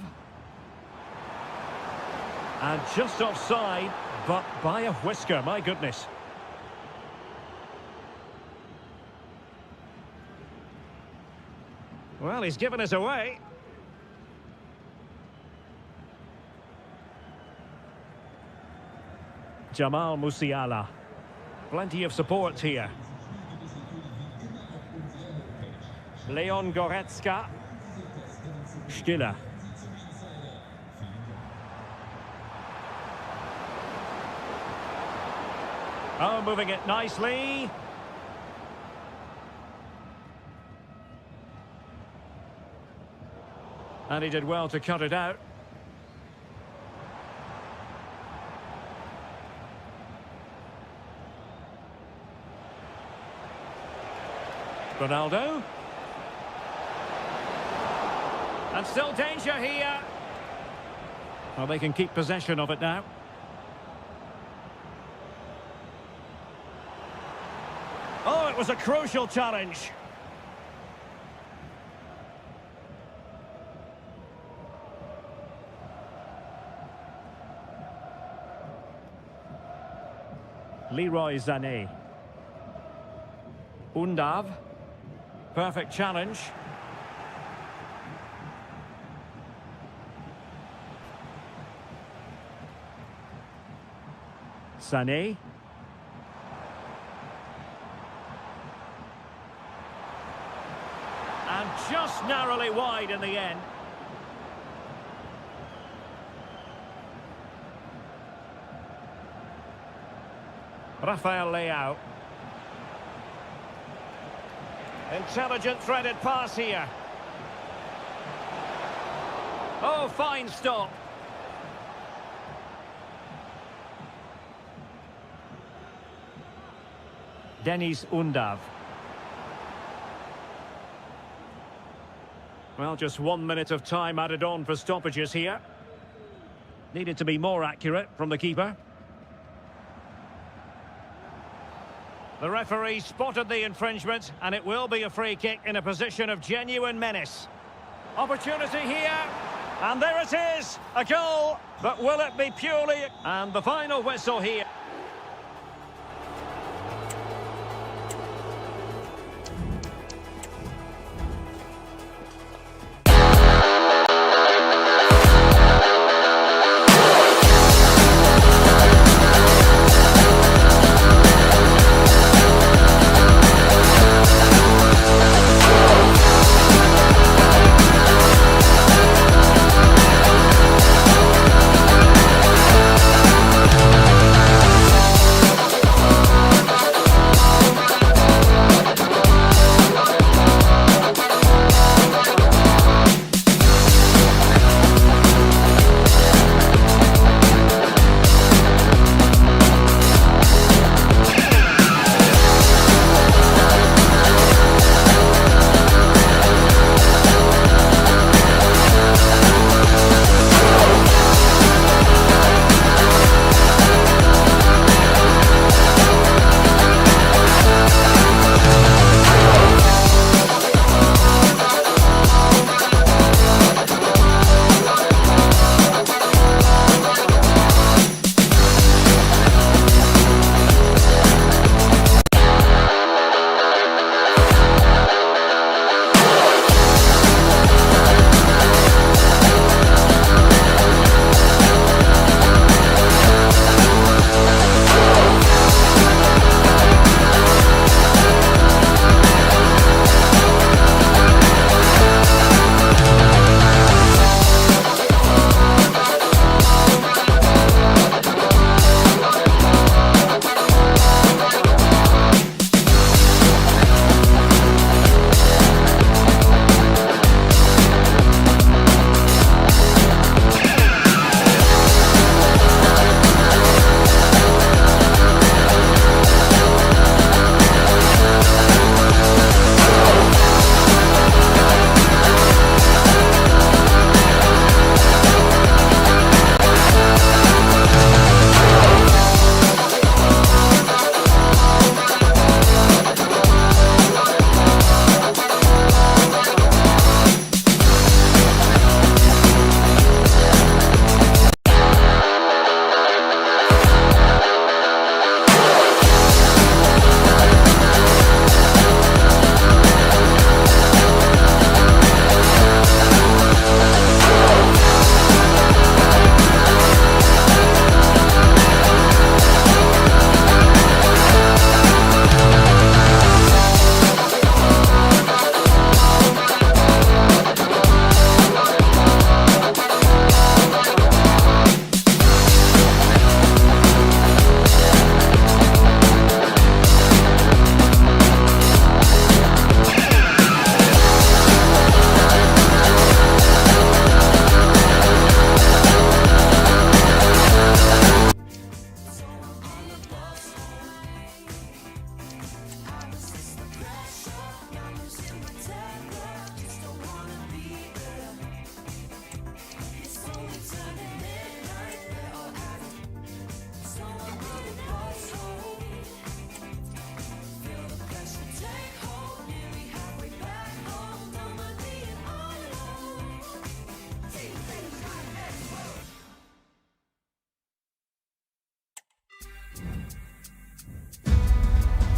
And just offside, but by a whisker, my goodness. Well, he's given us away. Jamal Musiala. Plenty of support here. Leon Goretzka. Stiller. Oh, moving it nicely. And he did well to cut it out. Ronaldo. And still danger here. Well, they can keep possession of it now. Oh, it was a crucial challenge. Leroy Sané. Undav. Perfect challenge. Sané. And just narrowly wide in the end. Rafael Leao. Intelligent threaded pass here. Oh, fine stop. Denis Undav. Well, just 1 minute of time added on for stoppages here. Needed to be more accurate from the keeper. The referee spotted the infringement, and it will be a free kick in a position of genuine menace. Opportunity here, and there it is, a goal, but will it be purely... And the final whistle here.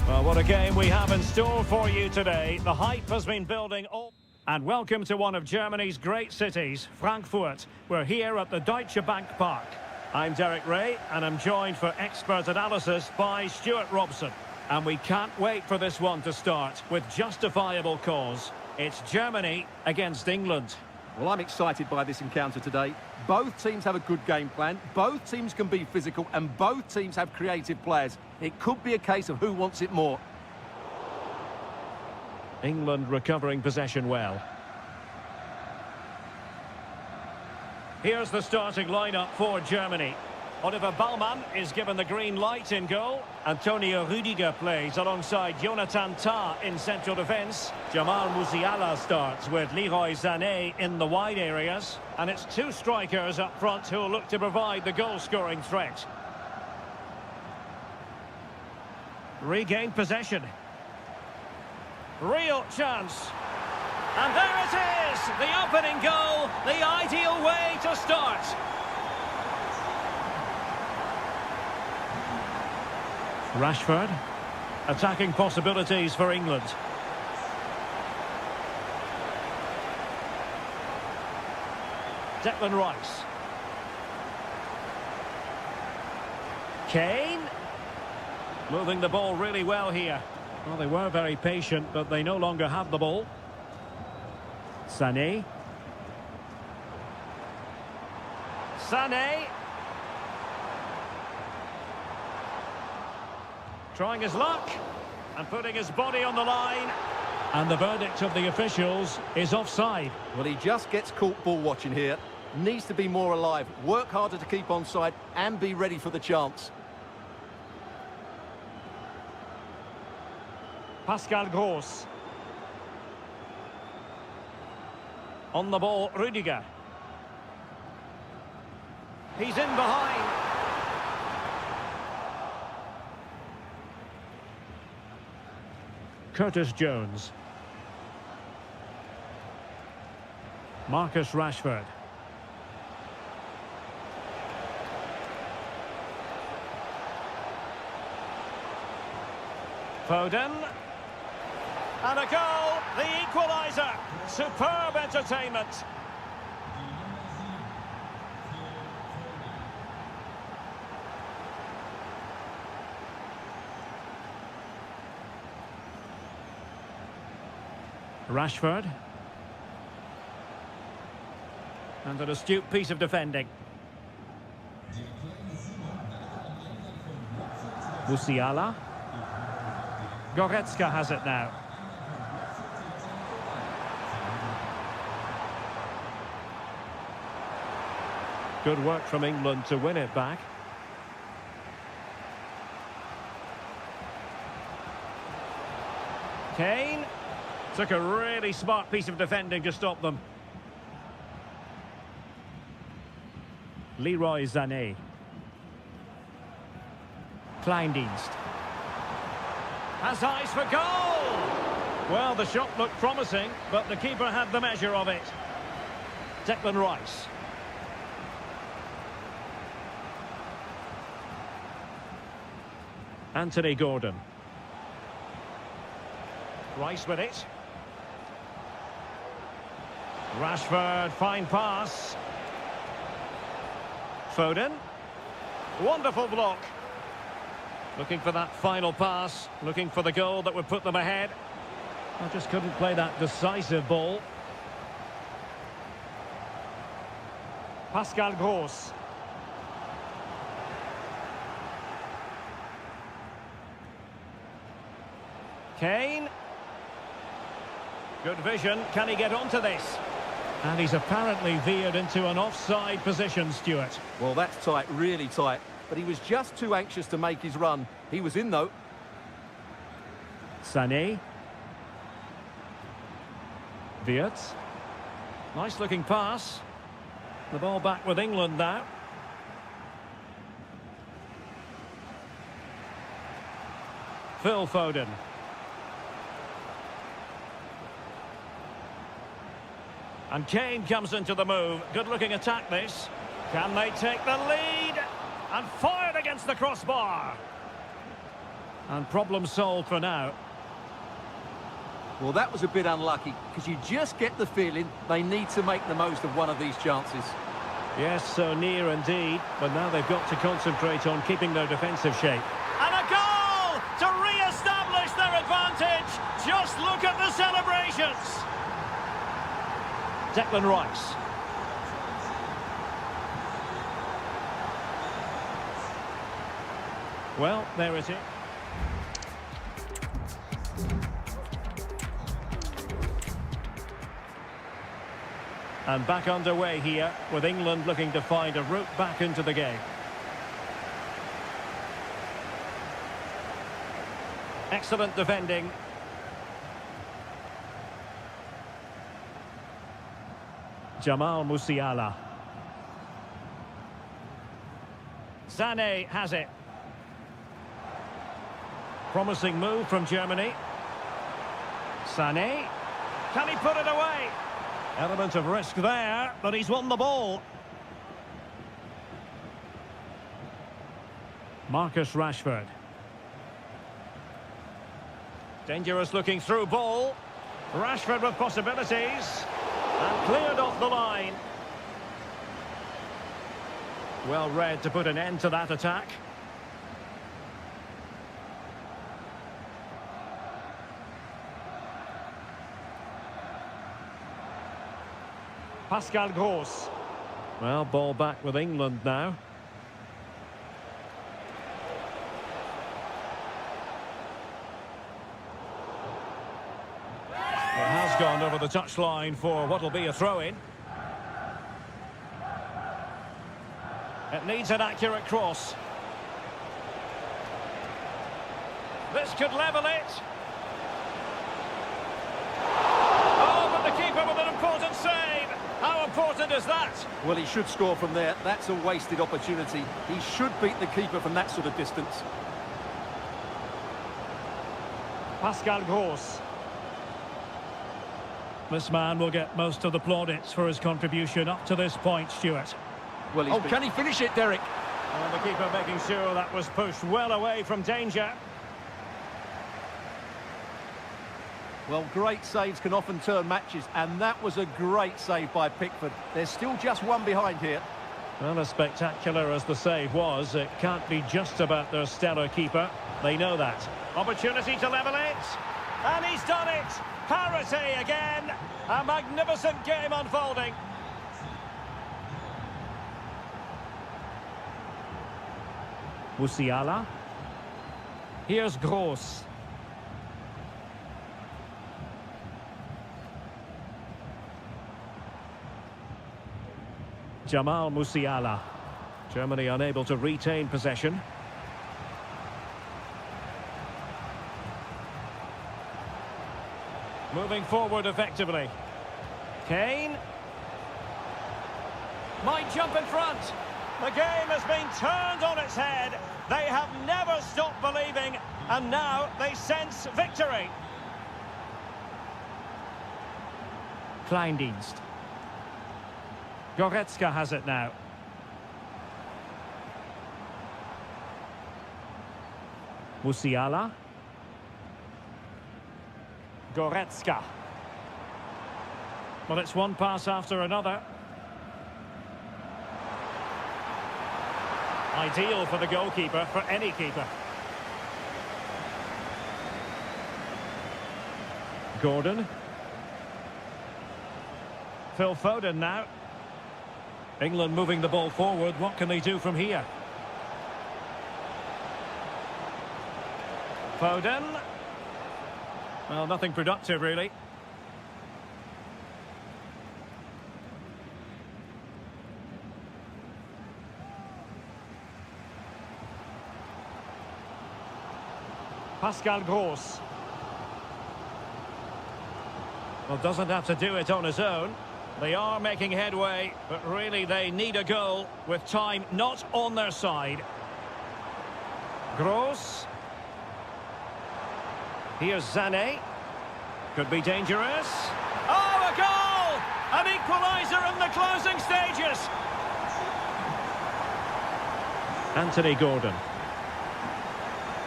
Well, what a game we have in store for you today. The hype has been building all... And welcome to one of Germany's great cities, Frankfurt. We're here at the Deutsche Bank Park. I'm Derek Ray, and I'm joined for expert analysis by Stuart Robson. And we can't wait for this one to start with justifiable cause. It's Germany against England. Well, I'm excited by this encounter today. Both teams have a good game plan, both teams can be physical, and both teams have creative players. It could be a case of who wants it more. England recovering possession well. Here's the starting lineup for Germany. Oliver Baumann is given the green light in goal. Antonio Rüdiger plays alongside Jonathan Tah in central defence. Jamal Musiala starts with Leroy Sané in the wide areas. And it's two strikers up front who'll look to provide the goal-scoring threat. Regained possession. Real chance. And there it is! The opening goal, the ideal way to start. Rashford. Attacking possibilities for England. Declan Rice. Kane. Moving the ball really well here. Well, they were very patient, but they no longer have the ball. Sané. Sané. Trying his luck and putting his body on the line. And the verdict of the officials is offside. Well, he just gets caught ball watching here. Needs to be more alive, work harder to keep onside and be ready for the chance. Pascal Gross. On the ball, Rüdiger. He's in behind. Curtis Jones. Marcus Rashford. Foden. And a goal, the equaliser. Superb entertainment. Rashford. And an astute piece of defending. Musiala. Goretzka has it now. Good work from England to win it back. Kane. Took a really smart piece of defending to stop them. Leroy Sané. Kleindienst. Has eyes for goal! Well, the shot looked promising, but the keeper had the measure of it. Declan Rice. Anthony Gordon. Rice with it. Rashford, fine pass. Foden. Wonderful block. Looking for that final pass. Looking for the goal that would put them ahead. I just couldn't play that decisive ball. Pascal Gross. Kane. Good vision. Can he get onto this? And he's apparently veered into an offside position, Stuart. Well, that's tight, really tight. But he was just too anxious to make his run. He was in, though. Sané. Wirtz. Nice-looking pass. The ball back with England now. Phil Foden. And Kane comes into the move. Good-looking attack, this. Can they take the lead? And fired against the crossbar. And problem solved for now. Well, that was a bit unlucky, because you just get the feeling they need to make the most of one of these chances. Yes, so near indeed. But now they've got to concentrate on keeping their defensive shape. And a goal to re-establish their advantage. Just look at the celebrations. Declan Rice. Well, there it is. And back underway here, with England looking to find a route back into the game. Excellent defending. Jamal Musiala. Sané has it. Promising move from Germany. Sané. Can he put it away? Element of risk there, but he's won the ball. Marcus Rashford. Dangerous looking through ball. Rashford with possibilities. And cleared off the line. Well read to put an end to that attack. Pascal Gross. Well, ball back with England now. It has gone over the touchline for what will be a throw-in. It needs an accurate cross. This could level it. Oh, but the keeper with an important save. How important is that? Well, he should score from there. That's a wasted opportunity. He should beat the keeper from that sort of distance. Pascal Gross. This man will get most of the plaudits for his contribution up to this point, Stuart. Well, can he finish it, Derek? And the keeper making sure that was pushed well away from danger. Well, great saves can often turn matches, and that was a great save by Pickford. There's still just one behind here. Well, as spectacular as the save was, it can't be just about their stellar keeper. They know that. Opportunity to level it. And he's done it. Parity again. A magnificent game unfolding. Musiala. Here's Gross. Jamal Musiala. Germany unable to retain possession. Moving forward effectively. Kane. Might jump in front. The game has been turned on its head. They have never stopped believing, and now they sense victory. Kleindienst. Goretzka has it now. Musiala. Goretzka. Well, it's one pass after another. Ideal for the goalkeeper, for any keeper. Gordon. Phil Foden now. England moving the ball forward. What can they do from here? Foden. Well, nothing productive, really. Pascal Gross. Well, doesn't have to do it on his own. They are making headway, but really they need a goal with time not on their side. Gross. Here's Sané. Could be dangerous. Oh, a goal! An equaliser in the closing stages. Anthony Gordon.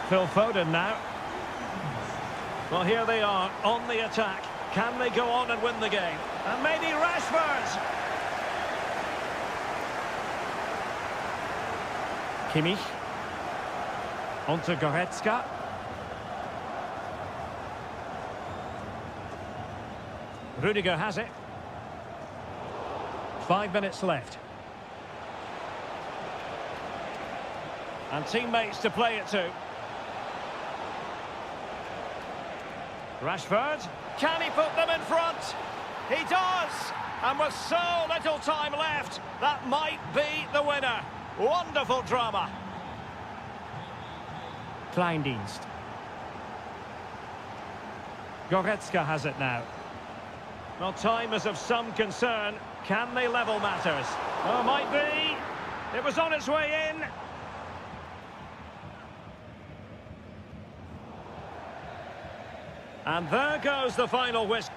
Phil Foden now. Well, here they are on the attack. Can they go on and win the game? And maybe Rashford. Kimmich. On to Goretzka. Rudiger has it. 5 minutes left. And teammates to play it to. Rashford. Can he put them in front? He does! And with so little time left, that might be the winner. Wonderful drama. Kleindienst. Goretzka has it now. Well, time is of some concern. Can they level matters? Oh, might be. It was on its way in. And there goes the final whistle.